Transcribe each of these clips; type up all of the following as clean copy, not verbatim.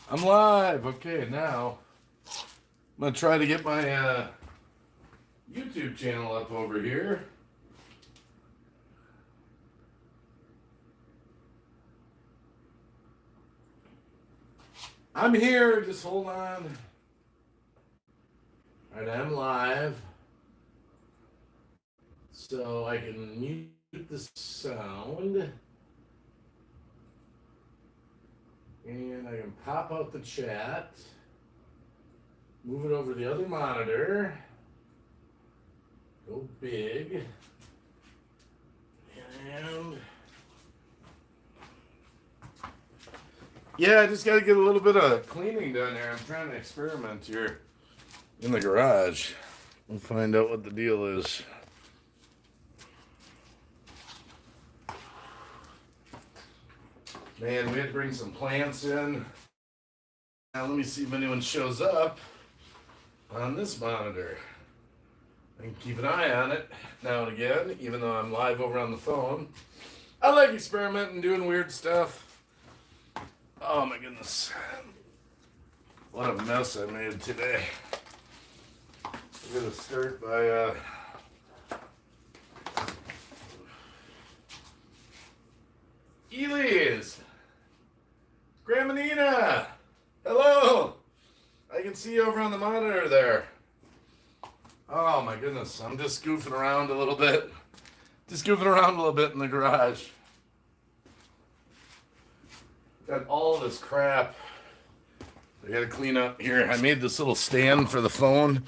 I'm live. Okay, now I'm gonna try to get my YouTube channel up over here. I'm here. Just hold on. All right, I'm live, so I can mute the sound, and I can pop out the chat. Move it over to the other monitor. Go big. And yeah, I just got to get a little bit of cleaning done here. I'm trying to experiment here in the garage. We'll find out what the deal is. Man, we had to bring some plants in. Now let me see if anyone shows up on this monitor. I can keep an eye on it now and again, even though I'm live over on the phone. I like experimenting, doing weird stuff. Oh my goodness. What a mess I made today. We're going to start by Elise. Grandma Nina. Hello. I can see you over on the monitor there. Oh my goodness. I'm just goofing around a little bit. Just goofing around a little bit in the garage. Got all this crap I gotta clean up here. I made this little stand for the phone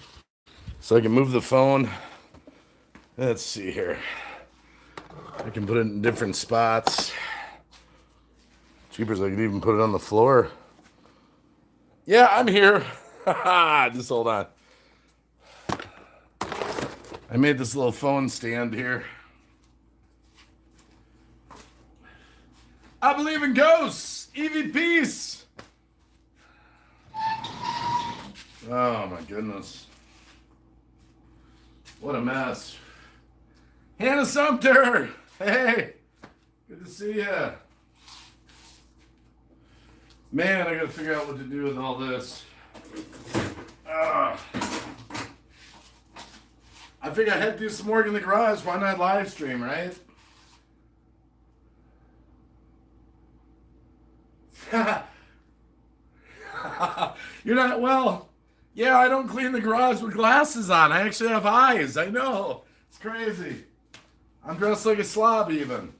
so I can move the phone. Let's see here. I can put it in different spots. Jeepers, I could even put it on the floor. Yeah, I'm here. Just hold on. I made this little phone stand here. I believe in ghosts. EVPs. Oh my goodness. What a mess. Hannah Sumter. Hey. Good to see ya. Man, I gotta figure out what to do with all this. I figure I had to do some work in the garage. Why not live stream, right? You're not, well, yeah, I don't clean the garage with glasses on. I actually have eyes. I know. It's crazy. I'm dressed like a slob even.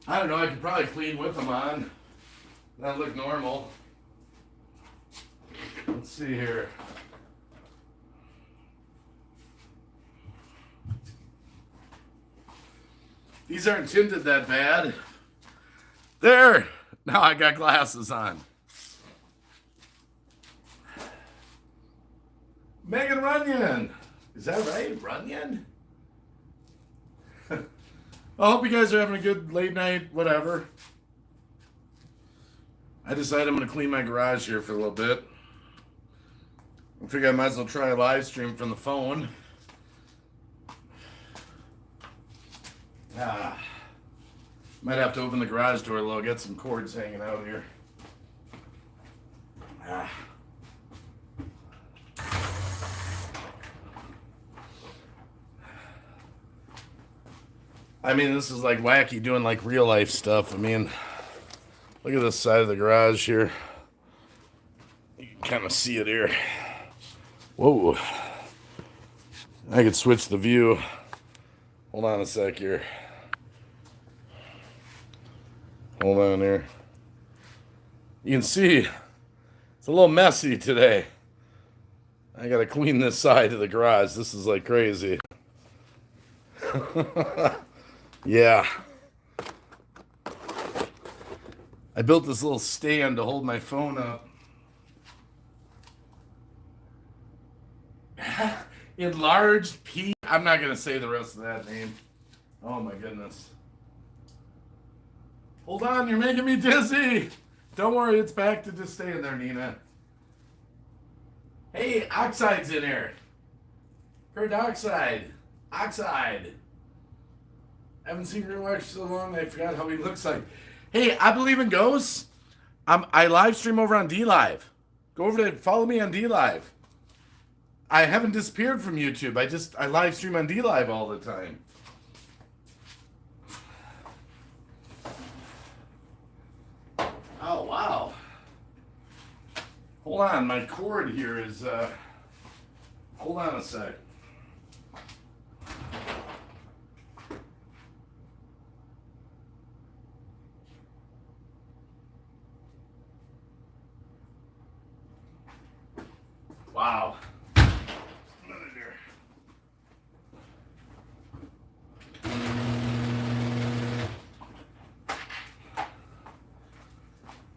I don't know. I could probably clean with them on. That look normal. Let's see here. These aren't tinted that bad. There. Now I got glasses on. Megan Runyon. Is that right? Runyon? I hope you guys are having a good late night, whatever. I decided I'm going to clean my garage here for a little bit. I figure I might as well try a live stream from the phone. Might have to open the garage door a little, get some cords hanging out here. I mean, this is like wacky doing like real life stuff. I mean, look at this side of the garage here. You can kind of see it here. Whoa. I could switch the view. Hold on a sec here. Hold on here. You can see it's a little messy today. I gotta clean this side of the garage. This is like crazy. Yeah. I built this little stand to hold my phone up. Enlarged P. I'm not gonna say the rest of that name. Oh my goodness. Hold on, you're making me dizzy. Don't worry, it's back to just staying there, Nina. Hey, Oxide's in here. Kurt Oxide. Oxide. I haven't seen Green Wax so long, I forgot how he looks like. Hey, I believe in ghosts. I live stream over on D Live. Go over to follow me on D Live. I haven't disappeared from YouTube. I live stream on D Live all the time. Oh wow. Hold on, my cord here is hold on a sec. Wow.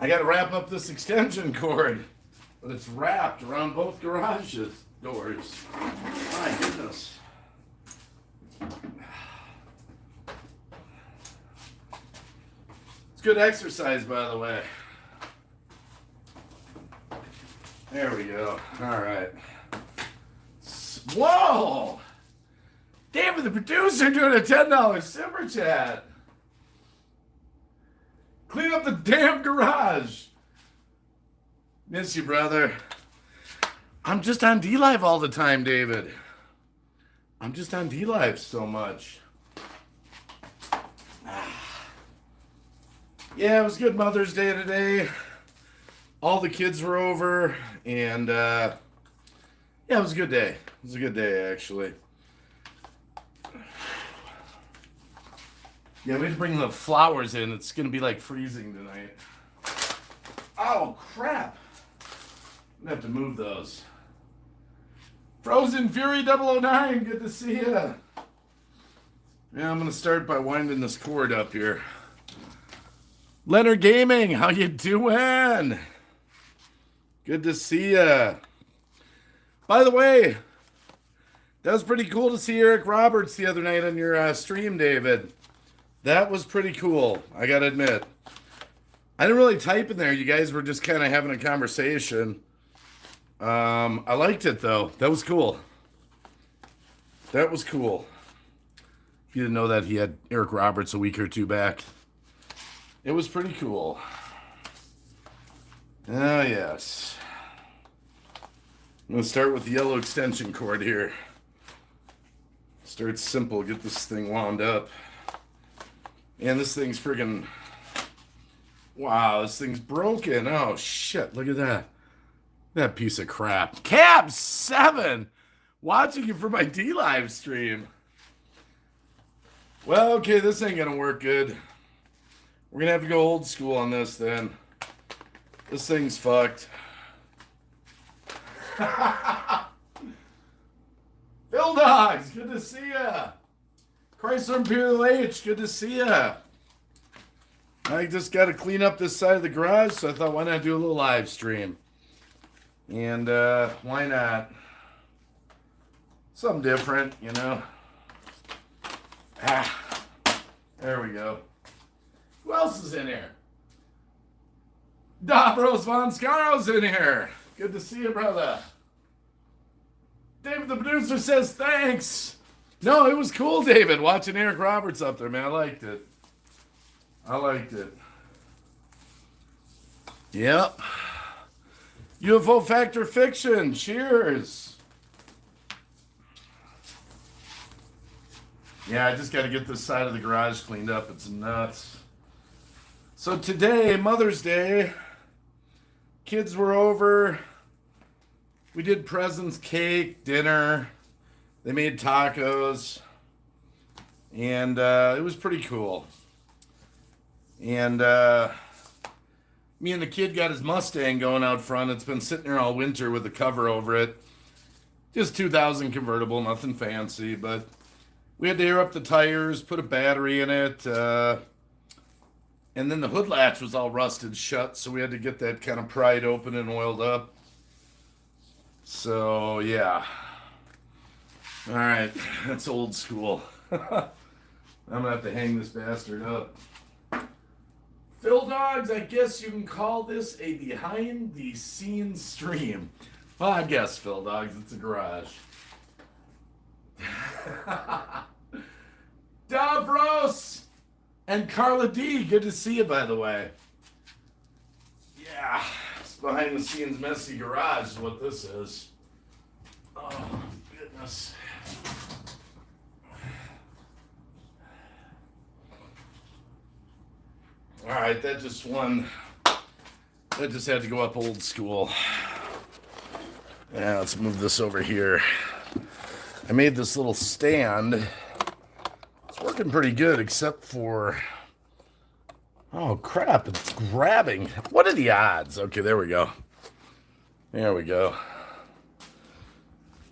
I gotta wrap up this extension cord, but it's wrapped around both garages doors. My goodness. It's good exercise, by the way. There we go. All right. Whoa! David, the producer, doing a $10 super chat. Clean up the damn garage. Miss you, brother. I'm just on D Live all the time, David. I'm just on D Live so much. Yeah, it was good Mother's Day today. All the kids were over, and yeah, it was a good day. It was a good day, actually. Yeah, we had to bring the flowers in. It's going to be like freezing tonight. Oh, crap. I'm going to have to move those. Frozen Fury 009, good to see ya. Yeah, I'm going to start by winding this cord up here. Leonard Gaming, how you doing? Good to see ya. By the way, that was pretty cool to see Eric Roberts the other night on your stream, David. That was pretty cool, I gotta admit. I didn't really type in there. You guys were just kind of having a conversation. I liked it, though. That was cool. That was cool. If you didn't know that, he had Eric Roberts a week or two back. It was pretty cool. Ah, yes. I'm going to start with the yellow extension cord here. Start simple, get this thing wound up. And this thing's friggin'... Wow, this thing's broken. Oh, shit, look at that. That piece of crap. Cab 7! Watching you for my D-Live stream. Well, okay, this ain't gonna work good. We're gonna have to go old school on this then. This thing's fucked. Phil Dogs, good to see ya. Chrysler Imperial H, good to see ya. I just got to clean up this side of the garage, so I thought, why not do a little live stream? And why not? Something different, you know. Ah, there we go. Who else is in here? Davros Von Scaro's in here. Good to see you, brother. David, the producer, says thanks. No, it was cool, David, watching Eric Roberts up there, man. I liked it. I liked it. Yep. UFO Factor Fiction. Cheers. Yeah, I just got to get this side of the garage cleaned up. It's nuts. So today, Mother's Day, kids were over. We did presents, cake, dinner. They made tacos. And it was pretty cool. And me and the kid got his Mustang going out front. It's been sitting there all winter with the cover over it. Just 2000 convertible, nothing fancy, but we had to air up the tires, put a battery in it, and then the hood latch was all rusted shut, so we had to get that kind of pried open and oiled up. So, yeah. All right, that's old school. I'm going to have to hang this bastard up. Phil Dogs, I guess you can call this a behind-the-scenes stream. Well, I guess, Phil Dogs, it's a garage. Davros And Carla D, good to see you, by the way. Yeah, it's behind the scenes messy garage is what this is. Oh, goodness. All right, that just had to go up old school. Yeah, let's move this over here. I made this little stand. It's working pretty good, except for... Oh, crap, it's grabbing. What are the odds? Okay, there we go. There we go.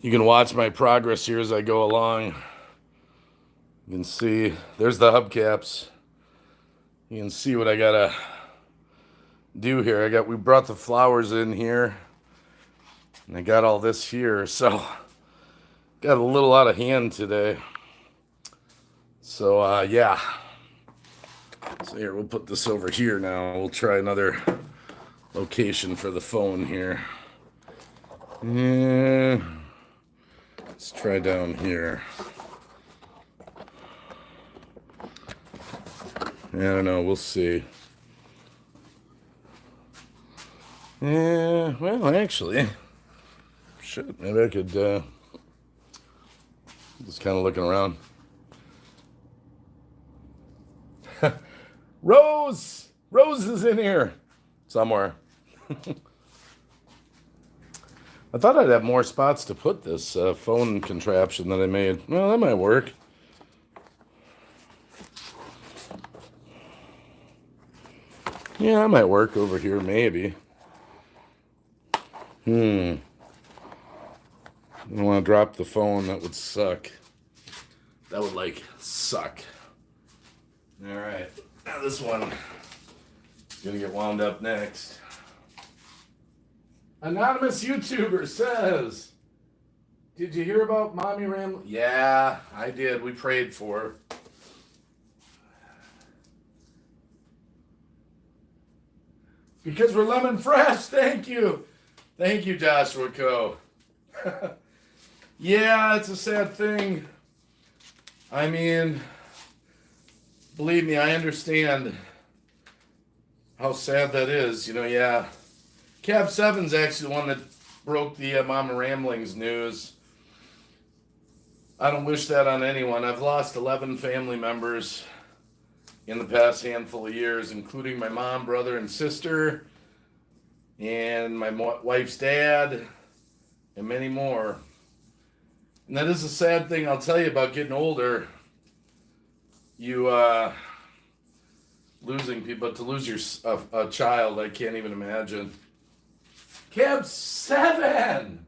You can watch my progress here as I go along. You can see, there's the hubcaps. You can see what I gotta do here. We brought the flowers in here. And I got all this here, so got a little out of hand today. So, yeah. So here, we'll put this over here now. We'll try another location for the phone here. Yeah. Let's try down here. Yeah, I don't know. We'll see. Yeah, well, actually, shit, maybe I could, just kind of looking around. Rose! Rose is in here somewhere. I thought I'd have more spots to put this phone contraption that I made. Well, that might work. Yeah, that might work over here, maybe. I don't want to drop the phone. That would suck. That would, like, suck. All right. Now this one is going to get wound up next. Anonymous YouTuber says, did you hear about Mommy Ram? Yeah, I did. We prayed for her. Because we're lemon fresh. Thank you. Thank you, Joshua Co. Yeah, it's a sad thing. I mean, believe me, I understand how sad that is. You know, yeah. Cab 7's actually the one that broke the Mama Ramblings news. I don't wish that on anyone. I've lost 11 family members in the past handful of years, including my mom, brother, and sister, and my wife's dad, and many more. And that is a sad thing I'll tell you about getting older. You losing people, but to lose a child, I can't even imagine. Cab 7!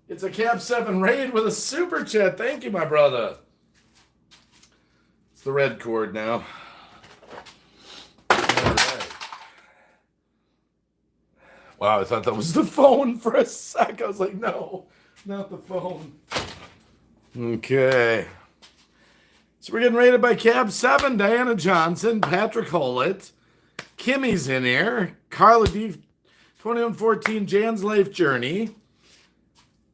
It's a Cab 7 raid with a super chat. Thank you, my brother. It's the red cord now. All right. Wow, I thought that was the phone for a sec. I was like, no, not the phone. Okay. So we're getting rated by Cab 7, Diana Johnson, Patrick Hollett, Kimmy's in here, Carla D, 2114, Jan's Life Journey.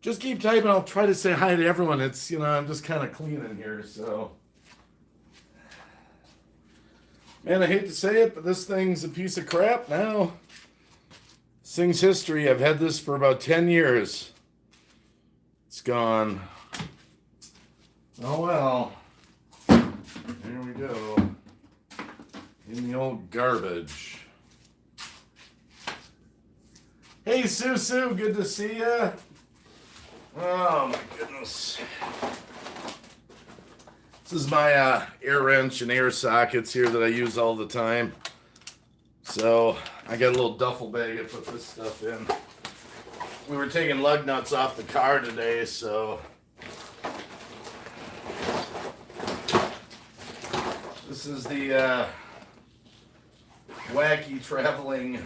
Just keep typing. I'll try to say hi to everyone. It's, I'm just kind of cleaning here, so. Man, I hate to say it, but this thing's a piece of crap now. This thing's history. I've had this for about 10 years. It's gone. Oh, well. There we go. In the old garbage. Hey, Susu, good to see ya. Oh, my goodness. This is my air wrench and air sockets here that I use all the time. So, I got a little duffel bag to put this stuff in. We were taking lug nuts off the car today, so... This is the wacky traveling...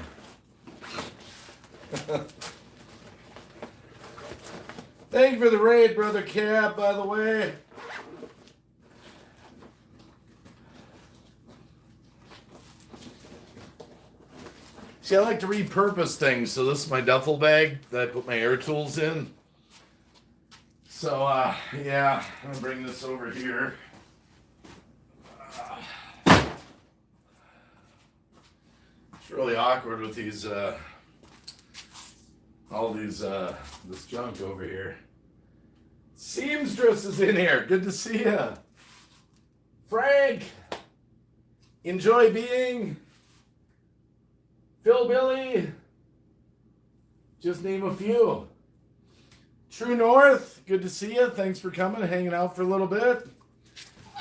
Thank you for the raid, Brother Cab, by the way. See, I like to repurpose things, so this is my duffel bag that I put my air tools in. So, yeah, I'm going to bring this over here. It's really awkward with these, all these, this junk over here. Seamstress is in here. Good to see ya. Frank, enjoy being. Phil Billy, just name a few. True North, good to see you. Thanks for coming, hanging out for a little bit.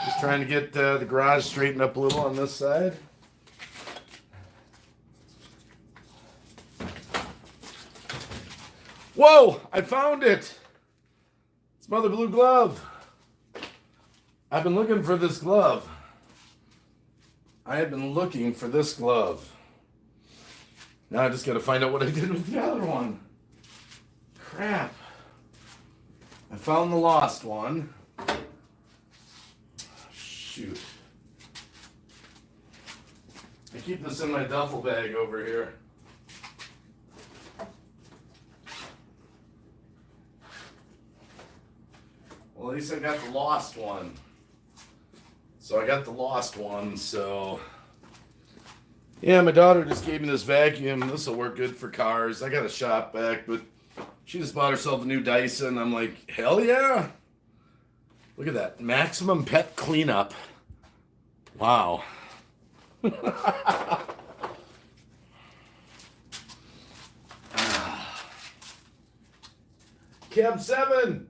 Just trying to get the garage straightened up a little on this side. Whoa, I found it. It's Mother Blue Glove. I've been looking for this glove. I have been looking for this glove. Now I just got to find out what I did with the other one. Crap. I found the lost one. Shoot. I keep this in my duffel bag over here. Well, at least I got the lost one. So I got the lost one, so... Yeah, my daughter just gave me this vacuum. This will work good for cars. I got a shop vac, but she just bought herself a new Dyson. I'm like, hell yeah. Look at that. Maximum pet cleanup. Wow. Cab 7.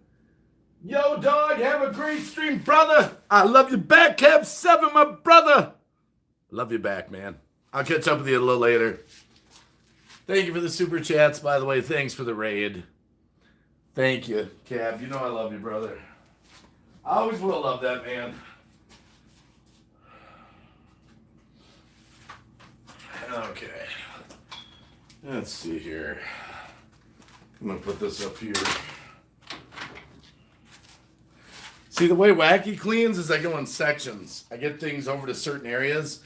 Yo, dog, have a great stream, brother. I love you back, Cab 7, my brother. Love you back, man. I'll catch up with you a little later. Thank you for the super chats, by the way. Thanks for the raid. Thank you, Cab. You know I love you, brother. I always will love that man. Okay. Let's see here. I'm going to put this up here. See, the way Wacky cleans is I go in sections. I get things over to certain areas,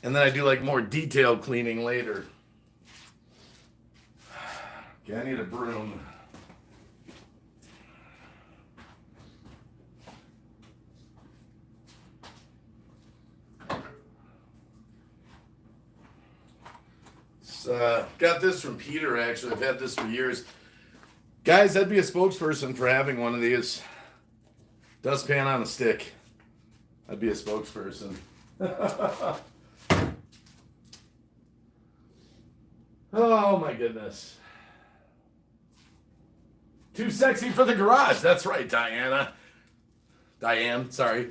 and then I do like more detailed cleaning later. Okay, I need a broom. Got this from Peter, actually. I've had this for years. Guys, I'd be a spokesperson for having one of these. Dustpan on a stick. I'd be a spokesperson. Oh my goodness. Too sexy for the garage. That's right, Diana. Diane, sorry.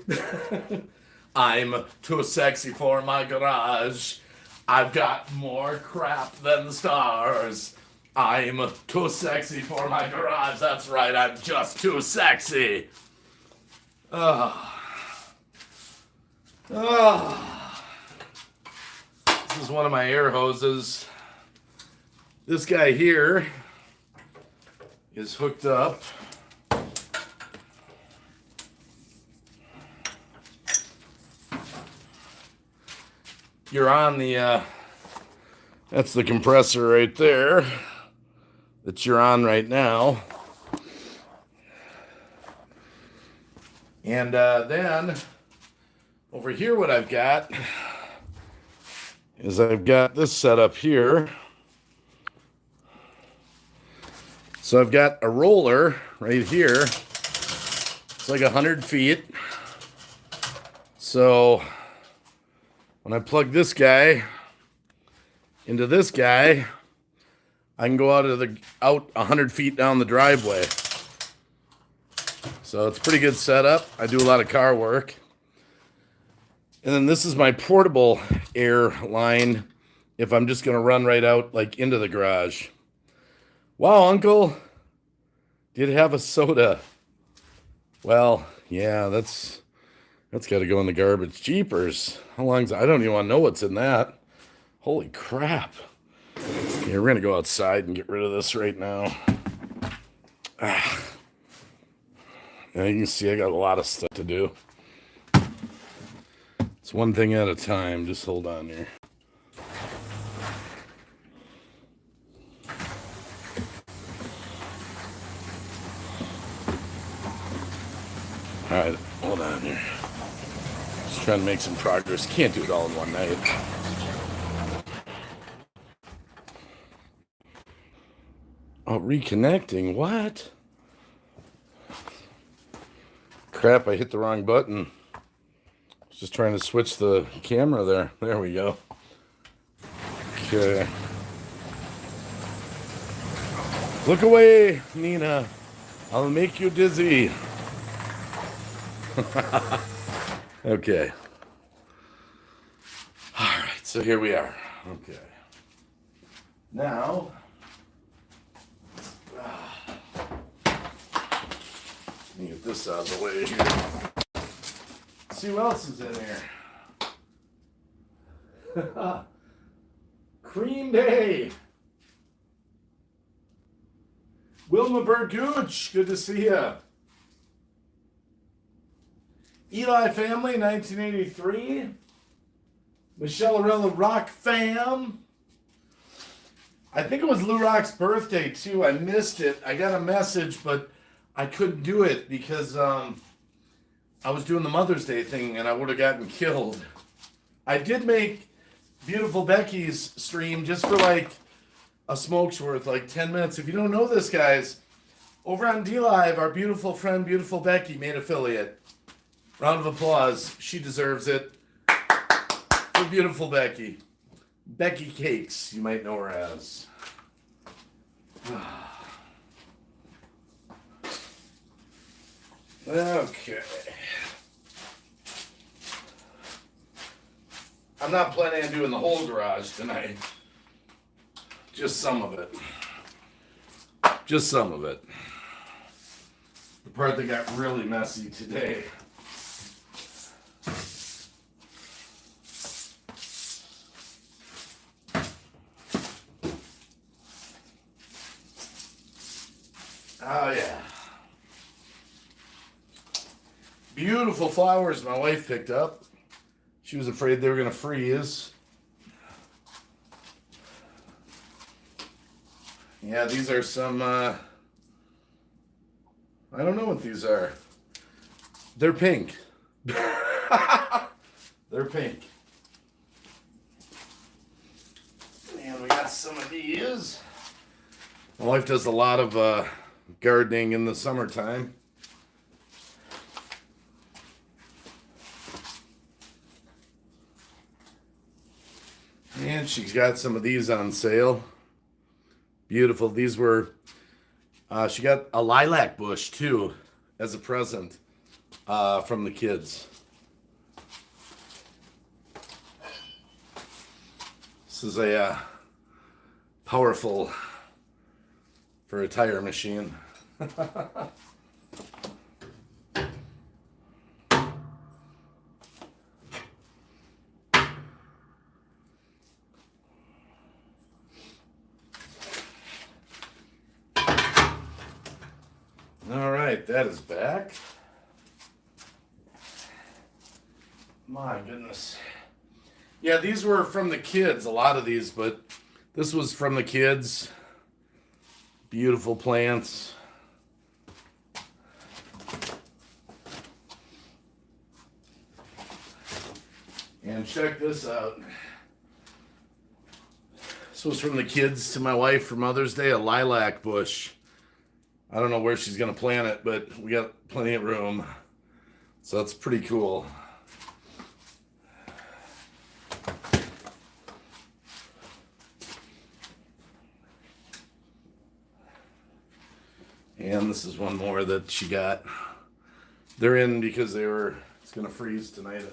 I'm too sexy for my garage. I've got more crap than the stars. I'm too sexy for my garage. That's right, I'm just too sexy. Oh. Oh. This is one of my air hoses. This guy here is hooked up. You're on the, that's the compressor right there that you're on right now. And then over here what I've got is I've got this set up here. So I've got a roller right here. It's like 100 feet. So when I plug this guy into this guy, I can go out 100 feet down the driveway. So it's a pretty good setup. I do a lot of car work. And then this is my portable air line if I'm just going to run right out like into the garage. Wow, Uncle did have a soda. Well, yeah, that's got to go in the garbage. Jeepers. How long's I don't even want to know what's in that. Holy crap. Yeah, we're going to go outside and get rid of this right now. Yeah, you can see I got a lot of stuff to do. It's one thing at a time. Just hold on here. All right, hold on here. Just trying to make some progress. Can't do it all in one night. Oh, reconnecting. What? Crap, I hit the wrong button. I was just trying to switch the camera there. There we go. Okay. Look away, Nina. I'll make you dizzy. Okay. All right, so here we are. Okay. Now, let me get this out of the way here. See what else is in here. Cream Day. Wilma Burgooch, good to see you. Eli Family, 1983. Michelle Arella Rock Fam. I think it was Lou Rock's birthday too. I missed it. I got a message, but I couldn't do it because I was doing the Mother's Day thing and I would have gotten killed. I did make Beautiful Becky's stream just for like a smoke's worth, like 10 minutes. If you don't know this, guys, over on D-Live, our beautiful friend, Beautiful Becky, made affiliate. Round of applause. She deserves it. For Beautiful Becky. Becky Cakes, you might know her as. Okay. I'm not planning on doing the whole garage tonight. Just some of it. Just some of it. The part that got really messy today. Oh, yeah. Beautiful flowers my wife picked up. She was afraid they were going to freeze. Yeah, these are some, I don't know what these are. They're pink. They're pink. And we got some of these. My wife does a lot of gardening in the summertime. And she's got some of these on sale. Beautiful. These were, she got a lilac bush too as a present from the kids. This is a powerful for a tire machine. All right, that is back. My goodness. Yeah, these were from the kids, a lot of these, but this was from the kids. Beautiful plants. And check this out. This was from the kids to my wife for Mother's Day, a lilac bush. I don't know where she's going to plant it, but we got plenty of room. So that's pretty cool. And this is one more that she got. They're in because it's going to freeze tonight.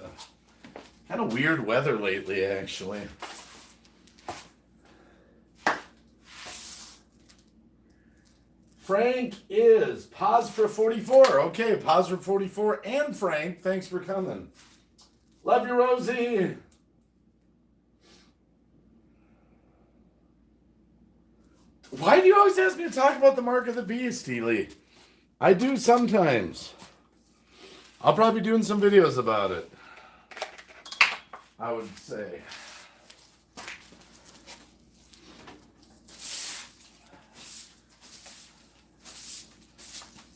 Kind of weird weather lately, actually. Frank is Posra 44. Okay, Posra 44 and Frank, thanks for coming. Love you, Rosie. Why do you always ask me to talk about the mark of the beast, Ely? I do sometimes. I'll probably be doing some videos about it, I would say.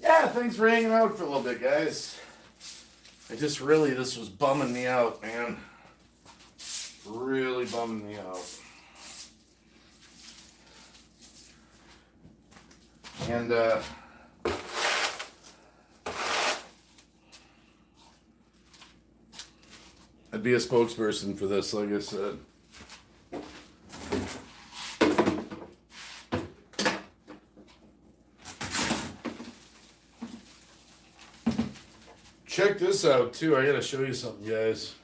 Yeah, thanks for hanging out for a little bit, guys. This was bumming me out, man. Really bumming me out. And I'd be a spokesperson for this, like I said. Check this out too. I gotta show you something, guys.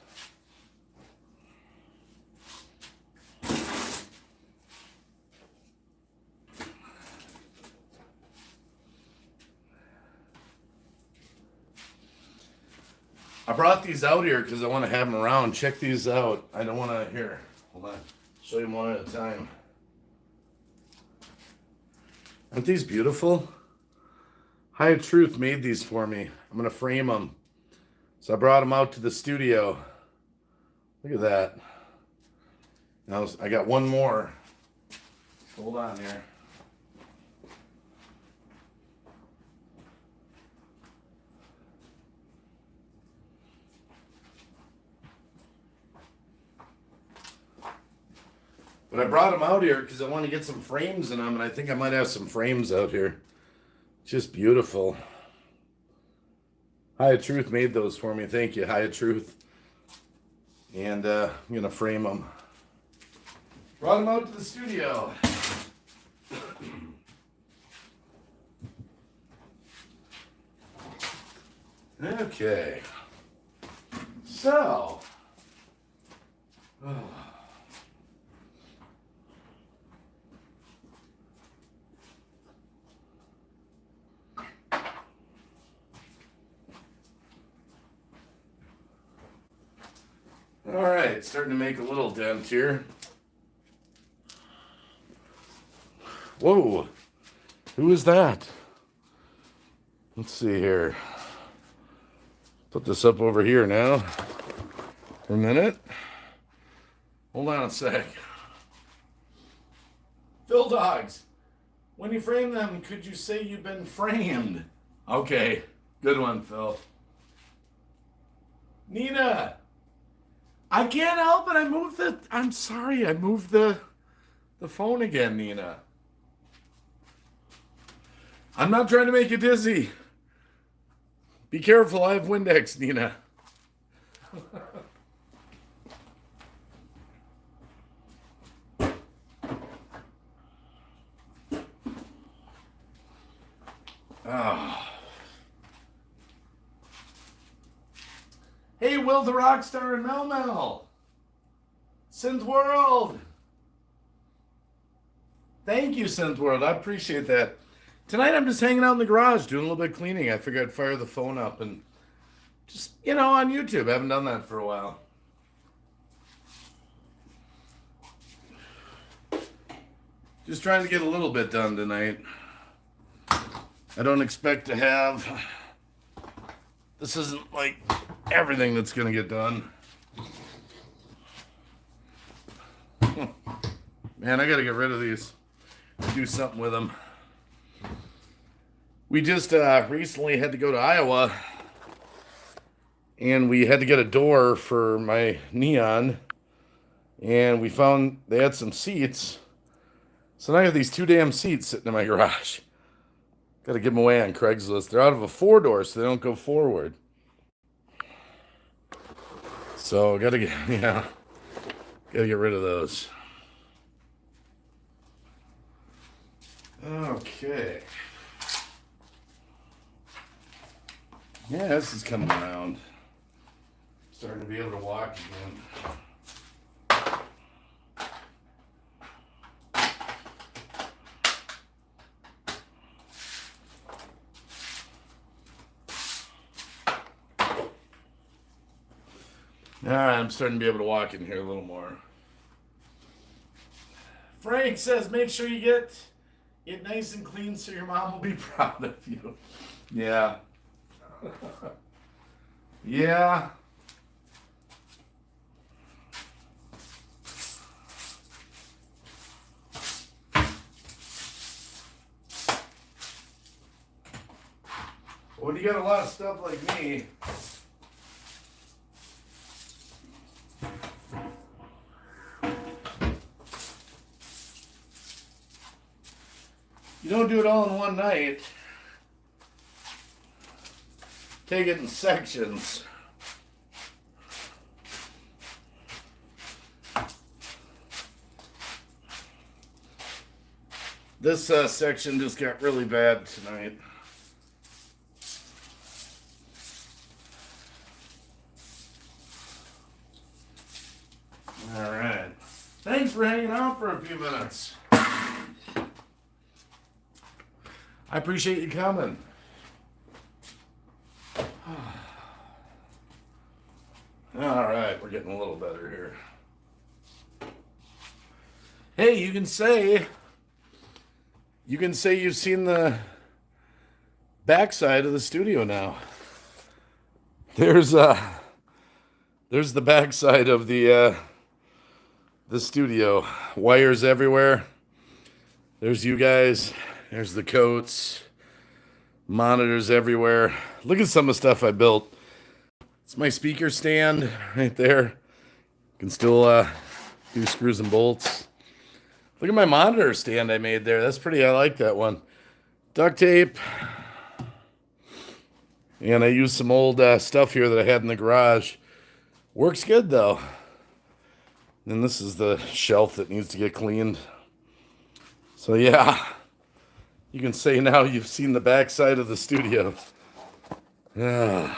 I brought these out here because I want to have them around. Check these out. I don't want to, here, hold on. Show you one at a time. Aren't these beautiful? High Truth made these for me. I'm going to frame them. So I brought them out to the studio. Look at that. Now I got one more. Hold on here. But I brought them out here because I want to get some frames in them, and I think I might have some frames out here. Just beautiful. High Truth made those for me. Thank you, High Truth. And I'm going to frame them. Brought them out to the studio. Okay. So. All right, starting to make a little dent here. Whoa, who is that? Let's see here. Put this up over here now for a minute. Hold on a sec. Phil Dogs, when you frame them, could you say you've been framed? Okay, good one, Phil. Nina. I can't help it. I'm sorry. I moved the phone again, Nina. I'm not trying to make you dizzy. Be careful. I have Windex, Nina. Oh. Hey, Will the Rockstar and Mel Mel. Synth World. Thank you, Synth World. I appreciate that. Tonight I'm just hanging out in the garage doing a little bit of cleaning. I figured I'd fire the phone up and just, on YouTube. I haven't done that for a while. Just trying to get a little bit done tonight. I don't expect to have... This isn't like everything that's going to get done. Man, I got to get rid of these. Do something with them. We just recently had to go to Iowa. And we had to get a door for my Neon. And we found they had some seats. So now I have these 2 damn seats sitting in my garage. Got to give them away on Craigslist. They're out of a 4-door, so they don't go forward. So gotta get rid of those. Okay. Yeah, this is coming around. Starting to be able to walk again. All right, I'm starting to be able to walk in here a little more. Frank says, make sure you get it nice and clean so your mom will be proud of you. Yeah. Yeah. When you got a lot of stuff like me, don't do it all in one night. Take it in sections. This section just got really bad tonight. All right. Thanks for hanging out for a few minutes. I appreciate you coming. All right, we're getting a little better here. Hey, you can say you've seen the backside of the studio now. There's the backside of the studio. Wires everywhere. There's you guys. There's the coats. Monitors everywhere. Look at some of the stuff I built. It's my speaker stand right there. Can still do screws and bolts. Look at my monitor stand I made there. That's pretty, I like that one. Duct tape. And I used some old stuff here that I had in the garage. Works good though. And this is the shelf that needs to get cleaned. So yeah, you can say now you've seen the backside of the studio. Yeah.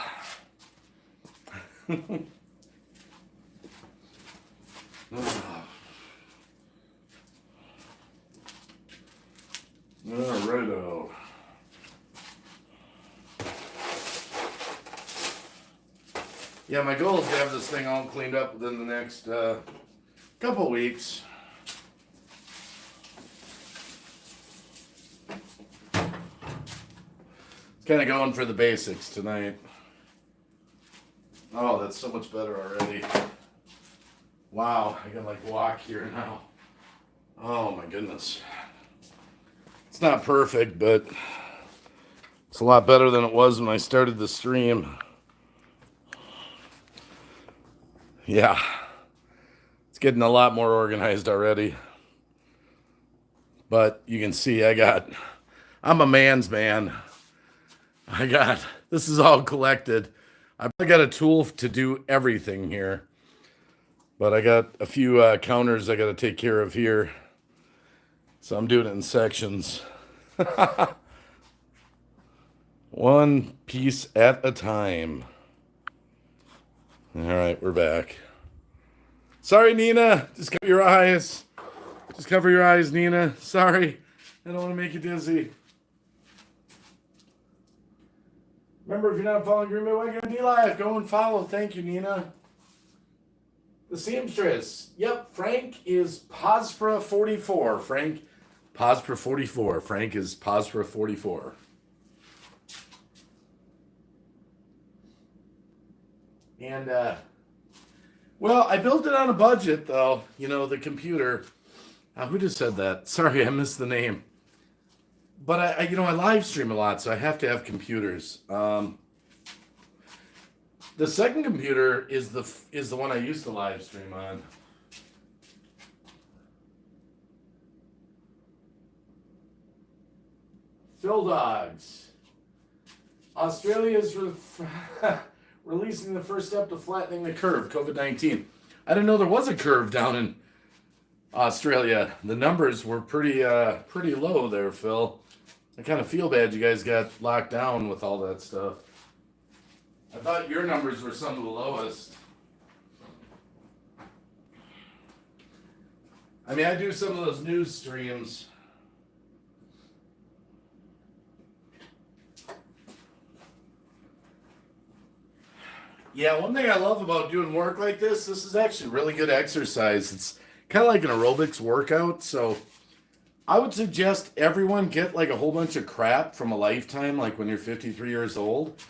Alrighto. Yeah, my goal is to have this thing all cleaned up within the next couple weeks. It's kind of going for the basics tonight. Oh, that's so much better already. Wow, I can like walk here now. Oh my goodness. It's not perfect, but it's a lot better than it was when I started the stream. Yeah, it's getting a lot more organized already. But you can see I'm a man's man. This is all collected. I've got a tool to do everything here. But I got a few counters I got to take care of here. So I'm doing it in sections. One piece at a time. All right, we're back. Sorry, Nina. Just cover your eyes. Just cover your eyes, Nina. Sorry. I don't want to make you dizzy. Remember, if you're not following greenbaywacky on D-Live, go and follow. Thank you, Nina. The seamstress. Yep, Frank is Pospra44. Frank, Pospra44. Frank is Pospra44. And, well, I built it on a budget, though. You know, the computer. Who just said that? Sorry, I missed the name. But I live stream a lot, so I have to have computers. The second computer is the one I used to live stream on. Phil Dogs. Australia is releasing the first step to flattening the curve, COVID-19. I didn't know there was a curve down in Australia. The numbers were pretty low there, Phil. I kind of feel bad you guys got locked down with all that stuff. I thought your numbers were some of the lowest. I mean, I do some of those news streams. Yeah, one thing I love about doing work like this is actually really good exercise. It's kind of like an aerobics workout, so I would suggest everyone get like a whole bunch of crap from a lifetime, like when you're 53 years old,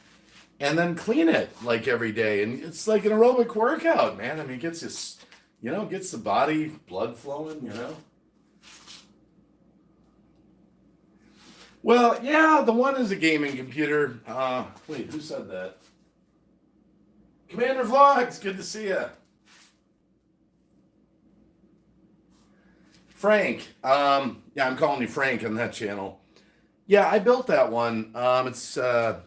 and then clean it like every day. And it's like an aerobic workout, man. I mean, it gets you, gets the body blood flowing, Well, yeah, the one is a gaming computer. Wait, who said that? Commander Vlogs, good to see you. Frank, yeah, I'm calling you Frank on that channel. Yeah, I built that one. It's got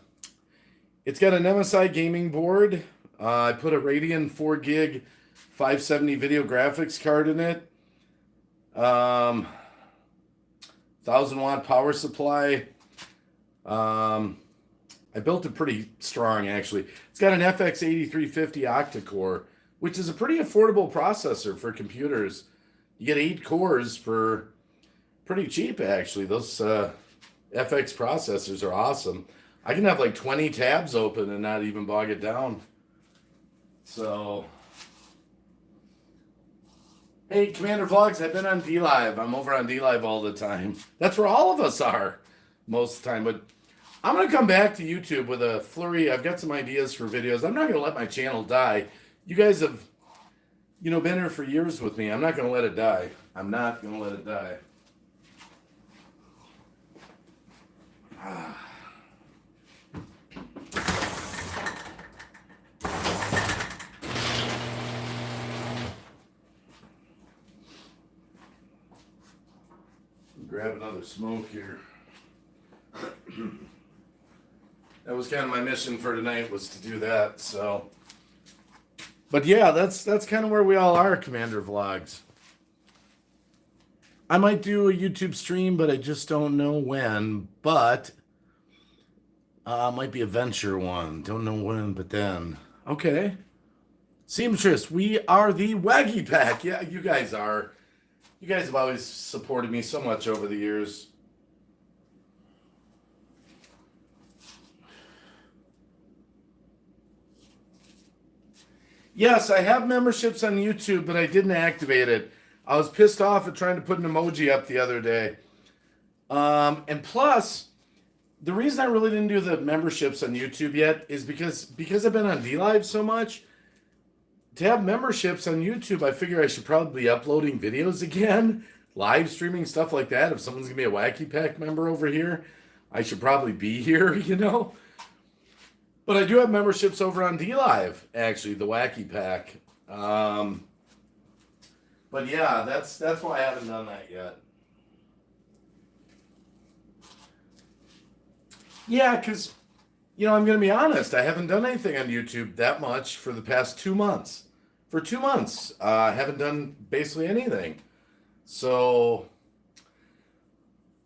an MSI gaming board. I put a Radeon 4 gig 570 video graphics card in it. 1,000 watt power supply. I built it pretty strong actually. It's got an FX 8350 octa core, which is a pretty affordable processor for computers. You get 8 cores for pretty cheap actually. Those FX processors are awesome. I can have like 20 tabs open and not even bog it down. So, hey, Commander Vlogs, I've been on DLive. I'm over on DLive all the time. That's where all of us are most of the time. But I'm going to come back to YouTube with a flurry. I've got some ideas for videos. I'm not going to let my channel die. You guys have, been here for years with me. I'm not going to let it die. I'm not going to let it die. Grab another smoke here. That was kind of my mission for tonight, was to do that. So, but yeah, that's kind of where we all are, Commander Vlogs. I might do a YouTube stream, but I just don't know when. But might be a venture one. Don't know when, but then. Okay. Seamstress, we are the Waggy Pack. Yeah, you guys are. You guys have always supported me so much over the years. Yes, I have memberships on YouTube, but I didn't activate it. I was pissed off at trying to put an emoji up the other day. And plus, the reason I really didn't do the memberships on YouTube yet is because I've been on DLive so much. To have memberships on YouTube, I figure I should probably be uploading videos again, live streaming, stuff like that. If someone's going to be a Wacky Pack member over here, I should probably be here, But I do have memberships over on DLive, actually, the Wacky Pack. But yeah, that's why I haven't done that yet. Yeah, because, I'm going to be honest, I haven't done anything on YouTube that much for the past 2 months. For 2 months, I haven't done basically anything. So,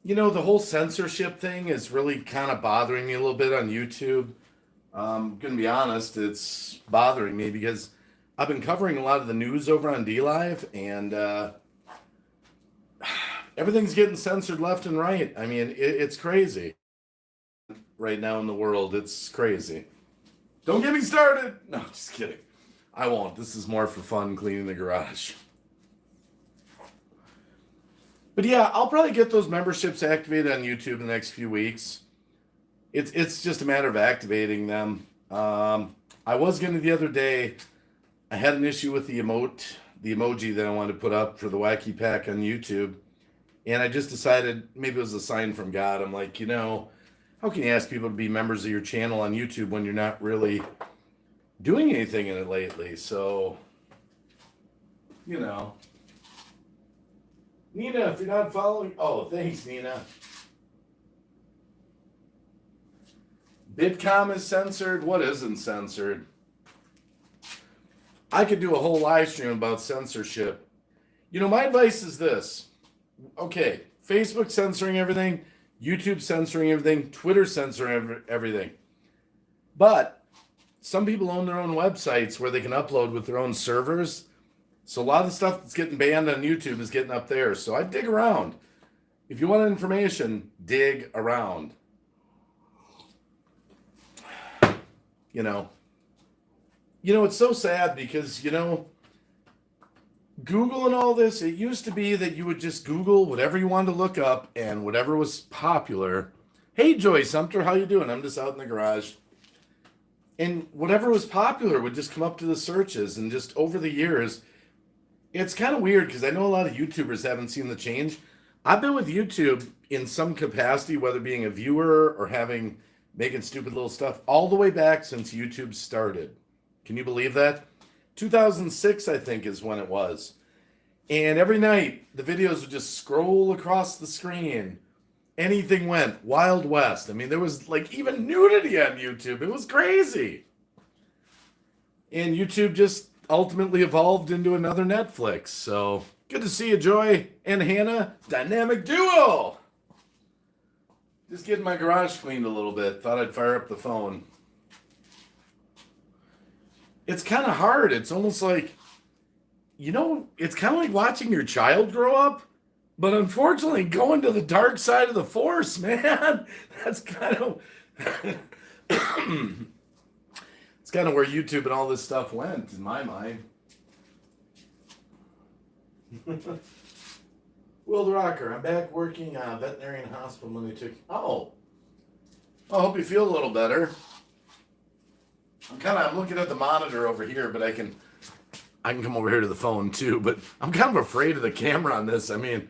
the whole censorship thing is really kind of bothering me a little bit on YouTube. I'm going to be honest, it's bothering me because I've been covering a lot of the news over on DLive, and everything's getting censored left and right. I mean, it's crazy. Right now in the world, it's crazy. Don't get me started! No, just kidding. I won't. This is more for fun, cleaning the garage. But yeah, I'll probably get those memberships activated on YouTube in the next few weeks. It's just a matter of activating them. I was going to the other day, I had an issue with the emoji that I wanted to put up for the Wacky Pack on YouTube. And I just decided maybe it was a sign from God. I'm like, how can you ask people to be members of your channel on YouTube when you're not really doing anything in it lately? So, Nina, if you're not following... Oh, thanks, Nina. Bitcom is censored. What isn't censored? I could do a whole live stream about censorship. My advice is this. Okay, Facebook censoring everything, YouTube censoring everything, Twitter censoring everything. But some people own their own websites where they can upload with their own servers. So a lot of the stuff that's getting banned on YouTube is getting up there. So I dig around. If you want information, dig around. It's so sad because, Google and all this, it used to be that you would just Google whatever you wanted to look up and whatever was popular. Hey, Joy Sumter, how you doing? I'm just out in the garage. And whatever was popular would just come up to the searches. And just over the years, it's kind of weird because I know a lot of YouTubers haven't seen the change. I've been with YouTube in some capacity, whether being a viewer or making stupid little stuff, all the way back since YouTube started. Can you believe that? 2006, I think, is when it was. And every night, the videos would just scroll across the screen. anything went. Wild West. I mean, there was like even nudity on YouTube. It was crazy. And YouTube just ultimately evolved into another Netflix. So good to see you, Joy and Hannah. Dynamic duo. Just getting my garage cleaned a little bit. Thought I'd fire up the phone. It's kind of hard. It's almost like, it's kind of like watching your child grow up. But unfortunately, going to the dark side of the force, man, that's kind of it's kind of where YouTube and all this stuff went, in my mind. Will the Rocker, I'm back working veterinarian hospital when they took. Oh, I hope you feel a little better. I'm looking at the monitor over here, but I can come over here to the phone too. But I'm kind of afraid of the camera on this. I mean.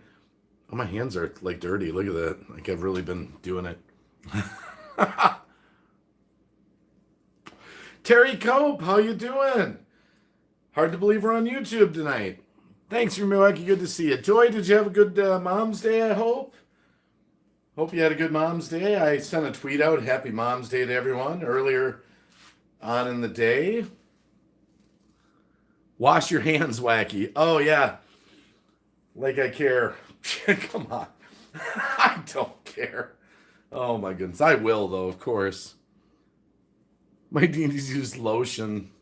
Oh, my hands are like dirty. Look at that. Like I've really been doing it. Terry Cope, how you doing? Hard to believe we're on YouTube tonight. Thanks, Milwaukee. Good to see you. Joy, did you have a good Mom's Day, I hope? Hope you had a good Mom's Day. I sent a tweet out, Happy Mom's Day to everyone, earlier on in the day. Wash your hands, Wacky. Oh, yeah. Like I care. Come on. I don't care. Oh my goodness. I will though, of course. My needs use lotion.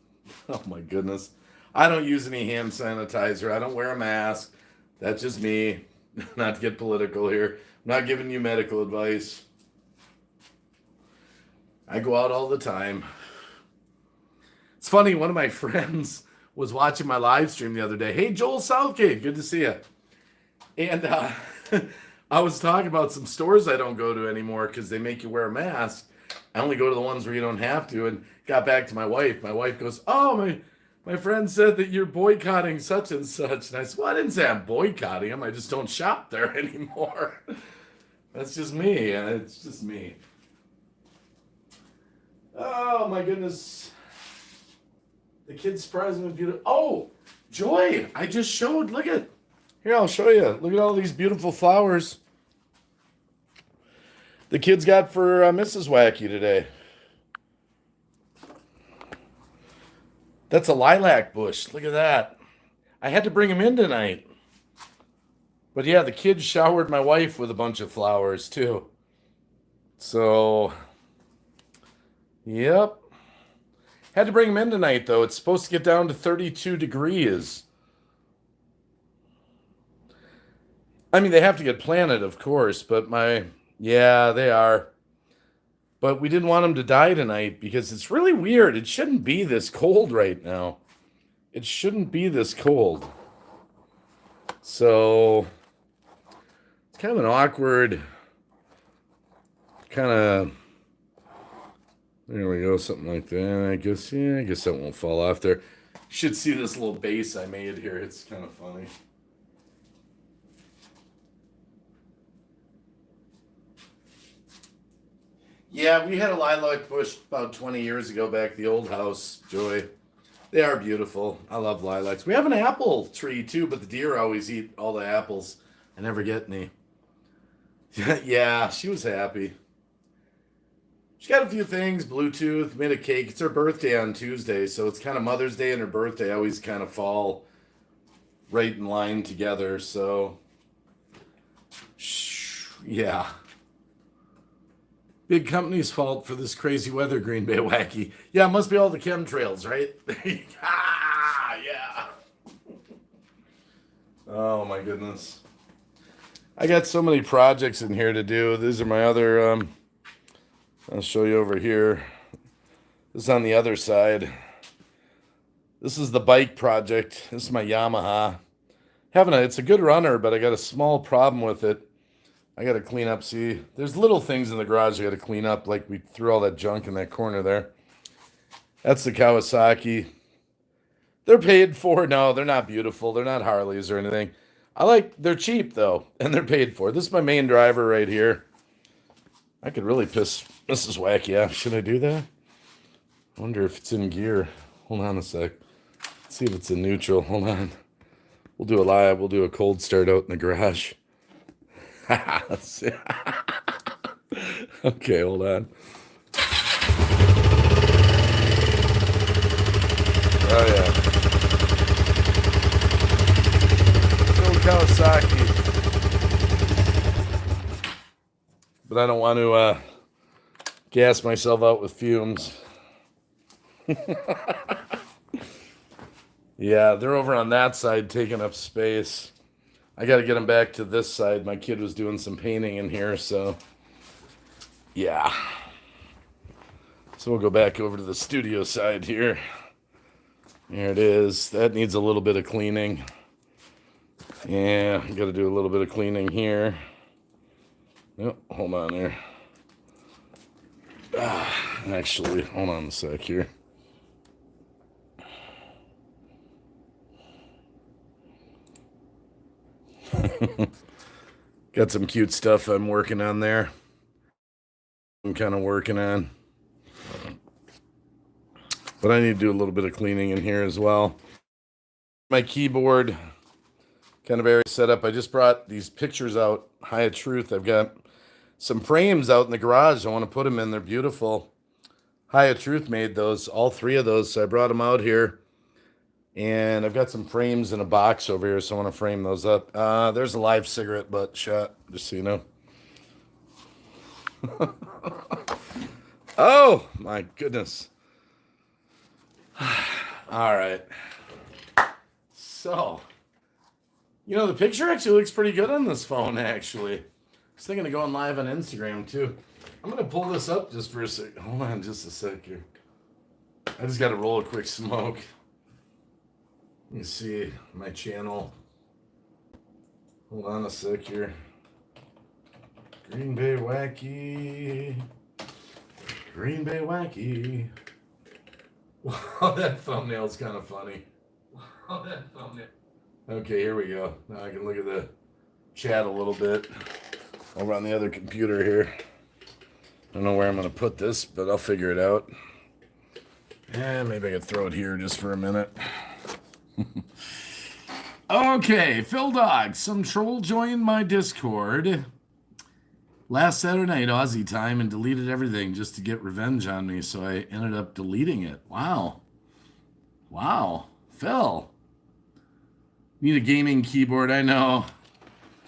Oh my goodness. I don't use any hand sanitizer. I don't wear a mask. That's just me. Not to get political here. I'm not giving you medical advice. I go out all the time. It's funny, one of my friends was watching my live stream the other day. Hey, Joel Southgate, good to see you. And I was talking about some stores I don't go to anymore because they make you wear a mask. I only go to the ones where you don't have to. And got back to my wife. My wife goes, oh, my friend said that you're boycotting such and such. And I said, well, I didn't say I'm boycotting them. I just don't shop there anymore. That's just me. It's just me. Oh, my goodness. The kid's surprising with beautiful. Oh, Joy, I just showed. Look at. Here, I'll show you. Look at all these beautiful flowers the kids got for Mrs. Wacky today. That's a lilac bush. Look at that. I had to bring him in tonight. But yeah, the kids showered my wife with a bunch of flowers too. So, yep. Had to bring him in tonight though. It's supposed to get down to 32 degrees. I mean, they have to get planted, of course, but yeah, they are. But we didn't want them to die tonight because it's really weird. It shouldn't be this cold right now. It shouldn't be this cold. So, it's kind of an awkward, there we go, something like that. I guess that won't fall off there. You should see this little base I made here. It's kind of funny. Yeah, we had a lilac bush about 20 years ago back at the old house, Joy. They are beautiful. I love lilacs. We have an apple tree too, but the deer always eat all the apples. I never get any. Yeah, she was happy. She got a few things, Bluetooth, made a cake. It's her birthday on Tuesday, so it's kind of Mother's Day and her birthday always kind of fall right in line together, so yeah. Big company's fault for this crazy weather, Green Bay Wacky. Yeah, it must be all the chemtrails, right? Yeah. Oh, my goodness. I got so many projects in here to do. These are my other, I'll show you over here. This is on the other side. This is the bike project. This is my Yamaha. It's a good runner, but I got a small problem with it. I got to clean up. See, there's little things in the garage I got to clean up, like we threw all that junk in that corner there. That's the Kawasaki. They're paid for. No, they're not beautiful. They're not Harleys or anything. They're cheap though, and they're paid for. This is my main driver right here. I could really piss Mrs. Wacky off. Should I do that? I wonder if it's in gear. Hold on a sec. Let's see if it's in neutral. Hold on. We'll do a live. We'll do a cold start out in the garage. Let's see. Okay, hold on. Oh yeah. Phil Kawasaki. But I don't want to gas myself out with fumes. Yeah, they're over on that side taking up space. I got to get them back to this side. My kid was doing some painting in here, so yeah. So we'll go back over to the studio side here. There it is. That needs a little bit of cleaning. Yeah, got to do a little bit of cleaning here. Oh, hold on there. Actually, hold on a sec here. Got some cute stuff I'm working on there. I'm kind of working on. But I need to do a little bit of cleaning in here as well. My keyboard kind of area set up. I just brought these pictures out, High of Truth. I've got some frames out in the garage. I want to put them in. They're beautiful. High of Truth made those, all three of those. So I brought them out here. And I've got some frames in a box over here, so I want to frame those up. There's a live cigarette butt shot, just so you know. Oh, my goodness. All right. So, the picture actually looks pretty good on this phone, actually. I was thinking of going live on Instagram, too. I'm going to pull this up just for a sec. Hold on just a sec here. I just got to roll a quick smoke. Let me see my channel. Hold on a sec here. Greenbaywacky. Greenbaywacky. Wow, that thumbnail's kind of funny. Wow, that thumbnail. Okay, here we go. Now I can look at the chat a little bit over on the other computer here. I don't know where I'm going to put this, but I'll figure it out. And maybe I could throw it here just for a minute. Okay, Phil Dog. Some troll joined my Discord last Saturday night, Aussie time, and deleted everything just to get revenge on me, so I ended up deleting it. Wow. Phil. Need a gaming keyboard, I know.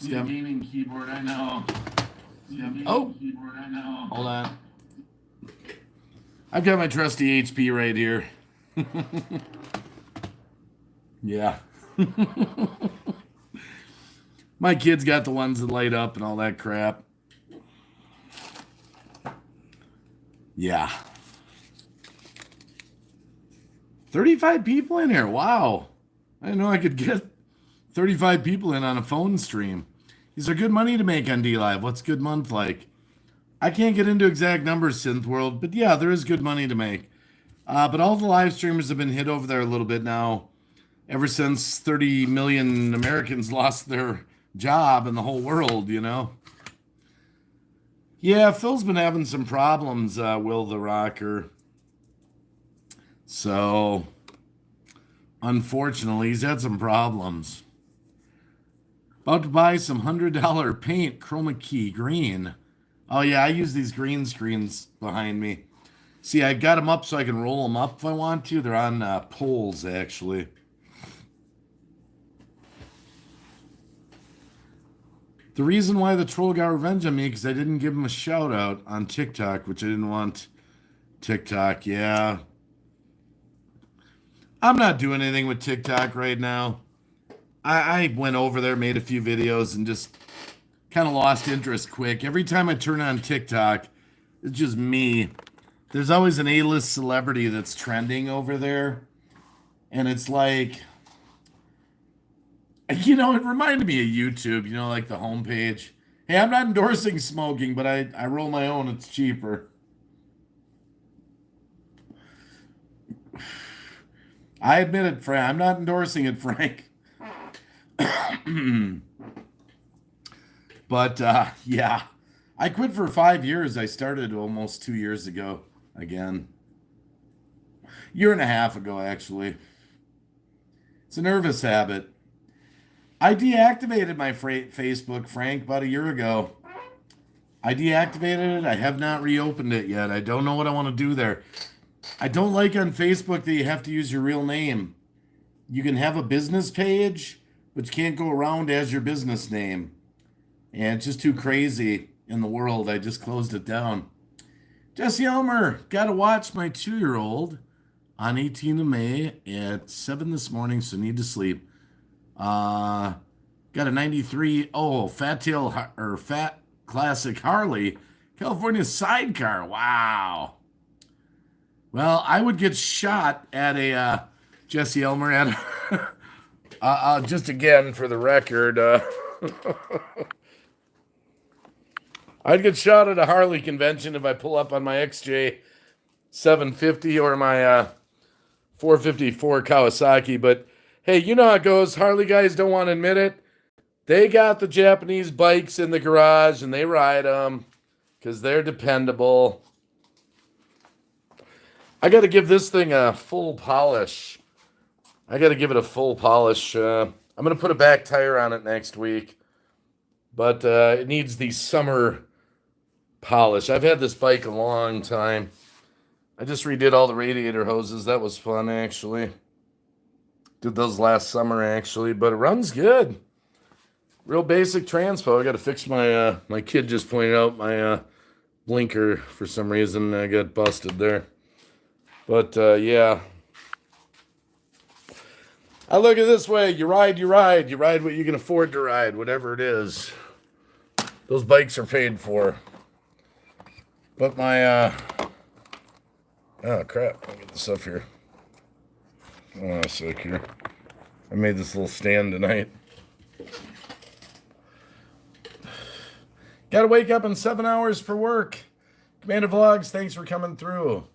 Need a gaming keyboard, I know. Keyboard, I know. Hold on. I've got my trusty HP right here. Yeah. My kids got the ones that light up and all that crap. Yeah. 35 people in here. Wow. I didn't know I could get 35 people in on a phone stream. These are good money to make on DLive. What's good month like? I can't get into exact numbers, Synth World, but yeah, there is good money to make. But all the live streamers have been hit over there a little bit now. Ever since 30 million Americans lost their job in the whole world, Yeah, Phil's been having some problems, Will the Rocker. So, unfortunately, he's had some problems. About to buy some $100 paint, chroma key green. Oh yeah, I use these green screens behind me. See, I got them up so I can roll them up if I want to. They're on poles, actually. The reason why the troll got revenge on me because I didn't give him a shout out on TikTok, which I didn't want. TikTok, yeah. I'm not doing anything with TikTok right now. I went over there, made a few videos, and just kind of lost interest quick. Every time I turn on TikTok, it's just me. There's always an A-list celebrity that's trending over there. And it's like, it reminded me of YouTube, like the homepage. Hey, I'm not endorsing smoking, but I roll my own. It's cheaper. I admit it, Frank. I'm not endorsing it, Frank. But, yeah. I quit for 5 years. I started almost 2 years ago again. Year and a half ago, actually. It's a nervous habit. I deactivated my Facebook, Frank, about a year ago. I deactivated it. I have not reopened it yet. I don't know what I want to do there. I don't like on Facebook that you have to use your real name. You can have a business page, but you can't go around as your business name. And it's just too crazy in the world. I just closed it down. Jesse Elmer, got to watch my 2-year-old on 18th of May at 7 this morning, so need to sleep. Got a 93, Fat Classic Harley, California sidecar. Wow. Well, I would get shot at a Jesse Elmer at just again for the record. I'd get shot at a Harley convention if I pull up on my XJ 750 or my 454 Kawasaki. But hey, you know how it goes. Harley guys don't want to admit it. They got the Japanese bikes in the garage and they ride them because they're dependable. I got to give this thing a full polish. I got to give it a full polish. I'm going to put a back tire on it next week. But it needs the summer polish. I've had this bike a long time. I just redid all the radiator hoses. That was fun, actually. Did those last summer, actually. But it runs good. Real basic transpo. I got to fix my... my kid just pointed out my blinker for some reason. I got busted there. But, yeah. I look at it this way. You ride, you ride. You ride what you can afford to ride, whatever it is. Those bikes are paid for. But my, oh, crap. I'll get this up here. Oh, sick here. I made this little stand tonight. Gotta wake up in 7 hours for work. Commander Vlogs, thanks for coming through.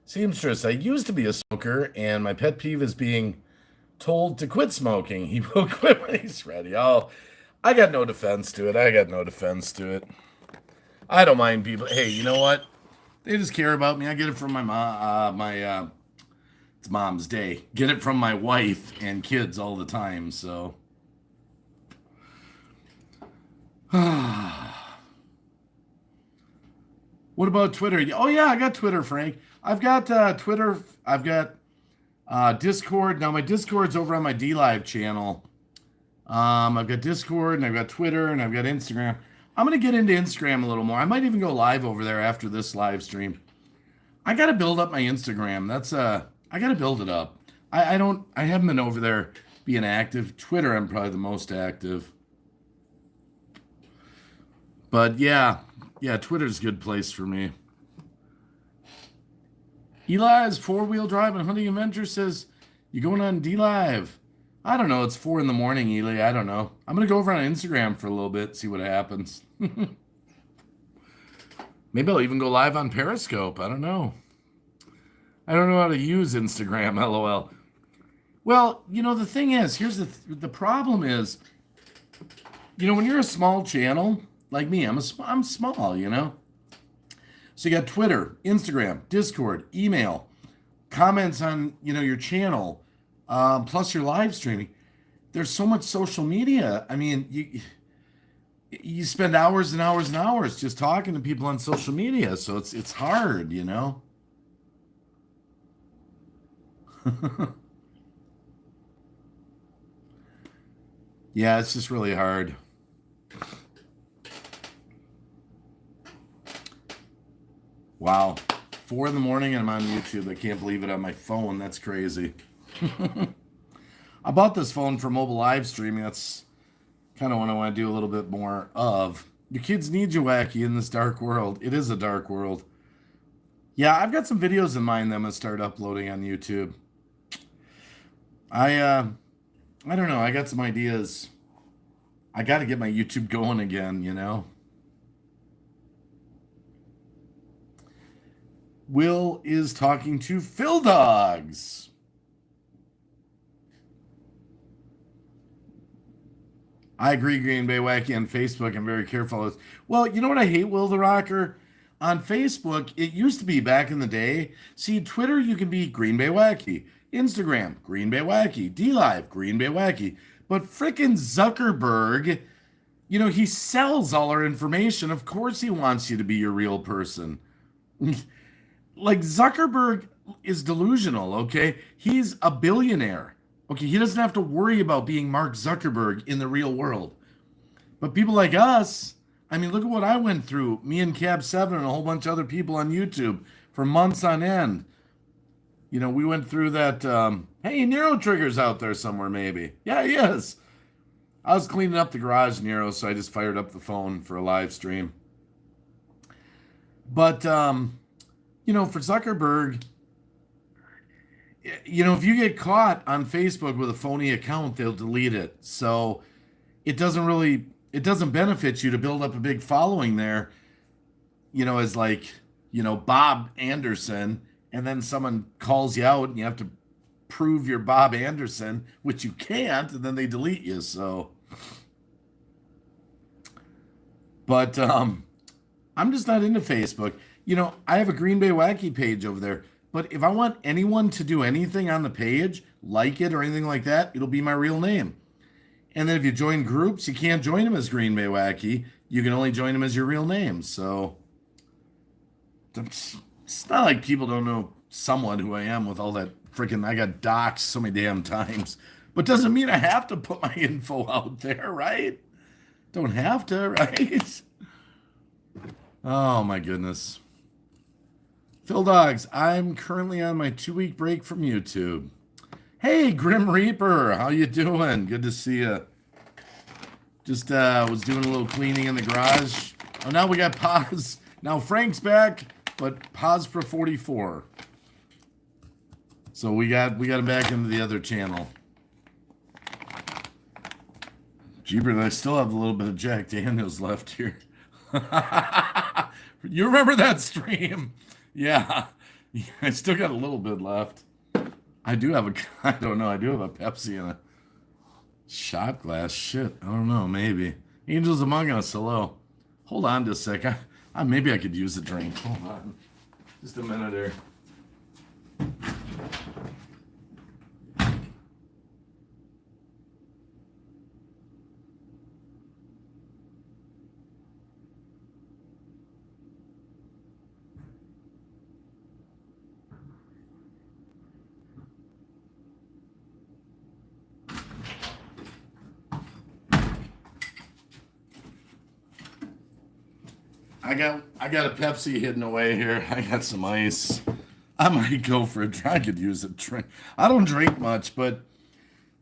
Seamstress, I used to be a smoker, and my pet peeve is being told to quit smoking. He will quit when he's ready. Oh, I got no defense to it. I don't mind people. Hey, you know what? They just care about me. I get it from my mom. It's Mom's Day. Get it from my wife and kids all the time. So, what about Twitter? Oh yeah, I got Twitter, Frank. I've got Twitter. I've got Discord. Now my Discord's over on my DLive channel. I've got Discord and I've got Twitter and I've got Instagram. I'm going to get into Instagram a little more. I might even go live over there after this live stream. I got to build up my Instagram. I got to build it up. I haven't been over there being active. Twitter, I'm probably the most active. But yeah, Twitter's a good place for me. Eli's four-wheel drive and hunting adventure says, you going on DLive? I don't know. It's 4 in the morning, Eli. I don't know. I'm going to go over on Instagram for a little bit, see what happens. Maybe I'll even go live on Periscope. I don't know. I don't know how to use Instagram, LOL. Well, you know, the thing is, here's the problem is, you know, when you're a small channel, like me, I'm small, you know? So you got Twitter, Instagram, Discord, email, comments on, you know, your channel, plus your live streaming. There's so much social media. I mean, you spend hours and hours and hours just talking to people on social media, so it's hard, you know? Yeah, it's just really hard. Wow. 4 in the morning and I'm on YouTube. I can't believe it, on my phone. That's crazy. I bought this phone for mobile live streaming. That's kind of what I want to do a little bit more of. Your kids need you, Wacky, in this dark world. It is a dark world. Yeah, I've got some videos in mind that I'm going to start uploading on YouTube. I don't know. I got some ideas. I got to get my YouTube going again, you know? Will is talking to Phil Dogs. I agree, Green Bay Wacky on Facebook. I'm very careful. Well, you know what I hate, Will the Rocker? On Facebook, it used to be back in the day. See, Twitter, you can be Green Bay Wacky. Instagram, Green Bay Wacky. DLive, Green Bay Wacky. But frickin' Zuckerberg he sells all our information. Of course, he wants you to be your real person. Like Zuckerberg is delusional, okay? He's a billionaire. Okay, he doesn't have to worry about being Mark Zuckerberg in the real world. But people like us, I mean, look at what I went through. Me and Cab 7 and a whole bunch of other people on YouTube for months on end. We went through that. Hey, Nero Trigger's out there somewhere, maybe. Yeah, he is. I was cleaning up the garage, Nero, so I just fired up the phone for a live stream. But, for Zuckerberg, if you get caught on Facebook with a phony account, they'll delete it. So it doesn't benefit you to build up a big following there, as like, Bob Anderson, and then someone calls you out and you have to prove you're Bob Anderson, which you can't, and then they delete you. So, but I'm just not into Facebook. I have a Green Bay Wacky page over there, but if I want anyone to do anything on the page, like it or anything like that, it'll be my real name. And then if you join groups, you can't join them as Green Bay Wacky. You can only join them as your real name. So it's not like people don't know somewhat who I am with all that freaking, I got doxxed so many damn times. But doesn't mean I have to put my info out there, right? Don't have to, right? Oh my goodness. Phil Dogs, I'm currently on my 2-week break from YouTube. Hey, Grim Reaper, how you doing? Good to see you. Just was doing a little cleaning in the garage. Oh, now we got pause. Now Frank's back, but pause for 44. So we got him back into the other channel. Jeepers, I still have a little bit of Jack Daniels left here. You remember that stream? Yeah. I still got a little bit left. I do have I don't know, I do have a Pepsi and a shot glass. Shit, I don't know, maybe. Angels Among Us, hello. Hold on just a sec. Maybe I could use a drink. Hold on. Just a minute here. I got a Pepsi hidden away here. I got some ice. I might go for a drink. I could use a drink. I don't drink much, but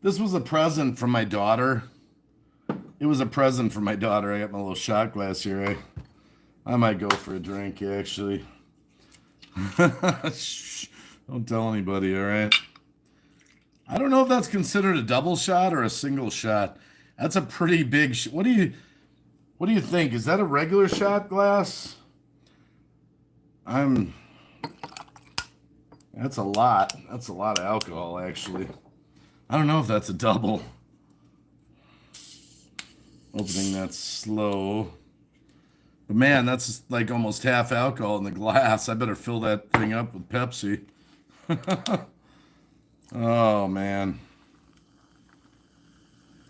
this was a present from my daughter. It was a present from my daughter. I got my little shot glass here. I might go for a drink, actually. Shh, don't tell anybody, all right? I don't know if that's considered a double shot or a single shot. That's a pretty big What do you think? Is that a regular shot glass? That's a lot. That's a lot of alcohol, actually. I don't know if that's a double. Opening that slow. But man, that's like almost half alcohol in the glass. I better fill that thing up with Pepsi. Oh, man.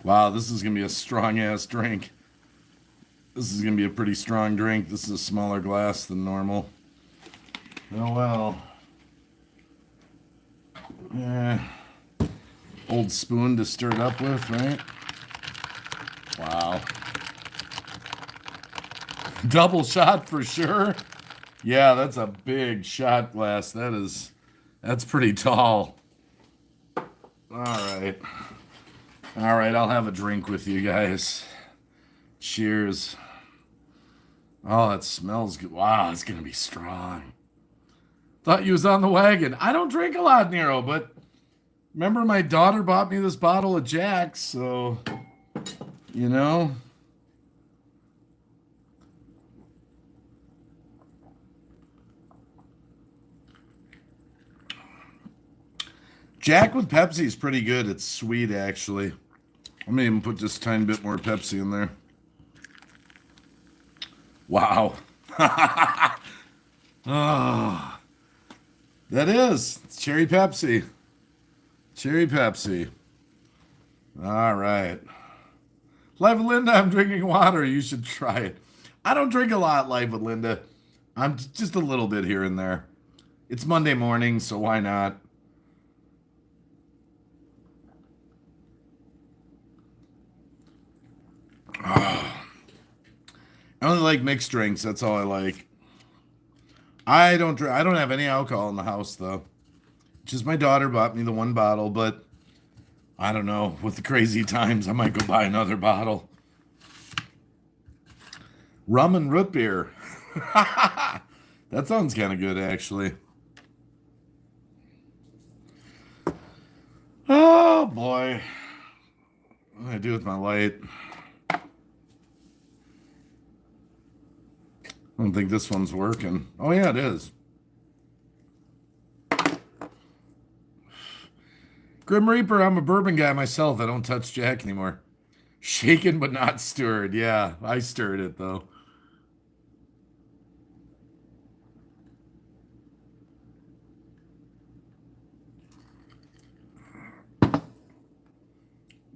Wow, this is going to be a strong-ass drink. This is going to be a pretty strong drink. This is a smaller glass than normal. Oh, well. Old spoon to stir it up with, right? Wow. Double shot for sure. Yeah, that's a big shot glass. That's pretty tall. All right. All right, I'll have a drink with you guys. Cheers. Oh, that smells good. Wow, it's going to be strong. Thought you was on the wagon. I don't drink a lot, Nero, but remember my daughter bought me this bottle of Jack, so, you know. Jack with Pepsi is pretty good. It's sweet, actually. I'm going to even put just a tiny bit more Pepsi in there. Wow. Oh, that is. It's cherry Pepsi. Cherry Pepsi. All right. Live with Linda, I'm drinking water. You should try it. I don't drink a lot, Live with Linda. I'm just a little bit here and there. It's Monday morning, so why not? Oh, I only like mixed drinks. That's all I like. I don't drink. I don't have any alcohol in the house though. Just my daughter bought me the one bottle, but I don't know. With the crazy times, I might go buy another bottle. Rum and root beer. That sounds kind of good, actually. Oh boy, what do I do with my light? I don't think this one's working. Oh yeah, it is. Grim Reaper, I'm a bourbon guy myself. I don't touch Jack anymore. Shaken but not stirred. Yeah, I stirred it though.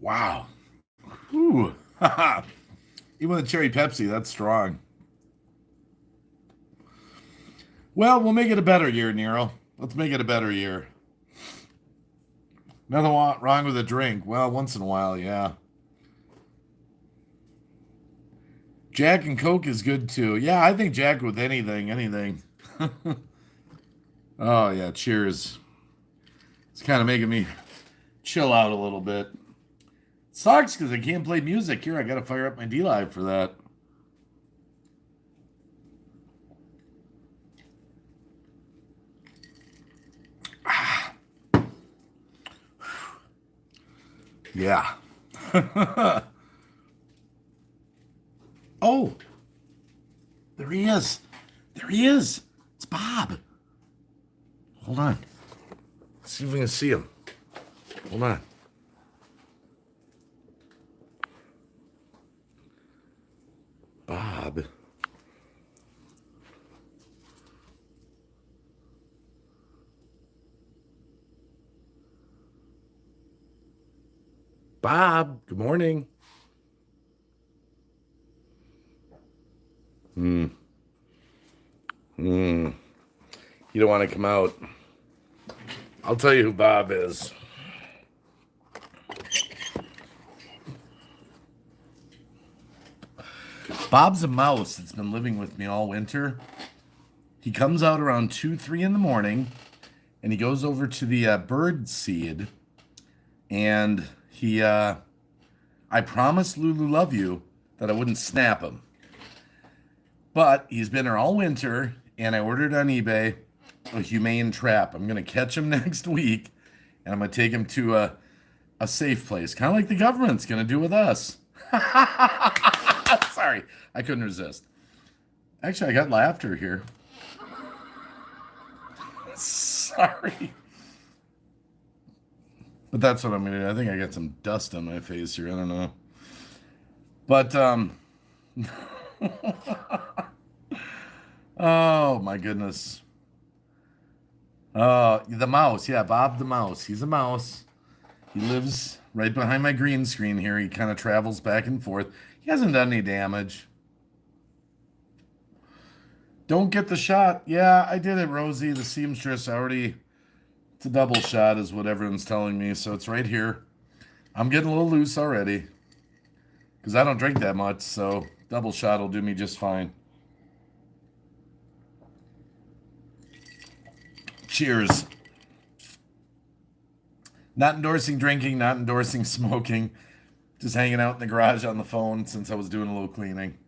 Wow. Ooh. Even with a cherry Pepsi, that's strong. Well, we'll make it a better year, Nero. Let's make it a better year. Nothing wrong with a drink. Well, once in a while, yeah. Jack and Coke is good too. Yeah, I think Jack with anything. Oh, yeah, cheers. It's kind of making me chill out a little bit. Sucks because I can't play music. Here, I got to fire up my D-Live for that. Yeah. Oh, there he is. There he is. It's Bob. Hold on. Let's see if we can see him. Hold on. Bob. Bob, good morning. You don't want to come out. I'll tell you who Bob is. Bob's a mouse that's been living with me all winter. He comes out around 2, 3 in the morning, and he goes over to the bird seed, and I promised Lulu Love You that I wouldn't snap him. But he's been there all winter, and I ordered on eBay a humane trap. I'm going to catch him next week, and I'm going to take him to a safe place, kind of like the government's going to do with us. Sorry, I couldn't resist. Actually, I got laughter here. Sorry. But that's what I'm going to do. I think I got some dust on my face here. I don't know. But, oh, my goodness. The mouse. Yeah, Bob the mouse. He's a mouse. He lives right behind my green screen here. He kind of travels back and forth. He hasn't done any damage. Don't get the shot. Yeah, I did it, Rosie. The seamstress already... It's a double shot is what everyone's telling me, so it's right here. I'm getting a little loose already. Because I don't drink that much, so double shot will do me just fine. Cheers. Not endorsing drinking, not endorsing smoking. Just hanging out in the garage on the phone since I was doing a little cleaning.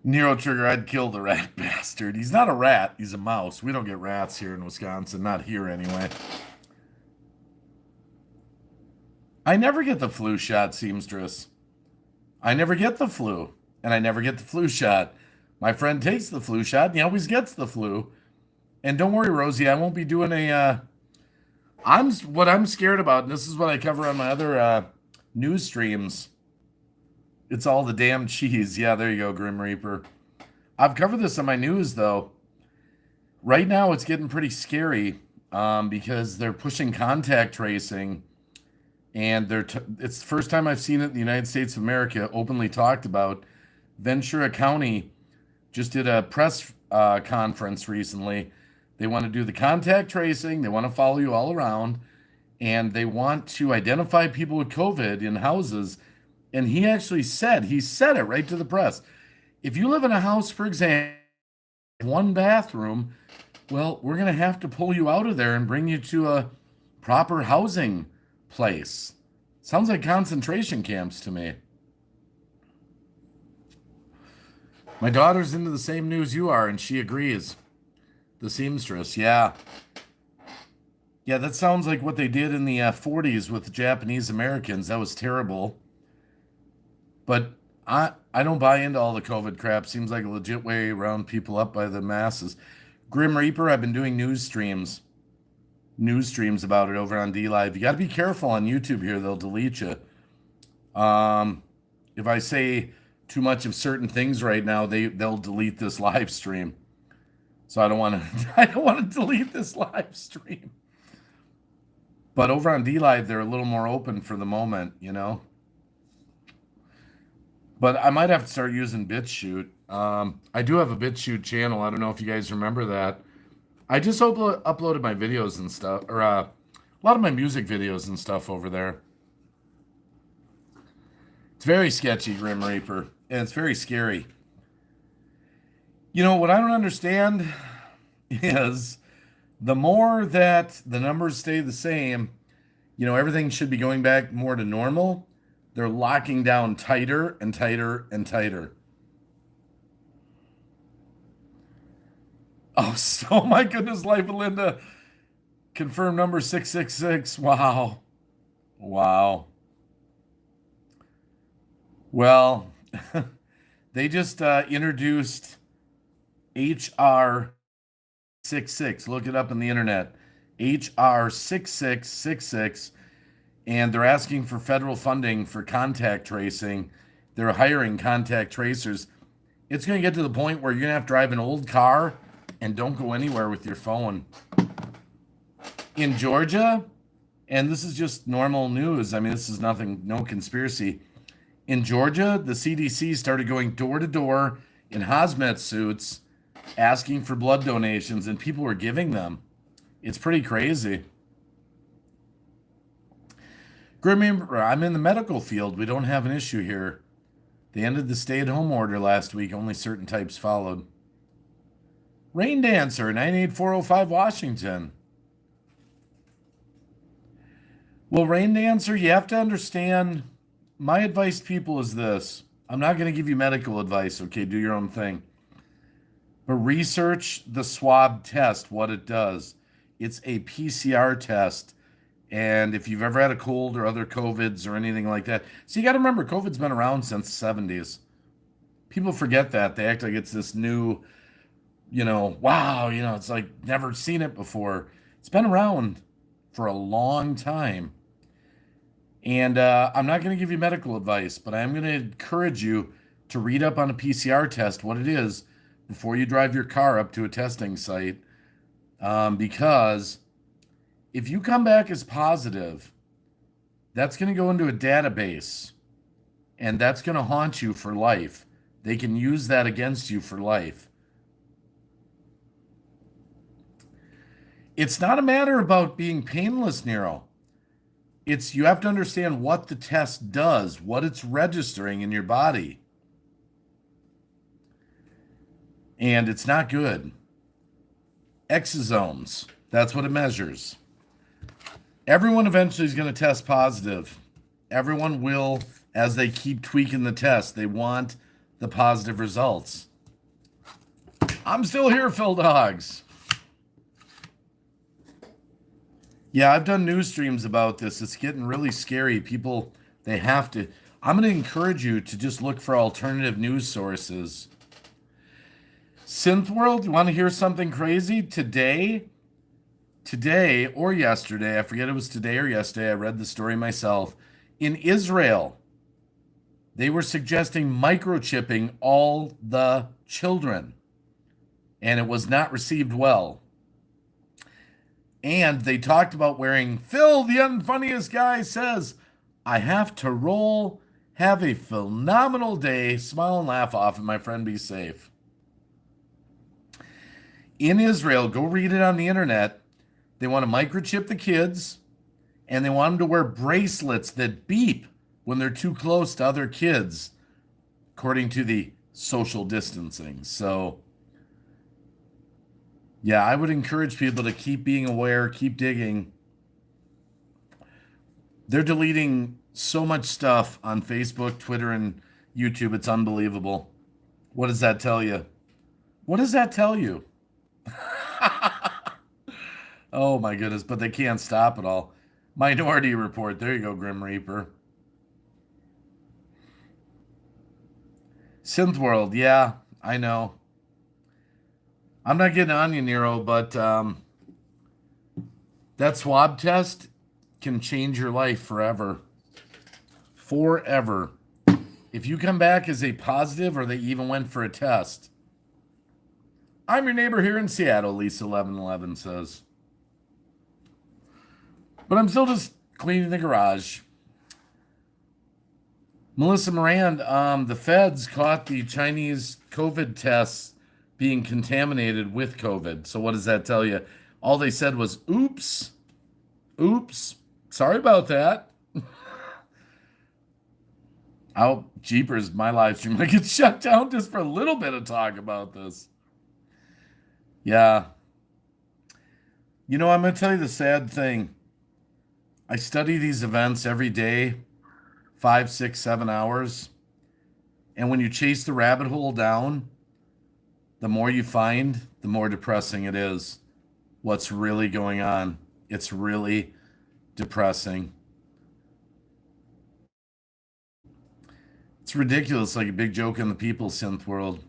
Nero Trigger, I'd kill the rat bastard. He's not a rat, he's a mouse. We don't get rats here in Wisconsin, not here anyway. I never get the flu shot, seamstress. I never get the flu, and I never get the flu shot. My friend takes the flu shot, and he always gets the flu. And don't worry, Rosie, I won't be doing what I'm scared about, and this is what I cover on my other news streams. It's all the damn cheese. Yeah, there you go, Grim Reaper. I've covered this on my news, though. Right now, it's getting pretty scary because they're pushing contact tracing And it's the first time I've seen it in the United States of America openly talked about. Ventura County just did a press conference recently. They want to do the contact tracing. They want to follow you all around, and they want to identify people with COVID in houses. And he said it right to the press. If you live in a house, for example, one bathroom, well, we're going to have to pull you out of there and bring you to a proper housing place. Sounds like concentration camps to me. My daughter's into the same news you are, and she agrees. The seamstress, yeah. Yeah, that sounds like what they did in the 40s with the Japanese Americans. That was terrible. But I don't buy into all the COVID crap. Seems like a legit way around people up by the masses. Grim Reaper, I've been doing news streams about it over on D Live. You got to be careful on YouTube here; they'll delete you. If I say too much of certain things right now, they'll delete this live stream. So I don't want to I don't want to delete this live stream. But over on D Live, they're a little more open for the moment, you know. But I might have to start using BitChute. I do have a BitChute channel. I don't know if you guys remember that. I just uploaded my videos and stuff, or a lot of my music videos and stuff over there. It's very sketchy, Grim Reaper, and it's very scary. You know, what I don't understand is the more that the numbers stay the same, you know, everything should be going back more to normal. They're locking down tighter and tighter and tighter. Oh, so my goodness, Life of Linda. Confirmed number 666. Wow. Wow. Well, they just introduced HR 66. Look it up on the internet. HR 6666. And they're asking for federal funding for contact tracing. They're hiring contact tracers. It's going to get to the point where you're going to have to drive an old car and don't go anywhere with your phone. In Georgia, and this is just normal news. I mean, this is nothing, no conspiracy. In Georgia, the CDC started going door to door in hazmat suits asking for blood donations, and people were giving them. It's pretty crazy. Remember, I'm in the medical field. We don't have an issue here. They ended the stay-at-home order last week. Only certain types followed. Rain Dancer, 98405 Washington. Well, Rain Dancer, you have to understand, my advice to people is this. I'm not going to give you medical advice, okay? Do your own thing. But research the swab test, what it does. It's a PCR test. And if you've ever had a cold or other COVIDs or anything like that. So you got to remember, COVID's been around since the 70s. People forget that. They act like it's this new, you know, wow, you know, it's like never seen it before. It's been around for a long time. And I'm not going to give you medical advice, but I am going to encourage you to read up on a PCR test, what it is, before you drive your car up to a testing site. Because if you come back as positive, that's going to go into a database, and that's going to haunt you for life. They can use that against you for life. It's not a matter about being painless, Nero. It's you have to understand what the test does, what it's registering in your body. And it's not good. Exosomes, that's what it measures. Everyone eventually is going to test positive. Everyone will, as they keep tweaking the test. They want the positive results. I'm still here, Phil Dogs. Yeah, I've done news streams about this. It's getting really scary. People, they have to. I'm going to encourage you to just look for alternative news sources. Synth World, you want to hear something crazy? Today or yesterday, I forget it was today or yesterday, I read the story myself. In Israel, they were suggesting microchipping all the children, and it was not received well. And they talked about wearing Phil, the unfunniest guy, says, I have to roll. Have a phenomenal day. Smile and laugh off, and my friend be safe. In Israel, go read it on the internet. They want to microchip the kids, and they want them to wear bracelets that beep when they're too close to other kids, according to the social distancing. So, yeah, I would encourage people to keep being aware, keep digging. They're deleting so much stuff on Facebook, Twitter, and YouTube. It's unbelievable. What does that tell you? What does that tell you? Oh my goodness, but they can't stop it all. Minority Report. There you go, Grim Reaper. Synth World. Yeah, I know. I'm not getting on you, Nero, but that swab test can change your life forever. Forever. If you come back as a positive or they even went for a test. I'm your neighbor here in Seattle, Lisa1111 says. But I'm still just cleaning the garage. Melissa Moran, the feds caught the Chinese COVID tests being contaminated with COVID. So what does that tell you? All they said was, oops, oops, sorry about that. Oh, jeepers, my live stream might get shut down just for a little bit of talk about this. Yeah. You know, I'm going to tell you the sad thing. I study these events every day, 5, 6, 7 hours. And when you chase the rabbit hole down, the more you find, the more depressing it is. What's really going on? It's really depressing. It's ridiculous, like a big joke in the people synth world.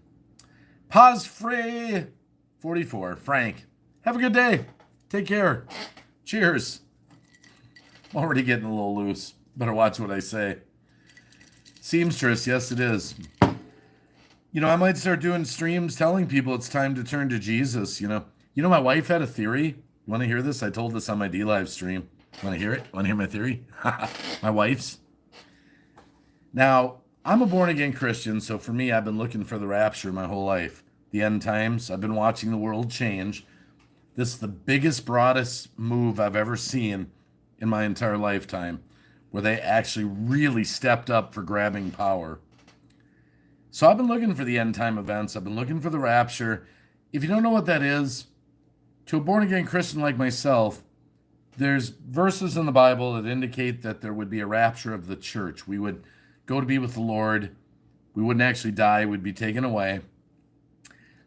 Pause free 44. Frank, have a good day. Take care. Cheers. I'm already getting a little loose. Better watch what I say. Seamstress, yes it is. You know, I might start doing streams telling people it's time to turn to Jesus, you know. You know, my wife had a theory. You want to hear this? I told this on my D-Live stream. Want to hear it? Want to hear my theory? My wife's. Now, I'm a born-again Christian, so for me, I've been looking for the rapture my whole life. The end times. I've been watching the world change. This is the biggest, broadest move I've ever seen in my entire lifetime, where they actually really stepped up for grabbing power. So I've been looking for the end time events. I've been looking for the rapture. If you don't know what that is, to a born-again Christian like myself, there's verses in the Bible that indicate that there would be a rapture of the church. We would go to be with the Lord. We wouldn't actually die. We'd be taken away.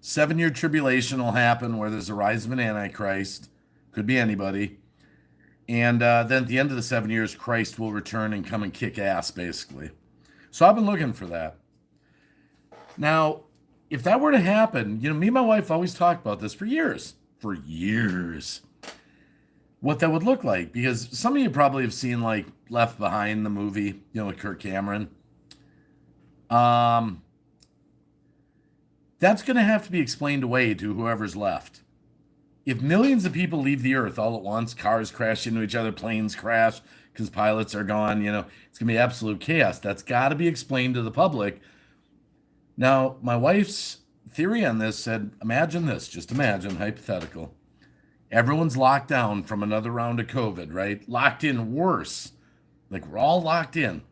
7-year tribulation will happen where there's a rise of an Antichrist. Could be anybody. And then at the end of the 7 years, Christ will return and come and kick ass, basically. So I've been looking for that. Now, if that were to happen, you know, me and my wife always talked about this for years. For years. What that would look like. Because some of you probably have seen, like, Left Behind, the movie, you know, with Kirk Cameron. That's going to have to be explained away to whoever's left. If millions of people leave the earth all at once, cars crash into each other, planes crash because pilots are gone, you know, it's going to be absolute chaos. That's got to be explained to the public. Now, my wife's theory on this said, imagine this, just imagine, hypothetical. Everyone's locked down from another round of COVID, right? Locked in worse. Like we're all locked in.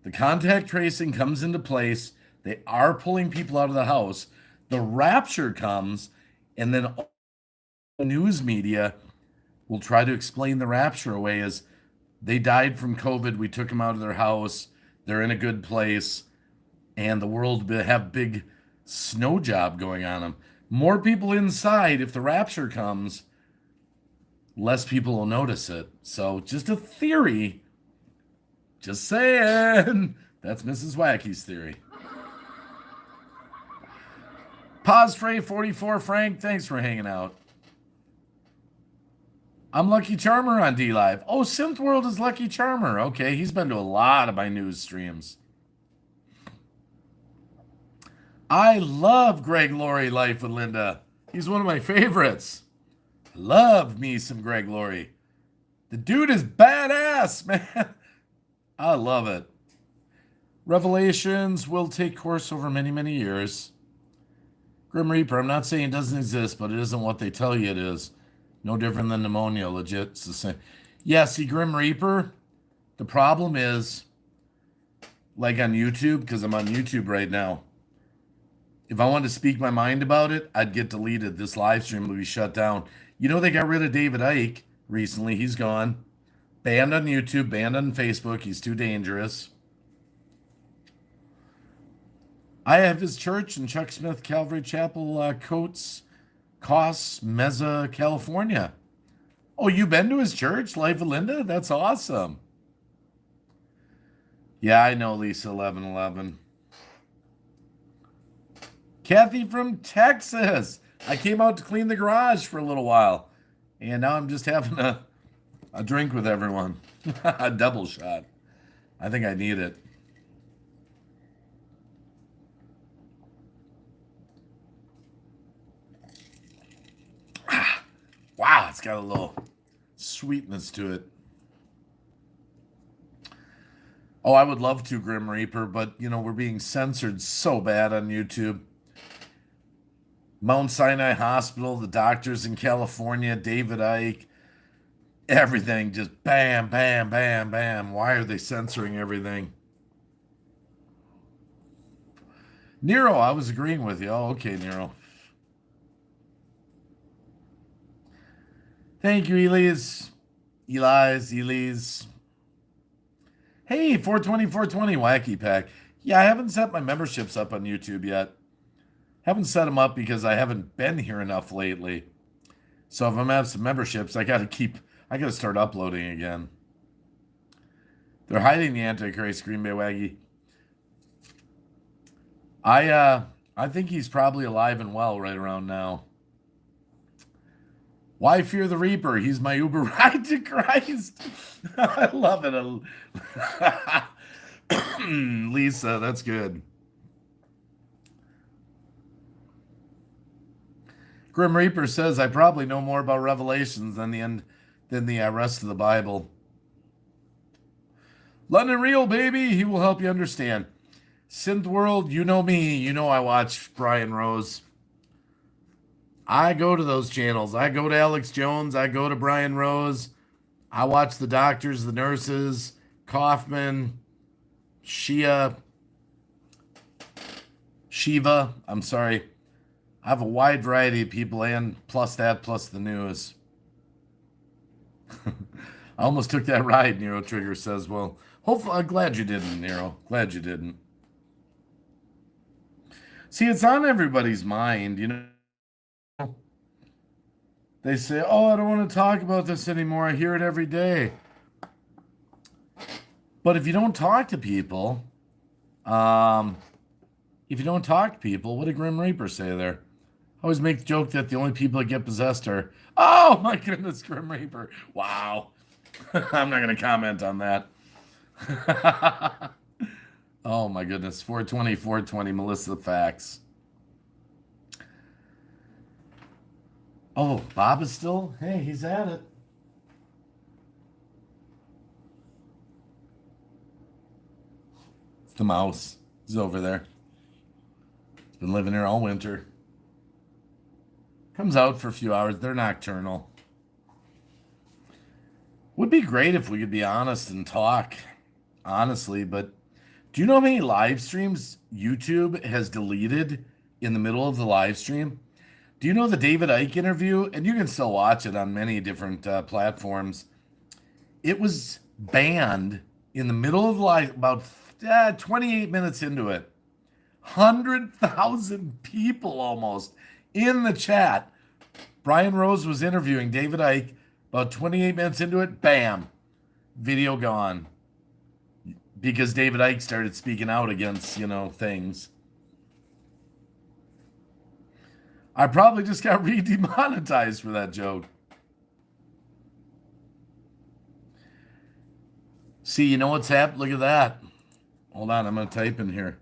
The contact tracing comes into place. They are pulling people out of the house. The rapture comes, and then the news media will try to explain the rapture away as they died from COVID. We took them out of their house. They're in a good place. And the world will have big snow job going on them. More people inside. If the rapture comes, less people will notice it. So just a theory. Just saying. That's Mrs. Wacky's theory. Pause Frey 44. Frank, thanks for hanging out. I'm Lucky Charmer on D-Live. Oh, Synth World is Lucky Charmer. Okay, he's been to a lot of my news streams. I love Greg Laurie Life with Linda. He's one of my favorites. Love me some Greg Laurie. The dude is badass, man. I love it. Revelations will take course over many, many years. Grim Reaper, I'm not saying it doesn't exist, but it isn't what they tell you it is. No different than pneumonia, legit. It's the same. Yeah, see, Grim Reaper, the problem is, like on YouTube, because I'm on YouTube right now, if I wanted to speak my mind about it, I'd get deleted. This live stream would be shut down. You know, they got rid of David Icke recently. He's gone. Banned on YouTube, banned on Facebook. He's too dangerous. I have his church in Chuck Smith Calvary Chapel, Cos Mesa, California. Oh, you been to his church, Life of Linda? That's awesome. Yeah, I know, Lisa 1111. Kathy from Texas. I came out to clean the garage for a little while, and now I'm just having a drink with everyone. A double shot. I think I need it. Wow, it's got a little sweetness to it. Oh, I would love to, Grim Reaper, but, you know, we're being censored so bad on YouTube. Mount Sinai Hospital, the doctors in California, David Icke, everything just bam, bam, bam, bam. Why are they censoring everything? Nero, I was agreeing with you. Oh, okay, Nero. Thank you, Elise. Elise. Hey, 420, Wacky Pack. Yeah, I haven't set my memberships up on YouTube yet. Haven't set them up because I haven't been here enough lately. So if I'm gonna have some memberships, I gotta start uploading again. They're hiding the Antichrist, greenbaywacky. I think he's probably alive and well right around now. Why fear the Reaper? He's my Uber ride to Christ. I love it. Lisa, that's good. Grim Reaper says, I probably know more about Revelations than the rest of the Bible. London Real, baby. He will help you understand. Synth World, you know me. You know I watch Brian Rose. I go to those channels. I go to Alex Jones. I go to Brian Rose. I watch the doctors, the nurses, Kaufman, Shiva. I'm sorry. I have a wide variety of people, and plus the news. I almost took that ride, Nero Trigger says. Well, hopefully, I'm glad you didn't, Nero. Glad you didn't. See, it's on everybody's mind, you know. They say, oh, I don't want to talk about this anymore. I hear it every day. But if you don't talk to people, what did Grim Reaper say there? I always make the joke that the only people that get possessed are, oh my goodness, Grim Reaper. Wow. I'm not going to comment on that. Oh my goodness. 420, Melissa Facts. Oh, Bob is still? Hey, he's at it. It's the mouse. He's over there. He's been living here all winter. Comes out for a few hours. They're nocturnal. Would be great if we could be honest and talk honestly, but do you know how many live streams YouTube has deleted in the middle of the live stream? Do you know the David Icke interview? And you can still watch it on many different platforms. It was banned in the middle of the live, about 28 minutes into it. 100,000 people almost in the chat. Brian Rose was interviewing David Icke. About 28 minutes into it, bam, video gone. Because David Icke started speaking out against, things. I probably just got re-demonetized for that joke. See, you know what's happened? Look at that. Hold on, I'm going to type in here.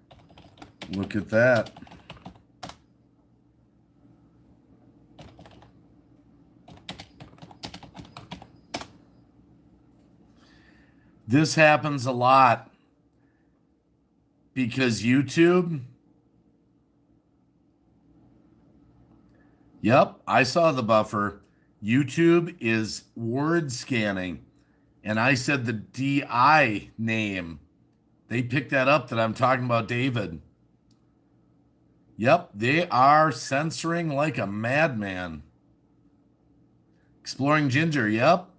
Look at that. This happens a lot because YouTube, yep, I saw the buffer. YouTube is word scanning. And I said the DI name. They picked that up that I'm talking about David. Yep, they are censoring like a madman. Exploring Ginger, yep.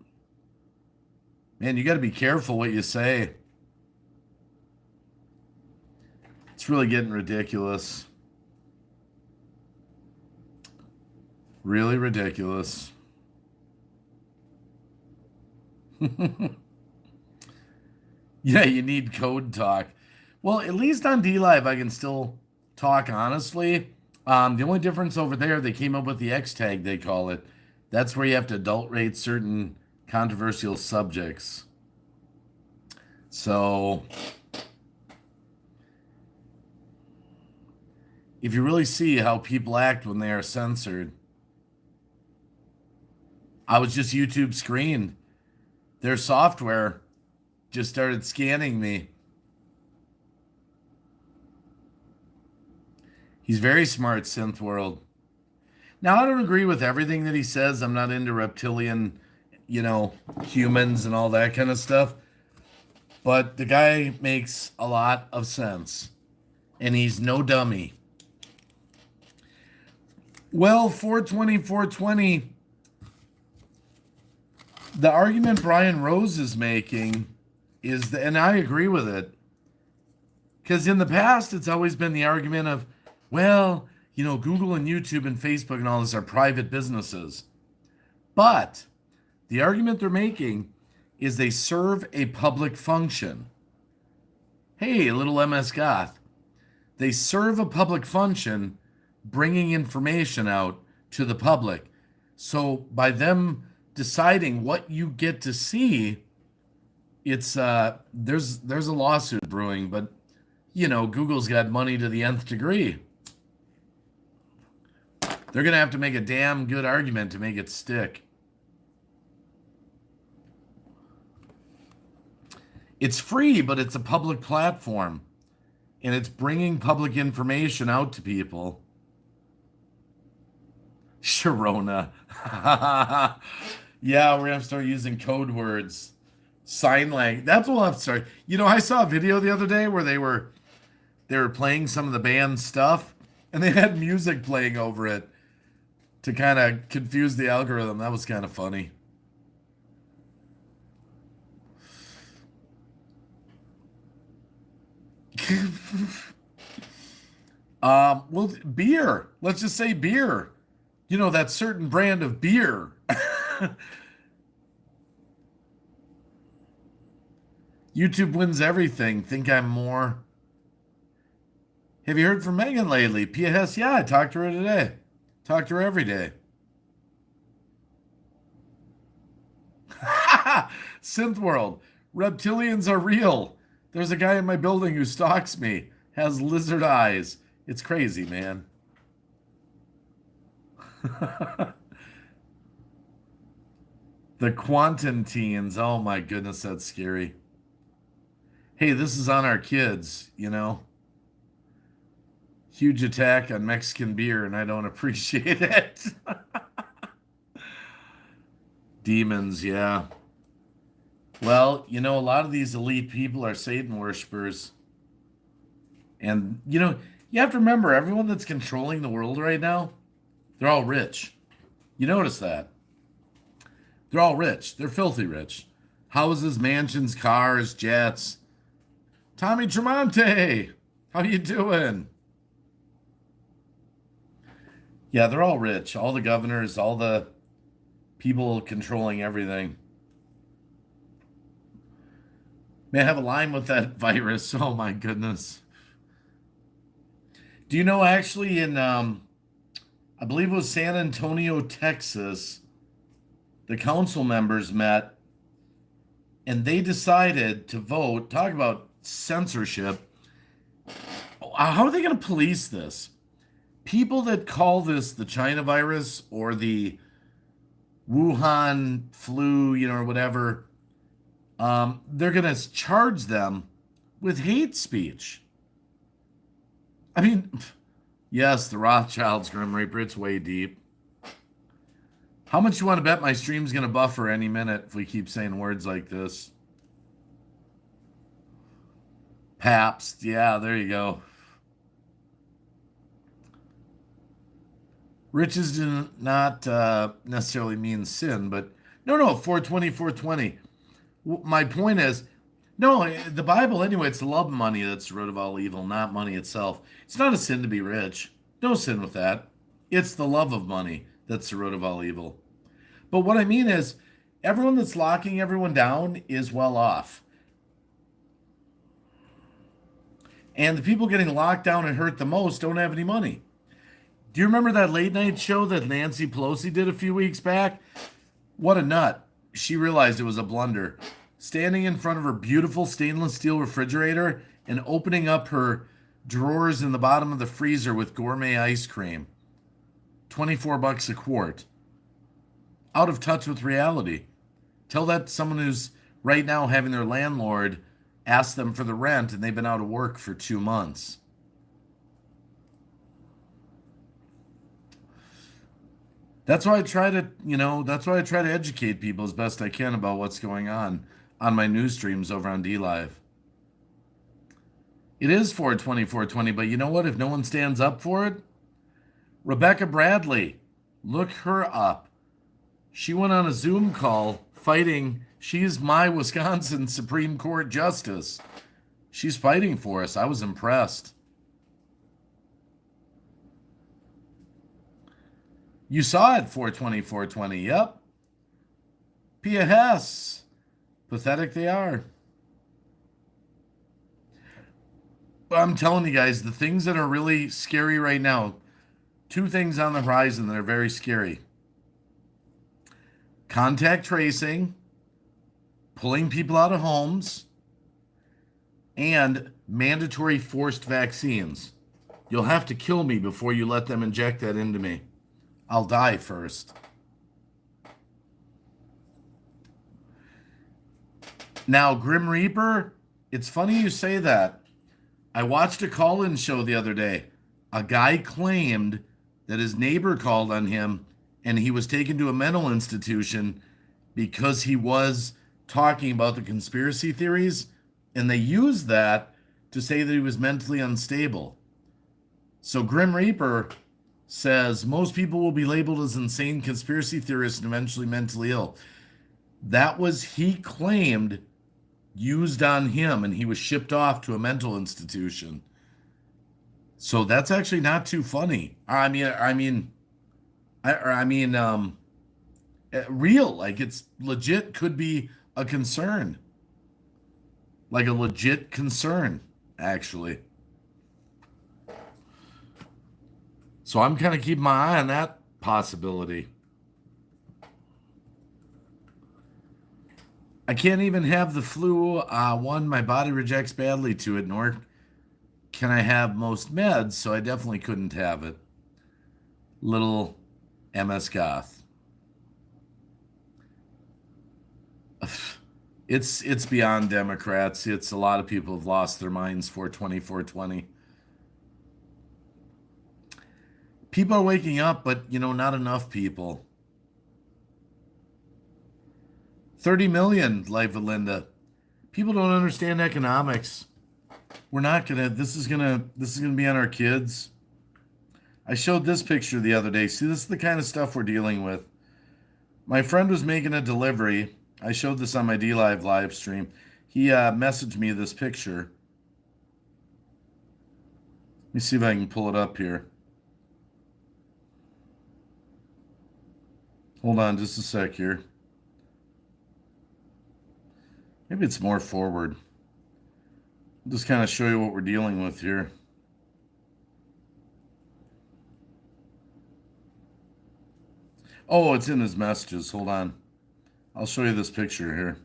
Man, you got to be careful what you say. It's really getting ridiculous. Really ridiculous. Yeah, you need code talk. Well, at least on D Live, I can still talk honestly. The only difference over there, they came up with the X tag, they call it. That's where you have to adult rate certain controversial subjects. So, if you really see how people act when they are censored, I was just YouTube screened. Their software just started scanning me. He's very smart, Synth World. Now, I don't agree with everything that he says. I'm not into reptilian, humans and all that kind of stuff. But the guy makes a lot of sense. And he's no dummy. Well, 420, the argument Brian Rose is making is, and I agree with it, because in the past, it's always been the argument of, well, Google and YouTube and Facebook and all this are private businesses. But the argument they're making is they serve a public function. Hey, little MS Goth. They serve a public function, bringing information out to the public. So by them deciding what you get to see, it's there's a lawsuit brewing, but Google's got money to the nth degree. They're gonna have to make a damn good argument to make it stick. It's free, but it's a public platform, and it's bringing public information out to people. Sharona. Yeah, we're gonna start using code words. Sign language. That's what we'll have to start. I saw a video the other day where they were playing some of the band's stuff, and they had music playing over it to kind of confuse the algorithm. That was kind of funny. Well, beer. Let's just say beer. That certain brand of beer. YouTube wins everything. Think I'm more. Have you heard from Megan lately? P.S. Yeah, I talked to her today. Talk to her every day. Synth World. Reptilians are real. There's a guy in my building who stalks me. Has lizard eyes. It's crazy, man. The Quantantines. Oh my goodness, that's scary. Hey, this is on our kids, Huge attack on Mexican beer, and I don't appreciate it. Demons, yeah. Well, a lot of these elite people are Satan worshipers. And, you have to remember, everyone that's controlling the world right now, they're all rich. You notice that. They're all rich. They're filthy rich. Houses, mansions, cars, jets. Tommy Tremonte, how you doing? Yeah, they're all rich. All the governors, all the people controlling everything. May I have a line with that virus? Oh my goodness. Do you know actually in, I believe it was San Antonio, Texas, the council members met and they decided to vote, talk about censorship. How are they going to police this? People that call this the China virus or the Wuhan flu, or whatever, they're going to charge them with hate speech. I mean, yes, the Rothschilds, Grim Reaper, it's way deep. How much you want to bet my stream's going to buffer any minute if we keep saying words like this? Pabst, yeah, there you go. Riches do not necessarily mean sin, but no, 420, 420. My point is, no, the Bible, anyway, it's the love of money that's the root of all evil, not money itself. It's not a sin to be rich. No sin with that. It's the love of money that's the root of all evil. But what I mean is, everyone that's locking everyone down is well off. And the people getting locked down and hurt the most don't have any money. Do you remember that late night show that Nancy Pelosi did a few weeks back? What a nut. She realized it was a blunder. Standing in front of her beautiful stainless steel refrigerator and opening up her drawers in the bottom of the freezer with gourmet ice cream. $24 a quart. Out of touch with reality. Tell that to someone who's right now having their landlord ask them for the rent and they've been out of work for 2 months. That's why I try to educate people as best I can about what's going on my news streams over on DLive. It is 420, 420, but you know what? If no one stands up for it, Rebecca Bradley, look her up. She went on a Zoom call fighting. She's my Wisconsin Supreme Court Justice. She's fighting for us. I was impressed. You saw it, 420, 420. Yep. Pia Hess. Pathetic they are. But I'm telling you guys, the things that are really scary right now, 2 things on the horizon that are very scary. Contact tracing, pulling people out of homes, and mandatory forced vaccines. You'll have to kill me before you let them inject that into me. I'll die first. Now, Grim Reaper, it's funny you say that. I watched a call-in show the other day. A guy claimed that his neighbor called on him and he was taken to a mental institution because he was talking about the conspiracy theories, and they used that to say that he was mentally unstable. So Grim Reaper says most people will be labeled as insane conspiracy theorists and eventually mentally ill. That was, he claimed, used on him, and he was shipped off to a mental institution. So that's actually not too funny. Real, like it's legit, could be a concern. Like a legit concern, actually. So I'm kind of keeping my eye on that possibility. I can't even have the flu. One, my body rejects badly to it, nor can I have most meds, so I definitely couldn't have it. Little MS Goth. It's beyond Democrats. It's a lot of people have lost their minds. 420, 420. People are waking up, but, not enough people. 30 million, Life of Linda. People don't understand economics. We're not gonna. This is gonna be on our kids. I showed this picture the other day. See, this is the kind of stuff we're dealing with. My friend was making a delivery. I showed this on my DLive live stream. He messaged me this picture. Let me see if I can pull it up here. Hold on just a sec here. Maybe it's more forward. I'll just kind of show you what we're dealing with here. Oh, it's in his messages. Hold on. I'll show you this picture here.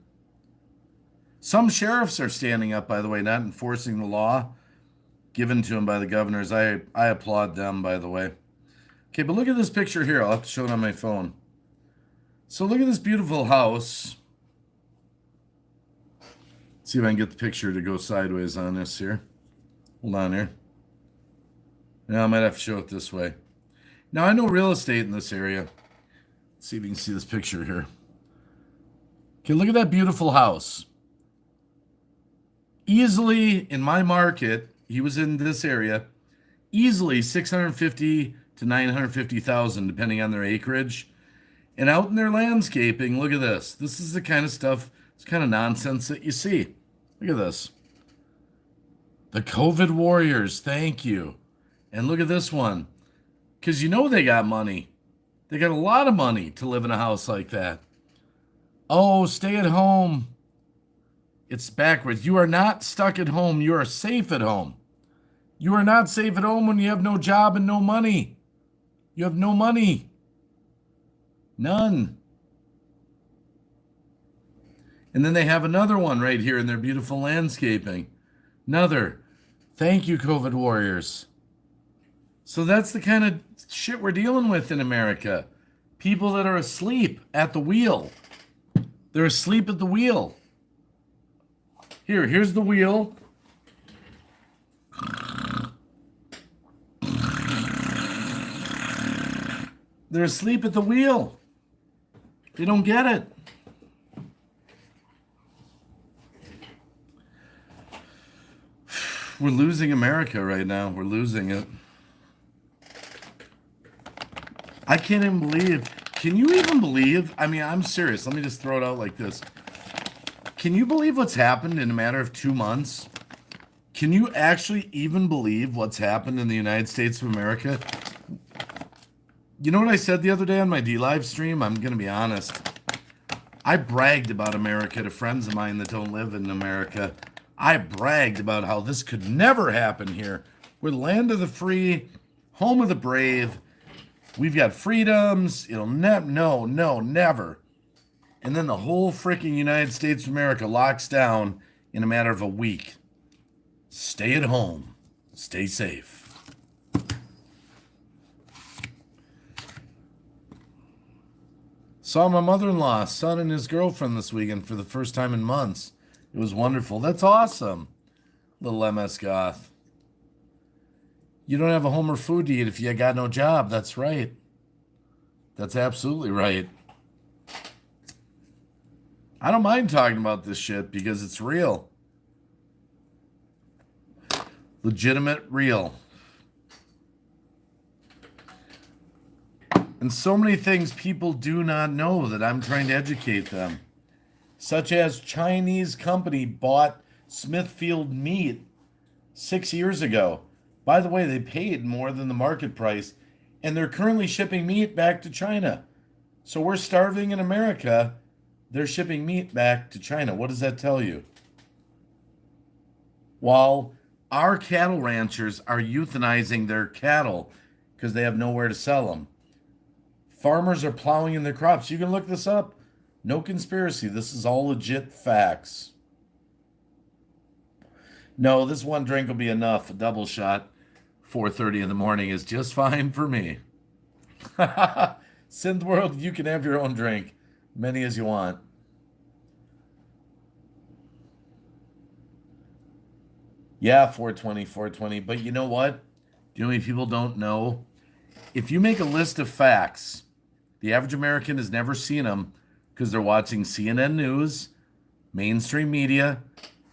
Some sheriffs are standing up, by the way, not enforcing the law given to them by the governors. I applaud them, by the way. Okay, but look at this picture here. I'll have to show it on my phone. So look at this beautiful house. See if I can get the picture to go sideways on this here. Hold on here. Now I might have to show it this way. Now I know real estate in this area. Let's see if you can see this picture here. Okay, look at that beautiful house. Easily in my market, he was in this area, easily 650 to 950,000 depending on their acreage. And out in their landscaping, look at this. This is the kind of stuff, it's kind of nonsense that you see. Look at this. The COVID warriors, thank you. And look at this one. Because you know they got money. They got a lot of money to live in a house like that. Oh, stay at home. It's backwards. You are not stuck at home. You are safe at home. You are not safe at home when you have no job and no money. You have no money. None. And then they have another one right here in their beautiful landscaping. Another. Thank you, COVID warriors. So that's the kind of shit we're dealing with in America. People that are asleep at the wheel. They're asleep at the wheel. Here's the wheel. They're asleep at the wheel. They don't get it. We're losing America right now. We're losing it. I can't even believe. Can you even believe? I mean, I'm serious. Let me just throw it out like this. Can you believe what's happened in a matter of 2 months? Can you actually even believe what's happened in the United States of America? You know what I said the other day on my D-Live stream? I'm going to be honest. I bragged about America to friends of mine that don't live in America. I bragged about how this could never happen here. We're the land of the free, home of the brave. We've got freedoms. It'll never. And then the whole freaking United States of America locks down in a matter of a week. Stay at home. Stay safe. Saw my mother-in-law, son, and his girlfriend this weekend for the first time in months. It was wonderful. That's awesome. Little MS Goth. You don't have a home or food to eat if you got no job. That's right. That's absolutely right. I don't mind talking about this shit because it's real. Legitimate, real. And so many things people do not know that I'm trying to educate them. Such as Chinese company bought Smithfield Meat 6 years ago. By the way, they paid more than the market price, and they're currently shipping meat back to China. So we're starving in America. They're shipping meat back to China. What does that tell you? While our cattle ranchers are euthanizing their cattle because they have nowhere to sell them. Farmers are plowing in their crops. You can look this up. No conspiracy. This is all legit facts. No, this one drink will be enough. A double shot, 4:30 in the morning is just fine for me. Synth World, you can have your own drink. Many as you want. Yeah, 420. But you know what? Do you know how many people don't know? If you make a list of facts, the average American has never seen them because they're watching CNN News, mainstream media.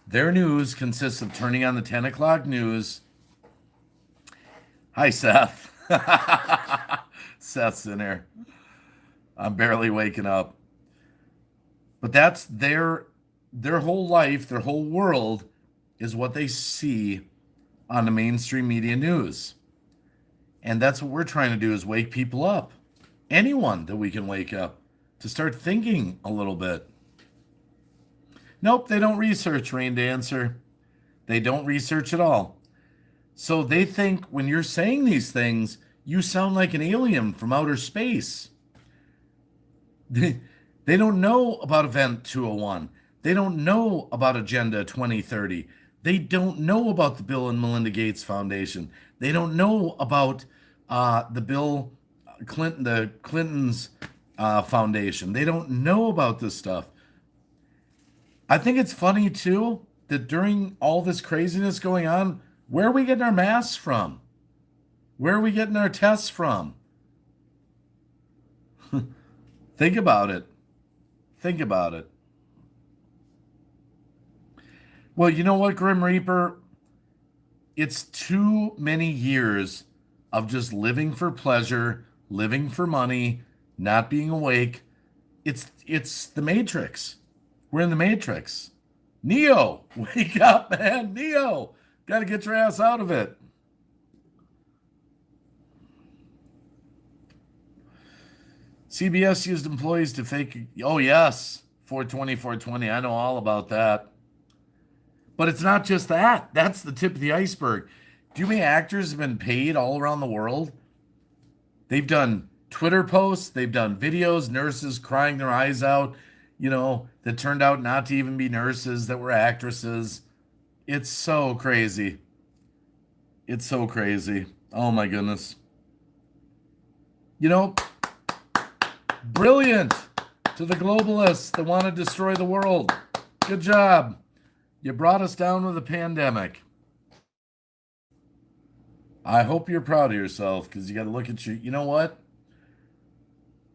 Their news consists of turning on the 10 o'clock news. Hi, Seth. Seth's in there. I'm barely waking up. But that's their whole life, their whole world is what they see on the mainstream media news. And that's what we're trying to do is wake people up. Anyone that we can wake up to start thinking a little bit. Nope, they don't research, Rain Dancer. They don't research at all. So they think when you're saying these things, you sound like an alien from outer space. They don't know about Event 201. They don't know about Agenda 2030. They don't know about the Bill and Melinda Gates Foundation. They don't know about the Bill Clinton, the Clintons Foundation. They don't know about this stuff. I think it's funny too that during all this craziness going on, where are we getting our masks from? Where are we getting our tests from? Think about it. Think about it. Well, you know what, Grim Reaper? It's too many years of just living for pleasure, living for money, not being awake. It's the Matrix. We're in the Matrix. Neo, wake up, man. Neo, got to get your ass out of it. CBS used employees to fake. Oh, yes. 420, 420. I know all about that. But it's not just that. That's the tip of the iceberg. Do you know how many actors have been paid all around the world? They've done Twitter posts, they've done videos, nurses crying their eyes out, that turned out not to even be nurses, that were actresses. It's so crazy. It's so crazy. Oh my goodness. Brilliant to the globalists that want to destroy the world. Good job. You brought us down with a pandemic. I hope you're proud of yourself, because you got to look at you. You know what?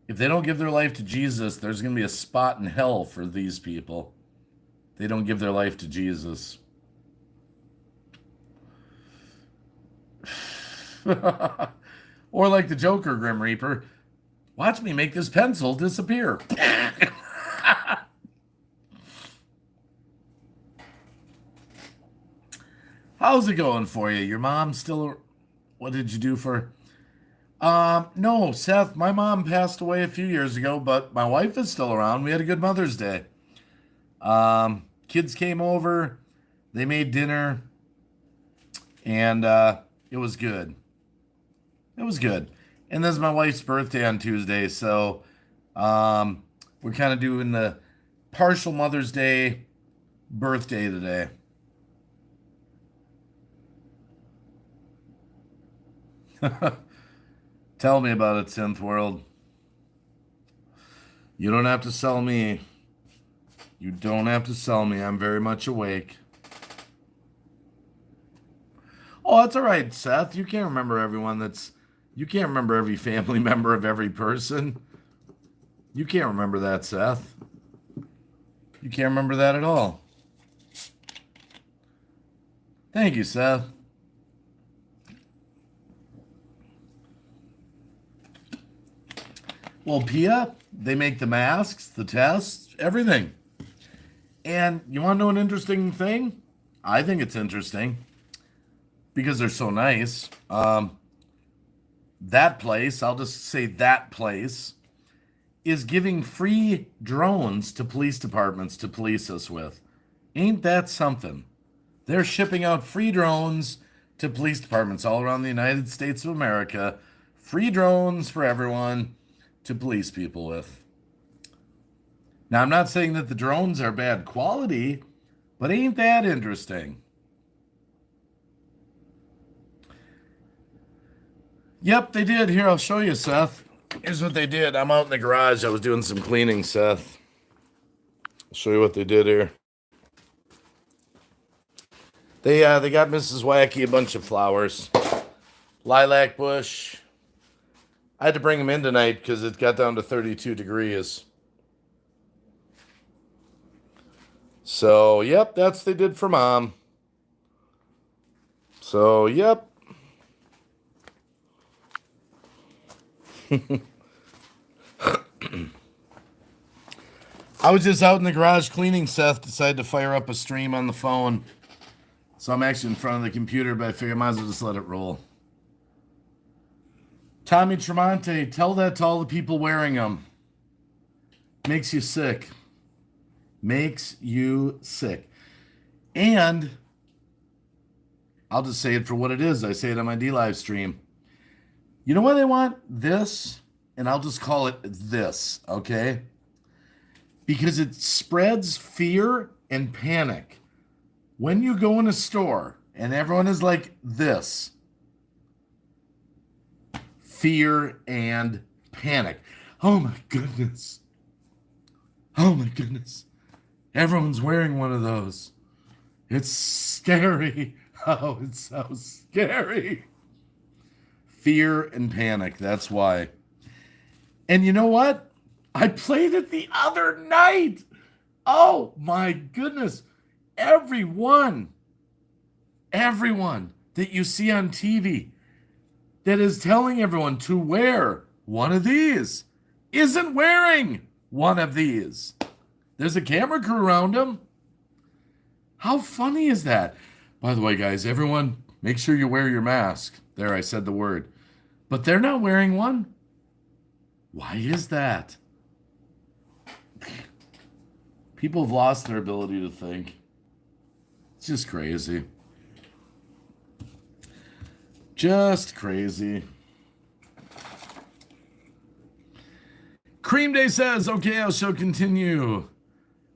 If they don't give their life to Jesus, there's going to be a spot in hell for these people. They don't give their life to Jesus. Or like the Joker, Grim Reaper. Watch me make this pencil disappear. How's it going for you? Your mom still... What did you do for... No, Seth, my mom passed away a few years ago, but my wife is still around. We had a good Mother's Day. Kids came over. They made dinner. And it was good. It was good. And this is my wife's birthday on Tuesday, so we're kind of doing the partial Mother's Day birthday today. Tell me about it, Synth World. You don't have to sell me. You don't have to sell me. I'm very much awake. Oh, that's all right, Seth. You can't remember everyone that's... You can't remember every family member of every person. You can't remember that, Seth. You can't remember that at all. Thank you, Seth. Well, Pia, they make the masks, the tests, everything. And you want to know an interesting thing? I think it's interesting because they're so nice. That place, I'll just say that place, is giving free drones to police departments to police us with. Ain't that something? They're shipping out free drones to police departments all around the United States of America. Free drones for everyone to police people with. Now, I'm not saying that the drones are bad quality, but ain't that interesting? Yep, they did. Here, I'll show you, Seth. Here's what they did. I'm out in the garage. I was doing some cleaning, Seth. I'll show you what they did here. They got Mrs. Wacky a bunch of flowers. Lilac bush. I had to bring them in tonight because it got down to 32 degrees. So, yep, that's what they did for Mom. So, yep. I was just out in the garage cleaning, Seth. Decided to fire up a stream on the phone. So I'm actually in front of the computer, but I figured I might as well just let it roll. Tommy Tremonte, tell that to all the people wearing them. Makes you sick. Makes you sick. And I'll just say it for what it is. I say it on my D-Live stream. You know why they want this? And I'll just call it this, okay? Because it spreads fear and panic. When you go in a store and everyone is like this, fear and panic. Oh my goodness. Oh my goodness. Everyone's wearing one of those. It's scary. Oh, it's so scary. Fear and panic. That's why. And you know what? I played it the other night. Oh my goodness. Everyone, everyone that you see on TV that is telling everyone to wear one of these isn't wearing one of these. There's a camera crew around them. How funny is that? By the way, guys, everyone, make sure you wear your mask. There, I said the word. But they're not wearing one. Why is that? People have lost their ability to think. It's just crazy. Just crazy. Cream Day says, okay, I shall continue.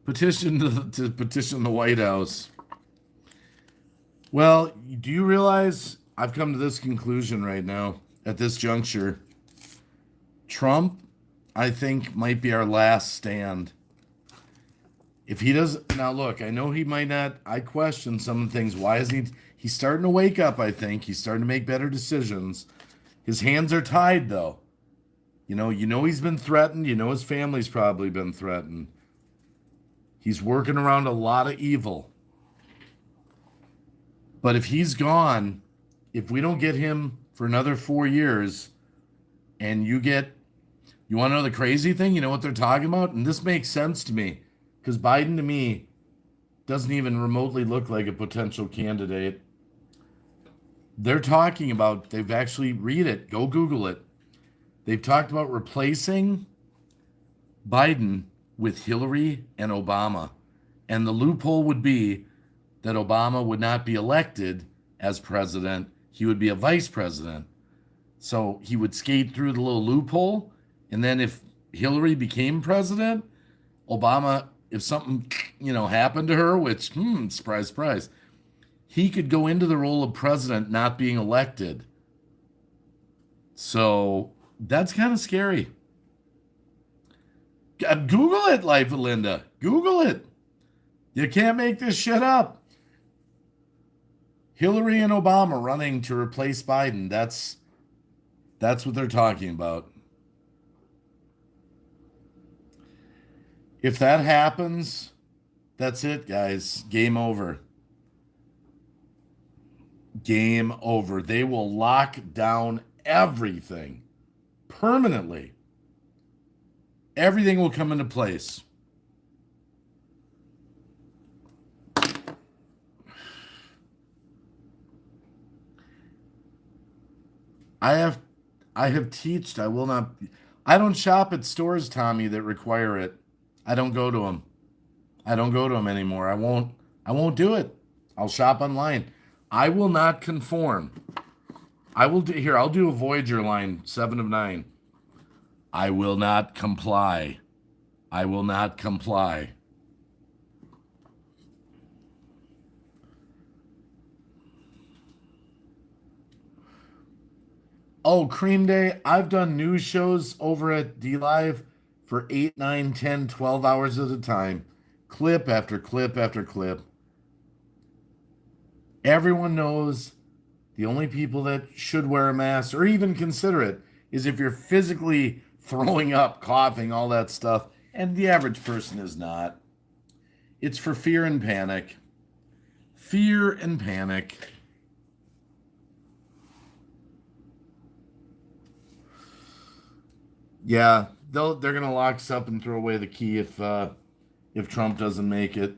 Petition to petition the White House. Well, do you realize I've come to this conclusion right now at this juncture? Trump, I think, might be our last stand. If he does, now look, I know he might not, I question some of the things. Why is he's starting to wake up, I think. He's starting to make better decisions. His hands are tied, though. You know he's been threatened. You know his family's probably been threatened. He's working around a lot of evil. But if he's gone, if we don't get him for another 4 years, and you want to know the crazy thing? You know what they're talking about? And this makes sense to me. Because Biden, to me, doesn't even remotely look like a potential candidate. They're talking about, they've actually, read it, go Google it. They've talked about replacing Biden with Hillary and Obama. And the loophole would be that Obama would not be elected as president. He would be a vice president. So he would skate through the little loophole. And then if Hillary became president, Obama, if something, happened to her, which, surprise, surprise, he could go into the role of president not being elected. So that's kind of scary. Google it, Life of Linda. Google it. You can't make this shit up. Hillary and Obama running to replace Biden. That's what they're talking about. If that happens, that's it, guys. Game over. Game over. They will lock down everything permanently. Everything will come into place. I have teached. I will not. I don't shop at stores, Tommy, that require it. I don't go to them. I don't go to them anymore. I won't do it. I'll shop online. I will not conform. I'll do a Voyager line, 7 of 9. I will not comply. I will not comply. Oh, Cream Day, I've done news shows over at DLive for 8, 9, 10, 12 hours at a time. Clip after clip after clip. Everyone knows the only people that should wear a mask or even consider it is if you're physically throwing up, coughing, all that stuff, and the average person is not. It's for fear and panic. Fear and panic. Yeah, they're gonna lock us up and throw away the key if Trump doesn't make it.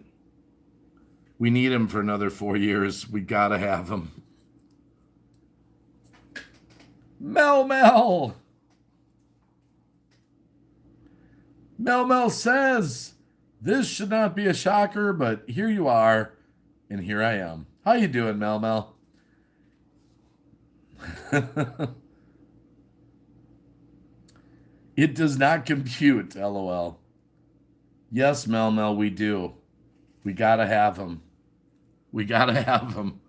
We need him for another 4 years. We gotta have him. Mel says, this should not be a shocker, but here you are, and here I am. How you doing, Mel? It does not compute, LOL. Yes, Mel, we do. We gotta have him. We gotta have him.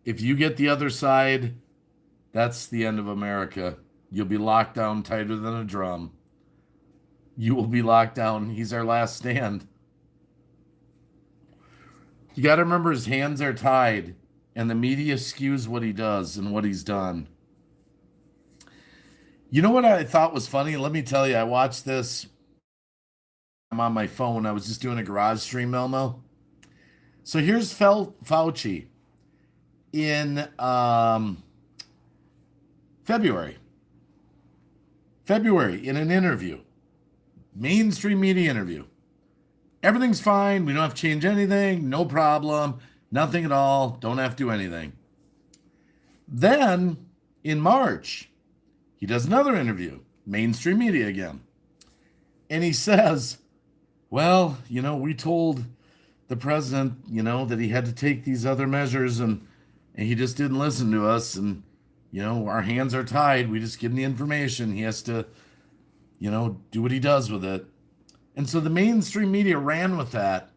If you get the other side, that's the end of America. You'll be locked down tighter than a drum. You will be locked down. He's our last stand. You got to remember his hands are tied, and the media skews what he does and what he's done. You know what I thought was funny? Let me tell you, I watched this. I'm on my phone. I was just doing a garage stream, Melmo. So here's Fauci in February. February in an interview, mainstream media interview. Everything's fine. We don't have to change anything. No problem. Nothing at all. Don't have to do anything. Then in March, he does another interview, mainstream media again. And he says, well, we told the president, that he had to take these other measures and he just didn't listen to us. And, our hands are tied. We just give him the information. He has to, do what he does with it. And so the mainstream media ran with that.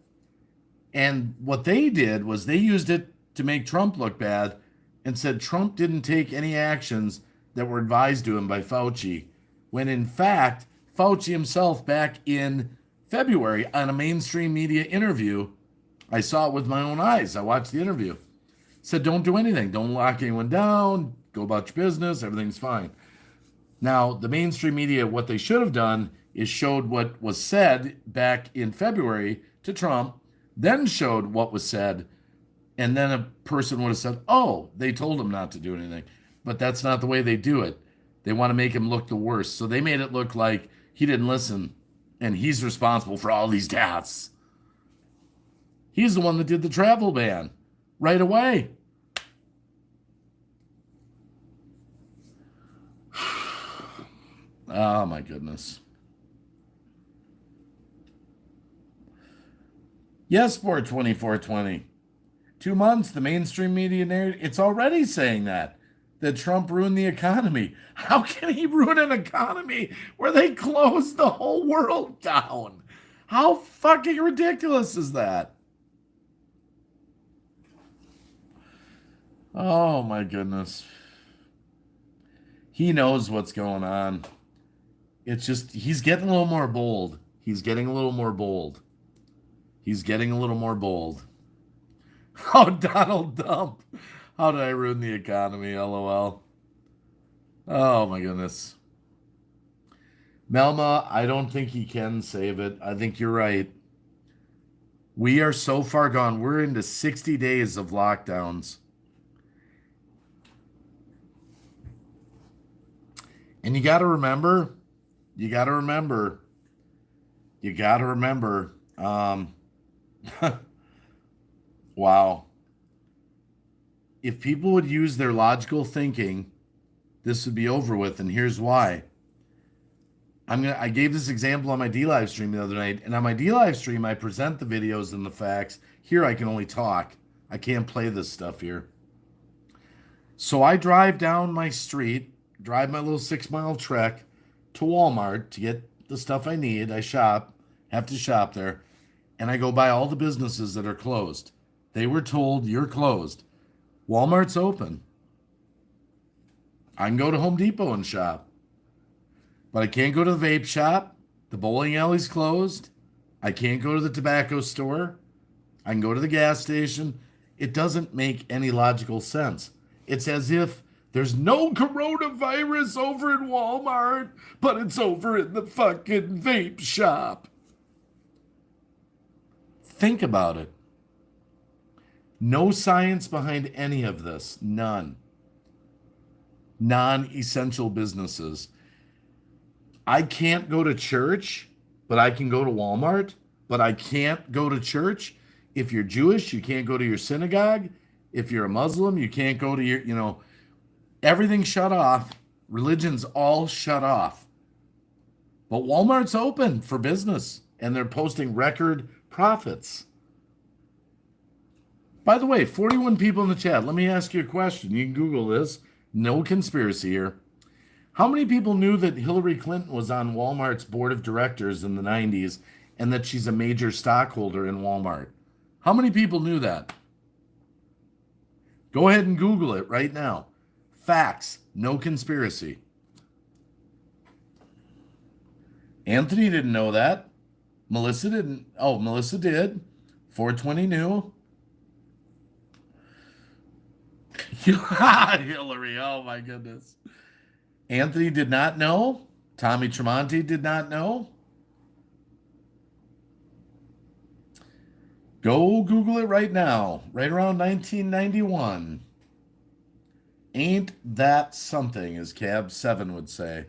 And what they did was they used it to make Trump look bad and said Trump didn't take any actions that were advised to him by Fauci, when in fact, Fauci himself back in February on a mainstream media interview, I saw it with my own eyes. I watched the interview. Said, don't do anything. Don't lock anyone down. Go about your business. Everything's fine. Now, the mainstream media, what they should have done is showed what was said back in February to Trump, then showed what was said, and then a person would have said, oh, they told him not to do anything. But that's not the way they do it. They want to make him look the worst. So they made it look like he didn't listen, and he's responsible for all these deaths. He's the one that did the travel ban right away. Oh, my goodness. Yes, Sport 2420. 2 months, the mainstream media narrative, it's already saying that Trump ruined the economy. How can he ruin an economy where they closed the whole world down? How fucking ridiculous is that? Oh, my goodness. He knows what's going on. It's just, he's getting a little more bold. He's getting a little more bold. He's getting a little more bold. Oh, Donald Trump. How did I ruin the economy? LOL. Oh, my goodness. Melma, I don't think he can save it. I think you're right. We are so far gone. We're into 60 days of lockdowns. And you got to remember, wow. If people would use their logical thinking, this would be over with. And here's why. I gave this example on my D-Live stream the other night. And on my D-Live stream, I present the videos and the facts. Here, I can only talk. I can't play this stuff here. So I drive down my street, drive my little 6-mile trek to Walmart to get the stuff I need. I have to shop there. And I go by all the businesses that are closed. They were told, you're closed. Walmart's open. I can go to Home Depot and shop. But I can't go to the vape shop. The bowling alley's closed. I can't go to the tobacco store. I can go to the gas station. It doesn't make any logical sense. It's as if there's no coronavirus over in Walmart, but it's over in the fucking vape shop. Think about it. No science behind any of this. None. Non-essential businesses. I can't go to church, but I can go to Walmart. But I can't go to church. If you're Jewish, you can't go to your synagogue. If you're a Muslim, you can't go to your, everything's shut off. Religion's all shut off. But Walmart's open for business, and they're posting record profits. By the way, 41 people in the chat. Let me ask you a question. You can Google this. No conspiracy here. How many people knew that Hillary Clinton was on Walmart's board of directors in the 90s and that she's a major stockholder in Walmart? How many people knew that? Go ahead and Google it right now. Facts, no conspiracy. Anthony didn't know that. Melissa didn't. Oh, Melissa did. 420 knew. Hillary, oh my goodness. Anthony did not know. Tommy Tremonti did not know. Go Google it right now. Right around 1991. Ain't that something, as Cab 7 would say.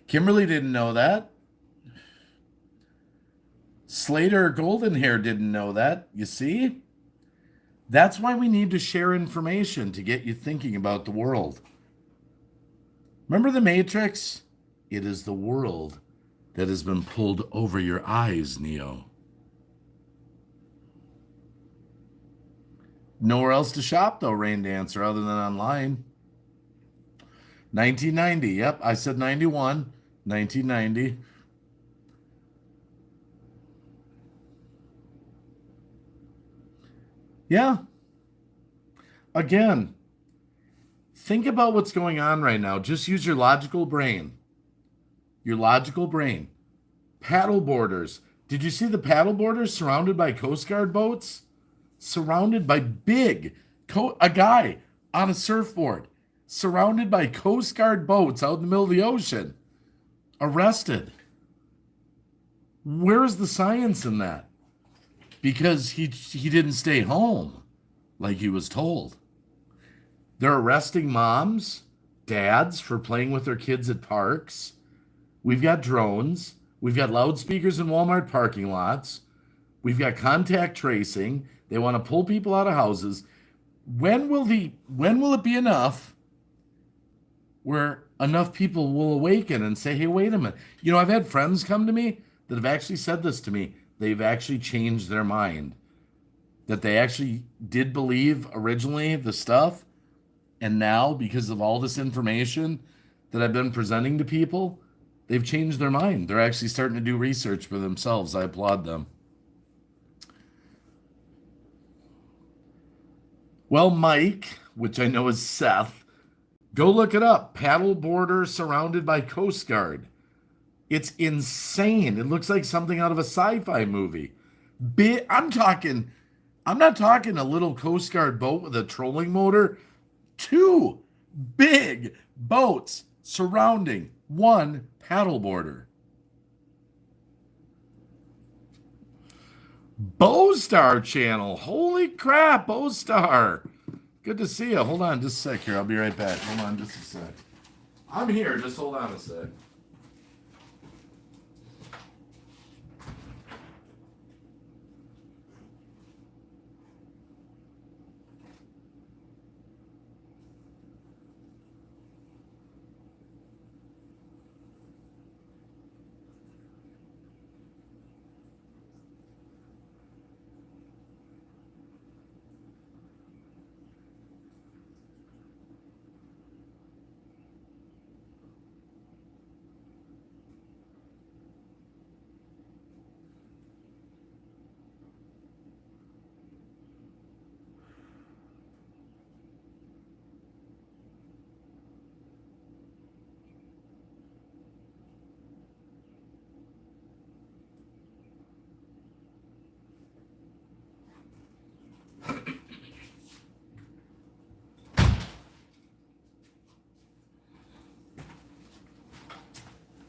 Kimberly didn't know that. Slater Golden Hair didn't know that. You see? That's why we need to share information to get you thinking about the world. Remember the Matrix? It is the world that has been pulled over your eyes, Neo. Nowhere else to shop, though, Rain Dancer, other than online. 1990. Yep, I said 91. 1990. Yeah. Again, think about what's going on right now. Just use your logical brain. Your logical brain. Paddle boarders. Did you see the paddle boarders surrounded by Coast Guard boats? Surrounded by a guy on a surfboard. Surrounded by Coast Guard boats out in the middle of the ocean. Arrested. Where's the science in that? Because he didn't stay home like he was told. They're arresting moms, dads for playing with their kids at parks. We've got drones. We've got loudspeakers in Walmart parking lots. We've got contact tracing. They want to pull people out of houses. When will it be enough where enough people will awaken and say, hey, wait a minute. You know, I've had friends come to me that have actually said this to me. They've actually changed their mind. That they actually did believe originally the stuff. And now, because of all this information that I've been presenting to people, they've changed their mind. They're actually starting to do research for themselves. I applaud them. Well, Mike, which I know is Seth, go look it up. Paddle boarder surrounded by Coast Guard. It's insane. It looks like something out of a sci-fi movie. I'm not talking a little Coast Guard boat with a trolling motor. 2 big boats surrounding one paddleboarder. Bowstar channel. Holy crap, Bowstar. Good to see you. Hold on just a sec here. I'll be right back. Hold on just a sec. I'm here. Just hold on a sec.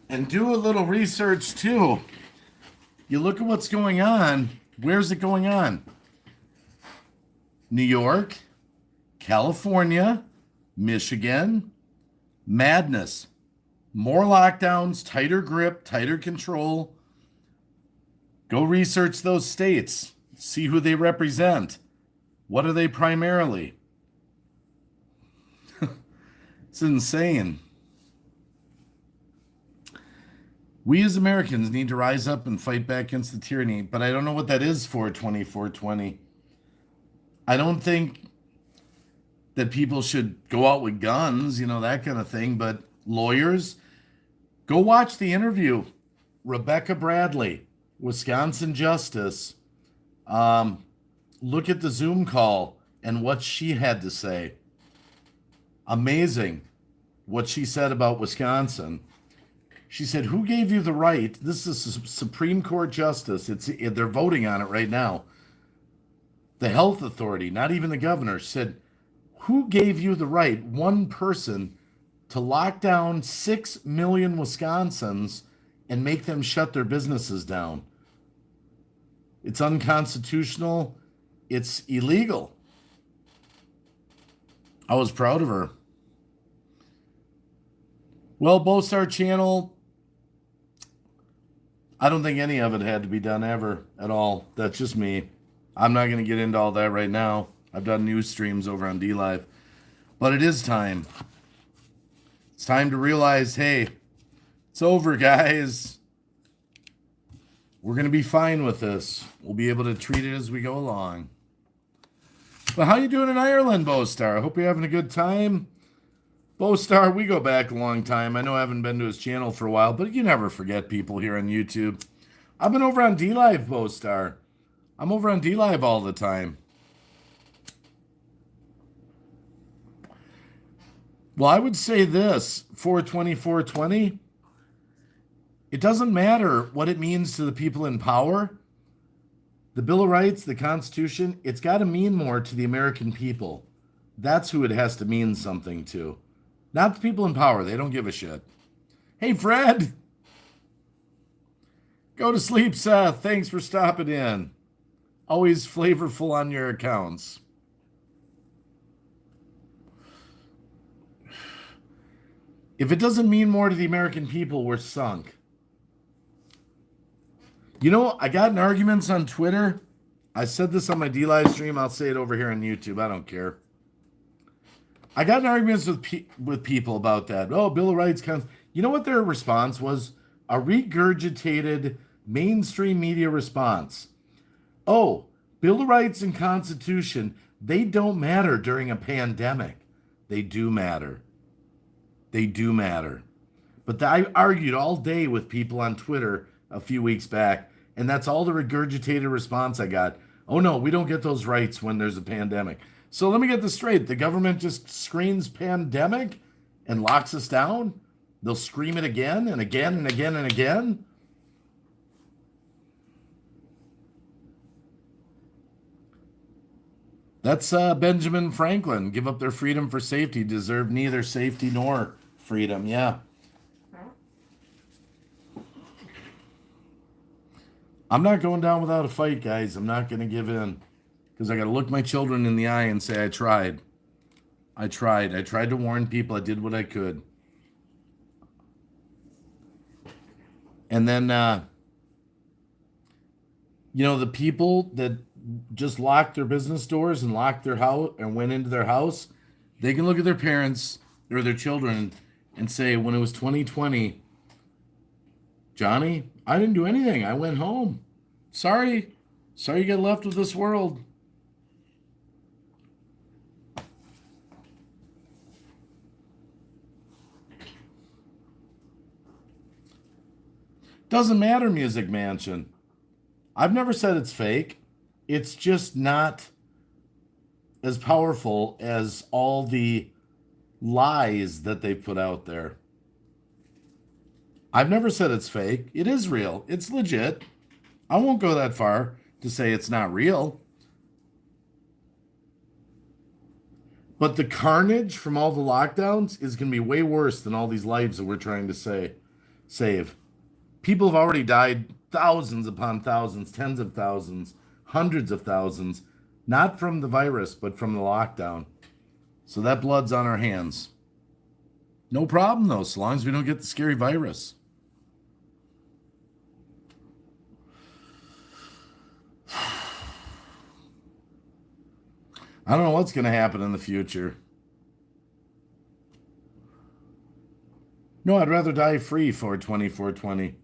And do a little research too. You look at what's going on. Where's it going on? New York, California, Michigan. Madness. More lockdowns, tighter grip, tighter control. Go research those states. See who they represent. What are they primarily? It's insane. We as Americans need to rise up and fight back against the tyranny, but I don't know what that is for 2420. I don't think that people should go out with guns, that kind of thing, but lawyers, go watch the interview. Rebecca Bradley, Wisconsin Justice. Look at the Zoom call and what she had to say. Amazing what she said about Wisconsin. She said, who gave you the right? This is a Supreme Court justice. They're voting on it right now. The health authority, not even the governor, said, who gave you the right, one person, to lock down 6 million Wisconsins and make them shut their businesses down? It's unconstitutional. It's illegal. I was proud of her. Well, Bostar Channel, I don't think any of it had to be done ever at all. That's just me. I'm not going to get into all that right now. I've done news streams over on DLive. But it is time. It's time to realize, hey, it's over, guys. We're going to be fine with this. We'll be able to treat it as we go along. But how you doing in Ireland, Bostar? I hope you're having a good time. Bostar, we go back a long time. I know I haven't been to his channel for a while, but you never forget people here on YouTube. I've been over on DLive, Bostar. I'm over on DLive all the time. Well, I would say this, 420, it doesn't matter what it means to the people in power. The Bill of Rights, the Constitution, it's got to mean more to the American people. That's who it has to mean something to. Not the people in power. They don't give a shit. Hey, Fred. Go to sleep, Seth. Thanks for stopping in. Always flavorful on your accounts. If it doesn't mean more to the American people, we're sunk. You know, I got in arguments on Twitter. I said this on my DLive stream. I'll say it over here on YouTube. I don't care. I got in arguments with people about that. Oh, Bill of Rights. You know what their response was? A regurgitated mainstream media response. Oh, Bill of Rights and Constitution, they don't matter during a pandemic. They do matter. They do matter. But I argued all day with people on Twitter a few weeks back, and that's all the regurgitated response I got. Oh no, we don't get those rights when there's a pandemic. So let me get this straight. The government just screams pandemic and locks us down? They'll scream it again and again and again and again? That's Benjamin Franklin. Give up their freedom for safety. Deserve neither safety nor freedom. Yeah. I'm not going down without a fight, guys. I'm not going to give in. Because I got to look my children in the eye and say, I tried. I tried. I tried to warn people. I did what I could. And then, the people that just locked their business doors and locked their house and went into their house, they can look at their parents or their children and say, when it was 2020, Johnny, I didn't do anything. I went home. Sorry you got left with this world. Doesn't matter, Music Mansion. I've never said it's fake. It's just not as powerful as all the lies that they put out there. I've never said it's fake. It is real. It's legit. I won't go that far to say it's not real. But the carnage from all the lockdowns is going to be way worse than all these lives that we're trying to save. People have already died, thousands upon thousands, tens of thousands, hundreds of thousands, not from the virus, but from the lockdown. So that blood's on our hands. No problem, though, so long as we don't get the scary virus. I don't know what's going to happen in the future. No, I'd rather die free for 420.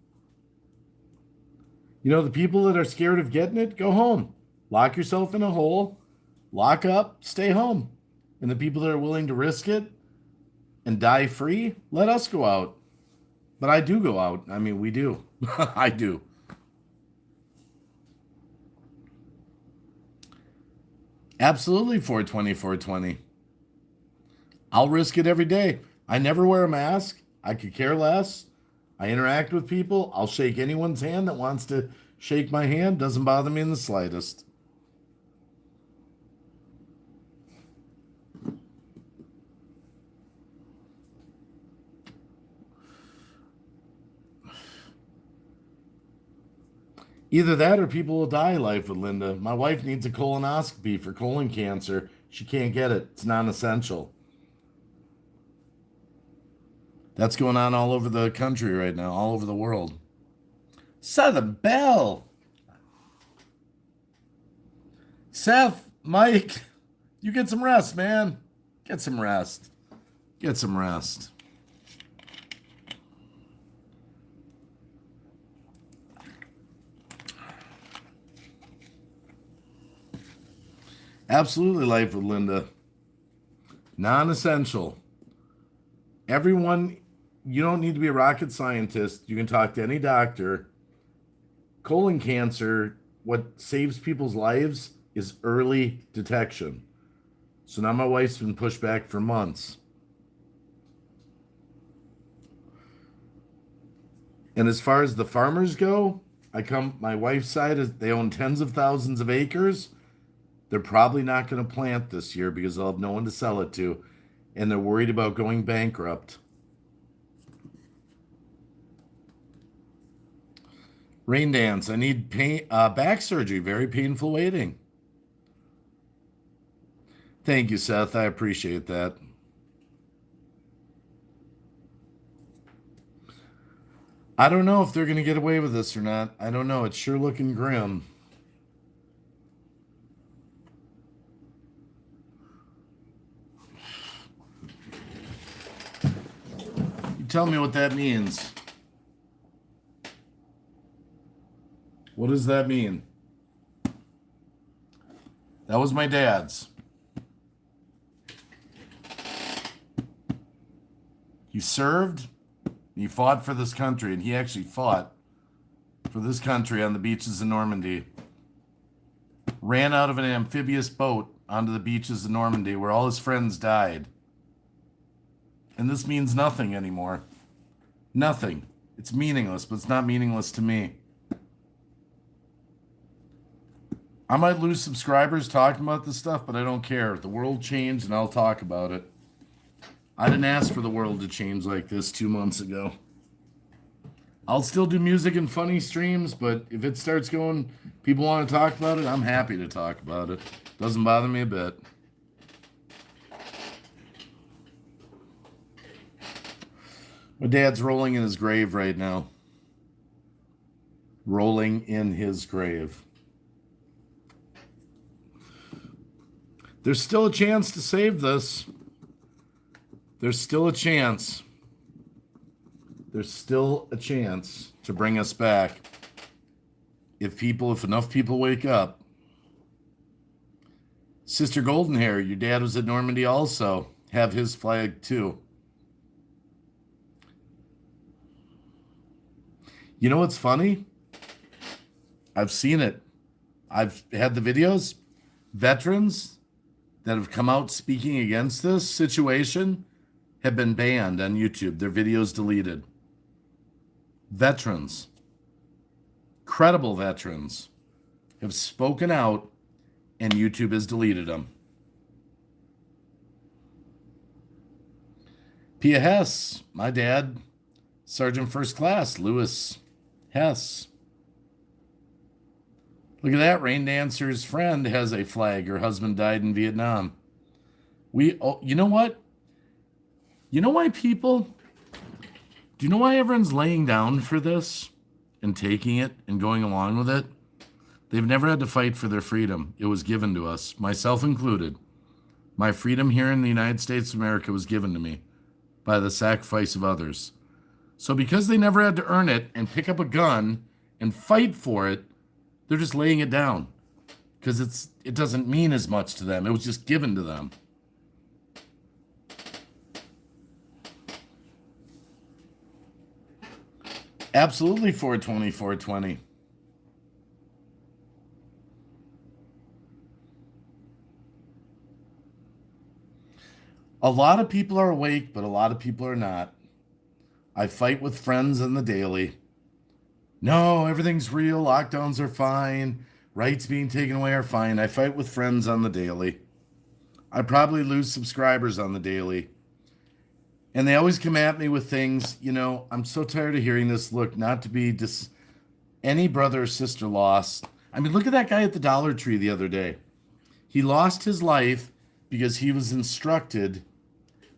The people that are scared of getting it, go home. Lock yourself in a hole, lock up, stay home. And the people that are willing to risk it and die free, let us go out. But I do go out. I mean, we do. I do. Absolutely 420. I'll risk it every day. I never wear a mask. I could care less. I interact with people. I'll shake anyone's hand that wants to shake my hand. Doesn't bother me in the slightest. 420. Either that or people will die, Life with Linda. My wife needs a colonoscopy for colon cancer. She can't get it. It's non-essential. That's going on all over the country right now, all over the world. Southern Belle. Seth, Mike, you get some rest, man. Get some rest. Get some rest. Absolutely, Life with Linda. Non-essential. Everyone, you don't need to be a rocket scientist. You can talk to any doctor. Colon cancer, what saves people's lives is early detection. So now my wife's been pushed back for months. And as far as the farmers go, my wife's side is they own tens of thousands of acres. They're probably not going to plant this year because they'll have no one to sell it to. And they're worried about going bankrupt. Rain Dance, I need back surgery. Very painful waiting. Thank you, Seth. I appreciate that. I don't know if they're going to get away with this or not. I don't know. It's sure looking grim. You tell me what that means. What does that mean? That was my dad's. He served, he fought for this country, and he actually fought for this country on the beaches of Normandy. Ran out of an amphibious boat onto the beaches of Normandy where all his friends died. And this means nothing anymore. Nothing. It's meaningless, but it's not meaningless to me. I might lose subscribers talking about this stuff, but I don't care. The world changed, and I'll talk about it. I didn't ask for the world to change like this 2 months ago. I'll still do music and funny streams, but if it starts going, people want to talk about it, I'm happy to talk about it. Doesn't bother me a bit. My dad's rolling in his grave right now. Rolling in his grave. There's still a chance to save this. There's still a chance. There's still a chance to bring us back. If enough people wake up. Sister Goldenhair, your dad was at Normandy also. Have his flag too. You know what's funny? I've seen it. I've had the videos. Veterans that have come out speaking against this situation have been banned on YouTube. Their videos deleted. Veterans, credible veterans, have spoken out and YouTube has deleted them. Pia Hess, my dad, Sergeant First Class, Lewis Hess. Look at that, Rain Dancer's friend has a flag. Her husband died in Vietnam. You know what? You know why do you know why everyone's laying down for this and taking it and going along with it? They've never had to fight for their freedom. It was given to us, myself included. My freedom here in the United States of America was given to me by the sacrifice of others. So because they never had to earn it and pick up a gun and fight for it, they're just laying it down because it doesn't mean as much to them. It was just given to them. Absolutely 420, 420. A lot of people are awake, but a lot of people are not. I fight with friends on the daily. No, everything's real. Lockdowns are fine. Rights being taken away are fine. I fight with friends on the daily. I probably lose subscribers on the daily. And they always come at me with things, I'm so tired of hearing this. Look, not to be Any brother or sister lost. I mean, look at that guy at the Dollar Tree the other day. He lost his life because he was instructed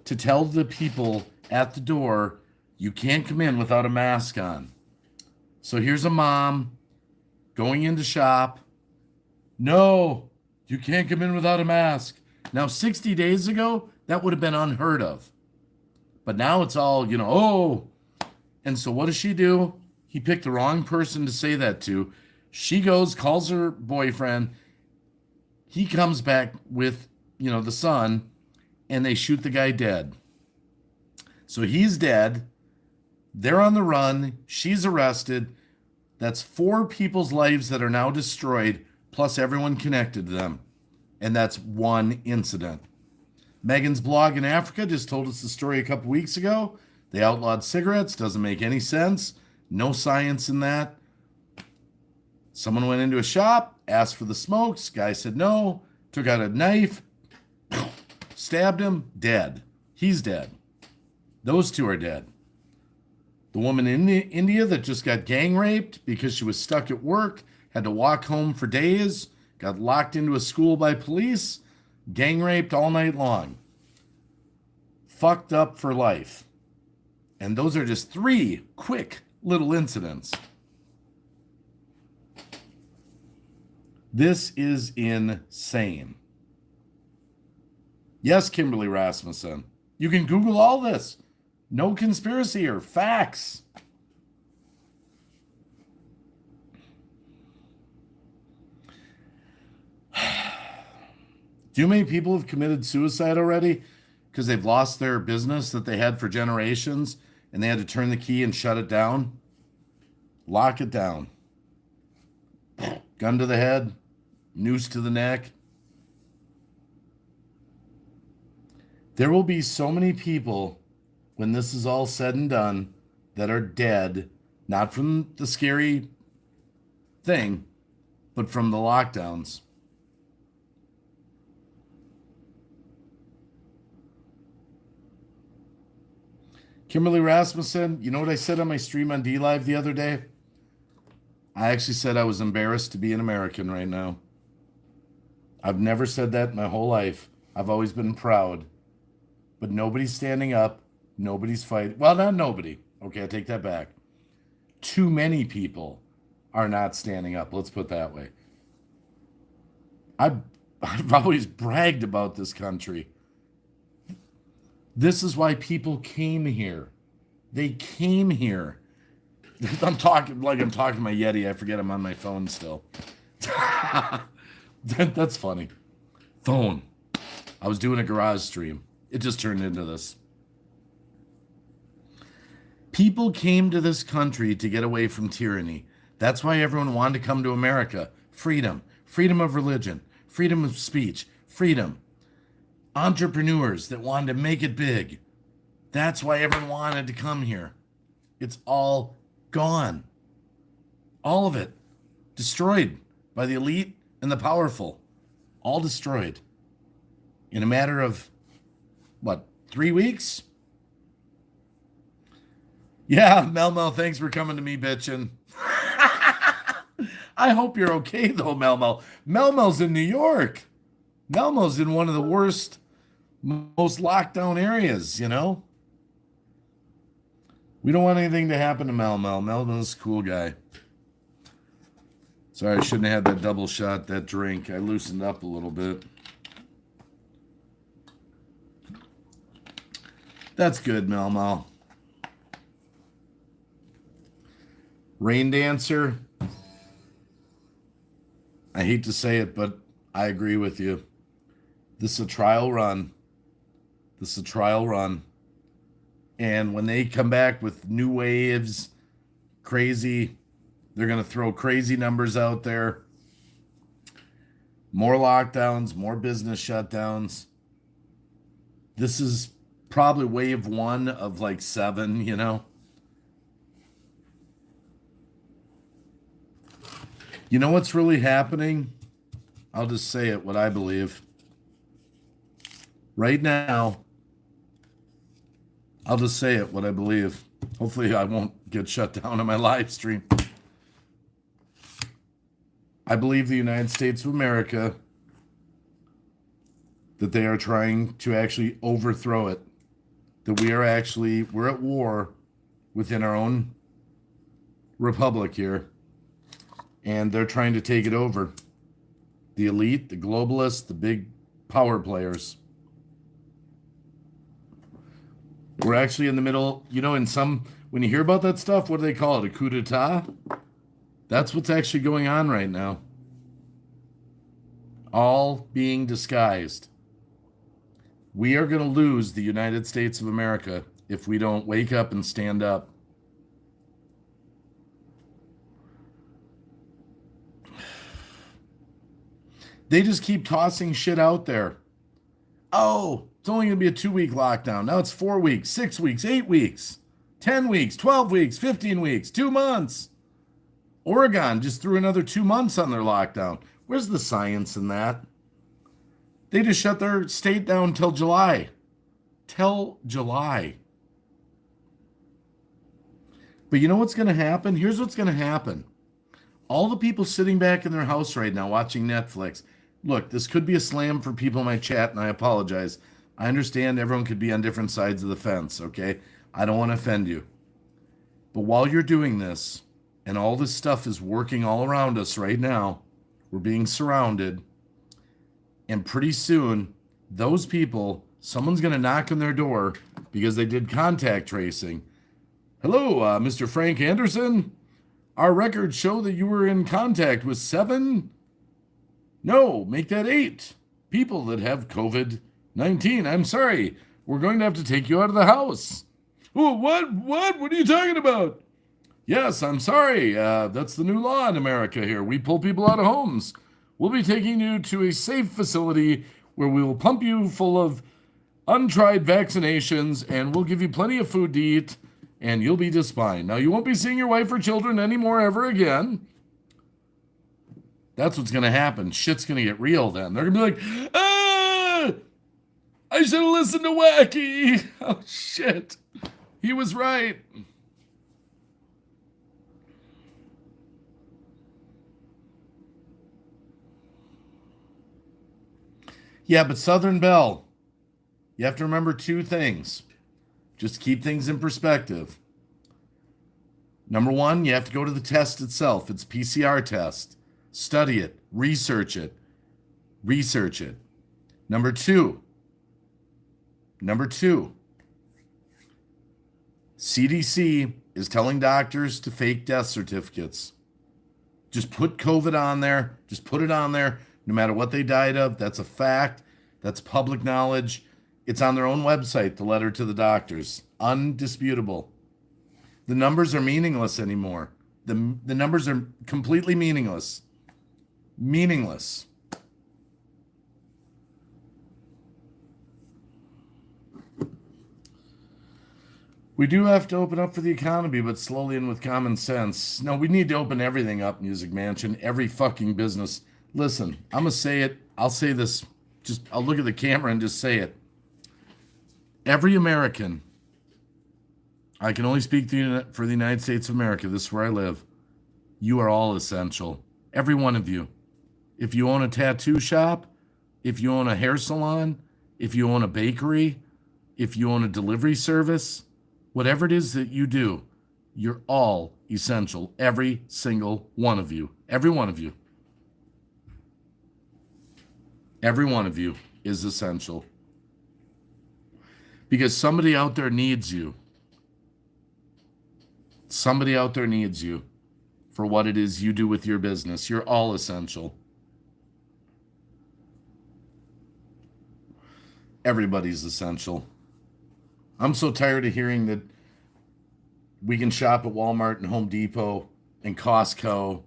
to tell the people at the door, you can't come in without a mask on. So here's a mom going in to shop. No, you can't come in without a mask. Now, 60 days ago, that would have been unheard of. But now it's all, oh. And so what does she do? He picked the wrong person to say that to. She goes, calls her boyfriend. He comes back with, the son, and they shoot the guy dead. So he's dead. They're on the run. She's arrested. That's 4 people's lives that are now destroyed, plus everyone connected to them. And that's one incident. Megan's blog in Africa just told us the story a couple weeks ago. They outlawed cigarettes. Doesn't make any sense. No science in that. Someone went into a shop, asked for the smokes. Guy said no. Took out a knife, stabbed him, dead. He's dead. Those 2 are dead. The woman in India that just got gang raped because she was stuck at work, had to walk home for days, got locked into a school by police, gang raped all night long. Fucked up for life. And those are just 3 quick little incidents. This is insane. Yes, Kimberly Rasmussen. You can Google all this. No conspiracy or facts. Do you know how many people have committed suicide already because they've lost their business that they had for generations and they had to turn the key and shut it down? Lock it down. Gun to the head, noose to the neck. There will be so many people when this is all said and done that are dead, not from the scary thing, but from the lockdowns. Kimberly Rasmussen, you know what I said on my stream on D-Live the other day? I actually said I was embarrassed to be an American right now. I've never said that in my whole life. I've always been proud. But nobody's standing up. Nobody's fighting. Well, not nobody. Okay, I take that back. Too many people are not standing up. Let's put it that way. I've always bragged about this country. This is why people came here. They came here. I'm talking like I'm talking to my Yeti. I forget I'm on my phone still. That's funny. Phone. I was doing a garage stream. It just turned into this. People came to this country to get away from tyranny. That's why everyone wanted to come to America. Freedom. Freedom of religion. Freedom of speech. Freedom. Entrepreneurs that wanted to make it big. That's why everyone wanted to come here. It's all gone. All of it. Destroyed by the elite and the powerful. All destroyed. In a matter of, 3 weeks? Yeah, Mel, thanks for coming to me, bitchin'. I hope you're okay, though, Mel. Mel's in New York. Mel's in one of the worst, most locked down areas, We don't want anything to happen to Mel. Mel's a cool guy. Sorry, I shouldn't have had that double shot, that drink. I loosened up a little bit. That's good, Mel. Rain Dancer. I hate to say it, but I agree with you. This is a trial run. And when they come back with new waves, crazy, they're going to throw crazy numbers out there. More lockdowns, more business shutdowns. This is probably wave 1 of 7, You know what's really happening? I'll just say it, what I believe. Right now, I'll just say it, what I believe. Hopefully I won't get shut down on my live stream. I believe the United States of America, that they are trying to actually overthrow it. That we're at war within our own republic here. And they're trying to take it over. The elite, the globalists, the big power players. We're actually in the middle, when you hear about that stuff, what do they call it? A coup d'etat? That's what's actually going on right now. All being disguised. We are going to lose the United States of America if we don't wake up and stand up. They just keep tossing shit out there. Oh, it's only going to be a 2-week lockdown. Now it's 4 weeks, 6 weeks, 8 weeks, 10 weeks, 12 weeks, 15 weeks, 2 months. Oregon just threw another 2 months on their lockdown. Where's the science in that? They just shut their state down till July. Till July. But you know what's going to happen? Here's what's going to happen. All the people sitting back in their house right now watching Netflix. Look, this could be a slam for people in my chat, and I apologize. I understand everyone could be on different sides of the fence, okay? I don't want to offend you. But while you're doing this, and all this stuff is working all around us right now, we're being surrounded, and pretty soon, those people, someone's going to knock on their door because they did contact tracing. Hello, Mr. Frank Anderson? Our records show that you were in contact with 7... No, make that 8 people that have COVID-19. I'm sorry. We're going to have to take you out of the house. Oh, what? What are you talking about? Yes, I'm sorry. That's the new law in America here. We pull people out of homes. We'll be taking you to a safe facility where we will pump you full of untried vaccinations, and we'll give you plenty of food to eat, and you'll be just fine. Now, you won't be seeing your wife or children anymore ever again. That's what's going to happen. Shit's going to get real then. They're going to be like, I should have listened to Wacky. Oh, shit. He was right. Yeah, but Southern Belle, you have to remember 2 things. Just keep things in perspective. Number 1, you have to go to the test itself. It's a PCR test. Study it. Research it. Research it. Number two, CDC is telling doctors to fake death certificates. Just put COVID on there. Just put it on there. No matter what they died of, that's a fact. That's public knowledge. It's on their own website, the letter to the doctors. Undisputable. The numbers are meaningless anymore. The numbers are completely meaningless. Meaningless. We do have to open up for the economy, but slowly and with common sense. No, we need to open everything up, Music Mansion. Every fucking business. Listen, I'm going to say it. I'll say this. I'll look at the camera and just say it. Every American, I can only speak for the United States of America. This is where I live. You are all essential. Every one of you. If you own a tattoo shop, if you own a hair salon, if you own a bakery, if you own a delivery service, whatever it is that you do, you're all essential. Every single one of you. Every one of you. Every one of you is essential. Because somebody out there needs you. Somebody out there needs you for what it is you do with your business. You're all essential. Everybody's essential. I'm so tired of hearing that we can shop at Walmart and Home Depot and Costco,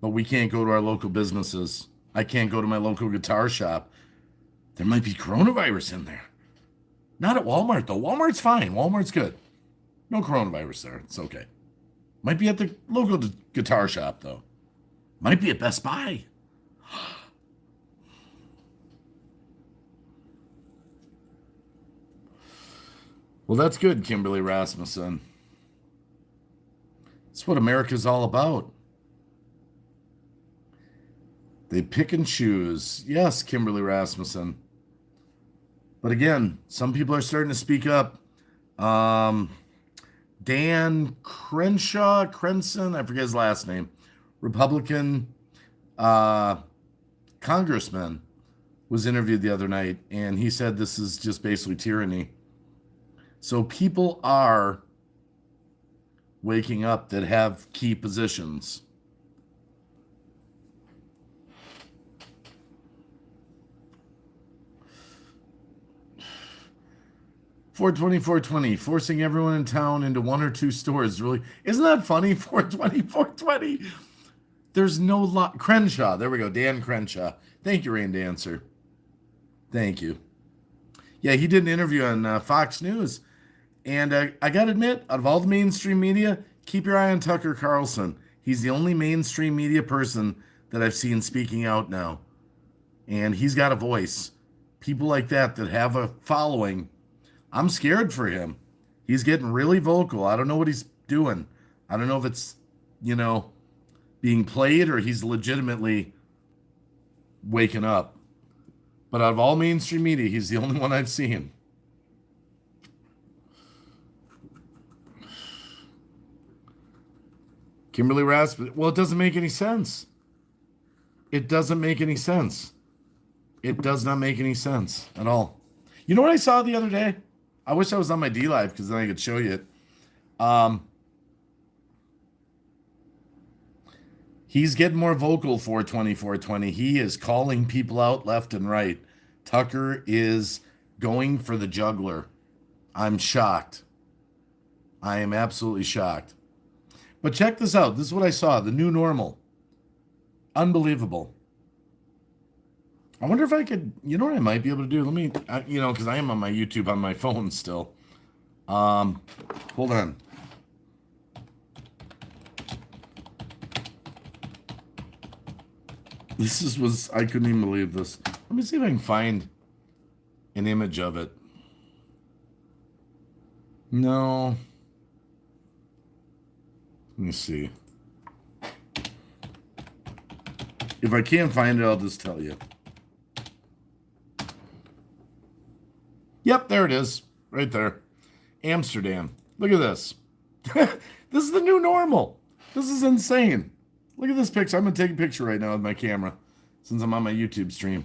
but we can't go to our local businesses. I can't go to my local guitar shop. There might be coronavirus in there. Not at Walmart, though. Walmart's fine. Walmart's good. No coronavirus there. It's okay. Might be at the local guitar shop, though. Might be at Best Buy. Well, that's good, Kimberly Rasmussen. It's what America's all about. They pick and choose. Yes, Kimberly Rasmussen. But again, some people are starting to speak up. Dan Crenson, I forget his last name, Republican congressman, was interviewed the other night, and he said this is just basically tyranny. So people are waking up that have key positions. $420, forcing everyone in town into one or two stores. Really, isn't that funny? $420. There's no lot. Crenshaw, there we go. Dan Crenshaw. Thank you, Rain Dancer. Thank you. Yeah, he did an interview on Fox News, and I gotta admit, out of all the mainstream media, keep your eye on Tucker Carlson. He's the only mainstream media person that I've seen speaking out now, and he's got a voice. People like that have a following. I'm scared for him. He's getting really vocal. I don't know what he's doing. I don't know if it's, being played or he's legitimately waking up. But out of all mainstream media, he's the only one I've seen. Kimberly Rasmussen. Well, it doesn't make any sense. It doesn't make any sense. It does not make any sense at all. You know what I saw the other day? I wish I was on my D Live because then I could show you it. He's getting more vocal for 420. He is calling people out left and right. Tucker is going for the juggler. I'm shocked. I am absolutely shocked. But check this out. This is what I saw. The new normal. Unbelievable. I wonder if I could, what I might be able to do? Let me, because I am on my YouTube on my phone still. Hold on. I couldn't even believe this. Let me see if I can find an image of it. No. Let me see. If I can't find it, I'll just tell you. Yep, there it is. Right there. Amsterdam. Look at this. This is the new normal. This is insane. Look at this picture. I'm going to take a picture right now with my camera since I'm on my YouTube stream.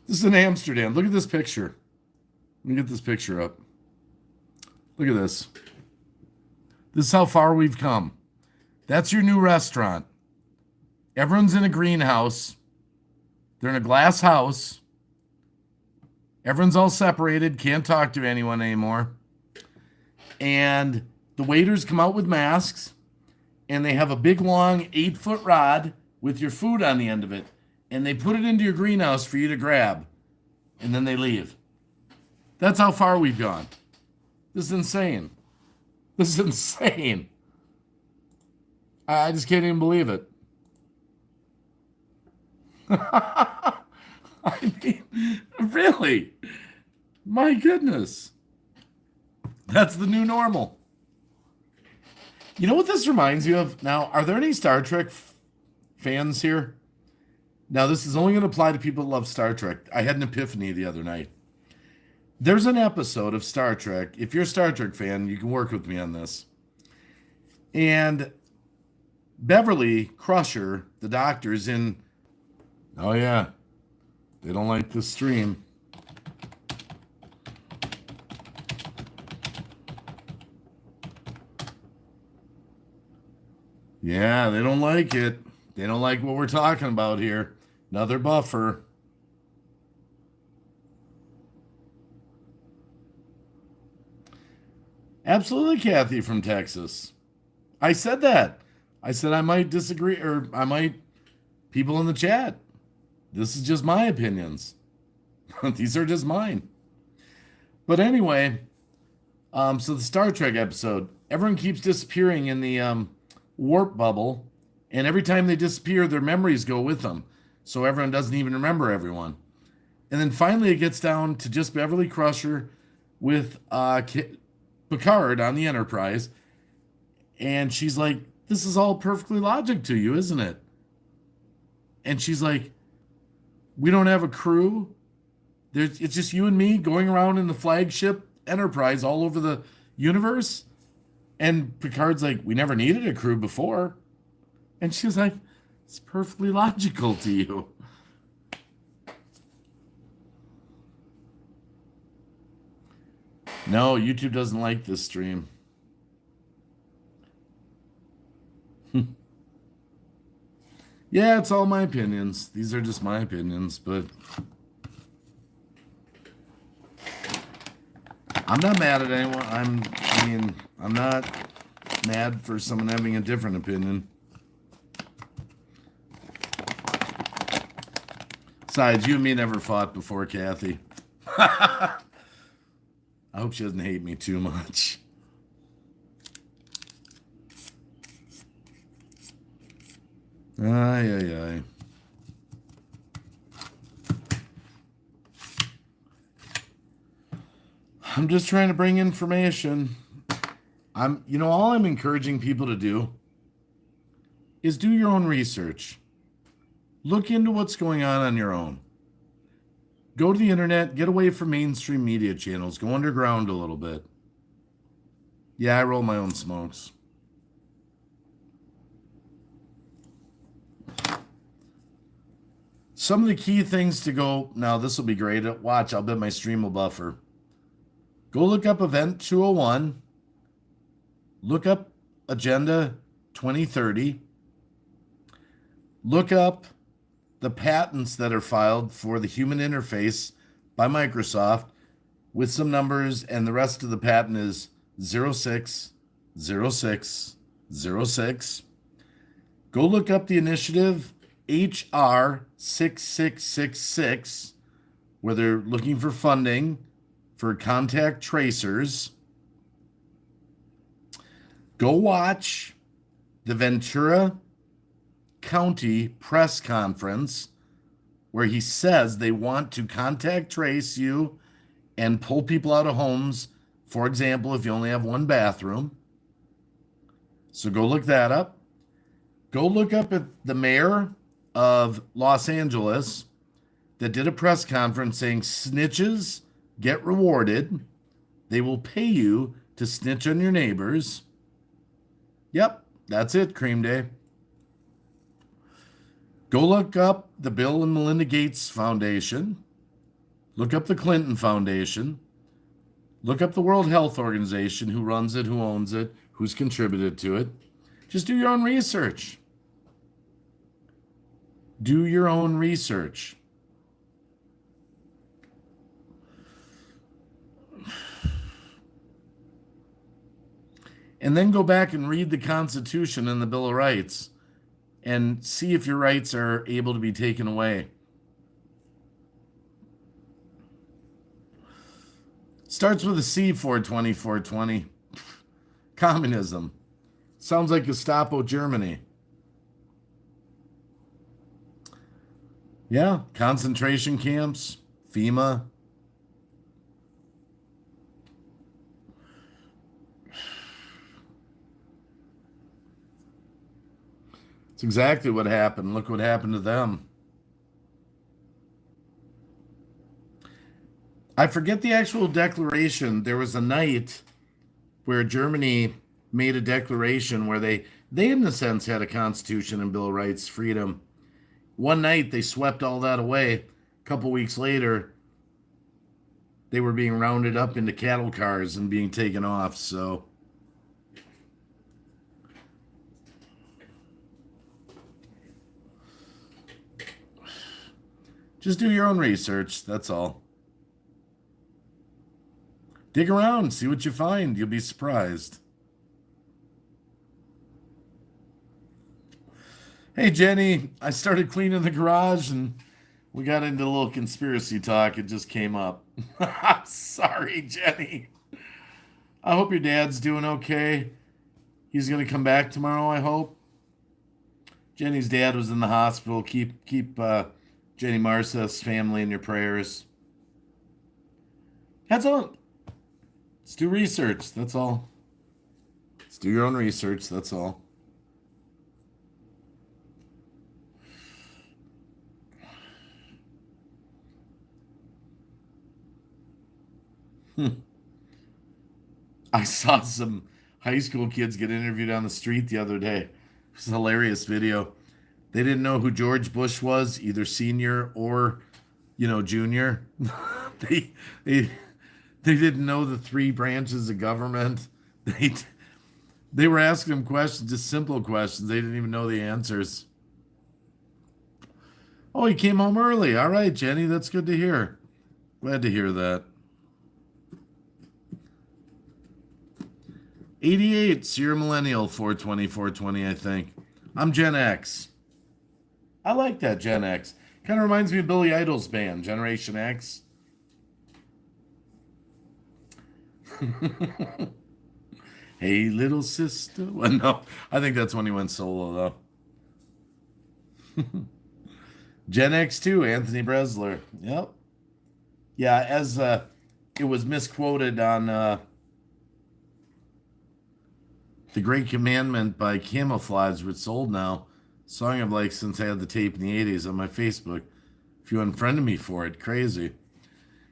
This is in Amsterdam. Look at this picture. Let me get this picture up. Look at this. This is how far we've come. That's your new restaurant. Everyone's in a greenhouse. They're in a glass house. Everyone's all separated. Can't talk to anyone anymore. And the waiters come out with masks. And they have a big, long 8-foot rod with your food on the end of it. And they put it into your greenhouse for you to grab. And then they leave. That's how far we've gone. This is insane. This is insane. I just can't even believe it. I mean, really? My goodness. That's the new normal. You know what this reminds you of? Now, are there any Star Trek fans here? Now, this is only going to apply to people that love Star Trek. I had an epiphany the other night. There's an episode of Star Trek. If you're a Star Trek fan, you can work with me on this. And Beverly Crusher, the doctor, is in... Oh, yeah. They don't like the stream. Yeah, they don't like it. They don't like what we're talking about here. Another buffer. Absolutely, Kathy from Texas. I said that. I said I might disagree, or I might... People in the chat. This is just my opinions. These are just mine. But anyway, so the Star Trek episode, everyone keeps disappearing in the warp bubble, and every time they disappear, their memories go with them. So everyone doesn't even remember everyone. And then finally it gets down to just Beverly Crusher with Picard on the Enterprise. And she's like, this is all perfectly logic to you, isn't it? And she's like, we don't have a crew. It's just you and me going around in the flagship Enterprise all over the universe. And Picard's like, we never needed a crew before. And she's like, it's perfectly logical to you. No, YouTube doesn't like this stream. Yeah, it's all my opinions. These are just my opinions, but I'm not mad at anyone. I'm not mad for someone having a different opinion. Besides, you and me never fought before, Kathy. I hope she doesn't hate me too much. Ay, ay, ay. I'm just trying to bring information. All I'm encouraging people to do is do your own research. Look into what's going on your own. Go to the internet, get away from mainstream media channels, go underground a little bit. Yeah, I roll my own smokes. Some of the key things to go, now this will be great. Watch, I'll bet my stream will buffer. Go look up Event 201. Look up Agenda 2030. Look up the patents that are filed for the human interface by Microsoft with some numbers, and the rest of the patent is 060606. Go look up the initiative HR 6666, where they're looking for funding for contact tracers. Go watch the Ventura County press conference where he says they want to contact trace you and pull people out of homes, for example, if you only have one bathroom. So go look that up. Go look up at the mayor of Los Angeles that did a press conference saying snitches get rewarded. They will pay you to snitch on your neighbors. Yep, that's it, Cream Day. Go look up the Bill and Melinda Gates Foundation. Look up the Clinton Foundation. Look up the World Health Organization, who runs it, who owns it, who's contributed to it. Just do your own research. Do your own research. And then go back and read the Constitution and the Bill of Rights and see if your rights are able to be taken away. Starts with a C, 420, 420. Communism. Sounds like Gestapo Germany. Yeah, concentration camps, FEMA. It's exactly what happened. Look what happened to them. I forget the actual declaration. There was a night where Germany made a declaration where they in a sense had a constitution and Bill of Rights, freedom. One night they swept all that away. A couple weeks later, they were being rounded up into cattle cars and being taken off. So just do your own research. That's all. Dig around, see what you find. You'll be surprised. Hey, Jenny, I started cleaning the garage and we got into a little conspiracy talk. It just came up. I'm sorry, Jenny. I hope your dad's doing okay. He's going to come back tomorrow, I hope. Jenny's dad was in the hospital. Keep Jenny Marsa's family in your prayers. That's all. Let's do research. That's all. Let's do your own research. That's all. I saw some high school kids get interviewed on the street the other day. It was a hilarious video. They didn't know who George Bush was, either senior or, junior. they, they they didn't know the three branches of government. They they were asking him questions, just simple questions. They didn't even know the answers. Oh, he came home early. All right, Jenny, that's good to hear. Glad to hear that. 88, so you're a millennial, 420, 420, I think. I'm Gen X. I like that, Gen X. Kind of reminds me of Billy Idol's band, Generation X. Hey, little sister. Well, no, I think that's when he went solo, though. Gen X 2, Anthony Bresler. Yep. Yeah, as it was misquoted on The Great Commandment by Camouflage, which sold now. Song I've liked since I had the tape in the 80s on my Facebook. If you unfriended me for it, crazy.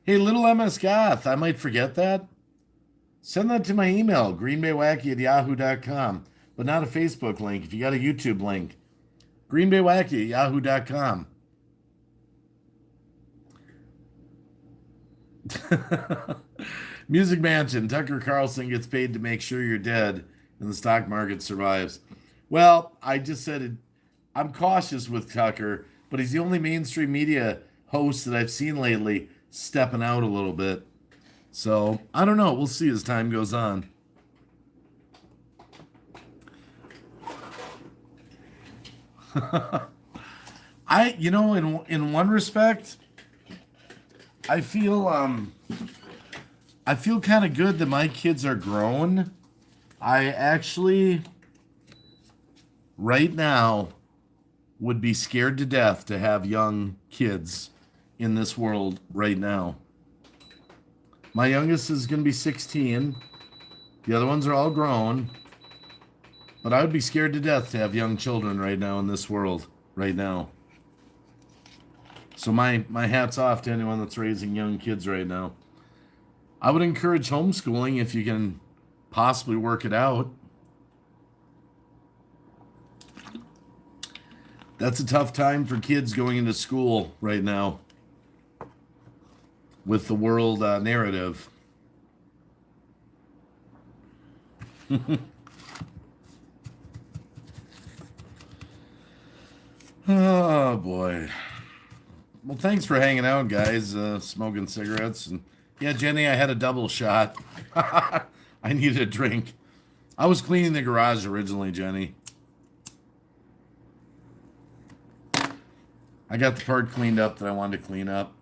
Hey, little MS Goth, I might forget that. Send that to my email, greenbaywacky@yahoo.com, but not a Facebook link. If you got a YouTube link, greenbaywacky@yahoo.com. Music Mansion, Tucker Carlson gets paid to make sure you're dead and the stock market survives. Well, I just said it. I'm cautious with Tucker, but he's the only mainstream media host that I've seen lately stepping out a little bit. So I don't know. We'll see as time goes on. In one respect, I feel kind of good that my kids are grown. I actually, right now, would be scared to death to have young kids in this world right now. My youngest is going to be 16. The other ones are all grown. But I would be scared to death to have young children right now in this world, right now. So my hat's off to anyone that's raising young kids right now. I would encourage homeschooling if you can possibly work it out. That's a tough time for kids going into school right now with the world narrative. Oh, boy. Well, thanks for hanging out, guys, smoking cigarettes. And yeah, Jenny, I had a double shot. I needed a drink. I was cleaning the garage originally, Jenny. I got the part cleaned up that I wanted to clean up.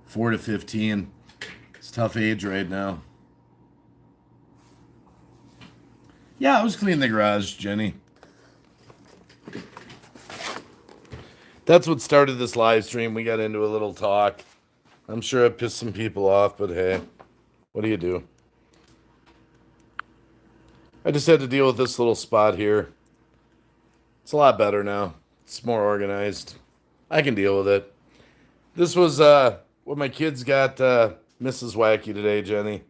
4 to 15. It's a tough age right now. Yeah, I was cleaning the garage, Jenny. That's what started this live stream. We got into a little talk. I'm sure it pissed some people off, but hey, what do you do? I just had to deal with this little spot here. It's a lot better now. It's more organized. I can deal with it. This was what my kids got Mrs. Wacky today, Jenny.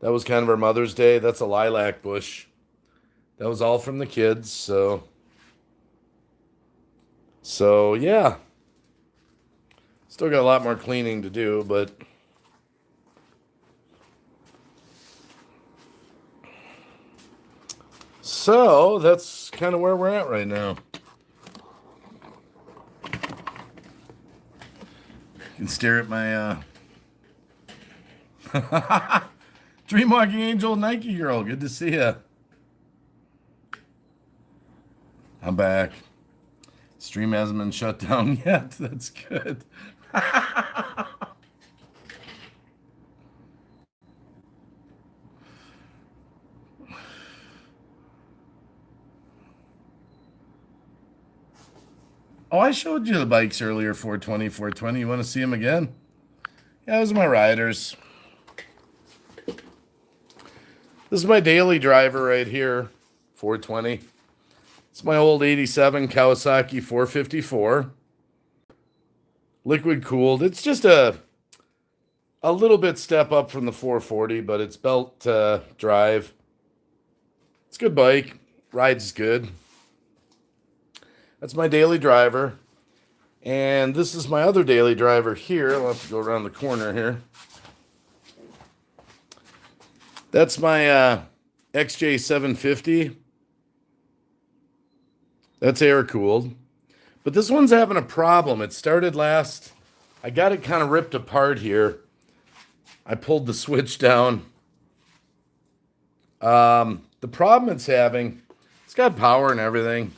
That was kind of her Mother's Day. That's a lilac bush. That was all from the kids, So yeah. Still got a lot more cleaning to do, but so that's kind of where we're at right now. You can stare at my Dreamwalking Angel Nike girl. Good to see ya. I'm back. Stream hasn't been shut down yet. That's good. Oh, I showed you the bikes earlier, 420, 420. You want to see them again? Yeah, those are my riders. This is my daily driver right here, 420. It's my old 87 Kawasaki 454. Liquid cooled. It's just a a little bit step up from the 440, but it's belt drive. It's a good bike. Rides good. That's my daily driver. And this is my other daily driver here. I'll have to go around the corner here. That's my XJ750. That's air cooled. But this one's having a problem. It started last. I got it kind of ripped apart here. I pulled the switch down. The problem it's having, it's got power and everything.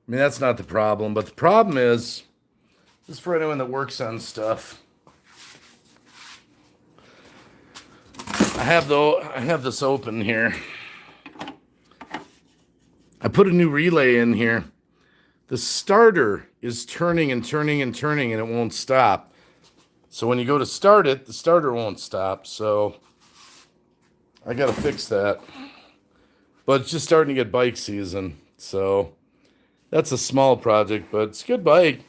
I mean, that's not the problem. But the problem is, this is for anyone that works on stuff. I have this open here. I put a new relay in here. The starter is turning and turning and turning, and it won't stop. So when you go to start it, the starter won't stop. So I got to fix that. But it's just starting to get bike season. So that's a small project, but it's a good bike.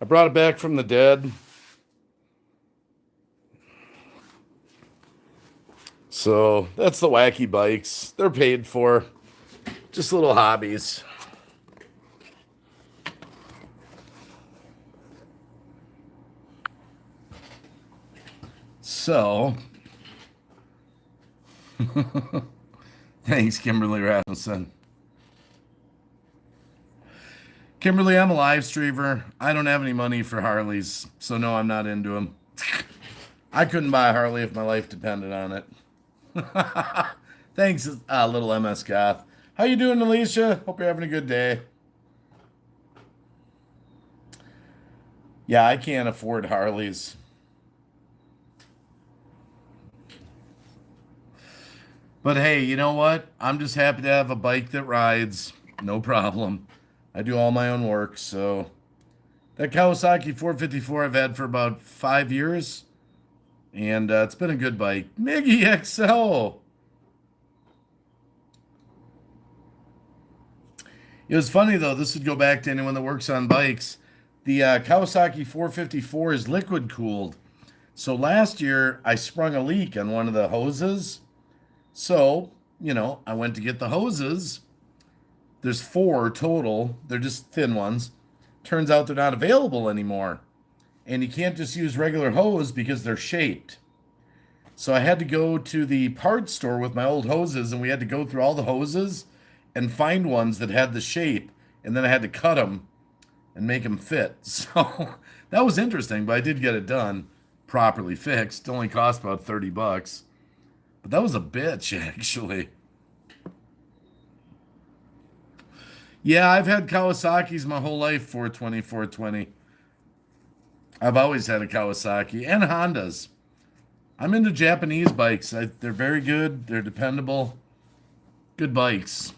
I brought it back from the dead. So that's the wacky bikes. They're paid for. Just little hobbies. So, thanks, Kimberly Rasmussen. Kimberly, I'm a live streamer. I don't have any money for Harleys, so no, I'm not into them. I couldn't buy a Harley if my life depended on it. Thanks, little MS Goth. How you doing, Alicia? Hope you're having a good day. Yeah, I can't afford Harleys. But hey, you know what? I'm just happy to have a bike that rides. No problem. I do all my own work, so. That Kawasaki 454 I've had for about 5 years. And it's been a good bike. Miggy XL. It was funny, though. This would go back to anyone that works on bikes. The Kawasaki 454 is liquid cooled. So last year, I sprung a leak on one of the hoses. So, I went to get the hoses. There's 4 total. They're just thin ones. Turns out they're not available anymore. And you can't just use regular hose because they're shaped. So I had to go to the parts store with my old hoses, and we had to go through all the hoses and find ones that had the shape. And then I had to cut them and make them fit. So that was interesting, but I did get it done, properly fixed. It only cost about $30. But that was a bitch, actually. Yeah, I've had Kawasaki's my whole life, 420, 420. I've always had a Kawasaki and Hondas. I'm into Japanese bikes. They're very good. They're dependable. Good bikes.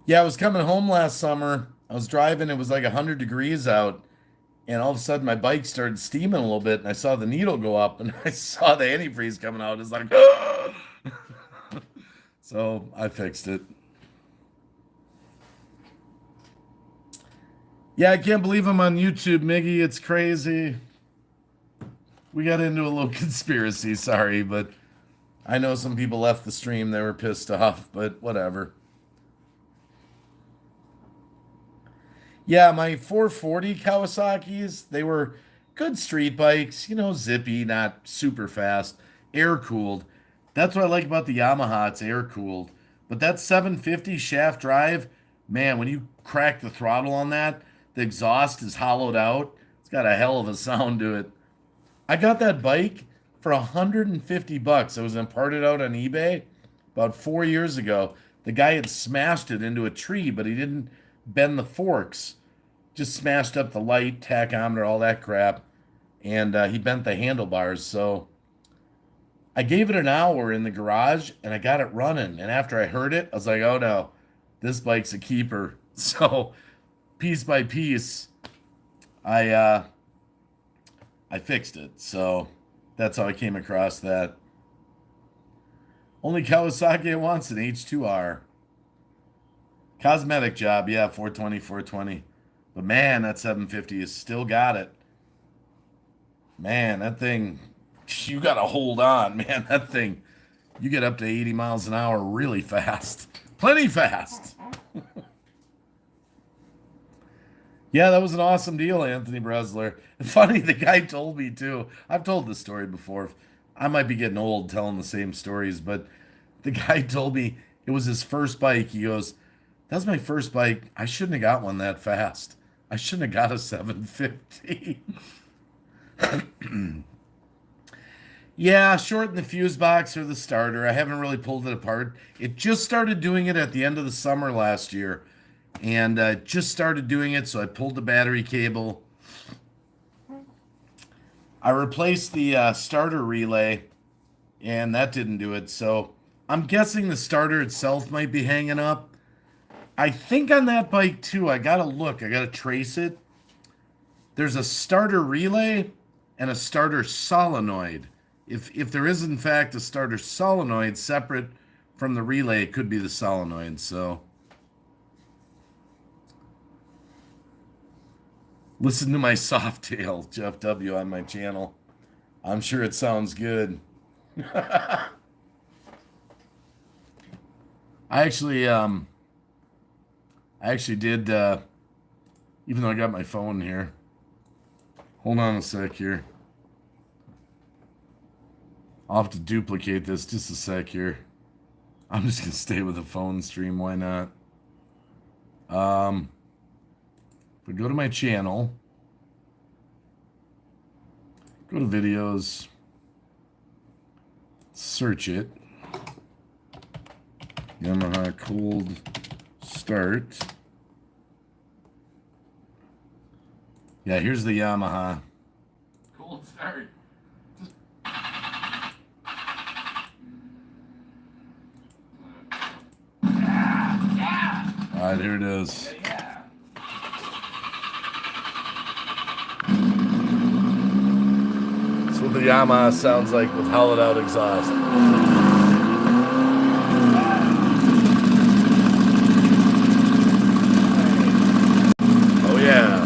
Yeah, I was coming home last summer. I was driving. It was like 100 degrees out. And all of a sudden, my bike started steaming a little bit, and I saw the needle go up, and I saw the antifreeze coming out. It's like, so I fixed it. Yeah, I can't believe I'm on YouTube, Miggy. It's crazy. We got into a little conspiracy, sorry, but I know some people left the stream. They were pissed off, but whatever. Yeah, my 440 Kawasaki's, they were good street bikes, zippy, not super fast, air cooled. That's what I like about the Yamaha, it's air cooled. But that 750 shaft drive, man, when you crack the throttle on that, the exhaust is hollowed out. It's got a hell of a sound to it. I got that bike for $150. It was imparted out on eBay about 4 years ago. The guy had smashed it into a tree, but he didn't bend the forks. Just smashed up the light, tachometer, all that crap. And he bent the handlebars. So I gave it an hour in the garage, and I got it running. And after I heard it, I was like, oh no, this bike's a keeper. So piece by piece, I fixed it. So that's how I came across that. Only Kawasaki wants an H2R. Cosmetic job, yeah, 420, 420. But man, that 750 has still got it. Man, that thing, you got to hold on, man. That thing, you get up to 80 miles an hour really fast. Plenty fast. Yeah, that was an awesome deal, Anthony Bresler. Funny, the guy told me too. I've told this story before. I might be getting old telling the same stories, but the guy told me it was his first bike. He goes, "That's my first bike. I shouldn't have got one that fast. I shouldn't have got a 750." Yeah, shorten the fuse box or the starter. I haven't really pulled it apart. It just started doing it at the end of the summer last year. And just started doing it, so I pulled the battery cable. I replaced the starter relay, and that didn't do it. So I'm guessing the starter itself might be hanging up. I think on that bike too, I gotta look. I gotta trace it. There's a starter relay and a starter solenoid. If there is in fact a starter solenoid separate from the relay, it could be the solenoid. So listen to my Softail, Jeff W. on my channel. I'm sure it sounds good. I actually did, even though I got my phone here. Hold on a sec here. I'll have to duplicate this just a sec here. I'm just gonna stay with the phone stream. Why not? But go to my channel. Go to videos. Search it. Yamaha cold start. Yeah, here's the Yamaha. Cold start. All right, here it is. Yeah. That's what the Yamaha sounds like with hollowed out exhaust. Oh yeah.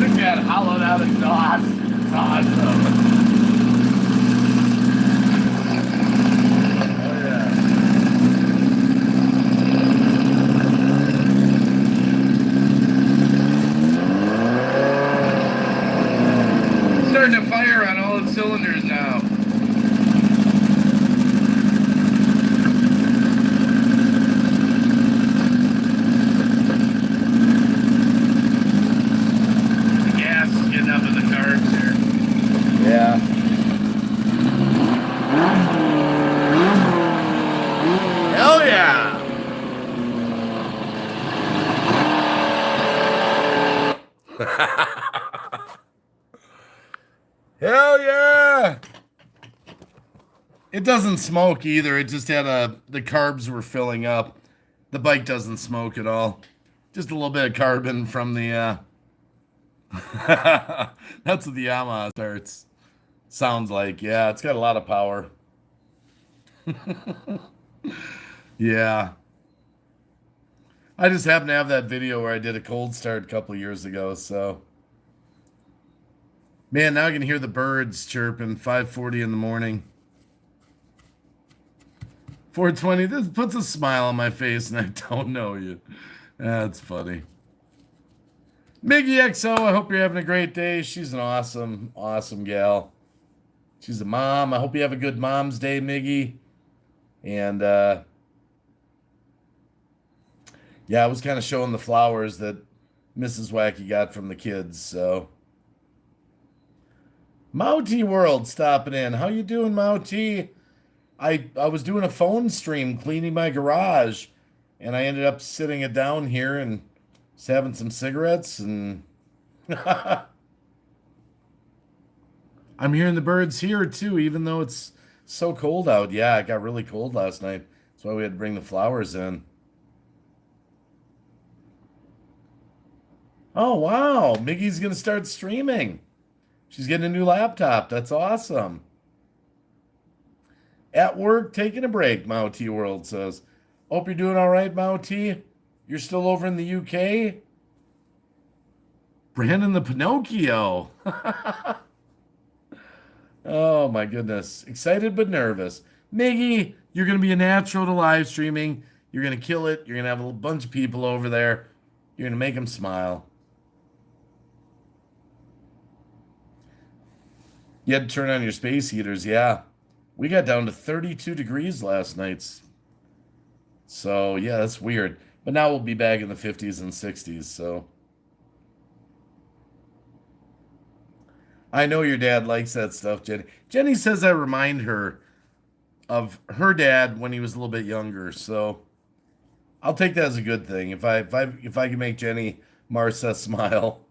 Look at hollowed out exhaust. It's awesome. Oh yeah. Starting to fire on all its cylinders now. The gas is getting up in the carbs here. Yeah. Hell yeah. Hell yeah. It doesn't smoke either. It just had the carbs were filling up. The bike doesn't smoke at all. Just a little bit of carbon from the that's what the Yamaha starts. Sounds like, yeah, it's got a lot of power. Yeah. I just happen to have that video where I did a cold start a couple years ago, so. Man, now I can hear the birds chirping 5:40 in the morning. 420, this puts a smile on my face and I don't know you. That's funny. Miggy XO, I hope you're having a great day. She's an awesome, awesome gal. She's a mom. I hope you have a good Mom's Day, Miggy. And yeah, I was kind of showing the flowers that Mrs. Wacky got from the kids, so. Mouty World stopping in. How you doing, Mouty? I was doing a phone stream cleaning my garage, and I ended up sitting it down here and just having some cigarettes, and I'm hearing the birds here too, even though it's So cold out. Yeah, it got really cold last night. That's why we had to bring the flowers in. Oh, wow. Miggy's going to start streaming. She's getting a new laptop. That's awesome. At work, taking a break, Mao T World says. Hope you're doing all right, Mao T. You're still over in the UK? Brandon the Pinocchio. Oh, my goodness. Excited but nervous. Miggy, you're going to be a natural to live streaming. You're going to kill it. You're going to have a bunch of people over there. You're going to make them smile. You had to turn on your space heaters, yeah. We got down to 32 degrees last night. So, yeah, that's weird. But now we'll be back in the 50s and 60s, so. I know your dad likes that stuff, Jenny. Jenny says I remind her of her dad when he was a little bit younger, so I'll take that as a good thing. If I can make Jenny Marsa smile.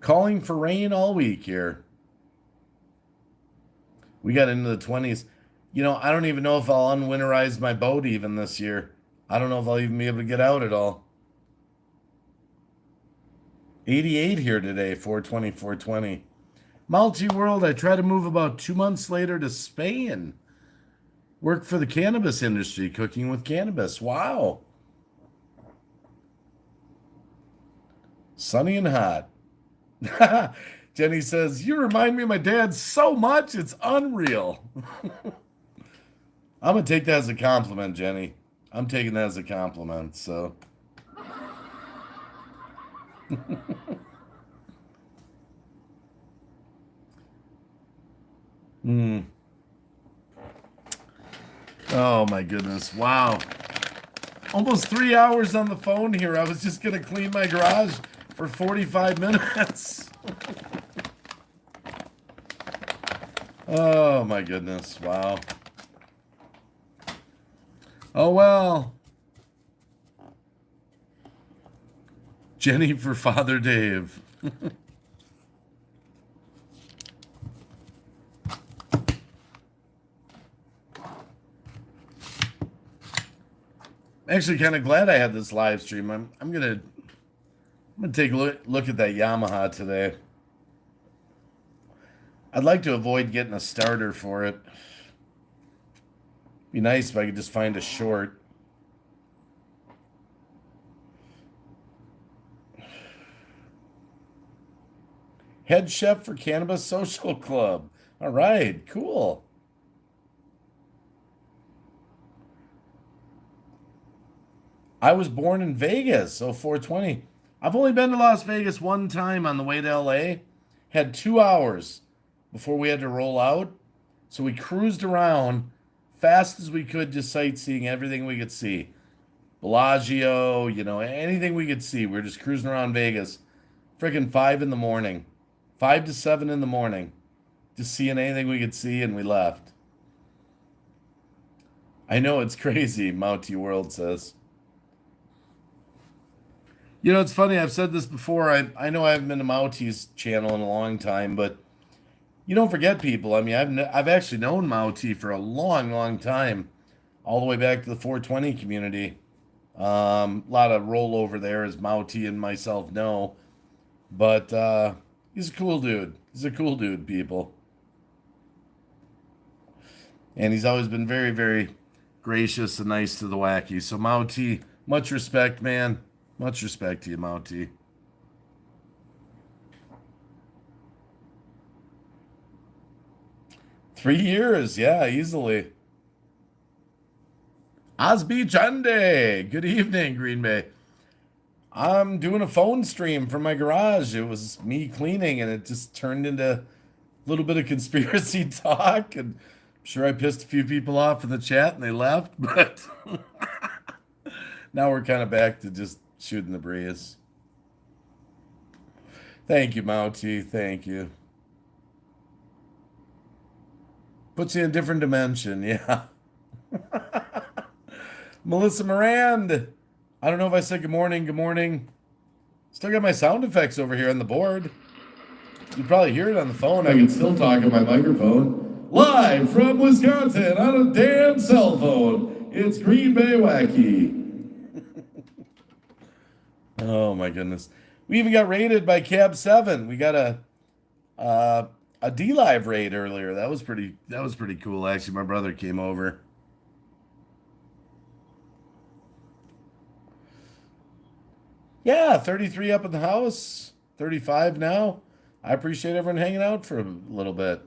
Calling for rain all week here. We got into the 20s. You know, I don't even know if I'll unwinterize my boat even this year. I don't know if I'll even be able to get out at all. 88 here today, 420, 420. Multi-world, I try to move about 2 months later to Spain. Work for the cannabis industry, cooking with cannabis. Wow. Sunny and hot. Jenny says, you remind me of my dad so much, it's unreal. I'm going to take that as a compliment, Jenny. I'm taking that as a compliment, so. Oh, my goodness. Wow. Almost 3 hours on the phone here. I was just going to clean my garage for 45 minutes. Oh, my goodness. Wow. Oh, well. Jenny for Father Dave. I'm actually kind of glad I had this live stream. I'm gonna take a look at that Yamaha today. I'd like to avoid getting a starter for it. Be nice if I could just find a short. Head chef for Cannabis Social Club. All right, cool. I was born in Vegas, so 420. I've only been to Las Vegas one time on the way to LA. Had 2 hours before we had to roll out. So we cruised around fast as we could, just sightseeing everything we could see. Bellagio, you know, anything we could see. We were just cruising around Vegas. Freaking 5 in the morning. 5 to 7 in the morning. Just seeing anything we could see, and we left. I know, it's crazy, Mountie World says. You know, it's funny, I've said this before. I know I haven't been to Mautie's channel in a long time, but you don't forget people. I mean, I've actually known Mautie for a long, long time, all the way back to the 420 community. A lot of rollover there, as Mautie and myself know. But he's a cool dude. He's a cool dude, people. And he's always been very, very gracious and nice to the wacky. So Mautie, much respect, man. Much respect to you, Mautie. Three years, yeah, easily. Osby Chande, good evening, Green Bay. I'm doing a phone stream from my garage. It was me cleaning, and it just turned into a little bit of conspiracy talk. And I'm sure I pissed a few people off in the chat, and they left. But now we're kind of back to just shooting the breeze. Thank you, Mautie. Thank you. Puts you in a different dimension, yeah. Melissa Morand. I don't know if I said good morning. Good morning. Still got my sound effects over here on the board. You probably hear it on the phone. I can still talk on my microphone. Live from Wisconsin on a damn cell phone. It's Green Bay Wacky. Oh my goodness. We even got raided by Cab 7. We got a D Live raid earlier. That was pretty cool actually. My brother came over. Yeah, 33 up in the house, 35 now. I appreciate everyone hanging out for a little bit.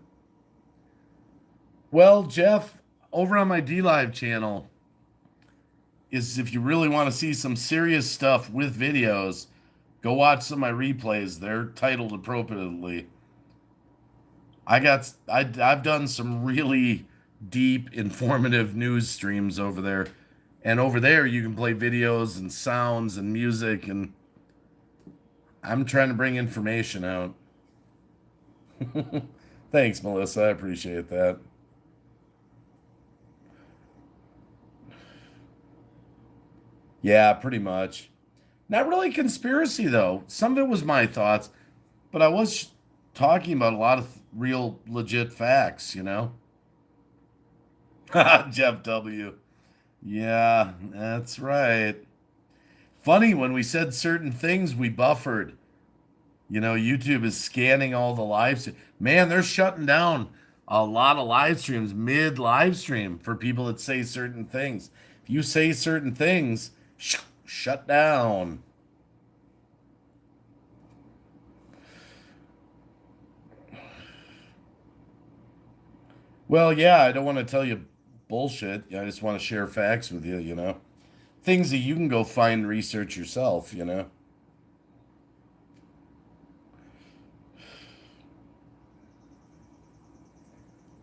Well, Jeff, over on my D Live channel is if you really want to see some serious stuff with videos, go watch some of my replays. They're titled appropriately. I've done some really deep, informative news streams over there. And over there, you can play videos and sounds and music, and I'm trying to bring information out. Thanks, Melissa. I appreciate that. Yeah, pretty much. Not really conspiracy, though. Some of it was my thoughts, but I was talking about a lot of real, legit facts, you know? Jeff W. Yeah, that's right. Funny, when we said certain things, we buffered. You know, YouTube is scanning all the Man, they're shutting down a lot of live streams mid live stream for people that say certain things. If you say certain things, shut down. Well, yeah, I don't want to tell you bullshit. I just want to share facts with you, you know? Things that you can go find and research yourself, you know?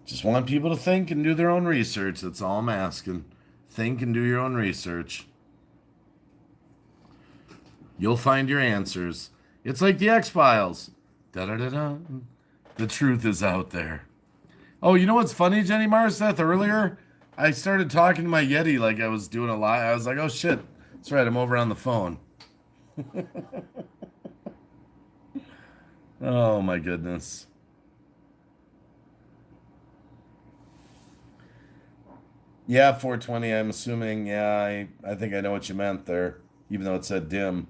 Just want people to think and do their own research. That's all I'm asking. Think and do your own research. You'll find your answers. It's like the X-Files. Da-da-da-da. The truth is out there. Oh, you know what's funny, Jenny Marseth? Earlier, I started talking to my Yeti like I was doing a live. I was like, oh shit. That's right, I'm over on the phone. Oh my goodness. Yeah, 420, I'm assuming. Yeah, I think I know what you meant there, even though it said dim.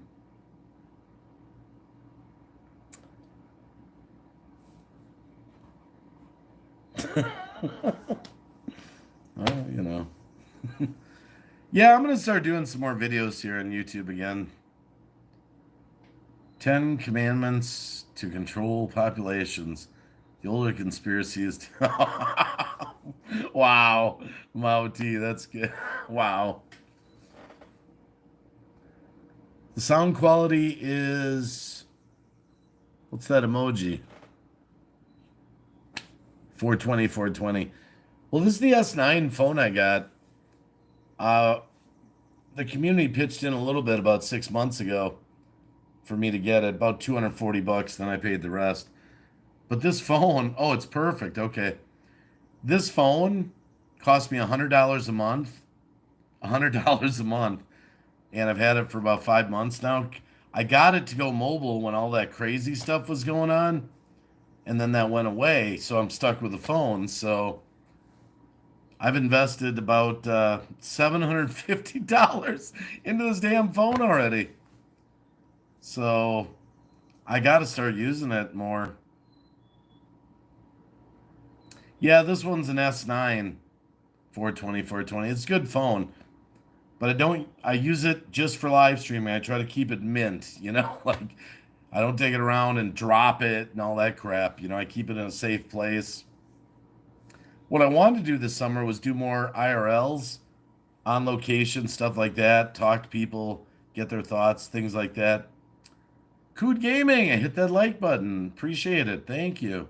Well, you know. Yeah, I'm going to start doing some more videos here on YouTube again. 10 Commandments to Control Populations. The older conspiracy is... Wow. Mao T, that's good. Wow. The sound quality is... What's that emoji? 420, 420. Well, this is the S9 phone I got. The community pitched in a little bit about 6 months ago for me to get it, about $240. Then I paid the rest. But this phone, oh, it's perfect. Okay. This phone cost me $100 a month. $100 a month. And I've had it for about 5 months now. I got it to go mobile when all that crazy stuff was going on. And then that went away. So I'm stuck with the phone. So I've invested about $750 into this damn phone already. So I got to start using it more. Yeah, this one's an S9 420, 420. It's a good phone. But I use it just for live streaming. I try to keep it mint, you know, like I don't take it around and drop it and all that crap. You know, I keep it in a safe place. What I wanted to do this summer was do more IRLs, on location, stuff like that, talk to people, get their thoughts, things like that. Cood Gaming, I hit that like button. Appreciate it. Thank you.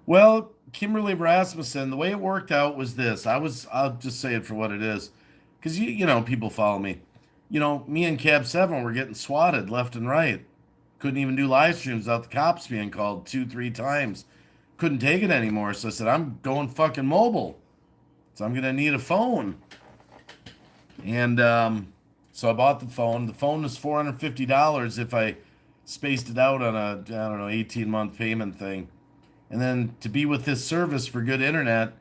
Well, Kimberly Rasmussen, the way it worked out was this. I'll just say it for what it is. Because, you know, people follow me. You know, me and Cab 7 were getting swatted left and right. Couldn't even do live streams without the cops being called 2-3 times. Couldn't take it anymore. So I said, I'm going fucking mobile. So I'm going to need a phone. And So I bought the phone. The phone was $450 if I spaced it out on a, I don't know, 18-month payment thing. And then to be with this service for good internet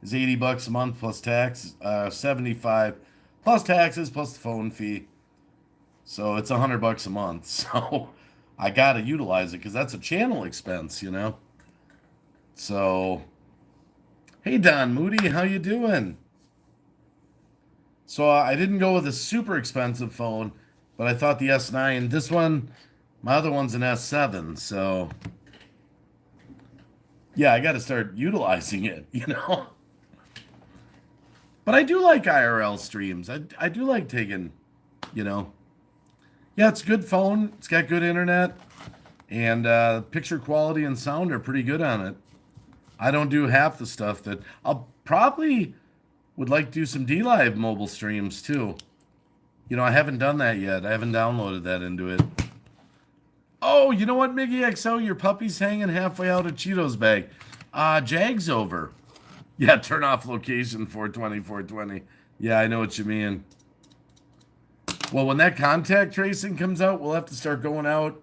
is $80 a month plus tax, 75 plus taxes plus the phone fee. So it's $100 a month. So I gotta utilize it because that's a channel expense, you know. So, hey Don Moody, how you doing? So I didn't go with a super expensive phone, but I thought the S9. This one, my other one's an S7. So yeah, I got to start utilizing it, you know. But I do like IRL streams. I do like taking, you know. Yeah, it's a good phone. It's got good internet, and picture quality and sound are pretty good on it. I don't do half the stuff that I'll probably would like to do some DLive mobile streams too. You know, I haven't done that yet. I haven't downloaded that into it. Oh, you know what, Miggy XO? Your puppy's hanging halfway out of Cheetos bag. Jag's over. Yeah, turn off location 420, 420. Yeah, I know what you mean. Well, when that contact tracing comes out, we'll have to start going out.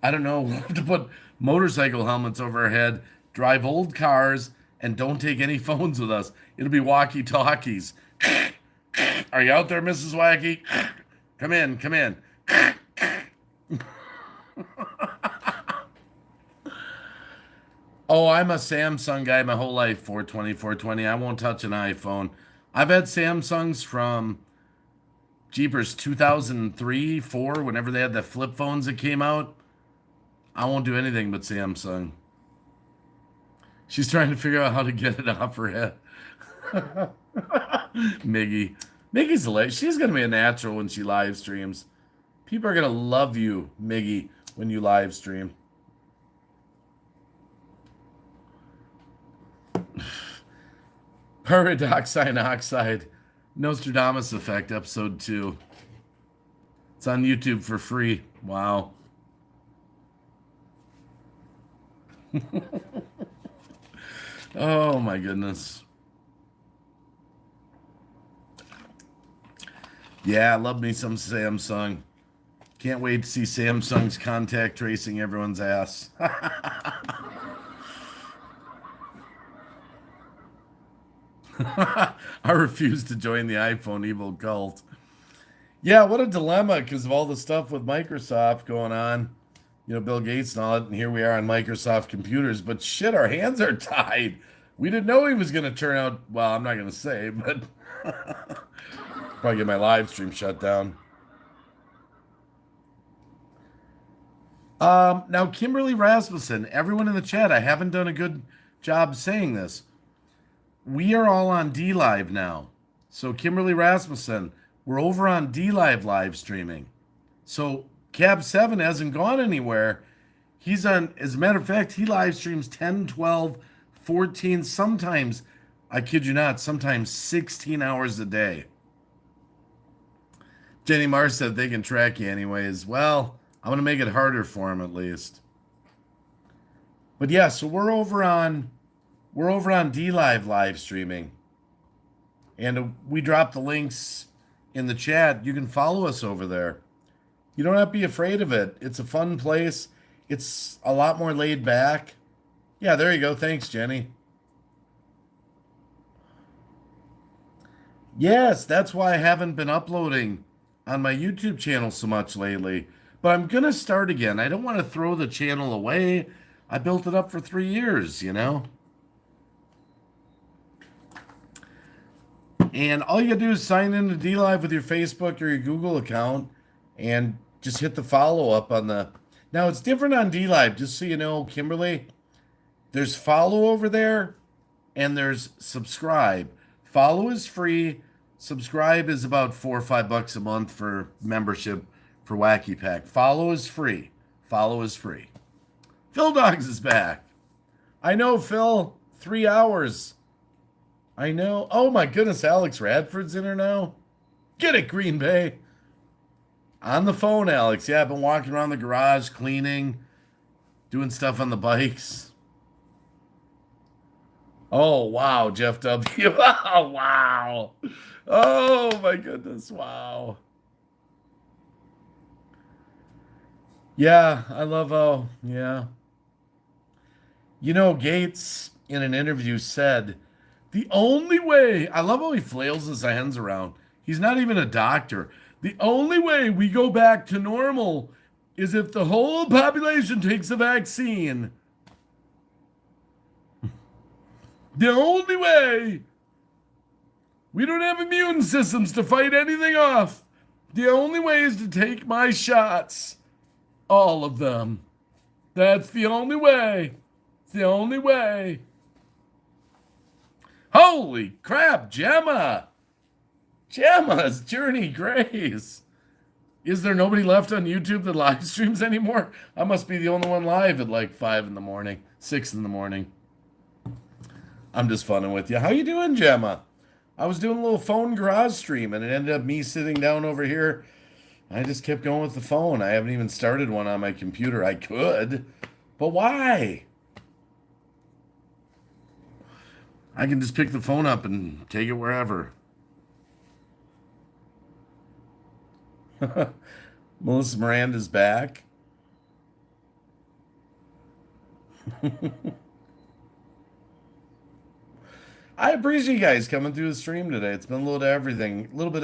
I don't know. We'll have to put motorcycle helmets over our head, drive old cars, and don't take any phones with us. It'll be walkie-talkies. Are you out there, Mrs. Wacky? Come in, come in. Oh, I'm a Samsung guy my whole life, 420, 420. I won't touch an iPhone. I've had Samsungs from Jeepers 2003, 4, whenever they had the flip phones that came out. I won't do anything but Samsung. She's trying to figure out how to get it off her head. Miggy. Miggy's hilarious. She's going to be a natural when she live streams. People are going to love you, Miggy, when you live stream. Paradoxine Oxide, Nostradamus Effect, episode 2. It's on YouTube for free. Wow. Oh my goodness. Yeah, I love me some Samsung. Can't wait to see Samsung's contact tracing everyone's ass. I refuse to join the iPhone evil cult. Yeah, what a dilemma because of all the stuff with Microsoft going on. You know, Bill Gates and all that, and here we are on Microsoft computers. But shit, our hands are tied. We didn't know he was going to turn out, well, I'm not going to say, but probably get my live stream shut down. Now, Kimberly Rasmussen, everyone in the chat, I haven't done a good job saying this. We are all on DLive now. So Kimberly Rasmussen, we're over on DLive live streaming. So Cab 7 hasn't gone anywhere. He's on, as a matter of fact, he live streams 10, 12, 14, sometimes, I kid you not, sometimes 16 hours a day. Jenny Mars said they can track you anyways. Well, I'm going to make it harder for him at least. But yeah, so we're over on DLive live streaming. And we drop the links in the chat. You can follow us over there. You don't have to be afraid of it. It's a fun place. It's a lot more laid back. Yeah, there you go. Thanks, Jenny. Yes, that's why I haven't been uploading on my YouTube channel so much lately. But I'm going to start again. I don't want to throw the channel away. I built it up for 3 years, you know? And all you gotta do is sign into DLive with your Facebook or your Google account and just hit the follow up on the. Now it's different on DLive, just so you know, Kimberly. There's follow over there and there's subscribe. Follow is free. Subscribe is about $4 or $5 a month for membership for Wacky Pack. Follow is free. Follow is free. Phil Dogs is back. I know, Phil. 3 hours. I know. Oh my goodness, Alex Radford's in her now. Get it, Green Bay. On the phone, Alex. Yeah, I've been walking around the garage, cleaning, doing stuff on the bikes. Oh, wow, Jeff W. Oh, wow. Oh, my goodness, wow. Yeah, I love how, yeah. You know, Gates in an interview said, the only way, I love how he flails his hands around. He's not even a doctor. The only way we go back to normal is if the whole population takes a vaccine. The only way. We don't have immune systems to fight anything off. The only way is to take my shots. All of them. That's the only way. It's the only way. Holy crap, Gemma! Gemma's Journey Grace. Is there nobody left on YouTube that live streams anymore? I must be the only one live at like 5 in the morning, 6 in the morning. I'm just funning with you. How you doing, Gemma? I was doing a little phone garage stream and it ended up me sitting down over here. I just kept going with the phone. I haven't even started one on my computer. I could, but why? I can just pick the phone up and take it wherever. Melissa Miranda's back. I appreciate you guys coming through the stream today. It's been a little bit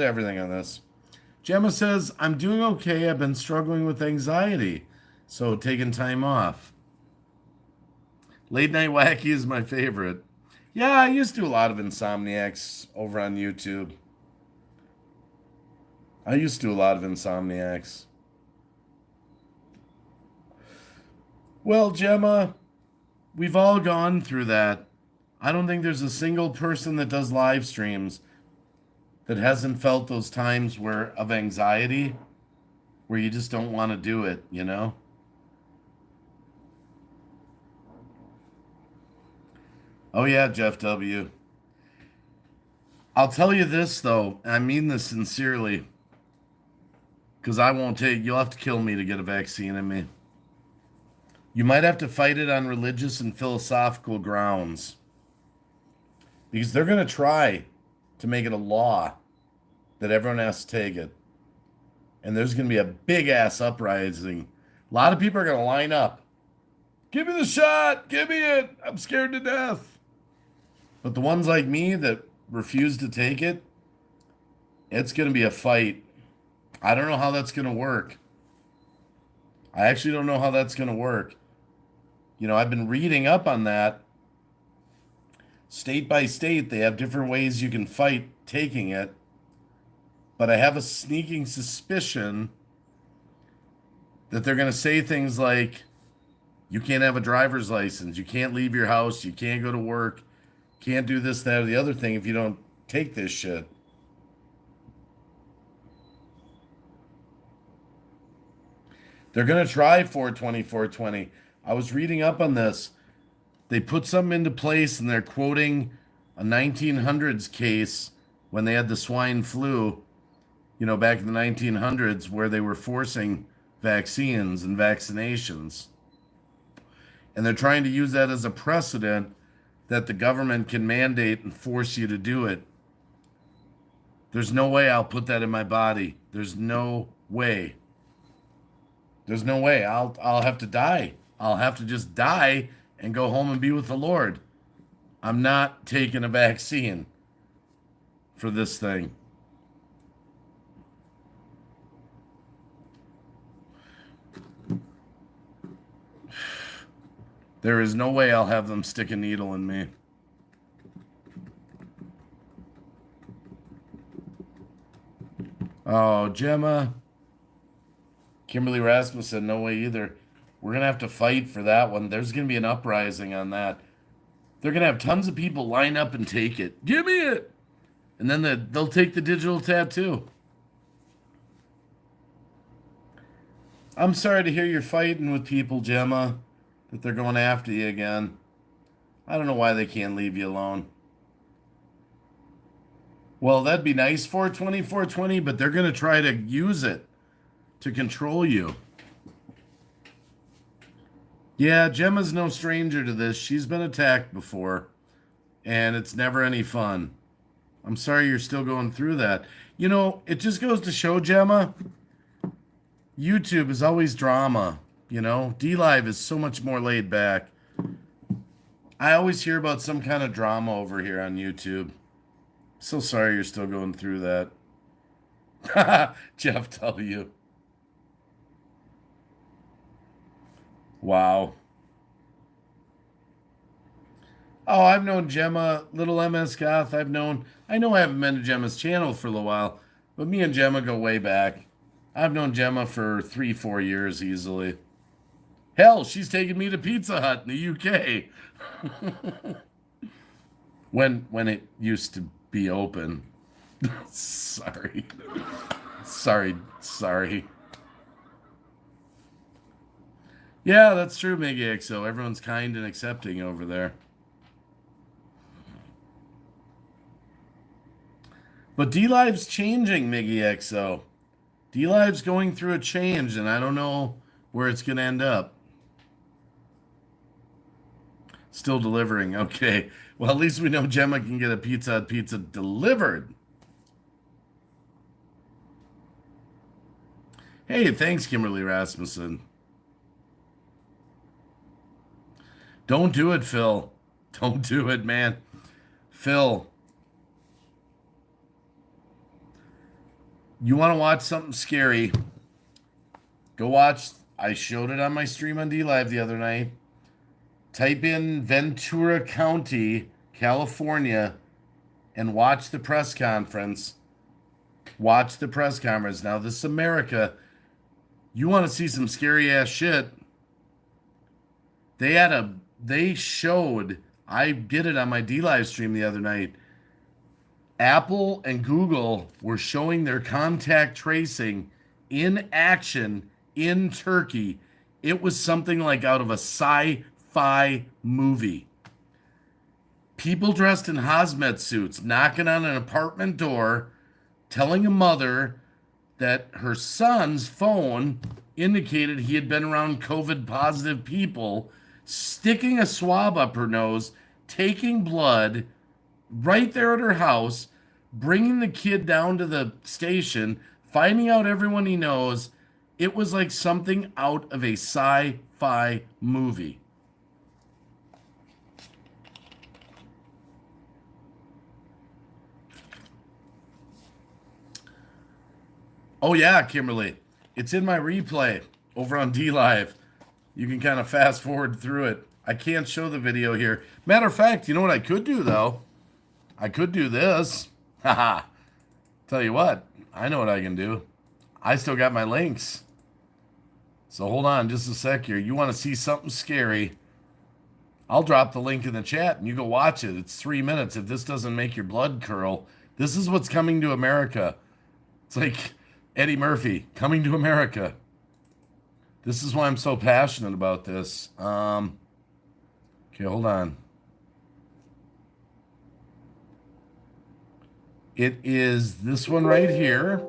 of everything on this. Gemma says, I'm doing okay. I've been struggling with anxiety, so taking time off. Late Night Wacky is my favorite. Yeah, I used to do a lot of Insomniacs over on YouTube. Well, Gemma, we've all gone through that. I don't think there's a single person that does live streams that hasn't felt those times of anxiety where you just don't want to do it, you know? Oh yeah, Jeff W. I'll tell you this though, and I mean this sincerely, because you'll have to kill me to get a vaccine in me. You might have to fight it on religious and philosophical grounds. Because they're going to try to make it a law that everyone has to take it. And there's going to be a big ass uprising. A lot of people are going to line up. Give me the shot. Give me it. I'm scared to death. But the ones like me that refuse to take it, it's going to be a fight. I don't know how that's going to work. I actually don't know how that's going to work. You know, I've been reading up on that. State by state, they have different ways you can fight taking it. But I have a sneaking suspicion that they're going to say things like, you can't have a driver's license, you can't leave your house, you can't go to work, can't do this, that, or the other thing if you don't take this shit. They're going to try 420. I was reading up on this. They put something into place and they're quoting a 1900s case when they had the swine flu, you know, back in the 1900s, where they were forcing vaccines and vaccinations. And they're trying to use that as a precedent that the government can mandate and force you to do it. There's no way I'll put that in my body. There's no way. There's no way. I'll have to die. I'll have to just die and go home and be with the Lord. I'm not taking a vaccine for this thing. There is no way I'll have them stick a needle in me. Oh, Gemma. Kimberly Rasmus said no way either. We're going to have to fight for that one. There's going to be an uprising on that. They're going to have tons of people line up and take it. Give me it. And then they'll take the digital tattoo. I'm sorry to hear you're fighting with people, Gemma, that they're going after you again. I don't know why they can't leave you alone. Well, that'd be nice, 420, but they're going to try to use it to control you. Yeah, Gemma's no stranger to this. She's been attacked before, and it's never any fun. I'm sorry you're still going through that. You know, it just goes to show, Gemma, YouTube is always drama. You know, D Live is so much more laid back. I always hear about some kind of drama over here on YouTube. So sorry you're still going through that. Jeff W. Wow. Oh, I've known Gemma, little MS Goth. I know I haven't been to Gemma's channel for a little while, but me and Gemma go way back. I've known Gemma for 3, 4 years easily. Hell, she's taken me to Pizza Hut in the UK. When it used to be open. Sorry. Sorry. Yeah, that's true, Miggy XO. Everyone's kind and accepting over there. But D-Live's changing, Miggy XO. D-Live's going through a change, and I don't know where it's going to end up. Still delivering. Okay. Well, at least we know Gemma can get a Pizza Hut pizza delivered. Hey, thanks, Kimberly Rasmussen. Don't do it, Phil. Don't do it, man. Phil. You want to watch something scary? Go watch. I showed it on my stream on D Live the other night. Type in Ventura County, California, and watch the press conference. Watch the press conference. Now, this is America. You want to see some scary ass shit? They showed, I did it on my D Live stream the other night. Apple and Google were showing their contact tracing in action in Turkey. It was something like out of a sci-fi movie. People dressed in hazmat suits knocking on an apartment door, telling a mother that her son's phone indicated he had been around COVID positive people, sticking a swab up her nose, taking blood right there at her house, bringing the kid down to the station, finding out everyone he knows. It was like something out of a sci-fi movie. Oh yeah, Kimberly. It's in my replay over on D Live. You can kind of fast forward through it. I can't show the video here. Matter of fact, you know what I could do though? I could do this. Haha. Tell you what, I know what I can do. I still got my links. So hold on just a sec here. You want to see something scary? I'll drop the link in the chat and you go watch it. It's 3 minutes. If this doesn't make your blood curl, this is what's coming to America. It's like Eddie Murphy coming to America. This is why I'm so passionate about this. Okay, hold on. It is this one right here.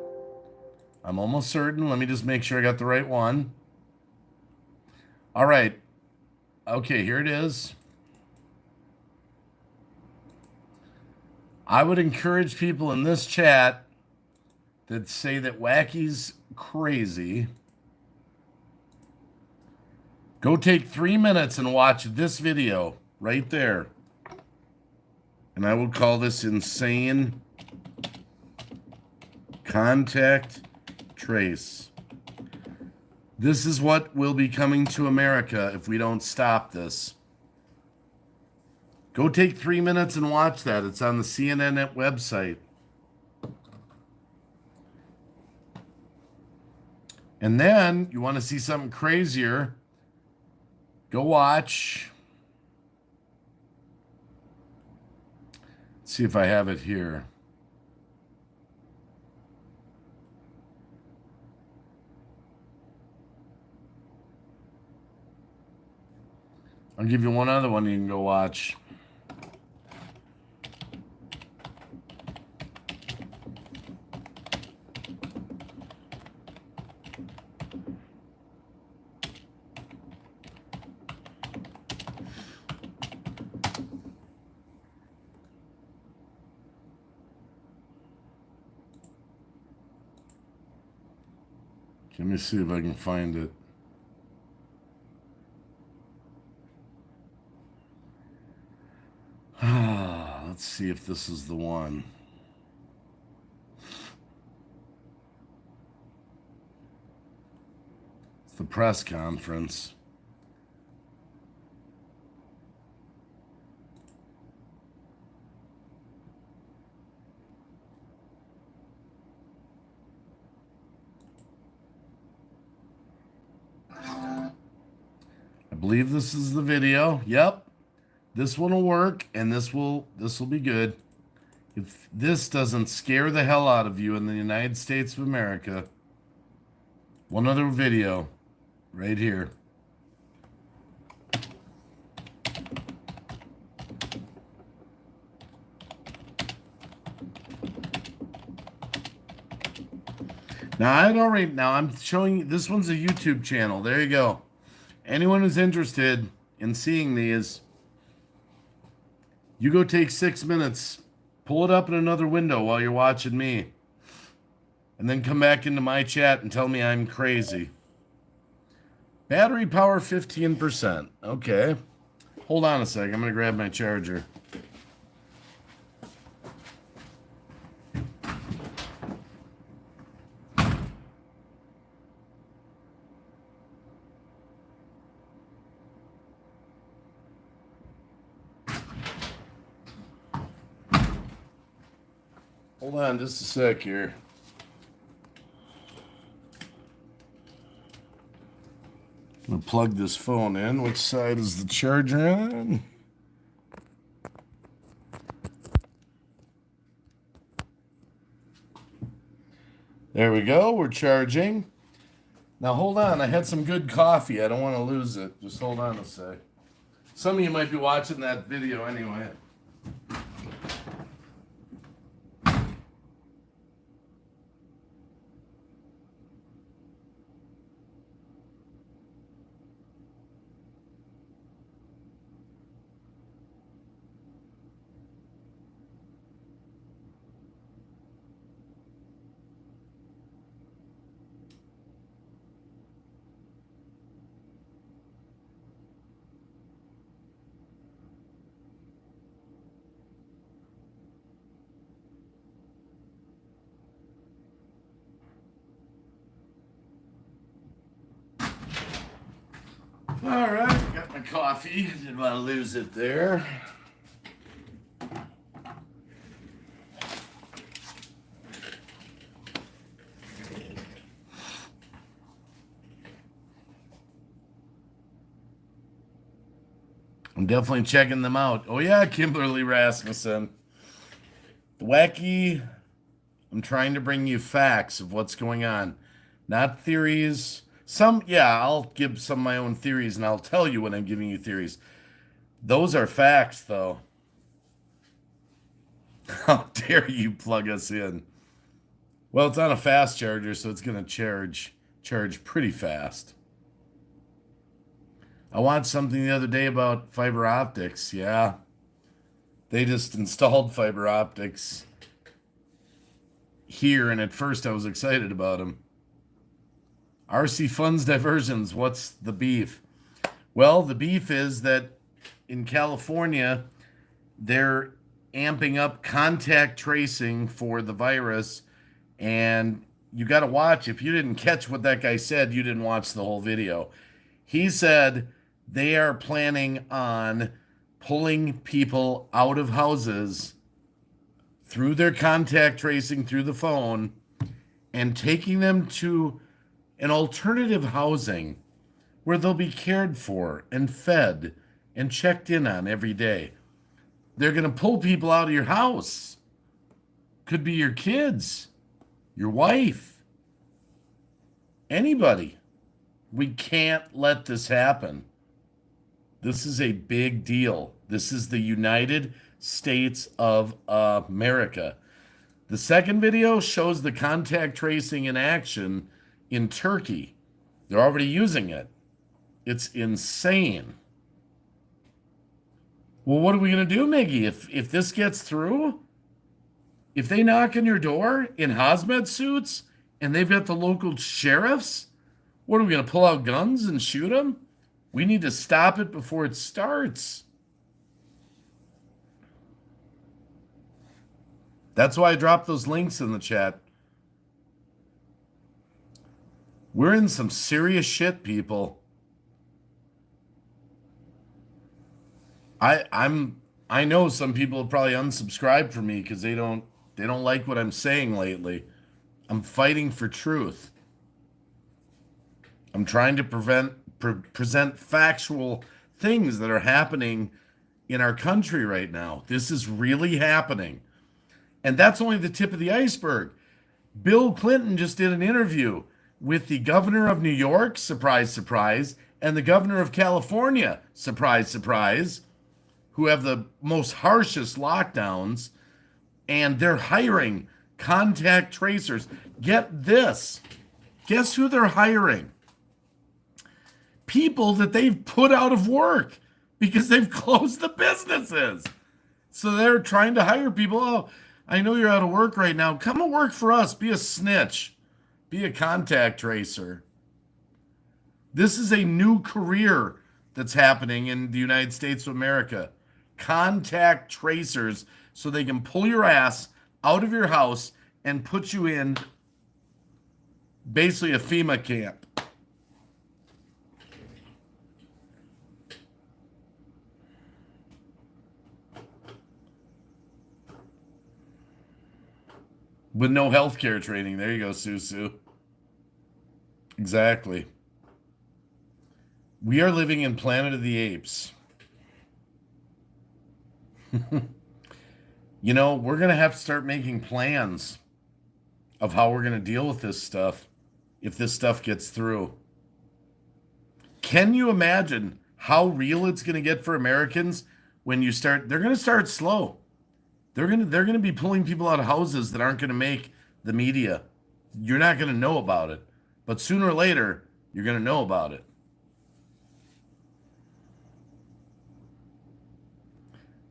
I'm almost certain. Let me just make sure I got the right one. All right. Okay, here it is. I would encourage people in this chat that say that Wacky's crazy. Go take 3 minutes and watch this video right there. And I will call this insane contact trace. This is what will be coming to America if we don't stop this. Go take 3 minutes and watch that. It's on the CNN website. And then you want to see something crazier, go watch. Let's see if I have it here. I'll give you one other one you can go watch. Let me see if I can find it. Let's see if this is the one. It's the press conference. I believe this is the video. Yep. This one will work, and this will be good. If this doesn't scare the hell out of you in the United States of America, one other video right here. Now I'm showing you, this one's a YouTube channel. There you go. Anyone who's interested in seeing these, you go take 6 minutes, pull it up in another window while you're watching me, and then come back into my chat and tell me I'm crazy. Battery power 15%. Okay. Hold on a sec. I'm going to grab my charger. Hold on just a sec here. I'm going to plug this phone in. Which side is the charger on? There we go. We're charging. Now hold on. I had some good coffee. I don't want to lose it. Just hold on a sec. Some of you might be watching that video anyway. All right, got my coffee. Didn't want to lose it there. I'm definitely checking them out. Oh yeah, Kimberly Rasmussen. Wacky. I'm trying to bring you facts of what's going on, not theories. I'll give some of my own theories, and I'll tell you when I'm giving you theories. Those are facts, though. How dare you plug us in? Well, it's on a fast charger, so it's going to charge pretty fast. I watched something the other day about fiber optics. Yeah. They just installed fiber optics here, and at first I was excited about them. RC Funds Diversions, what's the beef? Well, the beef is that in California, they're amping up contact tracing for the virus, and you got to watch. If you didn't catch what that guy said, you didn't watch the whole video. He said they are planning on pulling people out of houses through their contact tracing through the phone and taking them to an alternative housing where they'll be cared for and fed and checked in on every day. They're going to pull people out of your house. Could be your kids, your wife, anybody. We can't let this happen. This is a big deal. This is the United States of America. The second video shows the contact tracing in action in Turkey. They're already using it. It's insane. Well, what are we going to do, Miggy? If this gets through, if they knock on your door in hazmat suits and they've got the local sheriffs, what are we going to pull out guns and shoot them? We need to stop it before it starts. That's why I dropped those links in the chat. We're in some serious shit, people. I know some people have probably unsubscribed from me because they don't like what I'm saying lately. I'm fighting for truth. I'm trying to present factual things that are happening in our country right now. This is really happening. And that's only the tip of the iceberg. Bill Clinton just did an interview with the governor of New York, surprise, surprise, and the governor of California, surprise, surprise, who have the most harshest lockdowns, and they're hiring contact tracers. Get this. Guess who they're hiring? People that they've put out of work because they've closed the businesses. So they're trying to hire people. Oh, I know you're out of work right now. Come and work for us. Be a snitch. Be a contact tracer. This is a new career that's happening in the United States of America. Contact tracers, so they can pull your ass out of your house and put you in basically a FEMA camp. With no healthcare training. There you go, Susu. Exactly. We are living in Planet of the Apes. You know, we're going to have to start making plans of how we're going to deal with this stuff if this stuff gets through. Can you imagine how real it's going to get for Americans when you start? They're going to start slow. They're going to be pulling people out of houses that aren't going to make the media. You're not going to know about it. But sooner or later, you're going to know about it.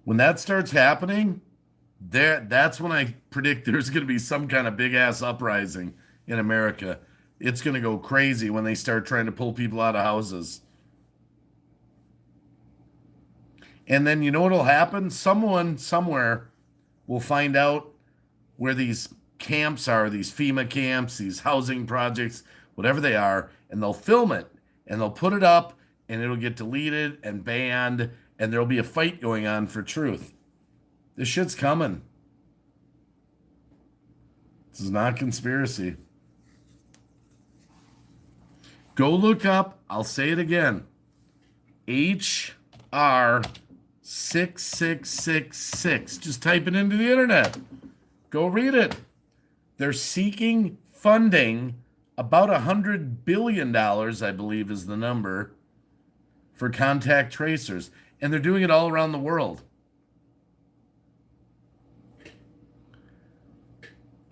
When that starts happening, that's when I predict there's going to be some kind of big-ass uprising in America. It's going to go crazy when they start trying to pull people out of houses. And then you know what will happen? Someone somewhere will find out where these camps are, these FEMA camps, these housing projects, whatever they are, and they'll film it, and they'll put it up, and it'll get deleted and banned, and there'll be a fight going on for truth. This shit's coming. This is not conspiracy. Go look up, I'll say it again, HR 6666. Just type it into the internet. Go read it. They're seeking funding, about $100 billion, I believe is the number, for contact tracers. And they're doing it all around the world.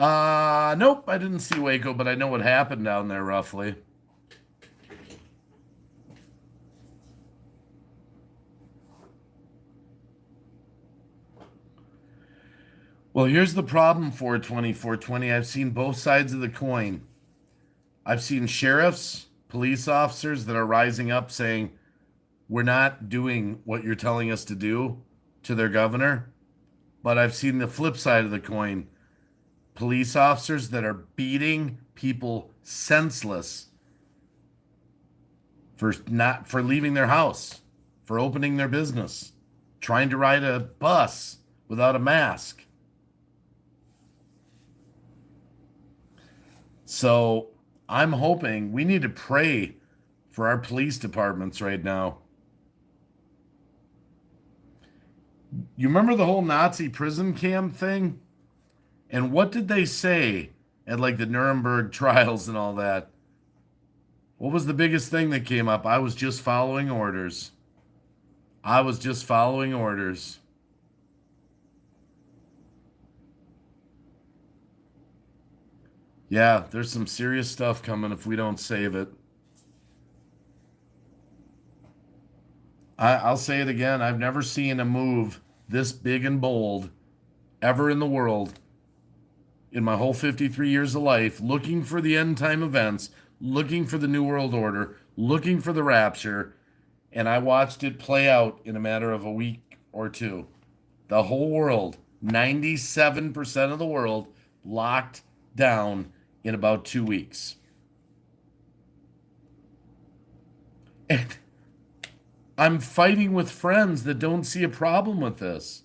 Nope, I didn't see Waco, but I know what happened down there roughly. Well, here's the problem for 2420. I've seen both sides of the coin. I've seen sheriffs, police officers that are rising up saying, we're not doing what you're telling us to do to their governor. But I've seen the flip side of the coin. Police officers that are beating people senseless for leaving their house, for opening their business, trying to ride a bus without a mask. So I'm hoping we need to pray for our police departments right now. You remember the whole Nazi prison camp thing? And what did they say at like the Nuremberg trials and all that? What was the biggest thing that came up? I was just following orders. I was just following orders. Yeah, there's some serious stuff coming if we don't save it. I'll say it again. I've never seen a move this big and bold ever in the world in my whole 53 years of life, looking for the end time events, looking for the New World Order, looking for the rapture, and I watched it play out in a matter of a week or two. The whole world 97% of the world locked down in about 2 weeks. And I'm fighting with friends that don't see a problem with this.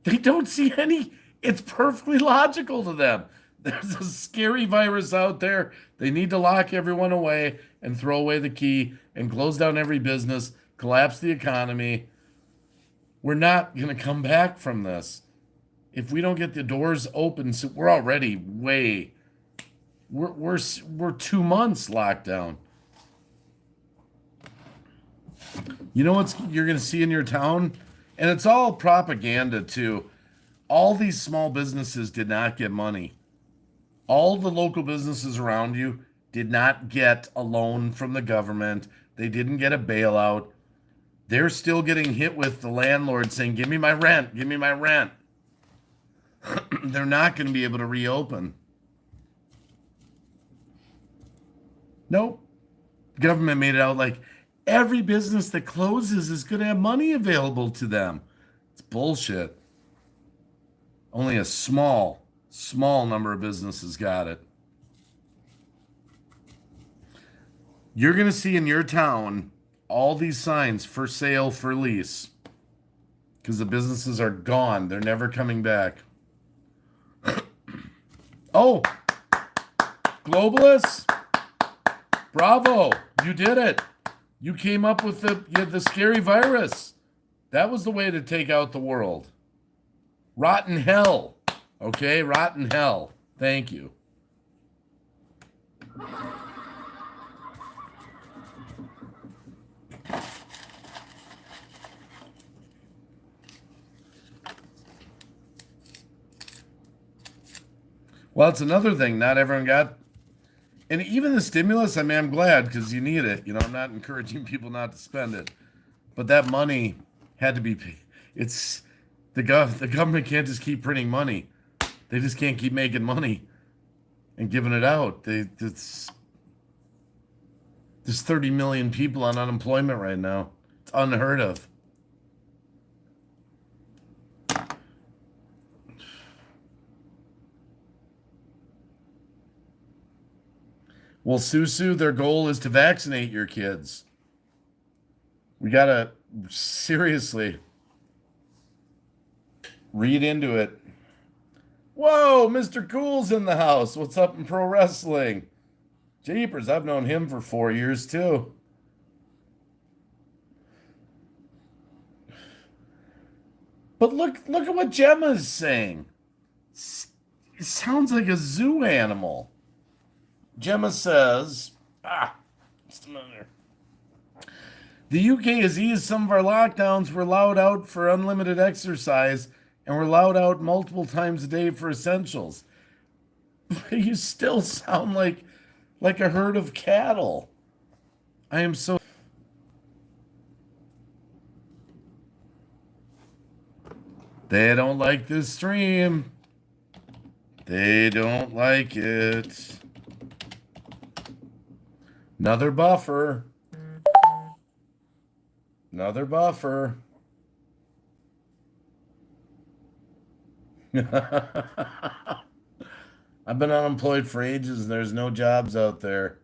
They don't see any. It's perfectly logical to them. There's a scary virus out there. They need to lock everyone away and throw away the key and close down every business, collapse the economy. We're not going to come back from this. If we don't get the doors open, so we're already we're 2 months locked down. You know what you're going to see in your town? And it's all propaganda too. All these small businesses did not get money. All the local businesses around you did not get a loan from the government. They didn't get a bailout. They're still getting hit with the landlord saying, "Give me my rent, give me my rent." They're not going to be able to reopen. Nope. The government made it out like every business that closes is going to have money available to them. It's bullshit. Only a small number of businesses got it. You're going to see in your town all these signs for sale, for lease, because the businesses are gone. They're never coming back. Oh, globalists, bravo, you did it. You came up with the scary virus. That was the way to take out the world. Rotten hell. Okay, rotten hell. Thank you. Well, it's another thing. Not everyone got, and even the stimulus. I mean, I'm glad because you need it. You know, I'm not encouraging people not to spend it, but that money had to be paid. It's the government can't just keep printing money. They just can't keep making money and giving it out. There's 30 million people on unemployment right now. It's unheard of. Well, Susu, their goal is to vaccinate your kids. We gotta seriously read into it. Whoa, Mr. Cool's in the house. What's up in pro wrestling? Jeepers, I've known him for 4 years too. But look at what Gemma's saying. It sounds like a zoo animal. Gemma says, just a minute here. The UK has eased some of our lockdowns. We're allowed out for unlimited exercise, and we're allowed out multiple times a day for essentials. But you still sound like a herd of cattle. I am so... They don't like this stream. They don't like it. Another buffer. Another buffer. I've been unemployed for ages and there's no jobs out there.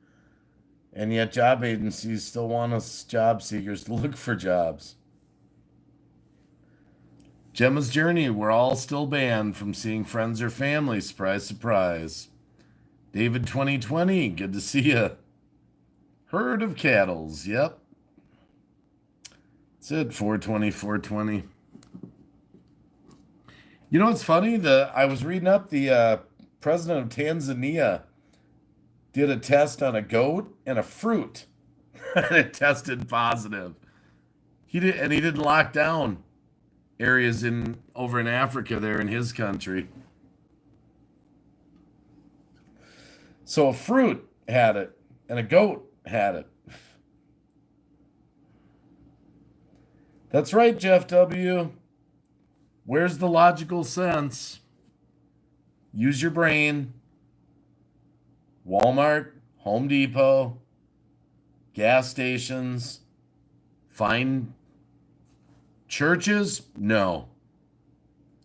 And yet job agencies still want us job seekers to look for jobs. Gemma's journey, we're all still banned from seeing friends or family. Surprise, surprise. David 2020, good to see you. Herd of cattles, yep. That's it, 420. You know what's funny? I was reading up the president of Tanzania did a test on a goat and a fruit. And it tested positive. He didn't lock down areas over in Africa there in his country. So a fruit had it and a goat had it. That's right, Jeff W. Where's the logical sense? Use your brain. Walmart, Home Depot, gas stations, find churches? No.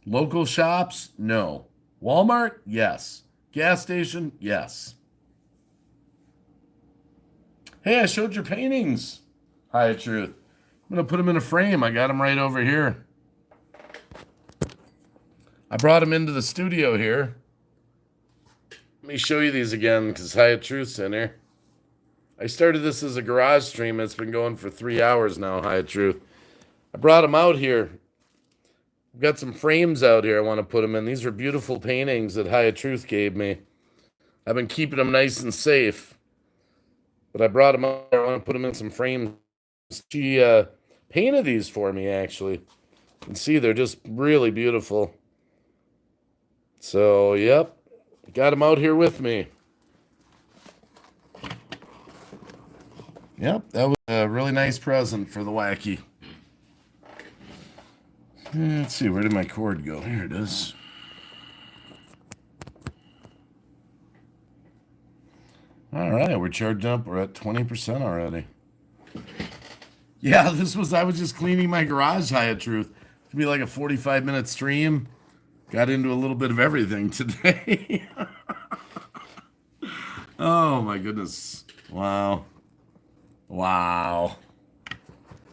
Local shops? No. Walmart? Yes. Gas station? Yes. Hey, I showed your paintings. Hi, Truth. I'm going to put them in a frame. I got them right over here. I brought them into the studio here. Let me show you these again because Hyatt Truth's in here. I started this as a garage stream. It's been going for 3 hours now, Hyatt Truth. I brought them out here. I've got some frames out here I want to put them in. These are beautiful paintings that Hyatt Truth gave me. I've been keeping them nice and safe. But I brought them out. I want to put them in some frames. She painted these for me, actually. You can see they're just really beautiful. So, yep. Got them out here with me. Yep, that was a really nice present for the wacky. Let's see, where did my cord go? Here it is. All right, we're charging up. We're at 20% already. Yeah, I was just cleaning my garage, Hyatt Truth. It'll be like a 45-minute stream. Got into a little bit of everything today. Oh, my goodness. Wow. Wow.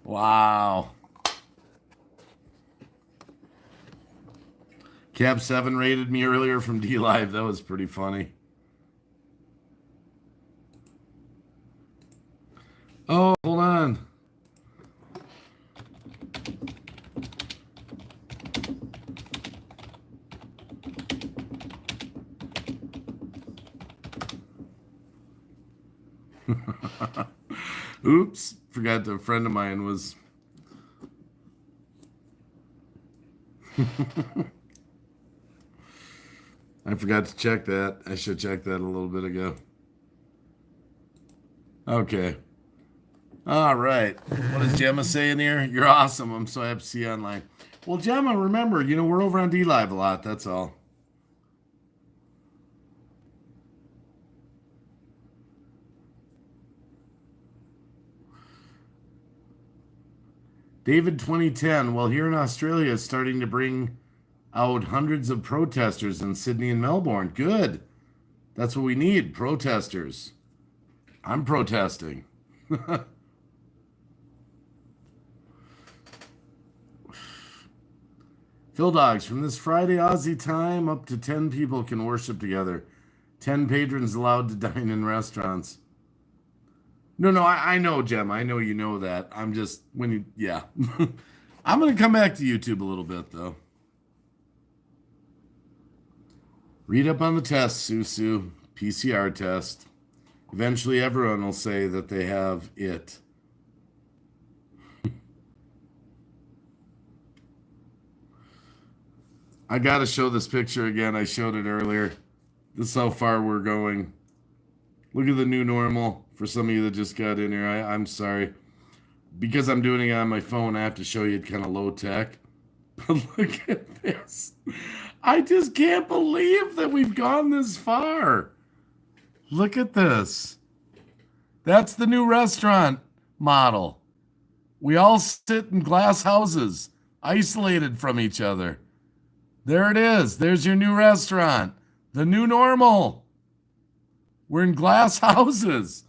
Wow. Cab 7 rated me earlier from D Live. That was pretty funny. Oh, hold on. Oops, forgot a friend of mine was. I forgot to check that. I should check that a little bit ago. Okay. All right. What does Gemma say in here? You're awesome. I'm so happy to see you online. Well, Gemma, remember, we're over on D Live a lot. That's all. David 2010. Well, here in Australia, it's starting to bring out hundreds of protesters in Sydney and Melbourne. Good. That's what we need, protesters. I'm protesting. Phil Dogs, from this Friday Aussie time, up to 10 people can worship together. 10 patrons allowed to dine in restaurants. No, I know, Jem. I know you know that. I'm just, yeah. I'm going to come back to YouTube a little bit, though. Read up on the test, Susu. PCR test. Eventually, everyone will say that they have it. I got to show this picture again. I showed it earlier. This is how far we're going. Look at the new normal for some of you that just got in here. I'm sorry. Because I'm doing it on my phone, I have to show you it kind of low tech. But look at this. I just can't believe that we've gone this far. Look at this. That's the new restaurant model. We all sit in glass houses, isolated from each other. There it is. There's your new restaurant. The new normal. We're in glass houses.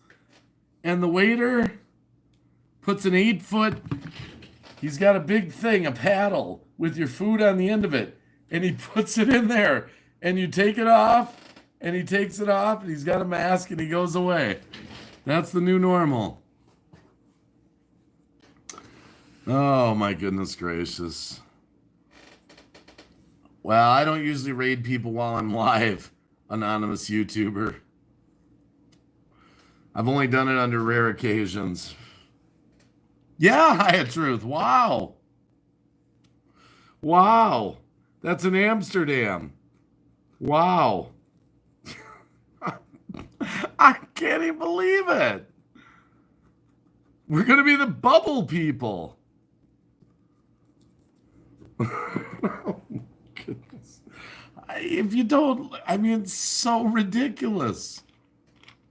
And the waiter puts an 8-foot, he's got a big thing, a paddle with your food on the end of it. And he puts it in there. And you take it off. And he takes it off. And he's got a mask and he goes away. That's the new normal. Oh, my goodness gracious. Well, I don't usually raid people while I'm live, anonymous YouTuber. I've only done it under rare occasions. Yeah, Hyatt Truth. Wow. Wow. That's in Amsterdam. Wow. I can't even believe it. We're going to be the bubble people. Oh, goodness. If you don't, I mean, it's so ridiculous.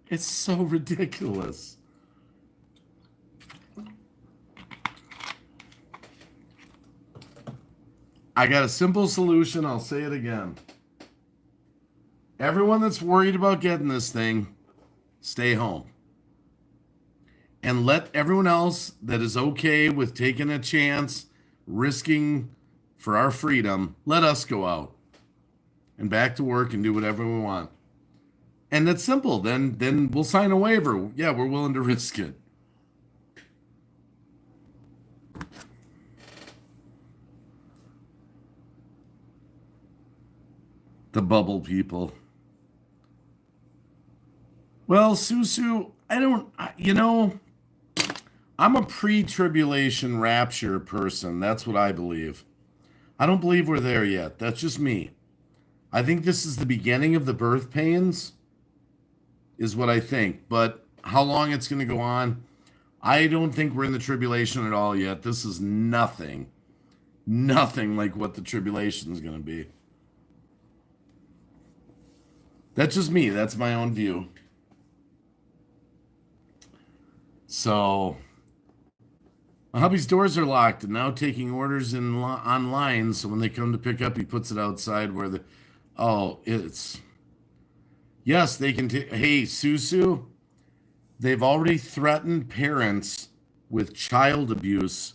It's so ridiculous. I got a simple solution. I'll say it again. Everyone that's worried about getting this thing, stay home. And let everyone else that is okay with taking a chance, risking for our freedom, let us go out and back to work and do whatever we want. And that's simple. Then we'll sign a waiver. Yeah, we're willing to risk it. The bubble people. Well, Susu, I'm a pre-tribulation rapture person. That's what I believe. I don't believe we're there yet. That's just me. I think this is the beginning of the birth pains, is what I think. But how long it's going to go on, I don't think we're in the tribulation at all yet. This is nothing like what the tribulation is going to be. That's just me. That's my own view. So, my hubby's doors are locked and now taking orders online. So when they come to pick up, he puts it outside where yes, they can hey, Susu, they've already threatened parents with child abuse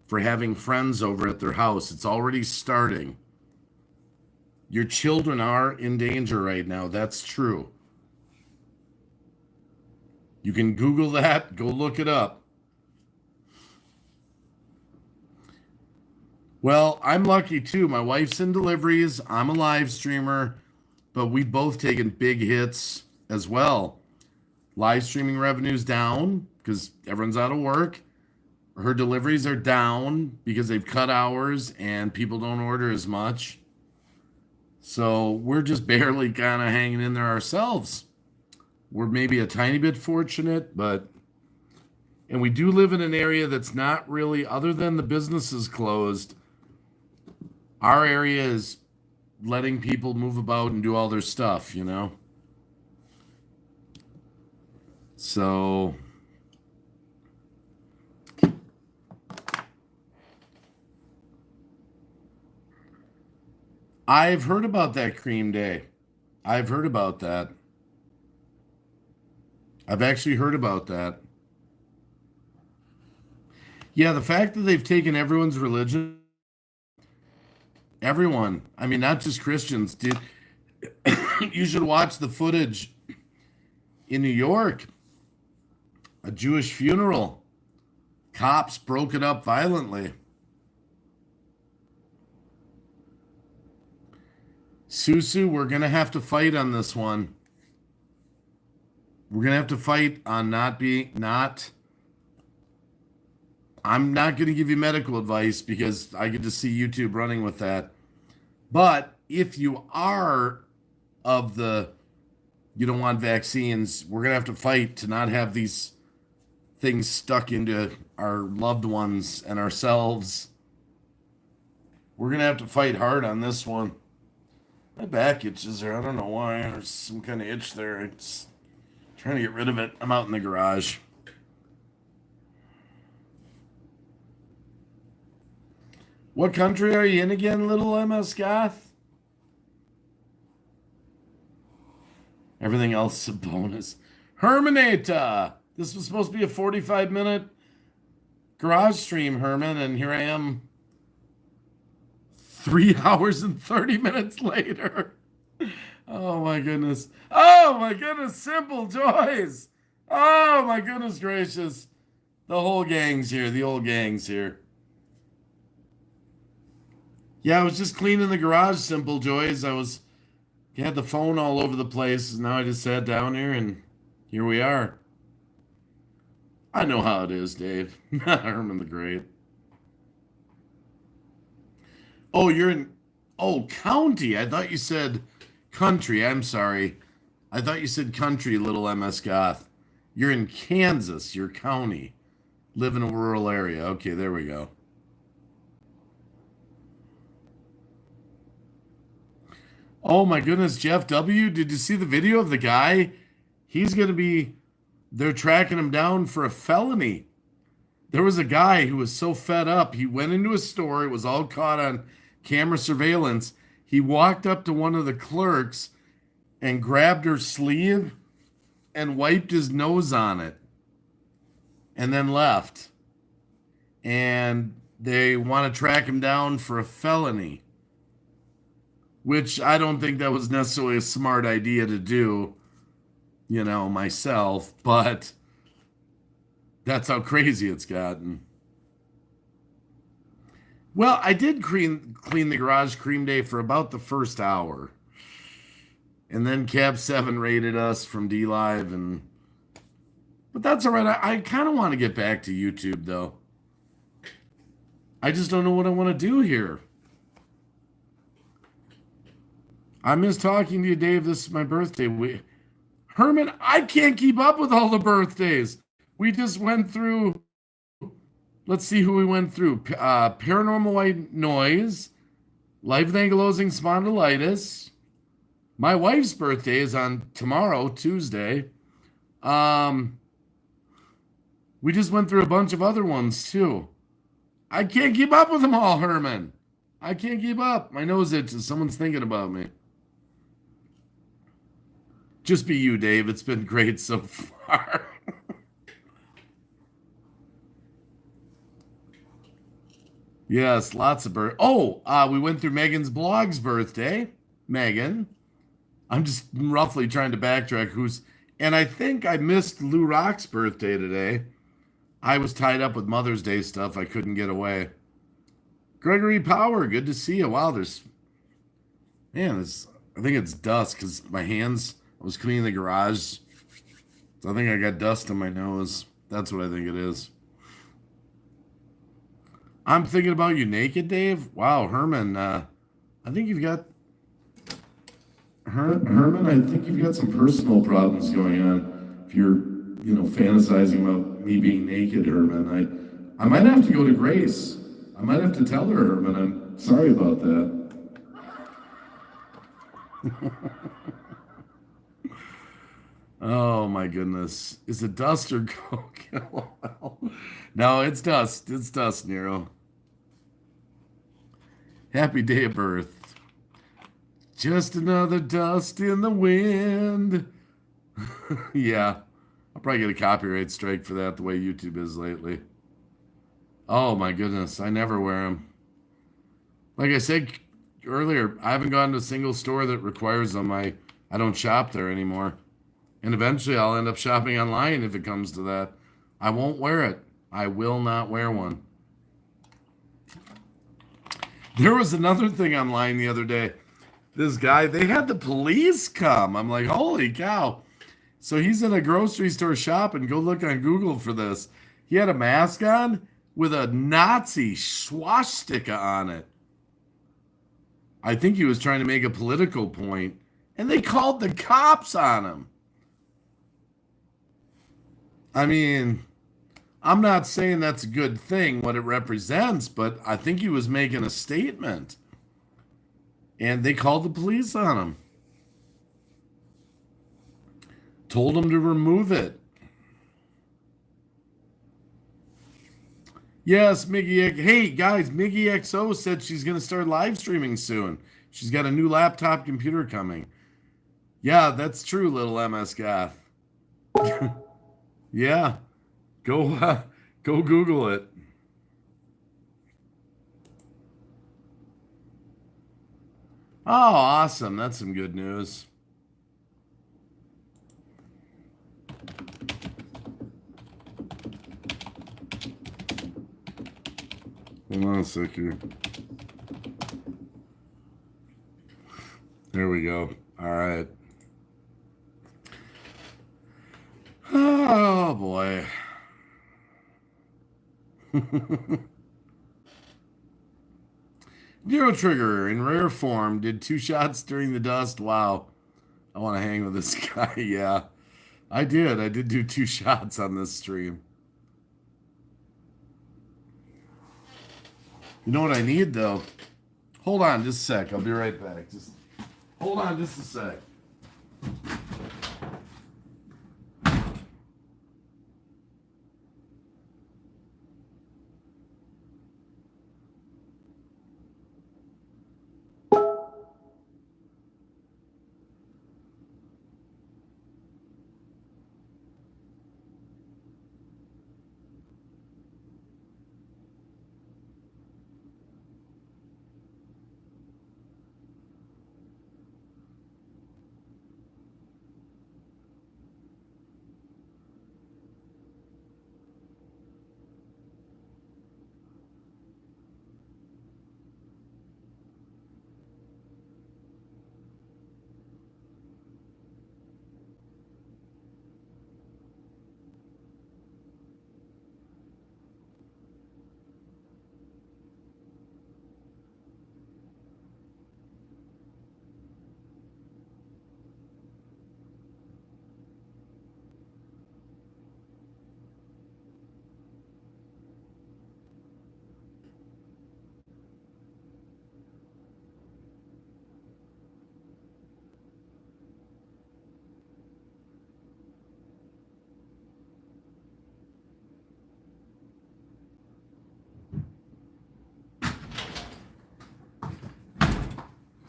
for having friends over at their house. It's already starting. Your children are in danger right now. That's true. You can Google that. Go look it up. Well, I'm lucky too. My wife's in deliveries. I'm a live streamer, but we've both taken big hits as well. Live streaming revenue's down because everyone's out of work. Her deliveries are down because they've cut hours and people don't order as much. So we're just barely kind of hanging in there ourselves. We're maybe a tiny bit fortunate, and we do live in an area that's not really, other than the businesses closed, our area is letting people move about and do all their stuff, So I've heard about that cream day. I've heard about that. I've actually heard about that. Yeah, the fact that they've taken everyone's religion, everyone, I mean, not just Christians, did. You should watch the footage in New York, a Jewish funeral. Cops broke it up violently. Susu, we're going to have to fight on this one. We're going to have to fight on I'm not going to give you medical advice because I get to see YouTube running with that. But if you are you don't want vaccines, we're going to have to fight to not have these things stuck into our loved ones and ourselves. We're going to have to fight hard on this one. My back itches there. I don't know why. There's some kind of itch there. It's trying to get rid of it. I'm out in the garage. What country are you in again, little MS Goth? Everything else is a bonus. Hermanata! This was supposed to be a 45-minute garage stream, Herman, and here I am 3 hours and 30 minutes later. Oh my goodness. Oh my goodness, Simple Joys. Oh my goodness gracious. The whole gang's here. The old gang's here. Yeah, I was just cleaning the garage, Simple Joys. Had the phone all over the place. Now I just sat down here and here we are. I know how it is, Dave. Herman the Great. Oh, you're in county. I thought you said country. I'm sorry. I thought you said country, little MS Goth. You're in Kansas. You're county. Live in a rural area. Okay, there we go. Oh my goodness, Jeff W. Did you see the video of the guy? They're tracking him down for a felony. There was a guy who was so fed up, he went into a store. It was all caught on camera surveillance. He walked up to one of the clerks and grabbed her sleeve and wiped his nose on it and then left. And they want to track him down for a felony, which I don't think that was necessarily a smart idea to do, myself, but that's how crazy it's gotten. Well, I did clean the garage cream day for about the first hour. And then Cab 7 raided us from D-Live, but that's all right. I kind of want to get back to YouTube, though. I just don't know what I want to do here. I miss talking to you, Dave. This is my birthday. Herman, I can't keep up with all the birthdays. We just went through, let's see who we went through. Paranormal White Noise, Life with Ankylosing Spondylitis. My wife's birthday is on tomorrow, Tuesday. We just went through a bunch of other ones, too. I can't keep up with them all, Herman. I can't keep up. My nose itches. Someone's thinking about me. Just be you, Dave. It's been great so far. Yes, lots of we went through Megan's blog's birthday. Megan. I'm just roughly trying to backtrack and I think I missed Lou Rock's birthday today. I was tied up with Mother's Day stuff. I couldn't get away. Gregory Power, good to see you. Wow, I think it's dust because my hands, I was cleaning the garage. So I think I got dust on my nose. That's what I think it is. I'm thinking about you naked, Dave. Wow, Herman, I think you've got Herman, I think you've got some personal problems going on. If you're, fantasizing about me being naked, Herman, I might have to go to Grace. I might have to tell her, Herman. I'm sorry about that. Oh my goodness. Is it dust or coke? No, it's dust. It's dust, Nero. Happy day of birth. Just another dust in the wind. Yeah. I'll probably get a copyright strike for that the way YouTube is lately. Oh my goodness. I never wear them. Like I said earlier, I haven't gone to a single store that requires them. I don't shop there anymore. And eventually I'll end up shopping online if it comes to that. I won't wear it. I will not wear one. There was another thing online the other day. This guy, they had the police come. I'm like, holy cow. So he's in a grocery store shopping. Go look on Google for this. He had a mask on with a Nazi swastika on it. I think he was trying to make a political point. And they called the cops on him. I mean, I'm not saying that's a good thing, what it represents, but I think he was making a statement. And they called the police on him. Told him to remove it. Yes, Miggy. Hey, guys, Miggy XO said she's going to start live streaming soon. She's got a new laptop computer coming. Yeah, that's true, little MS Goth. Yeah. Go Google it. Oh, awesome. That's some good news. Hold on a sec here. There we go. All right. Oh, boy. Nero Trigger, in rare form, did 2 shots during the dust. Wow. I want to hang with this guy. Yeah. I did. I did do 2 shots on this stream. You know what I need, though? Hold on just a sec. I'll be right back. Just hold on just a sec.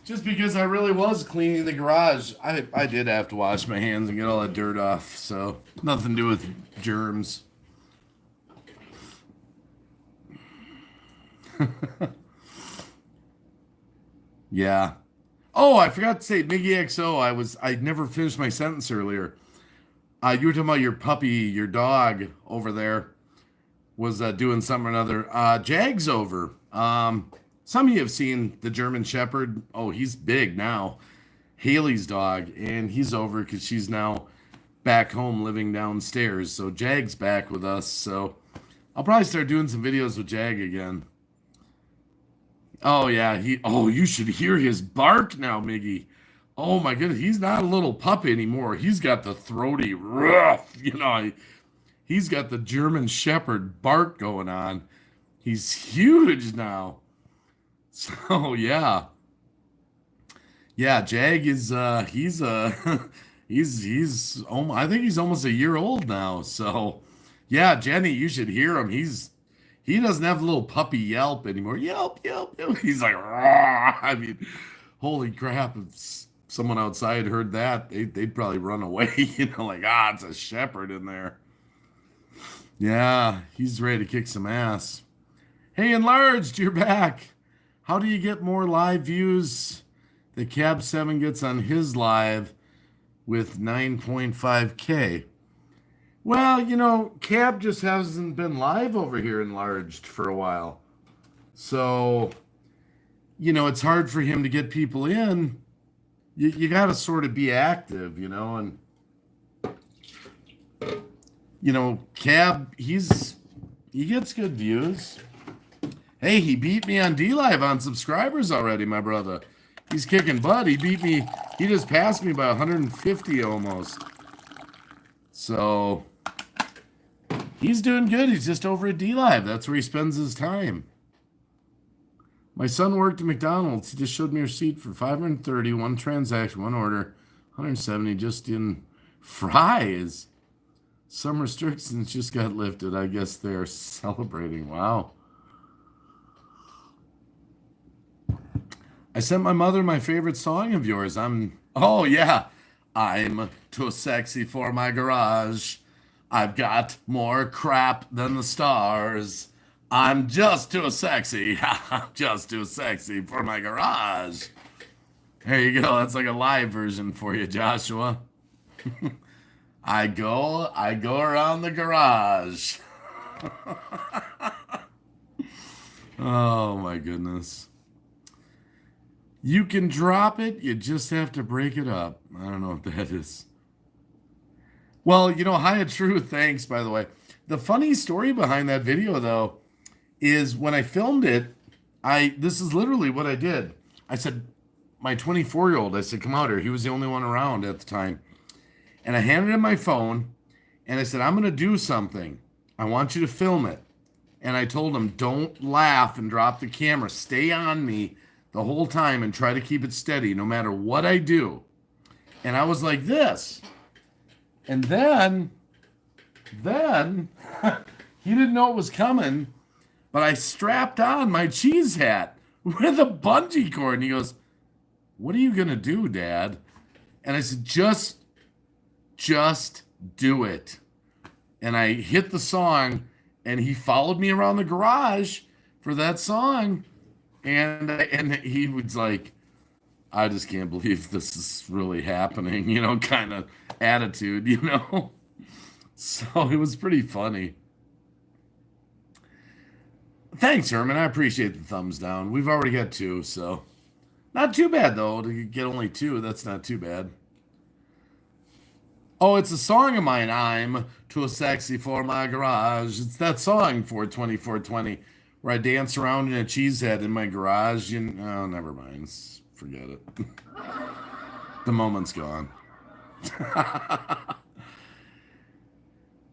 Just because I really was cleaning the garage. I did have to wash my hands and get all that dirt off, so nothing to do with germs. Yeah. Oh, I forgot to say, Miggy XO. I never finished my sentence earlier. You were talking about your puppy, your dog over there was doing something or another. Jag's over. Some of you have seen the German Shepherd. Oh, he's big now. Haley's dog, and he's over because she's now back home living downstairs. So Jag's back with us. So I'll probably start doing some videos with Jag again. Oh yeah, you should hear his bark now, Miggy. Oh my goodness, he's not a little pup anymore. He's got the throaty rough, he's got the German Shepherd bark going on. He's huge now. So yeah. Yeah, Jag is he's he's I think he's almost a year old now. So yeah, Jenny, you should hear him. He doesn't have a little puppy yelp anymore. Yelp, yelp, yelp. He's like, "Rah." I mean, holy crap. If someone outside heard that, they'd probably run away. Like, it's a shepherd in there. Yeah, he's ready to kick some ass. Hey, Enlarged, you're back. How do you get more live views that Cab 7 gets on his live with 9.5K? Well, Cab just hasn't been live over here Enlarged for a while. So, it's hard for him to get people in. You got to sort of be active, and, Cab, he gets good views. Hey, he beat me on D-Live on subscribers already, my brother. He's kicking butt. He beat me. He just passed me by 150 almost. So he's doing good. He's just over at D-Live. That's where he spends his time. My son worked at McDonald's. He just showed me a receipt for $530, one transaction, one order, $170 just in fries. Some restrictions just got lifted. I guess they're celebrating. Wow. I sent my mother my favorite song of yours. Oh yeah. I'm too sexy for my garage. I've got more crap than the stars. I'm just too sexy. I'm just too sexy for my garage. There you go. That's like a live version for you, Joshua. I go around the garage. Oh my goodness. You can drop it, you just have to break it up. I don't know what that is. Well, High of Truth, thanks, by the way. The funny story behind that video, though, is when I filmed it, this is literally what I did. I said, my 24-year-old, I said, come out here. He was the only one around at the time. And I handed him my phone, and I said, I'm going to do something. I want you to film it. And I told him, don't laugh and drop the camera. Stay on me the whole time and try to keep it steady no matter what I do. And I was like this. And then he didn't know it was coming, but I strapped on my cheese hat with a bungee cord. And he goes, what are you going to do, Dad? And I said, just do it. And I hit the song, and he followed me around the garage for that song. And he was like, I just can't believe this is really happening, kind of attitude, So it was pretty funny. Thanks, Herman. I appreciate the thumbs down. We've already got 2, so not too bad, though. To get only 2, that's not too bad. Oh, it's a song of mine. I'm too sexy for my garage. It's that song for 2420. Where I dance around in a cheese head in my garage. Oh, never mind. Forget it. The moment's gone.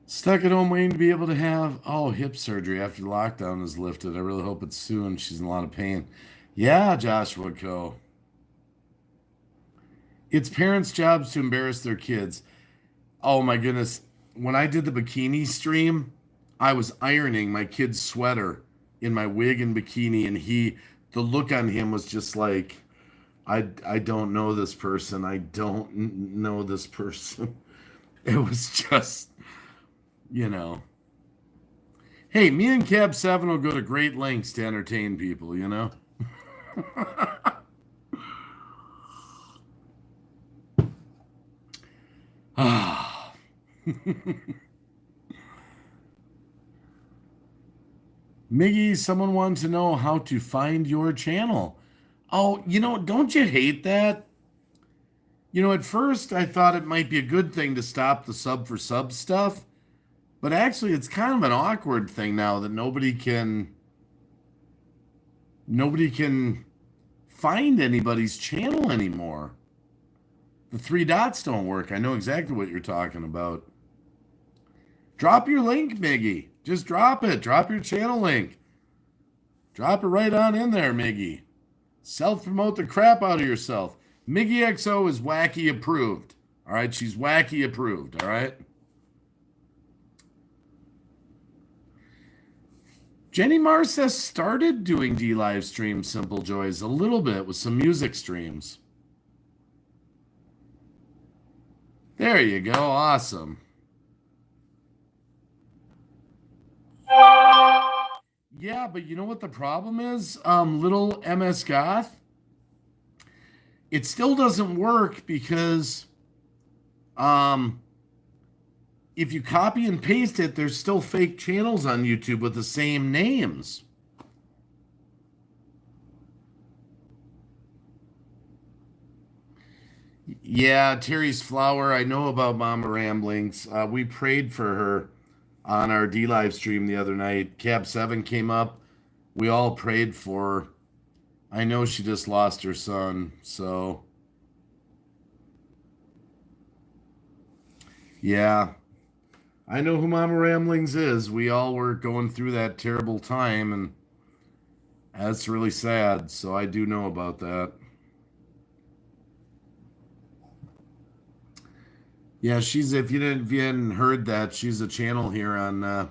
Stuck at home waiting to be able to have, hip surgery after lockdown is lifted. I really hope it's soon. She's in a lot of pain. Yeah, Joshua Co. It's parents' jobs to embarrass their kids. Oh my goodness. When I did the bikini stream, I was ironing my kid's sweater in my wig and bikini, and the look on him was just like, I don't know this person. I don't know this person. It was just, you know. Hey, me and Cab 7 will go to great lengths to entertain people, you know? Ah. Miggy, someone wants to know how to find your channel. Oh, don't you hate that? At first I thought it might be a good thing to stop the sub for sub stuff, but actually it's kind of an awkward thing now that nobody can find anybody's channel anymore. The three dots don't work. I know exactly what you're talking about. Drop your link, Miggy. Just drop it. Drop your channel link. Drop it right on in there, Miggy. Self-promote the crap out of yourself. Miggy XO is wacky approved. All right, she's wacky approved. All right. Jenny Mars has started doing D-Live streams, Simple Joys, a little bit with some music streams. There you go. Awesome. Yeah, but you know what the problem is? Little MS Goth? It still doesn't work because if you copy and paste it, there's still fake channels on YouTube with the same names. Yeah, Terry's Flower. I know about Mama Ramblings. We prayed for her on our D-Live stream the other night. Cab 7 came up. We all prayed for her. I know she just lost her son, so... Yeah. I know who Mama Ramblings is. We all were going through that terrible time, and that's really sad, so I do know about that. Yeah, if you hadn't heard that, she's a channel here on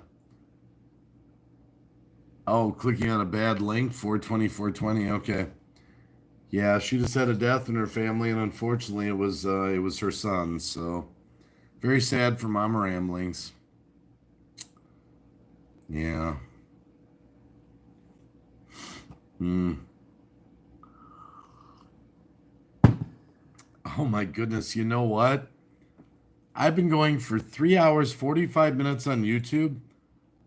clicking on a bad link, 420. Okay. Yeah, she just had a death in her family, and unfortunately it was her son, so very sad for Mama Ramblings. Yeah. Oh my goodness, you know what? I've been going for 3 hours, 45 minutes on YouTube.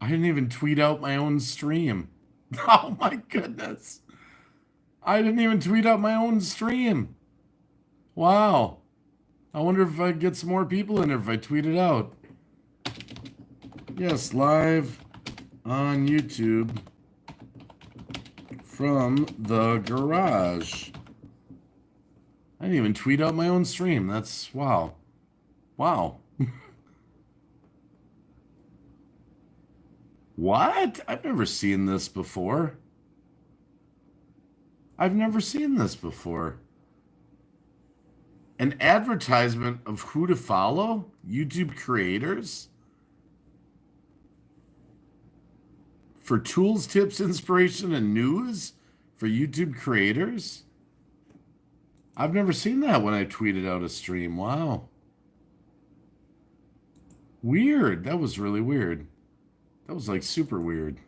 I didn't even tweet out my own stream. Oh my goodness. I didn't even tweet out my own stream. Wow. I wonder if I get some more people in there if I tweet it out. Yes, live on YouTube from the garage. I didn't even tweet out my own stream. That's wow. Wow. What? I've never seen this before. I've never seen this before. An advertisement of who to follow? YouTube creators? For tools, tips, inspiration, and news? For YouTube creators? I've never seen that when I tweeted out a stream. Wow. Weird. That was really weird. That was like super weird.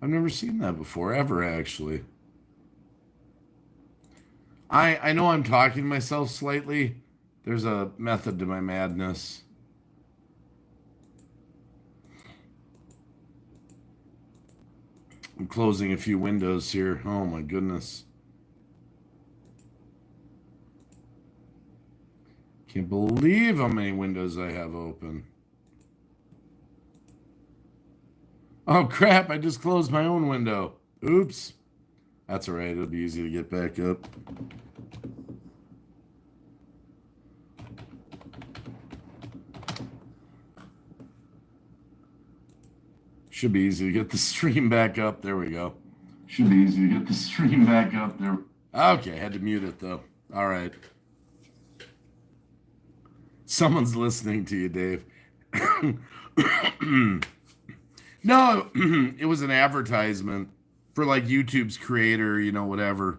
I've never seen that before, ever, actually. I know I'm talking to myself slightly. There's a method to my madness. I'm closing a few windows here. Oh my goodness. Can't believe how many windows I have open. Oh crap, I just closed my own window. Oops. That's all right, it'll be easy to get back up. Should be easy to get the stream back up. There we go. Should be easy to get the stream back up there. Okay, had to mute it though. All right. Someone's listening to you, Dave. No, it was an advertisement for like YouTube's creator, whatever.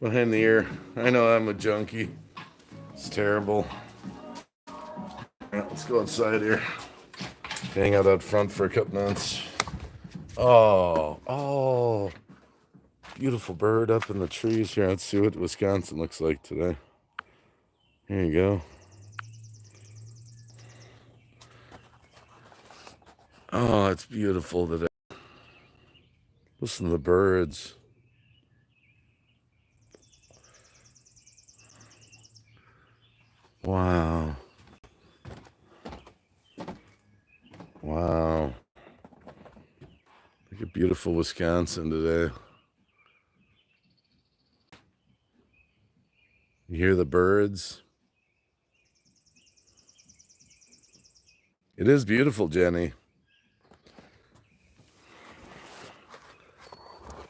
behind the ear. I know I'm a junkie. It's terrible. Let's go outside here. Hang out front for a couple minutes. Oh, beautiful bird up in the trees here. Let's see what Wisconsin looks like today. Here you go. Oh, it's beautiful today. Listen to the birds. Wow. Wow. Look at beautiful Wisconsin today. You hear the birds? It is beautiful, Jenny.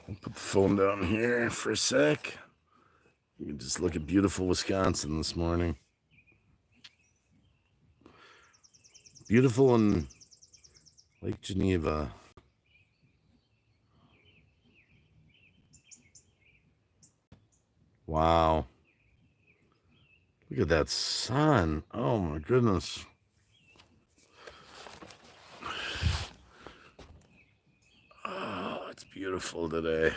I'll put the phone down here for a sec. You can just look at beautiful Wisconsin this morning. Beautiful in Lake Geneva. Wow. Look at that sun. Oh my goodness. Oh, it's beautiful today.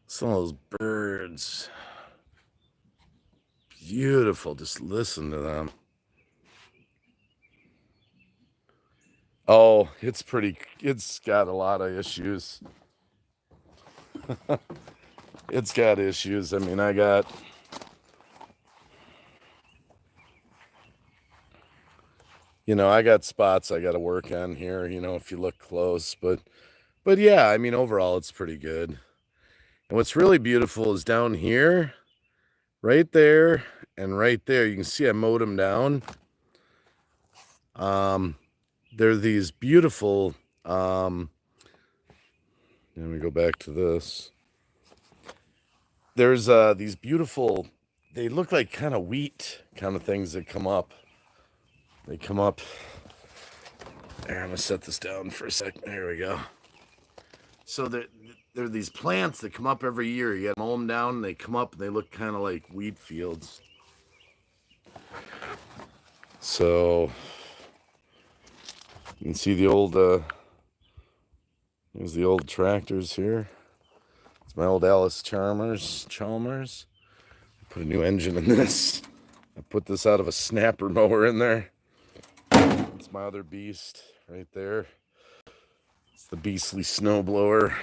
Some of those birds. Beautiful. Just listen to them. Oh, it's got a lot of issues. It's got issues. I mean, I got spots I got to work on here, if you look close, but yeah, I mean, overall it's pretty good. And what's really beautiful is down here, right there and right there. You can see I mowed them down. There are these beautiful, let me go back to this. There's these beautiful, they look like kind of wheat kind of things that come up. They come up. There, I'm going to set this down for a second. There we go. So there are these plants that come up every year. You got to mow them down, and they come up, and they look kind of like wheat fields. So you can see the old, there's the old tractors here. It's my old Alice Chalmers. Put a new engine in this. I put this out of a snapper mower in there. It's my other beast right there. It's the beastly snowblower.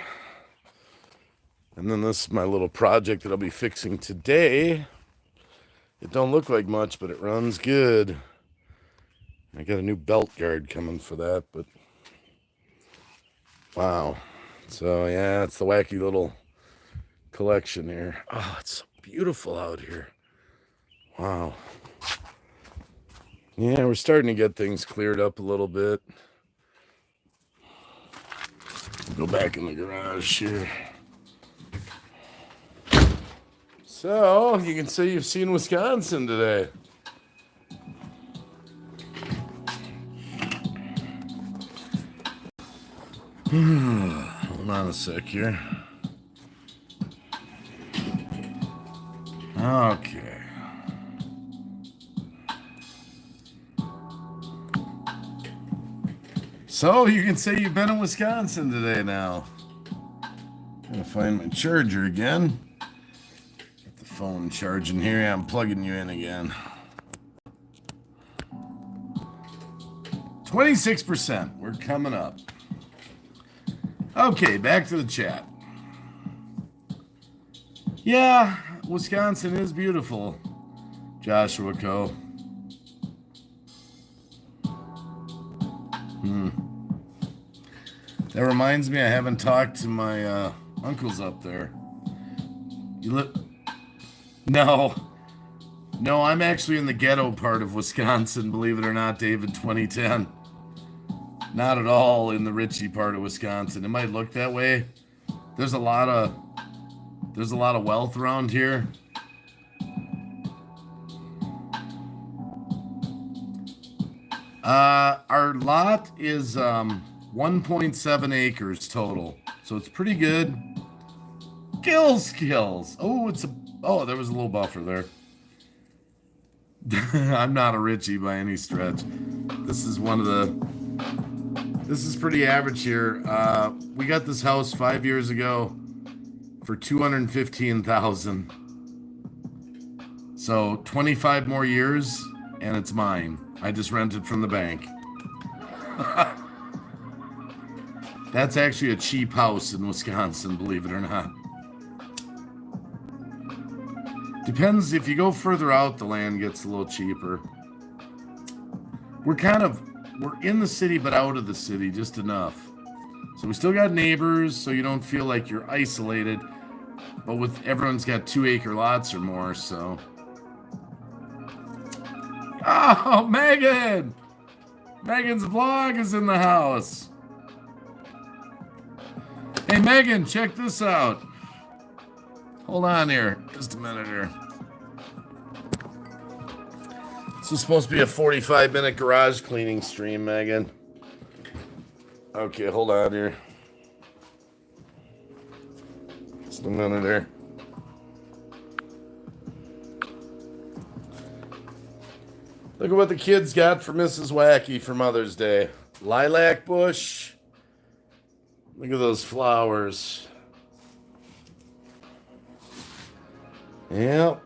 And then this is my little project that I'll be fixing today. It don't look like much, but it runs good. I got a new belt guard coming for that, but wow. So yeah, it's the wacky little collection here. Oh, it's so beautiful out here. Wow. Yeah, we're starting to get things cleared up a little bit. Go back in the garage here. So, you can say you've seen Wisconsin today. Hold on a sec here. Okay. So, you can say you've been in Wisconsin today now. I'm gonna find my charger again. Get the phone charging here. I'm plugging you in again. 26%. We're coming up. Okay, back to the chat. Yeah, Wisconsin is beautiful, Joshua Co. That reminds me, I haven't talked to my uncles up there. You live? No, I'm actually in the ghetto part of Wisconsin, believe it or not, David, 2010. Not at all in the Ritchie part of Wisconsin. It might look that way. There's a lot of wealth around here. Our lot is 1.7 acres total, so it's pretty good. Skills. Oh, there was a little buffer there. I'm not a Richie by any stretch. This is pretty average here. We got this house 5 years ago for $215,000. So 25 more years and it's mine. I just rented from the bank. That's actually a cheap house in Wisconsin, believe it or not. Depends, if you go further out, the land gets a little cheaper. We're in the city, but out of the city, just enough. So we still got neighbors, so you don't feel like you're isolated. But everyone's got 2-acre lots or more, so. Oh, Megan! Megan's vlog is in the house. Hey, Megan, check this out. Hold on here. Just a minute here. This is supposed to be a 45-minute garage cleaning stream, Megan. Okay, hold on here. Just a minute here. Look at what the kids got for Mrs. Wacky for Mother's Day. Lilac bush. Look at those flowers. Yep.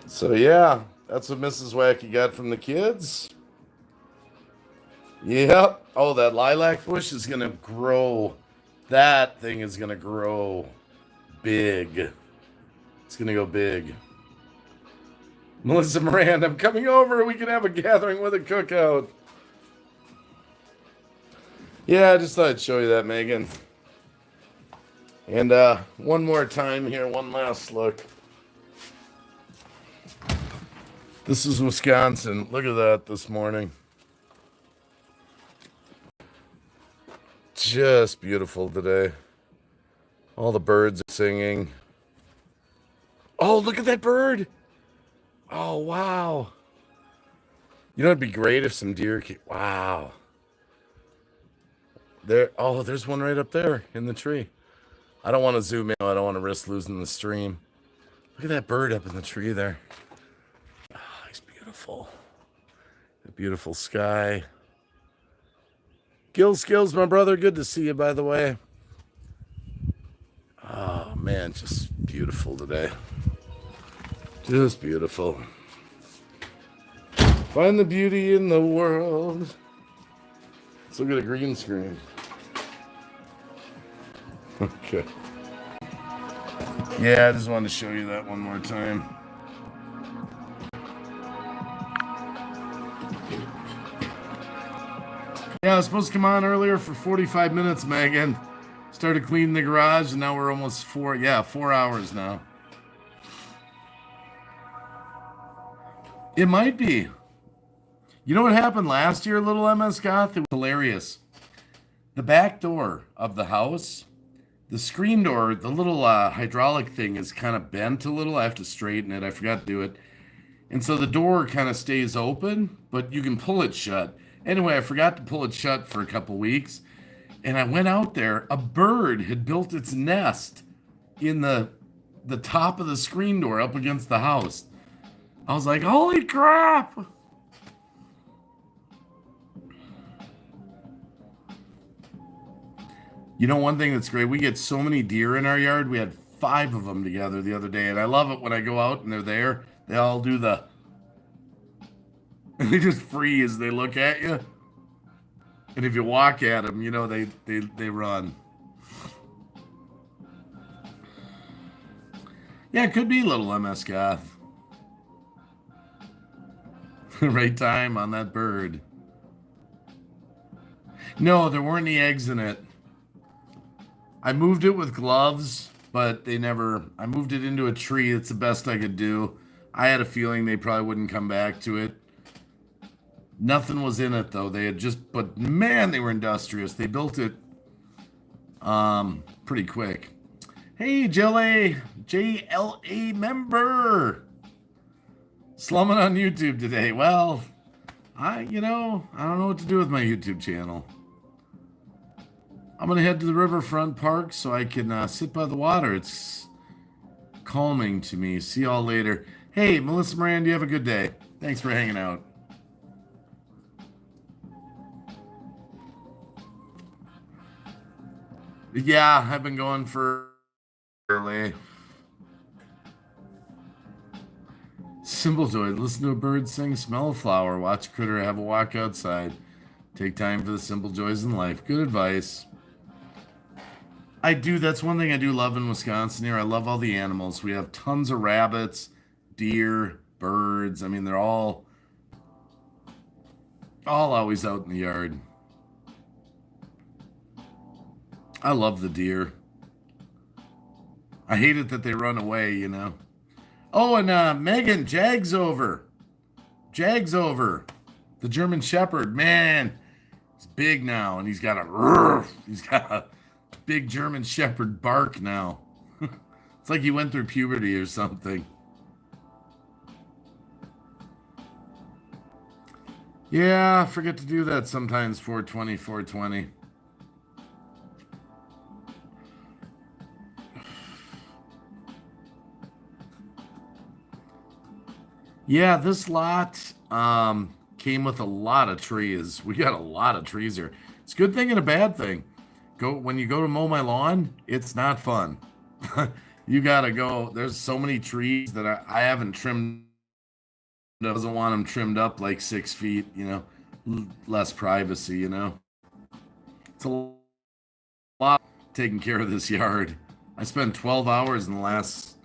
So yeah, that's what Mrs. Wacky got from the kids. Yep. Oh, that lilac bush is gonna grow. That thing is gonna grow big. It's gonna go big. Melissa Moran, I'm coming over. We can have a gathering with a cookout. Yeah, I just thought I'd show you that, Megan. And one more time here, one last look. This is Wisconsin. Look at that this morning. Just beautiful today. All the birds are singing. Oh, look at that bird. Oh, wow. You know, it'd be great if some deer came. Wow. There's one right up there in the tree. I don't want to zoom in. I don't want to risk losing the stream. Look at that bird up in the tree there. Oh, he's beautiful. A beautiful sky. Skills, my brother. Good to see you, by the way. Oh, man, just beautiful today. Just beautiful. Find the beauty in the world. Let's look at a green screen. Okay. Yeah, I just wanted to show you that one more time. Yeah, I was supposed to come on earlier for 45 minutes, Megan. Started cleaning the garage, and now we're almost 4 hours now. It might be. You know what happened last year, little MS Goth? It was hilarious. The back door of the house, the screen door, the little hydraulic thing is kind of bent a little. I have to straighten it. I forgot to do it. And so the door kind of stays open, but you can pull it shut. Anyway, I forgot to pull it shut for a couple weeks. And I went out there. A bird had built its nest in the top of the screen door up against the house. I was like, holy crap! You know, one thing that's great, we get so many deer in our yard. We had 5 of them together the other day, and I love it when I go out and they're there. They all do they just freeze. They look at you. And if you walk at them, you know, they run. Yeah, it could be little MS Goth. Right time on that bird. No, there weren't any eggs in it. I moved it with gloves, but I moved it into a tree. It's the best I could do. I had a feeling they probably wouldn't come back to it. Nothing was in it, though. But man, they were industrious. They built it pretty quick. Hey, JLA member. Slumming on YouTube today. Well, I don't know what to do with my YouTube channel. I'm going to head to the riverfront park so I can sit by the water. It's calming to me. See y'all later. Hey, Melissa Moran, you have a good day. Thanks for hanging out. Yeah, I've been going for early. Simple joy. Listen to a bird sing, smell a flower, watch a critter, have a walk outside. Take time for the simple joys in life. Good advice. I do. That's one thing I do love in Wisconsin here. I love all the animals. We have tons of rabbits, deer, birds. I mean, they're all always out in the yard. I love the deer. I hate it that they run away, Oh, and Megan, Jag's over. Jag's over. The German Shepherd, man, he's big now, and he's got a big German Shepherd bark now. It's like he went through puberty or something. Yeah, I forget to do that sometimes. 420. Yeah, this lot came with a lot of trees. We got a lot of trees here. It's a good thing and a bad thing. When you go to mow my lawn, it's not fun. You gotta go. There's so many trees that I haven't trimmed. Doesn't want them trimmed up like 6 feet. Less privacy. It's a lot taking care of this yard. I spent 12 hours in the last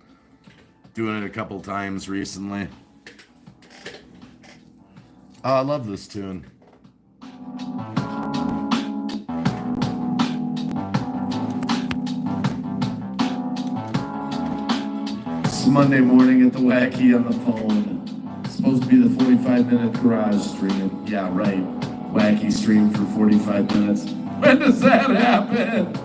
doing it a couple times recently. Oh, I love this tune. It's Monday morning at the Wacky on the phone. It's supposed to be the 45-minute garage stream. Yeah, right. Wacky stream for 45 minutes. When does that happen?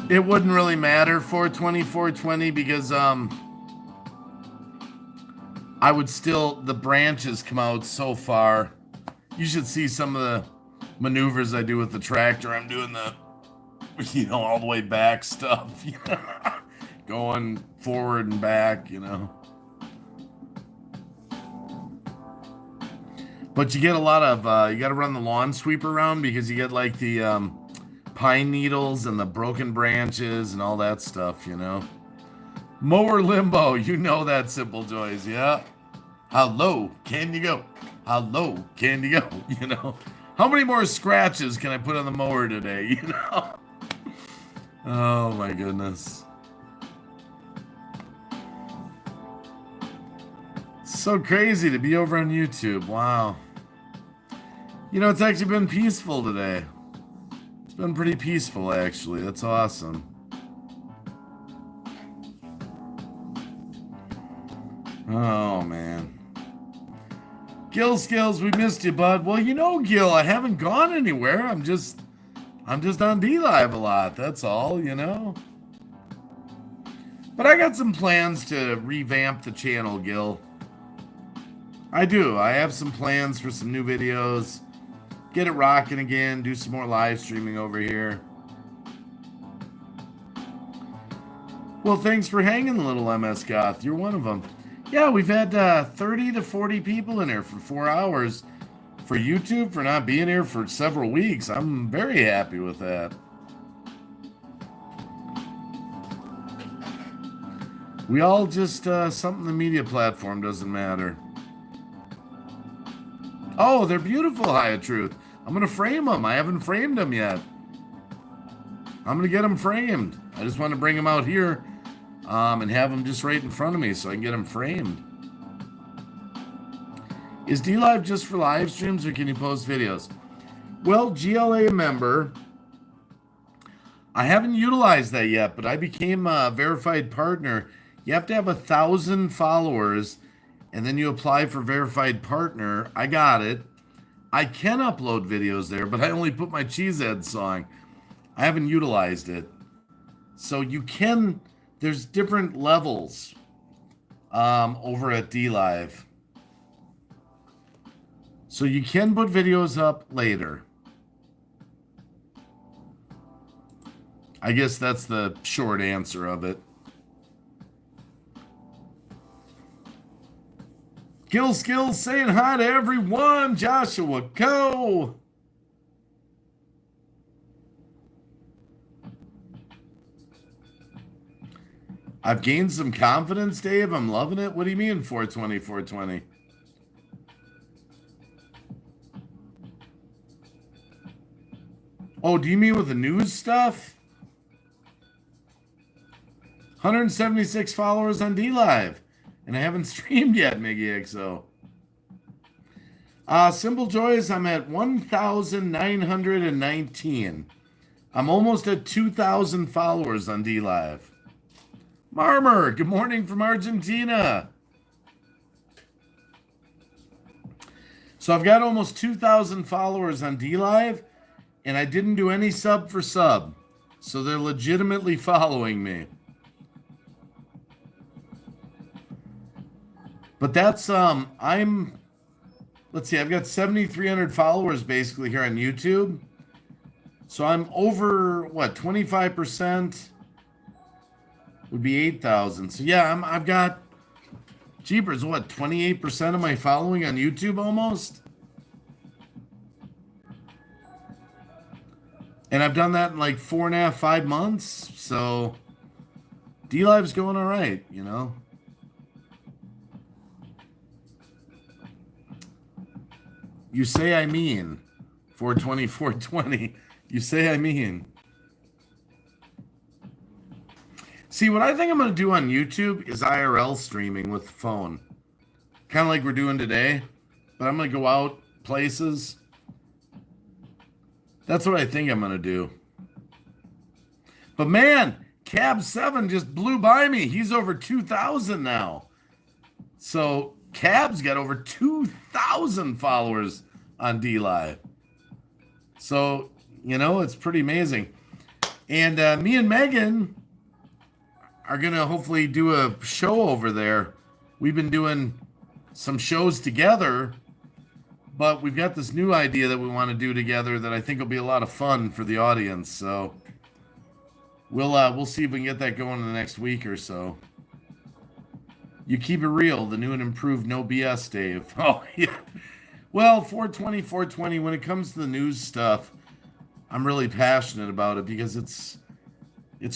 It wouldn't really matter 420 because I would still, the branches come out so far. You should see some of the maneuvers I do with the tractor. I'm doing the all the way back stuff, going forward and back, But you get a lot of you got to run the lawn sweeper around because you get like the pine needles and the broken branches and all that stuff, Mower limbo, that Simple Joys, yeah. How low can you go? How low can you go? How many more scratches can I put on the mower today, Oh my goodness. So crazy to be over on YouTube. Wow. It's actually been peaceful today. It's been pretty peaceful, actually. That's awesome. Oh, man. Gil Skills, we missed you, bud. Well, Gil, I haven't gone anywhere. I'm just on D-Live a lot. That's all, But I got some plans to revamp the channel, Gil. I do. I have some plans for some new videos. Get it rocking again. Do some more live streaming over here. Well, thanks for hanging, little MS Goth. You're one of them. Yeah, we've had 30 to 40 people in here for 4 hours. For YouTube, for not being here for several weeks, I'm very happy with that. We all just, something the media platform doesn't matter. Oh, they're beautiful, High Truth. I'm going to frame them. I haven't framed them yet. I'm going to get them framed. I just want to bring them out here and have them just right in front of me so I can get them framed. Is D-Live just for live streams or can you post videos? Well, GLA member, I haven't utilized that yet, but I became a verified partner. You have to have 1,000 followers and then you apply for verified partner. I got it. I can upload videos there, but I only put my Cheesehead song. I haven't utilized it. So you can, there's different levels over at DLive. So you can put videos up later. I guess that's the short answer of it. Skills saying hi to everyone. Joshua Coe. I've gained some confidence, Dave. I'm loving it. What do you mean 420, 420? Oh, do you mean with the news stuff? 176 followers on DLive. And I haven't streamed yet, Miggy XO. Simple Joys, I'm at 1,919. I'm almost at 2,000 followers on DLive. Marmer, good morning from Argentina. So I've got almost 2,000 followers on DLive, and I didn't do any sub for sub. So they're legitimately following me. But that's, let's see, I've got 7,300 followers basically here on YouTube. So I'm over, what, 25% would be 8,000. So yeah, I've got, jeepers, what, 28% of my following on YouTube almost? And I've done that in like 4.5, 5 months. So DLive's going all right, you know? You say I mean. 420, 420. You say I mean. See, what I think I'm going to do on YouTube is IRL streaming with the phone. Kind of like we're doing today. But I'm going to go out places. That's what I think I'm going to do. But man, Cab 7 just blew by me. He's over 2,000 now. So Cab's got over 2,000 followers on DLive. So, you know, it's pretty amazing. And me and Megan are going to hopefully do a show over there. We've been doing some shows together, but we've got this new idea that we want to do together that I think will be a lot of fun for the audience. So we'll see if we can get that going in the next week or so. You keep it real, the new and improved no BS, Dave. Oh, yeah. Well, 420, 420, when it comes to the news stuff, I'm really passionate about it because it's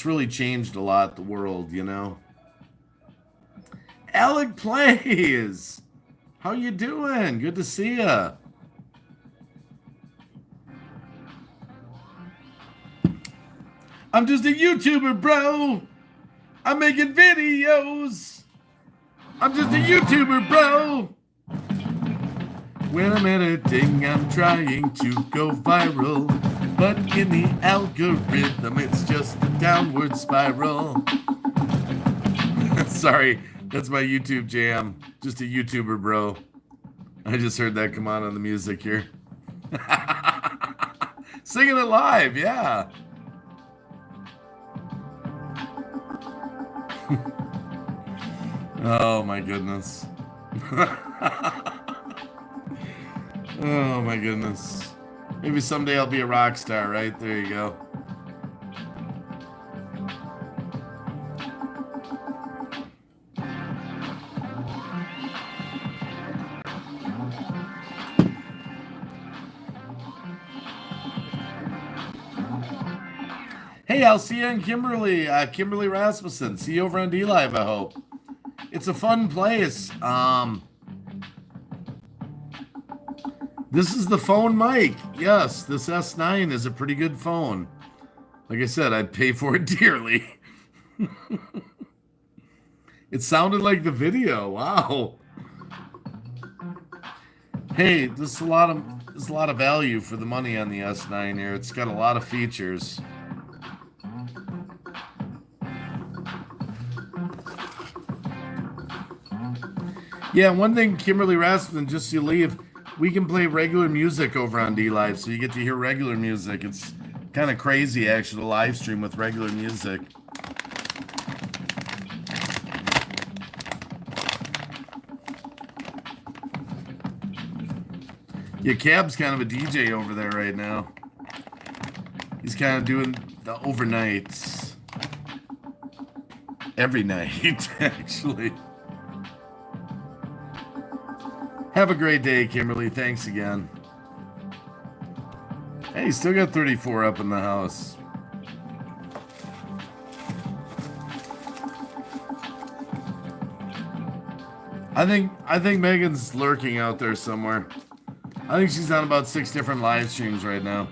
really changed a lot, the world, you know. Alec Plays! How you doing? Good to see ya. I'm just a YouTuber, bro. I'm making videos. I'm just a YouTuber, bro. When I'm editing, I'm trying to go viral. But in the algorithm, it's just a downward spiral. Sorry, that's my YouTube jam. Just a YouTuber, bro. I just heard that come on the music here. Singing it live, yeah. Oh my goodness. Oh my goodness. Maybe someday I'll be a rock star, right? There you go. Hey, I'll see you in Kimberly. Kimberly Rasmussen. See you over on DLive, I hope. It's a fun place. This is the phone mic. Yes, this S9 is a pretty good phone. Like I said, I'd pay for it dearly. It sounded like the video. Wow. Hey, this is a lot of value for the money on the S9 here. It's got a lot of features. Yeah, one thing, Kimberly Rasmussen, just so you leave, we can play regular music over on D Live, so you get to hear regular music. It's kind of crazy, actually, to live stream with regular music. Yeah, Cab's kind of a DJ over there right now. He's kind of doing the overnights. Every night, actually. Have a great day, Kimberly. Thanks again. Hey, still got 34 up in the house. I think Megan's lurking out there somewhere. I think she's on about 6 different live streams right now.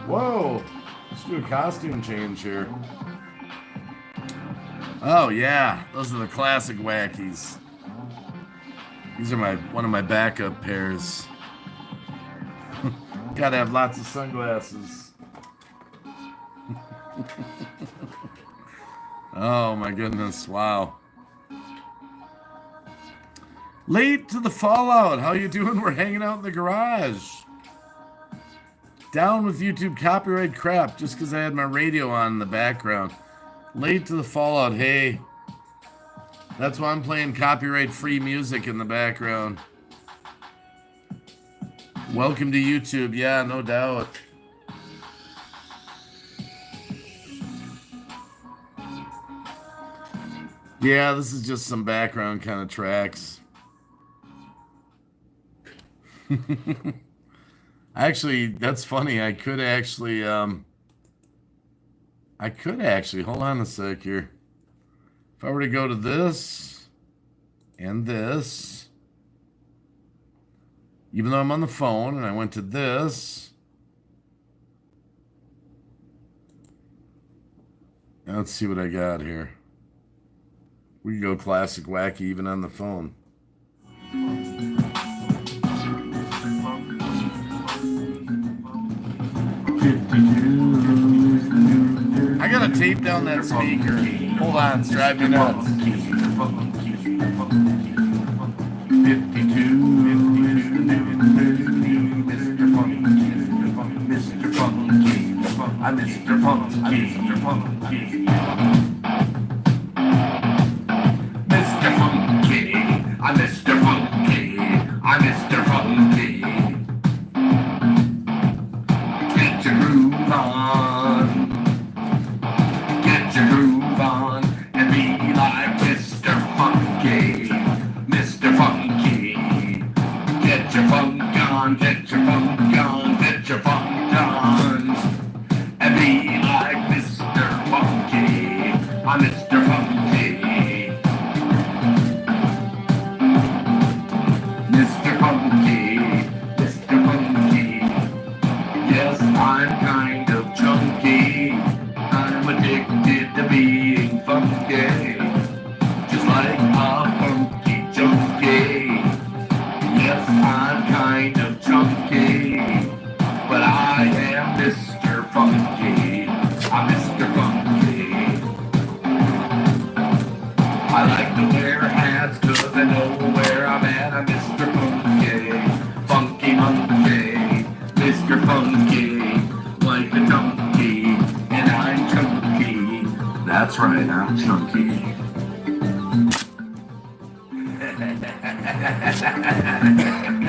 Whoa! Let's do a costume change here. Oh yeah, those are the classic wackies. These are one of my backup pairs. Gotta have lots of sunglasses. Oh my goodness, wow. Late to the fallout. How you doing? We're hanging out in the garage. Down with YouTube copyright crap just because I had my radio on in the background. Late to the fallout. Hey, that's why I'm playing copyright-free music in the background. Welcome to YouTube. Yeah, no doubt. Yeah, this is just some background kind of tracks. Actually, that's funny. I could actually, hold on a sec here. If I were to go to this and this, even though I'm on the phone, and I went to this, now let's see what I got here. We can go classic wacky even on the phone. I gotta tape down that speaker. Hold on, it's driving me nuts. 52, Mr. Funky, I'm Mr. Funky, Mr. Funky, I'm Mr. Funky, I'm Mr. Funky. Get your groove on, get your groove on, and be like Mr. Funky, Mr. Funky. Get your funk on, get your funk on, get your funk on, and be like Mr. Funky. I'm Mr. Funky. Mr. Funky, Mr. Funky. Yes, I'm kind of chunky. I'm addicted to being funky, just like a funky junkie. Yes, I'm kind of chunky, but I am Mr. Funky. I'm Mr. Funky. I like to wear hats 'cause I know where I'm at. I'm Mr. Funky, funky monkey, Mr. Funky, like a donkey, and I'm chunky. That's right, I'm chunky.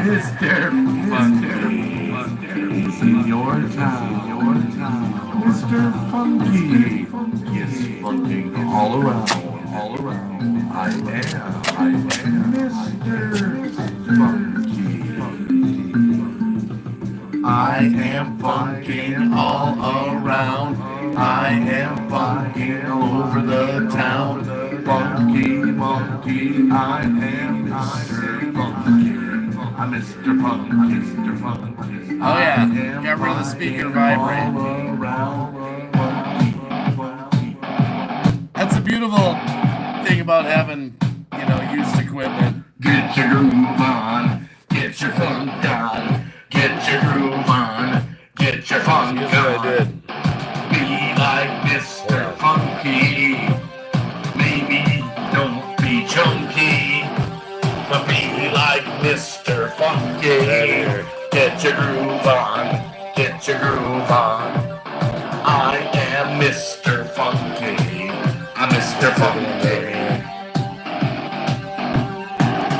Mr. Funky, it's in your town, Mr. Funky, yes, funky all around, all around. I am Mr. Funky. I am funking all around. I am funking all over the town. Funky monkey, I am Mr. Funky. I'm Mr. Funk, Mr. Funk. Oh yeah, get rid of the speaker vibrate. That's a beautiful thing about having, used equipment. Get your groove on, get your funk on, get your groove on, get your funk on. Be like Mr. Funky, maybe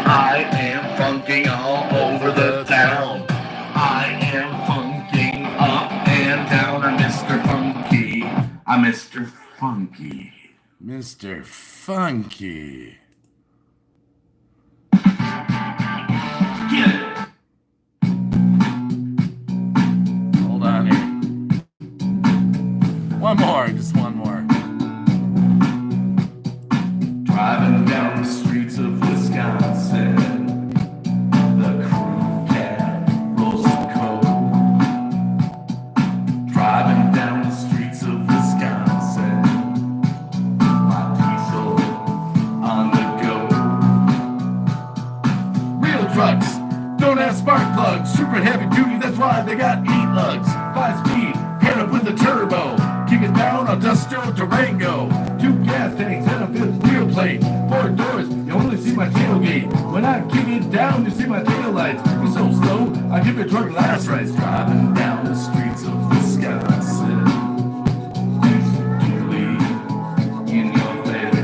I am funking all over the town. I am funking up and down. I'm Mr. Funky. I'm Mr. Funky. Mr. Funky. Get it. Hold on here. One more, just one more. Driving down the streets of Wisconsin, the crew cab rolls some coke. Driving down the streets of Wisconsin, my diesel on the go. Real trucks don't have spark plugs, super heavy duty, that's why they got 8 lugs. 5 speed, hit up with the turbo. Kick it down, I'll dust your Durango. 2 gas tanks and a 5th wheel plate. 4 doors, you only see my tailgate. When I kick it down, you see my taillights. You're so slow, I give your truck last rights. Driving down the streets of Wisconsin, duly in your face.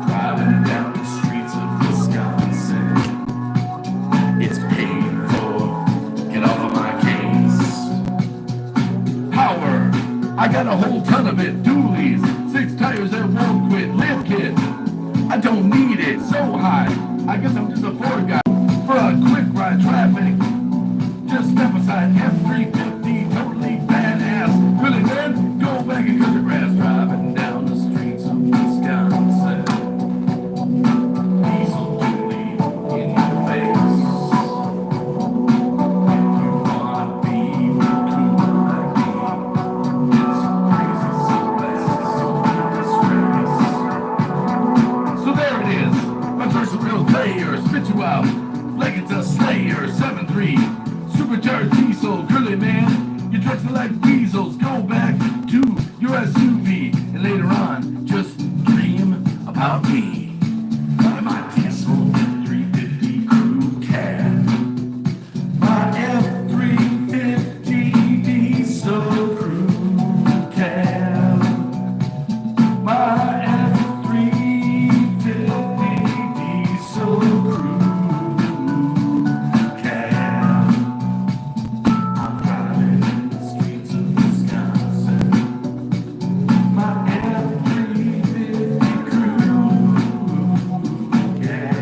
Driving down the streets of Wisconsin, it's paid for. Get off of my case. Power, I got a whole ton of it. Dualies, 6 tires that won't quit. Lift kit, I don't need it. So high, I guess I'm just a Ford guy. For a quick ride traffic, just step aside. F350, totally badass. Really man, go back and cut the grass. Driving down the streets of Wisconsin, diesel dually in your face. If you wanna be real cool like me, it's crazy, so fast, so disgrace. So there it is, my first real player, spit you out like it's a Slayer. 7.3 supercharged diesel, curly man, your trucks are like weasels. Go back to your SUV and later on just dream about me. My diesel 350 crew cab, my F350 diesel crew cab, my F350 diesel crew cab. I'm driving in the streets of Wisconsin, my F350 crew cab.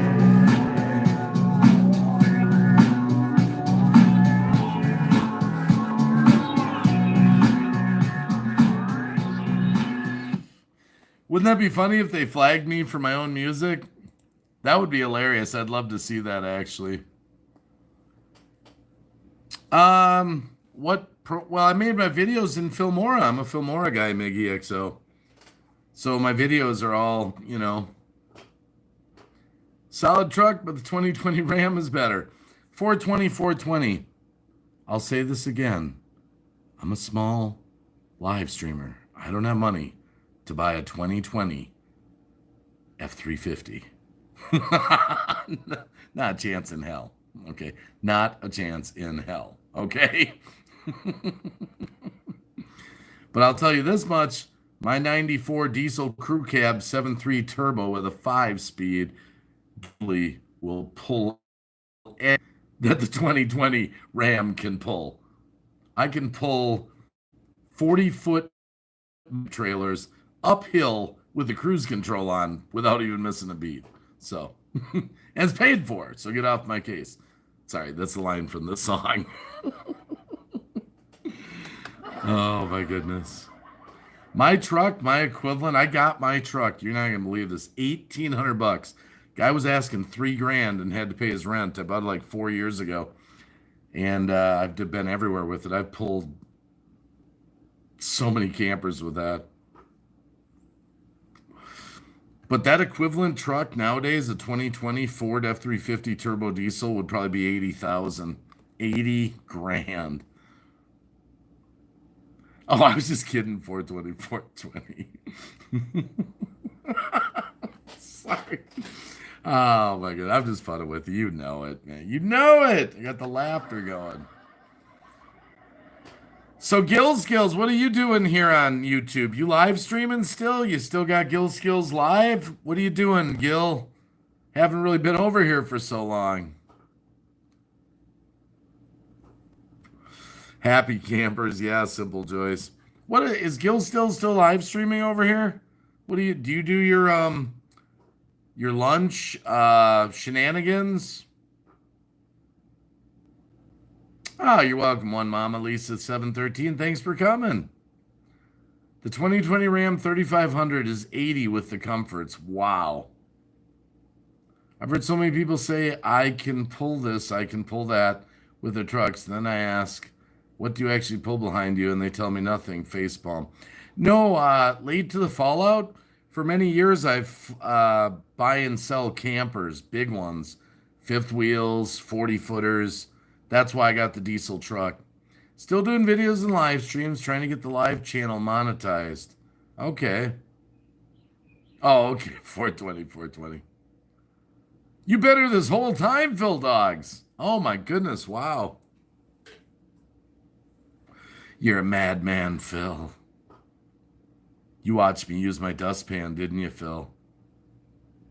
Wouldn't that be funny if they flagged me for my own music? That would be hilarious. I'd love to see that actually. Well, I made my videos in Filmora. I'm a Filmora guy, Miggy XO. So my videos are all, solid truck, but the 2020 Ram is better. 420. I'll say this again. I'm a small live streamer. I don't have money to buy a 2020 F350. Not a chance in hell. Okay. Not a chance in hell. Okay. But I'll tell you this much. My 94 diesel crew cab 7.3 turbo with a 5-speed will pull that the 2020 Ram can pull. I can pull 40-foot trailers uphill with the cruise control on without even missing a beat. So, and it's paid for. So get off my case. Sorry, that's the line from this song. Oh my goodness. My truck, my equivalent, I got my truck. You're not gonna believe this. $1,800. Guy was asking $3,000 and had to pay his rent. I bought it like 4 years ago. And I've been everywhere with it. I've pulled so many campers with that. But that equivalent truck nowadays, a 2020 Ford F350 turbo diesel, would probably be $80,000. $80,000. Oh, I was just kidding. 420. Sorry. Oh my god, I'm just funning with you. You know it, man. You know it. I got the laughter going. So Gill Skills, what are you doing here on YouTube? You live streaming still? You still got Gill Skills live? What are you doing, Gil? Haven't really been over here for so long. Happy campers, yeah, Simple Joyce. What is Gil still live streaming over here? What do you do your lunch shenanigans? Oh, you're welcome, one Mama Lisa 713. Thanks for coming. The 2020 Ram 3500 is 80 with the comforts. Wow. I've heard so many people say, I can pull this, I can pull that with their trucks. And then I ask, what do you actually pull behind you? And they tell me nothing, facepalm. No, late to the fallout. For many years, I've buy and sell campers, big ones, fifth wheels, 40 footers. That's why I got the diesel truck. Still doing videos and live streams, trying to get the live channel monetized. Okay. Oh, okay. 420, 420. You better this whole time, Phil Dogs. Oh my goodness, wow. You're a madman, Phil. You watched me use my dustpan, didn't you, Phil?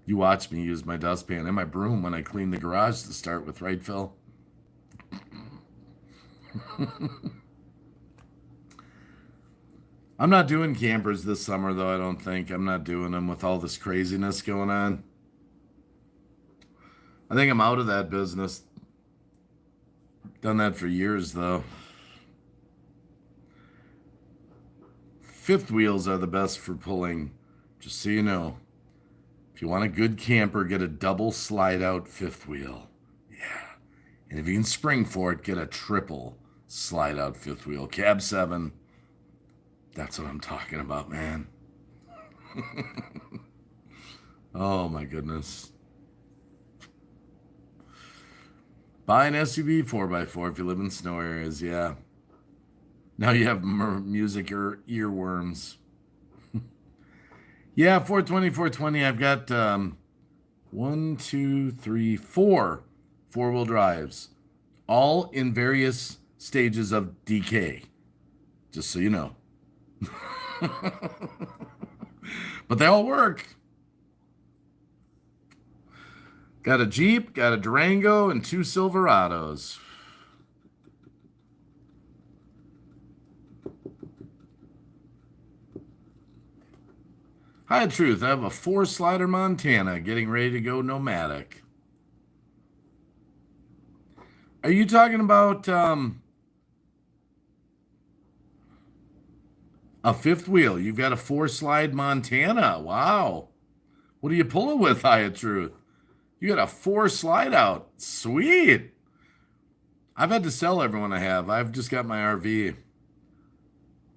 You watched me use my dustpan and my broom when I cleaned the garage to start with, right, Phil? I'm not doing campers this summer, though, I don't think. I'm not doing them with all this craziness going on. I think I'm out of that business. Done that for years, though. Fifth wheels are the best for pulling, just so you know. If you want a good camper, get a double slide out fifth wheel. Yeah. And if you can spring for it, get a triple slide out fifth wheel. Cab 7. That's what I'm talking about, man. Oh my goodness. Buy an SUV 4x4 if you live in snow areas, yeah. Now you have music or earworms. Yeah, 420, 420. I've got 1, 2, 3, 4 four-wheel drives, all in various stages of decay, just so you know. But they all work. Got a Jeep, got a Durango, and 2 Silverados. Hi, Truth. I have a 4-slider Montana getting ready to go nomadic. Are you talking about a fifth wheel? You've got a 4-slide Montana. Wow. What are you pulling with, Hi, Truth? You got a 4-slide out. Sweet. I've had to sell everyone I have. I've just got my RV.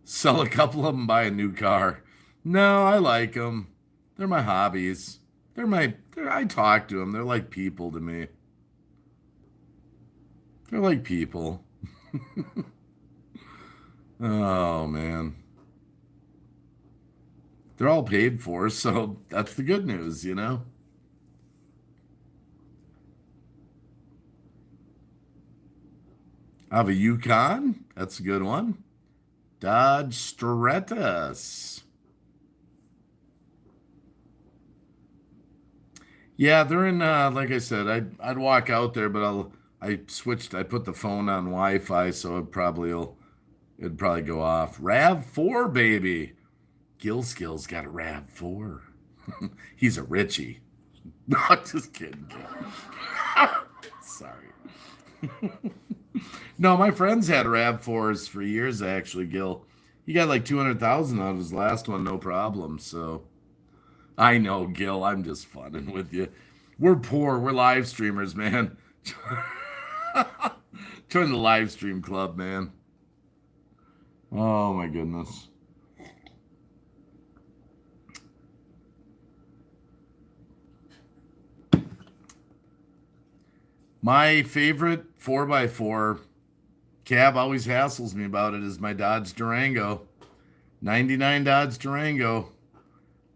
Sell a couple of them, buy a new car. No, I like them. They're my hobbies. I talk to them. They're like people to me. They're like people. Oh, man. They're all paid for, so that's the good news, you know? I have a Yukon. That's a good one. Dodge Stratus. Yeah, they're in. Like I said, I'd walk out there, but I switched. I put the phone on Wi-Fi, so it'd probably go off. Rav4, baby. Gill Skills got a Rav4. He's a Richie. No, just kidding. Sorry. No, my friends had Rav4s for years. Actually, Gil, he got like 200,000 out of his last one, no problem. So. I know, Gil. I'm just funning with you. We're poor. We're live streamers, man. Join the live stream club, man. Oh, my goodness. My favorite 4x4 cab always hassles me about it is my Dodge Durango. 99 Dodge Durango.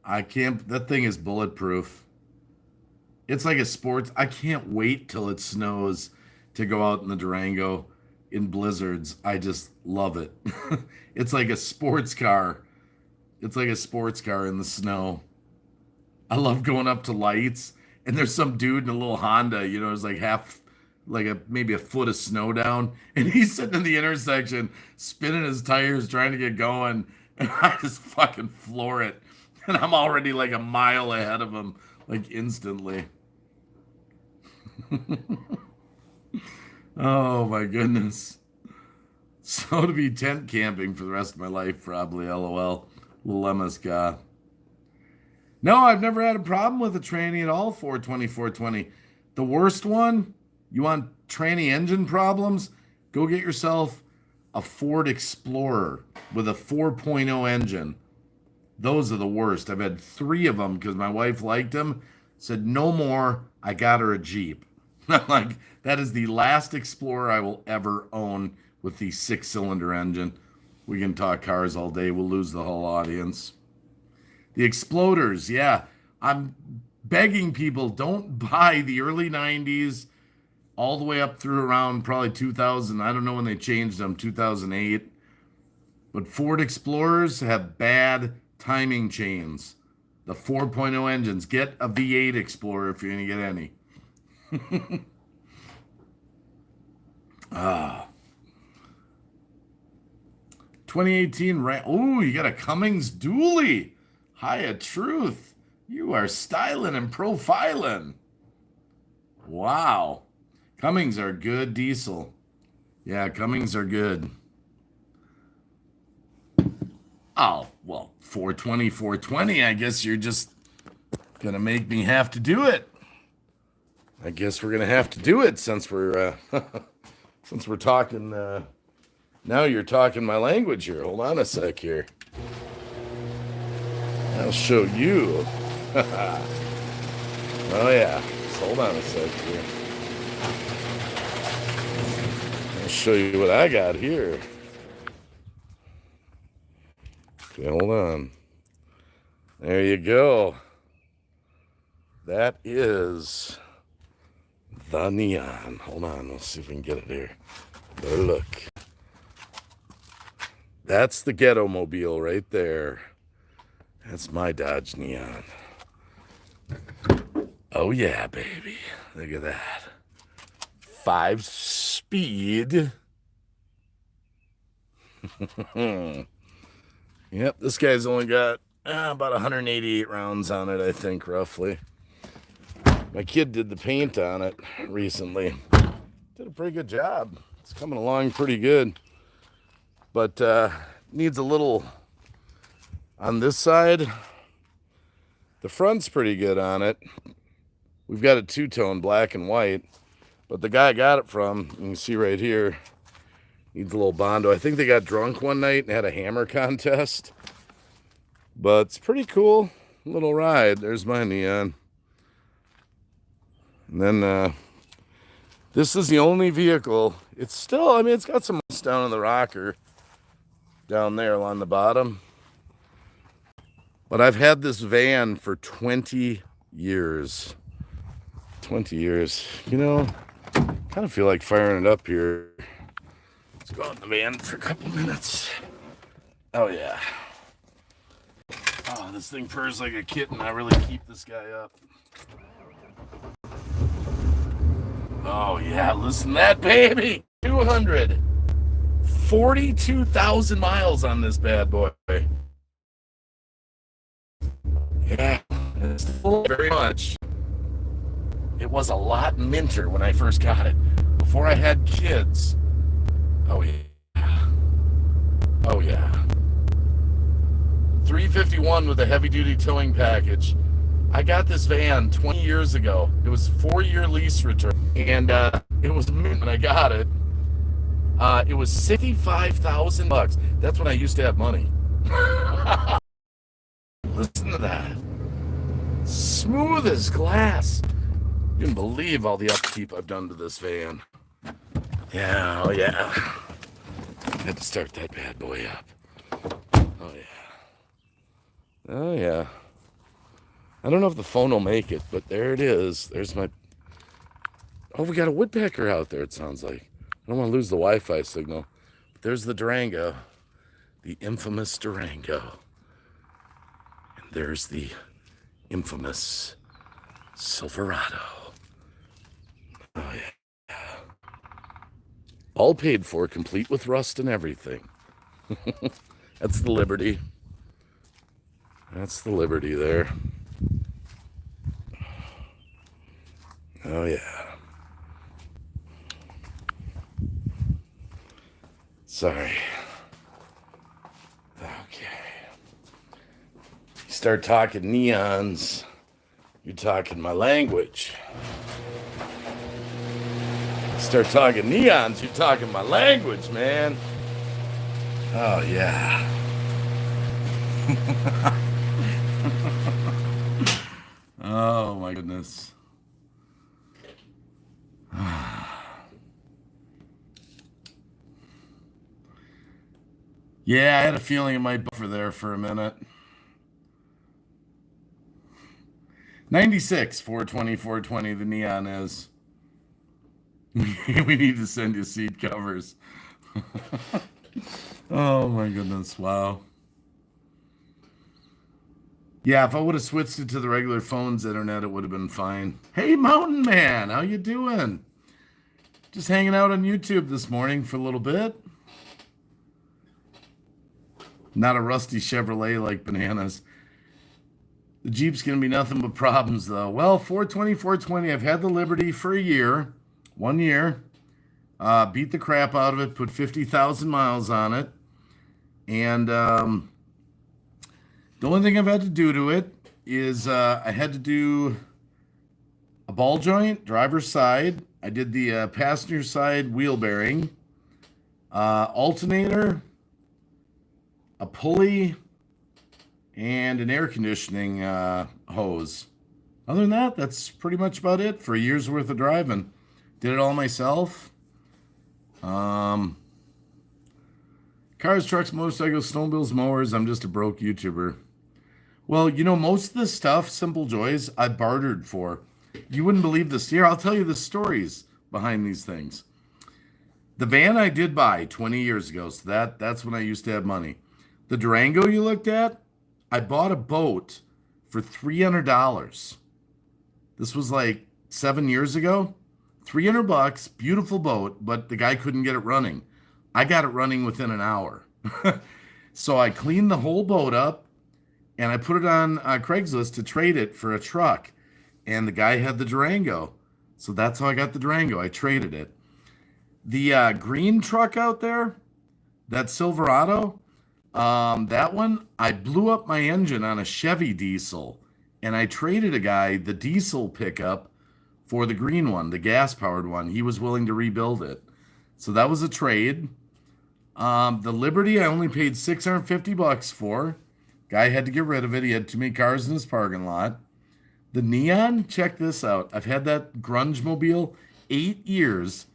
That thing is bulletproof. It's like a sports. I can't wait till it snows to go out in the Durango. in blizzards. I just love it. It's like a sports car. It's like a sports car in the snow. I love going up to lights, and there's some dude in a little Honda, there's like maybe a foot of snow down, and he's sitting in the intersection, spinning his tires, trying to get going, and I just fucking floor it. And I'm already like a mile ahead of him, like instantly. Oh my goodness. So to be tent camping for the rest of my life, probably, LOL. Little MSK. No, I've never had a problem with a tranny at all, 420, 420. The worst one, you want tranny engine problems? Go get yourself a Ford Explorer with a 4.0 engine. Those are the worst. I've had 3 of them because my wife liked them. Said, no more. I got her a Jeep. I'm like, that is the last Explorer I will ever own with the 6-cylinder engine. We can talk cars all day. We'll lose the whole audience. The Exploders, yeah. I'm begging people, don't buy the early 90s all the way up through around probably 2000. I don't know when they changed them, 2008. But Ford Explorers have bad timing chains. The 4.0 engines. Get a V8 Explorer if you're going to get any. 2018 oh, you got a Cummins dually. Hiya Truth. You are styling and profiling. Wow. Cummins are good diesel. Yeah, Cummins are good. Oh, well, 420, 420. I guess you're just going to make me have to do it. I guess we're going to have to do it since we're since we're talking now you're talking my language here. Hold on a sec here. I'll show you. Oh yeah. Just hold on a sec here. I'll show you what I got here. Okay, hold on. There you go. That is the Neon. Hold on, let's see if we can get it here. Better look. That's the Ghetto Mobile right there. That's my Dodge Neon. Oh yeah, baby. Look at that. 5-speed. Yep, this guy's only got about 188 rounds on it, I think, roughly. My kid did the paint on it recently. Did a pretty good job. It's coming along pretty good. But needs a little on this side. The front's pretty good on it. We've got a 2-tone, black and white. But the guy I got it from, you can see right here, needs a little Bondo. I think they got drunk one night and had a hammer contest. But it's pretty cool little ride. There's my Neon. And then this is the only vehicle. It's still, I mean, it's got some rust down in the rocker down there along the bottom. But I've had this van for 20 years. 20 years. You know, kind of feel like firing it up here. Let's go out in the van for a couple minutes. Oh, yeah. Oh, this thing purrs like a kitten. I really keep this guy up. Oh, yeah. Listen to that, baby. 242,000 miles on this bad boy. Yeah. It's full very much. It was a lot minter when I first got it. Before I had kids. Oh, yeah. Oh, yeah. 351 with a heavy-duty towing package. I got this van 20 years ago. It was 4-year lease return. And it was mint when I got it. It was $65,000. That's when I used to have money. Listen to that. Smooth as glass. You can believe all the upkeep I've done to this van. Yeah, oh yeah. Had to start that bad boy up. Oh yeah. Oh yeah. I don't know if the phone will make it, but there it is. There's my... Oh, we got a woodpecker out there, it sounds like. don't want to lose the Wi-Fi signal. But there's the Durango, the infamous Durango. And there's the infamous Silverado. Oh, yeah. All paid for, complete with rust and everything. That's the Liberty. That's the Liberty there. Oh, yeah. Sorry. Okay. You start talking neons, you're talking my language. Start talking neons, you're talking my language, man. Oh, yeah. Oh, my goodness. Yeah, I had a feeling it might buffer there for a minute. 96, 420, 420, the neon is. We need to send you seat covers. Oh my goodness, wow. Yeah, if I would have switched it to the regular phone's internet, it would have been fine. Hey, Mountain Man, how you doing? Just hanging out on YouTube this morning for a little bit. Not a rusty Chevrolet like bananas. The Jeep's going to be nothing but problems, though. Well, 420, 420, I've had the Liberty for a year. 1 year. Beat the crap out of it, put 50,000 miles on it. And the only thing I've had to do to it is I had to do a ball joint, driver's side. I did the passenger side wheel bearing, alternator, a pulley, and an air conditioning hose. Other than that, that's pretty much about it for a year's worth of driving. Did it all myself. Cars, trucks, motorcycles, snowmobiles, mowers. I'm just a broke YouTuber. Well, you know, most of this stuff, Simple Joys, I bartered for. You wouldn't believe this. Here, I'll tell you the stories behind these things. The van I did buy 20 years ago, so that's when I used to have money. The Durango you looked at, I bought a boat for $300. This was like 7 years ago. $300, beautiful boat, but the guy couldn't get it running. I got it running within an hour. So I cleaned the whole boat up and I put it on Craigslist to trade it for a truck. And the guy had the Durango. So that's how I got the Durango. I traded it. The green truck out there, that Silverado, that one, I blew up my engine on a Chevy diesel. And I traded a guy the diesel pickup for the green one, the gas-powered one. He was willing to rebuild it. So that was a trade. The Liberty I only paid $650 for. Guy had to get rid of it. He had too many cars in his parking lot. The Neon, check this out. I've had that grunge mobile 8 years.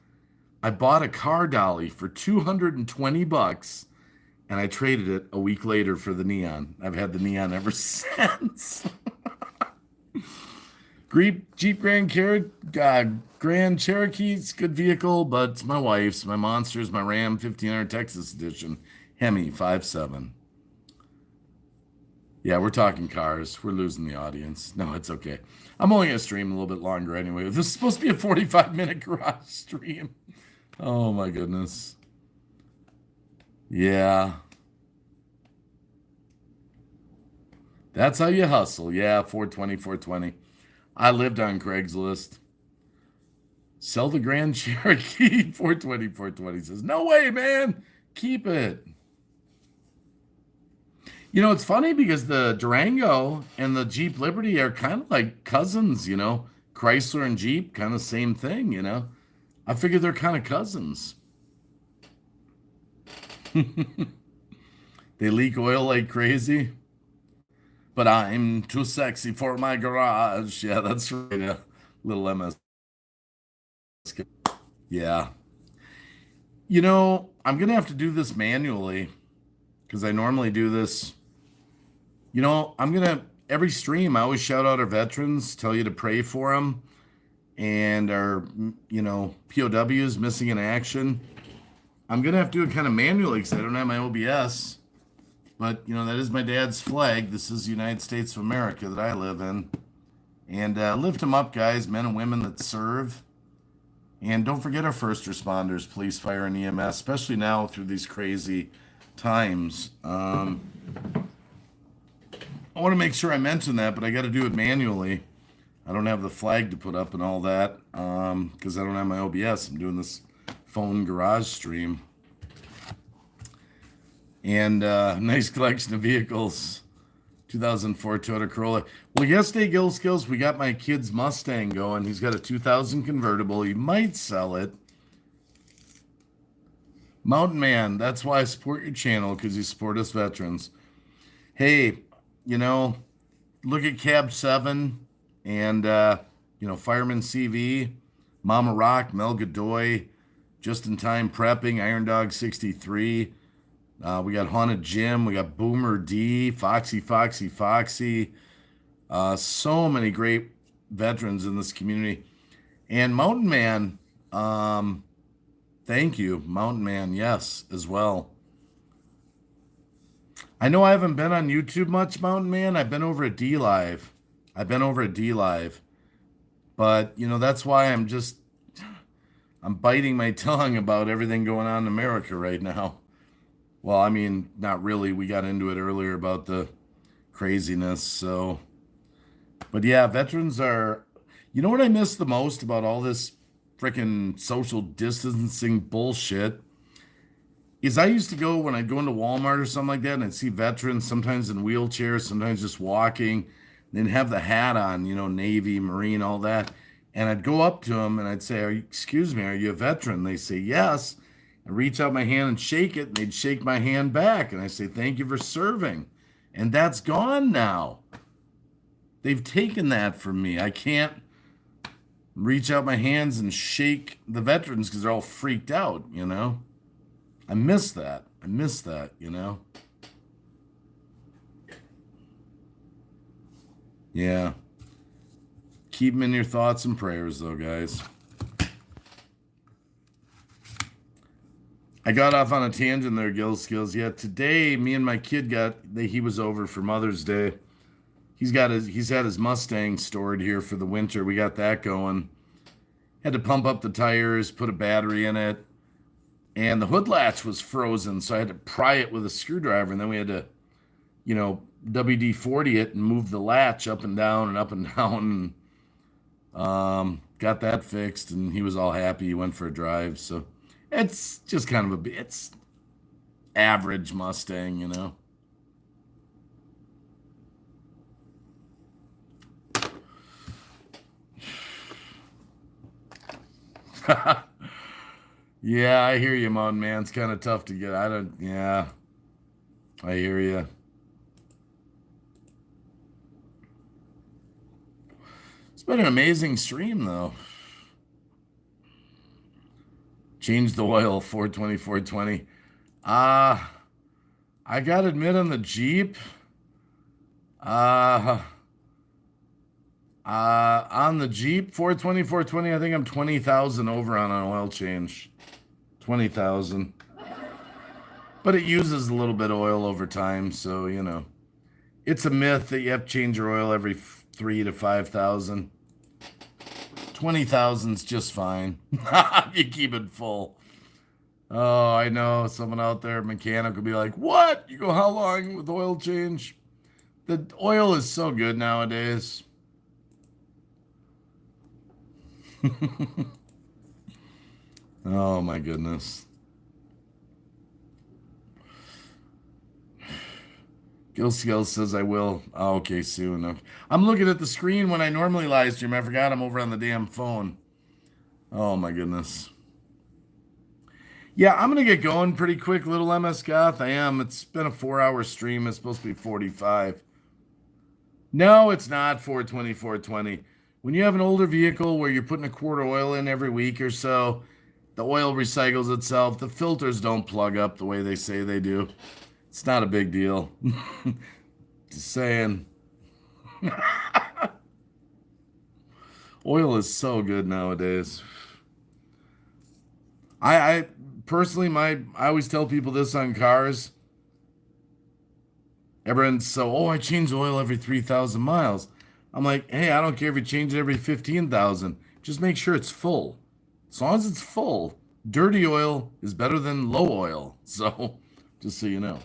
I bought a car dolly for $220 and I traded it a week later for the Neon. I've had the Neon ever since. Jeep Grand Cherokee, it's a good vehicle, but it's my wife's, my Monster's, my Ram 1500 Texas Edition, Hemi 5.7. Yeah, we're talking cars. We're losing the audience. No, it's okay. I'm only going to stream a little bit longer anyway. This is supposed to be a 45-minute garage stream. Oh, my goodness. Yeah. That's how you hustle. Yeah, 420, 420. I lived on Craigslist. Sell the Grand Cherokee. 420, 420 says, no way, man. Keep it. You know, it's funny because the Durango and the Jeep Liberty are kind of like cousins, you know. Chrysler and Jeep, kind of same thing, you know. I figure they're kind of cousins. They leak oil like crazy. But I'm too sexy for my garage. Yeah, that's right. A little MS. Yeah. You know, I'm going to have to do this manually because I normally do this. You know, every stream, I always shout out our veterans, tell you to pray for them. and are, POWs missing in action. I'm going to have to do it kind of manually because I don't have my OBS. But, that is my dad's flag. This is the United States of America that I live in. And lift them up, guys, men and women that serve. And don't forget our first responders, police, fire, and EMS, especially now through these crazy times. I want to make sure I mention that, but I got to do it manually. I don't have the flag to put up and all that because I don't have my OBS. I'm doing this phone garage stream. And nice collection of vehicles. 2004 Toyota Corolla. Well, yesterday, Gill Skills, we got my kid's Mustang going. He's got a 2000 convertible. He might sell it. Mountain Man, that's why I support your channel, because you support us veterans. Hey, look at Cab 7 and, Fireman CV, Mama Rock, Mel Godoy, Just in Time Prepping, Iron Dog 63. We got Haunted Jim. We got Boomer D, Foxy. So many great veterans in this community. And Mountain Man, thank you. Mountain Man, yes, as well. I know I haven't been on YouTube much, Mountain Man. I've been over at D-Live. But, that's why I'm biting my tongue about everything going on in America right now. Well, I mean, not really. We got into it earlier about the craziness. So, but yeah, veterans are, what I miss the most about all this freaking social distancing bullshit is I used to go when I'd go into Walmart or something like that and I'd see veterans sometimes in wheelchairs, sometimes just walking, they'd have the hat on, Navy, Marine, all that. And I'd go up to them and I'd say, excuse me, are you a veteran? They say, yes. I reach out my hand and shake it, and they'd shake my hand back. And I say, thank you for serving. And that's gone now. They've taken that from me. I can't reach out my hands and shake the veterans because they're all freaked out, I miss that. Yeah. Keep them in your thoughts and prayers, though, guys. I got off on a tangent there, Gill Skills. Yeah, today me and my kid he was over for Mother's Day. He's had his Mustang stored here for the winter. We got that going. Had to pump up the tires, put a battery in it, and the hood latch was frozen, so I had to pry it with a screwdriver, and then we had to, WD-40 it and move the latch up and down and got that fixed, and he was all happy. He went for a drive, so it's just kind of it's average Mustang, Yeah, I hear you, Mountain Man. It's kind of tough to get. Yeah, I hear you. It's been an amazing stream, though. Change the oil, 420, 420. I gotta admit on the Jeep, on the Jeep, 420, 420, I think I'm 20,000 over on an oil change. 20,000. But it uses a little bit of oil over time, so, it's a myth that you have to change your oil every 3,000 to 5,000. 20,000's just fine. You keep it full. Oh, I know someone out there, mechanic, will be like, what? You go how long with oil change? The oil is so good nowadays. Oh my goodness. Gil says I will. Oh, okay, soon. Okay. I'm looking at the screen when I normally live stream. I forgot I'm over on the damn phone. Oh my goodness. Yeah, I'm gonna get going pretty quick, little MS Goth. I am. It's been a 4-hour stream. It's supposed to be 45. No, it's not 420, 420. When you have an older vehicle where you're putting a quart of oil in every week or so, the oil recycles itself. The filters don't plug up the way they say they do. It's not a big deal. Just saying. Oil is so good nowadays. I personally, I always tell people this on cars. Everyone's so, oh, I change the oil every 3,000 miles. I'm like, hey, I don't care if you change it every 15,000. Just make sure it's full. As long as it's full, dirty oil is better than low oil. So, just so you know.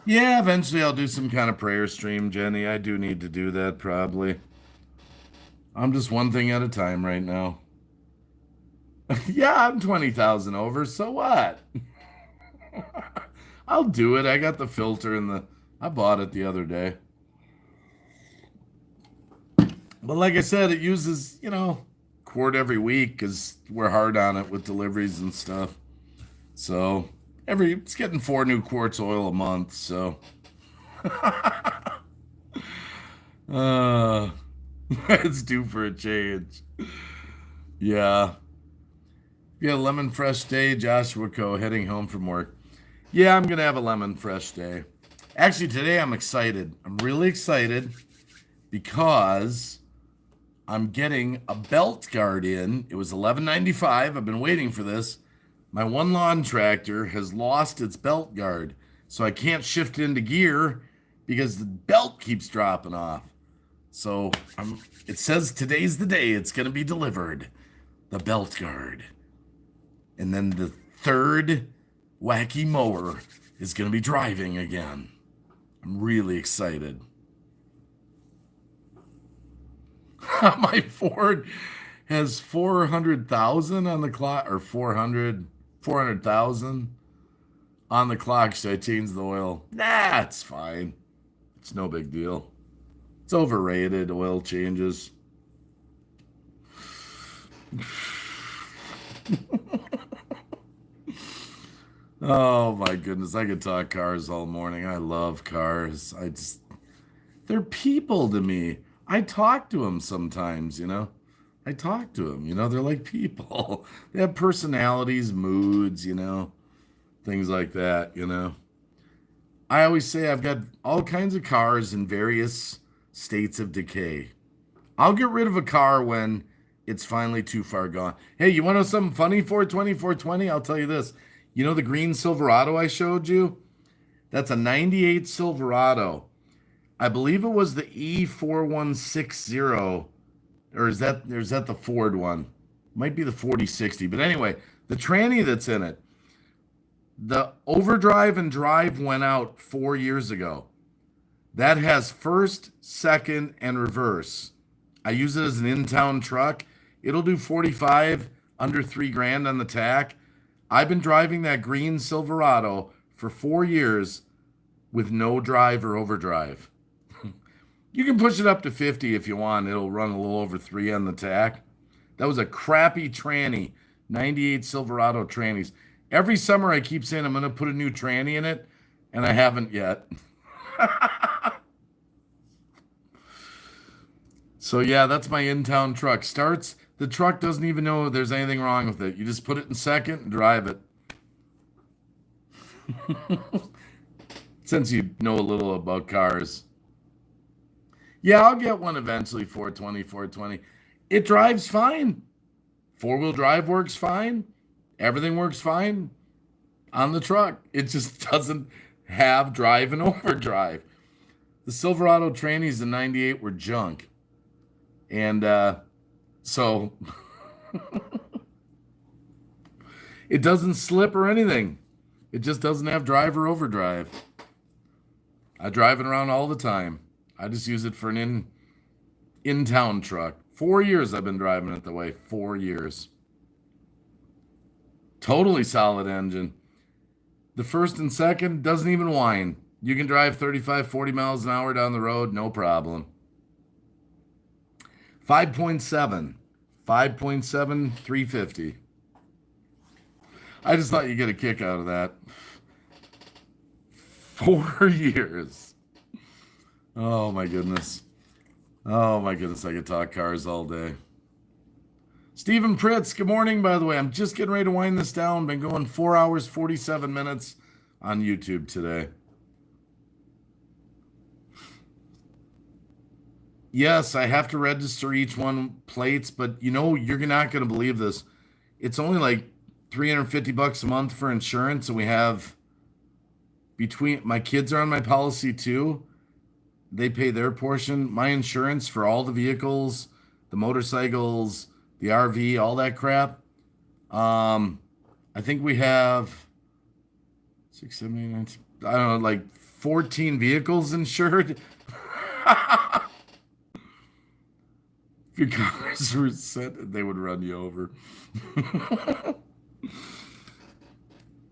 Yeah, eventually I'll do some kind of prayer stream, Jenny. I do need to do that probably. I'm just one thing at a time right now. Yeah, I'm 20,000 over, so what? I'll do it. I got the filter and I bought it the other day. But like I said, it uses, quart every week because we're hard on it with deliveries and stuff. So it's getting 4 new quarts oil a month. So it's due for a change. Yeah. Yeah, lemon fresh day, Joshua Co. heading home from work. Yeah, I'm gonna have a lemon fresh day. Actually, today I'm excited. I'm really excited because I'm getting a belt guard in. It was $11.95. I've been waiting for this. My one lawn tractor has lost its belt guard, so I can't shift it into gear because the belt keeps dropping off. So it says today's the day it's going to be delivered, the belt guard. And then the third wacky mower is going to be driving again. I'm really excited. My Ford has 400,000 on the clock, or 400,000 on the clock. Should I change the oil? Nah, it's fine. It's no big deal. It's overrated, oil changes. Oh my goodness, I could talk cars all morning. I love cars. They're people to me. I talk to them sometimes, I talk to them, they're like people. They have personalities, moods, things like that, I always say I've got all kinds of cars in various states of decay. I'll get rid of a car when it's finally too far gone. Hey, you want to know something funny? 420? I'll tell you this. You know the green Silverado I showed you? That's a 98 Silverado. I believe it was the E4160, or is that the Ford one? Might be the 4060. But anyway, the tranny that's in it, the overdrive and drive went out 4 years ago. That has first, second, and reverse. I use it as an in-town truck. It'll do 45 under $3,000 on the tack. I've been driving that green Silverado for 4 years with no drive or overdrive. You can push it up to 50 if you want. It'll run a little over 3 on the tack. That was a crappy tranny, 98 Silverado trannies. Every summer I keep saying I'm going to put a new tranny in it, and I haven't yet. So yeah, that's my in-town truck. The truck doesn't even know there's anything wrong with it. You just put it in second and drive it. Since you know a little about cars. Yeah, I'll get one eventually, 420. It drives fine. 4-wheel drive works fine. Everything works fine on the truck. It just doesn't have drive and overdrive. The Silverado trannies in 98 were junk. And so it doesn't slip or anything. It just doesn't have drive or overdrive. I drive it around all the time. I just use it for an in-town truck. 4 years I've been driving it the way. 4 years. Totally solid engine. The first and second doesn't even whine. You can drive 35, 40 miles an hour down the road, no problem. 5.7, 350. I just thought you'd get a kick out of that. 4 years. Oh my goodness. I could talk cars all day. Stephen Pritz, good morning, by the way. I'm just getting ready to wind this down. Been going 4 hours, 47 minutes on YouTube today. Yes, I have to register each one plates, but you're not going to believe this. It's only like $350 a month for insurance, and we have between my kids are on my policy too. They pay their portion. My insurance for all the vehicles, the motorcycles, the RV, all that crap. Um, I think we have six, seven, eight, nine, I don't know, like 14 vehicles insured. If your cars were set, they would run you over.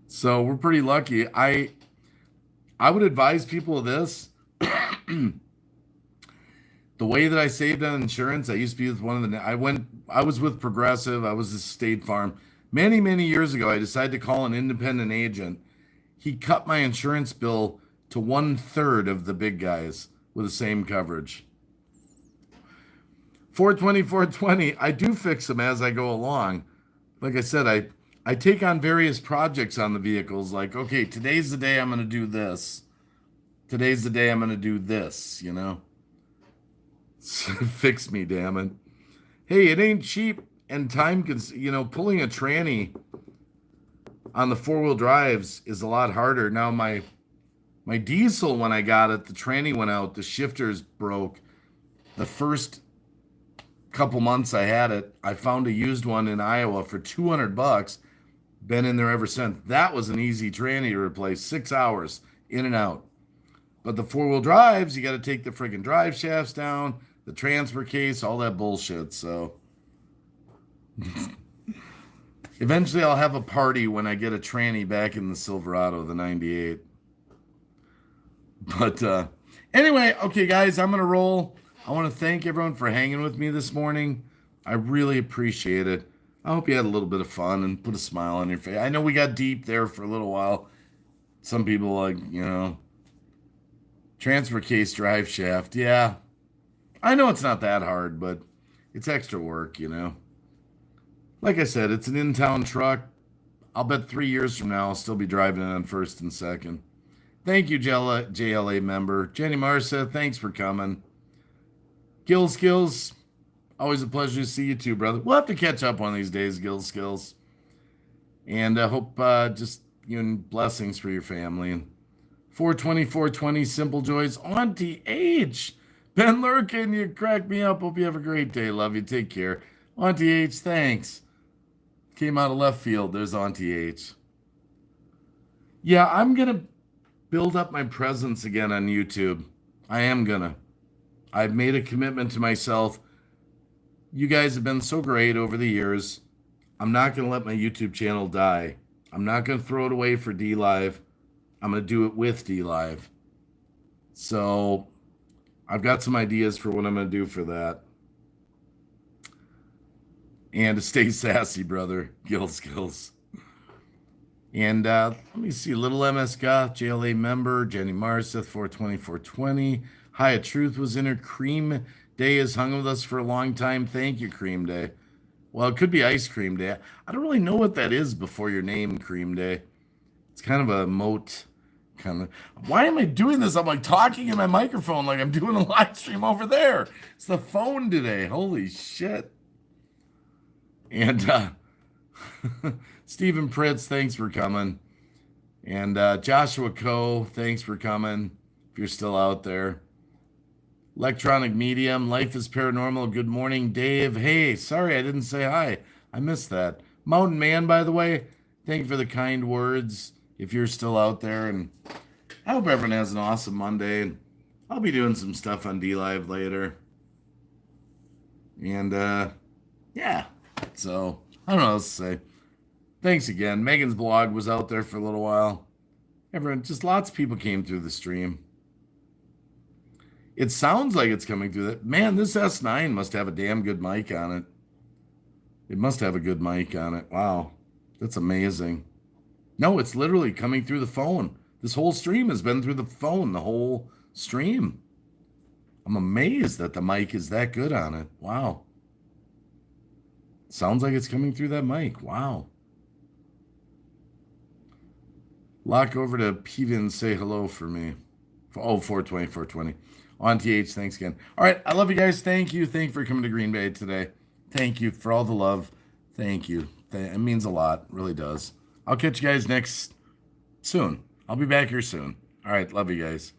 So we're pretty lucky. I would advise people of this. The way that I saved on insurance, I used to be with one of the. I was with Progressive. I was a State Farm. Many, many years ago, I decided to call an independent agent. He cut my insurance bill to 1/3 of the big guys with the same coverage. 420, 420. I do fix them as I go along. Like I said, I take on various projects on the vehicles. Like, okay, today's the day I'm going to do this. Today's the day I'm going to do this. Fix me, damn it. Hey, it ain't cheap and pulling a tranny on the four-wheel drives is a lot harder. Now, my diesel, when I got it, the tranny went out, the shifters broke. The first couple months I had it, I found a used one in Iowa for $200. Been in there ever since. That was an easy tranny to replace. 6 hours in and out. But the four-wheel drives, you got to take the friggin' drive shafts down, the transfer case, all that bullshit. So eventually I'll have a party when I get a tranny back in the Silverado, the 98. But anyway, okay, guys, I'm going to roll. I want to thank everyone for hanging with me this morning. I really appreciate it. I hope you had a little bit of fun and put a smile on your face. I know we got deep there for a little while. Some people transfer case drive shaft. Yeah, I know it's not that hard, but it's extra work. Like I said, it's an in-town truck. I'll bet 3 years from now I'll still be driving it on first and second. Thank you, JLA member. Jenny Marcia, thanks for coming. Gil Skills, always a pleasure to see you too, brother. We'll have to catch up one of these days, Gil Skills. And I hope just blessings for your family. And 420, 420, Simple Joys. Auntie H. Ben Lurkin, you crack me up. Hope you have a great day. Love you. Take care. Auntie H, thanks. Came out of left field. There's Auntie H. Yeah, I'm going to build up my presence again on YouTube. I am going to. I've made a commitment to myself. You guys have been so great over the years. I'm not going to let my YouTube channel die. I'm not going to throw it away for D-Live. I'm going to do it with D-Live. So I've got some ideas for what I'm going to do for that. And to stay sassy, brother. Gil Skills. And let me see. Little MS Goth, JLA member, Jenny Marseth, 420, 420. Hyatt Truth was in her. Cream Day has hung with us for a long time. Thank you, Cream Day. Well, it could be Ice Cream Day. I don't really know what that is before your name, Cream Day. It's kind of a moat. Why am I doing this? I'm like talking in my microphone like I'm doing a live stream over there. It's the phone today. Holy shit. And Stephen Pritz, thanks for coming. And Joshua Coe, thanks for coming. If you're still out there. Electronic Medium, Life is Paranormal. Good morning, Dave. Hey, sorry I didn't say hi. I missed that. Mountain Man, by the way, thank you for the kind words. If you're still out there, and I hope everyone has an awesome Monday. And I'll be doing some stuff on D-Live later. And yeah, so I don't know what else to say. Thanks again. Megan's blog was out there for a little while. Everyone, just lots of people came through the stream. It sounds like it's coming through that. Man, this S9 must have a damn good mic on it. It must have a good mic on it. Wow, that's amazing. No, it's literally coming through the phone. This whole stream has been through the phone, the whole stream. I'm amazed that the mic is that good on it. Wow. Sounds like it's coming through that mic. Wow. Lock over to Peter and say hello for me. Oh, 420, 420. On TH, thanks again. All right, I love you guys. Thank you. Thank you for coming to Green Bay today. Thank you for all the love. Thank you. It means a lot. It really does. I'll catch you guys soon. I'll be back here soon. All right, love you guys.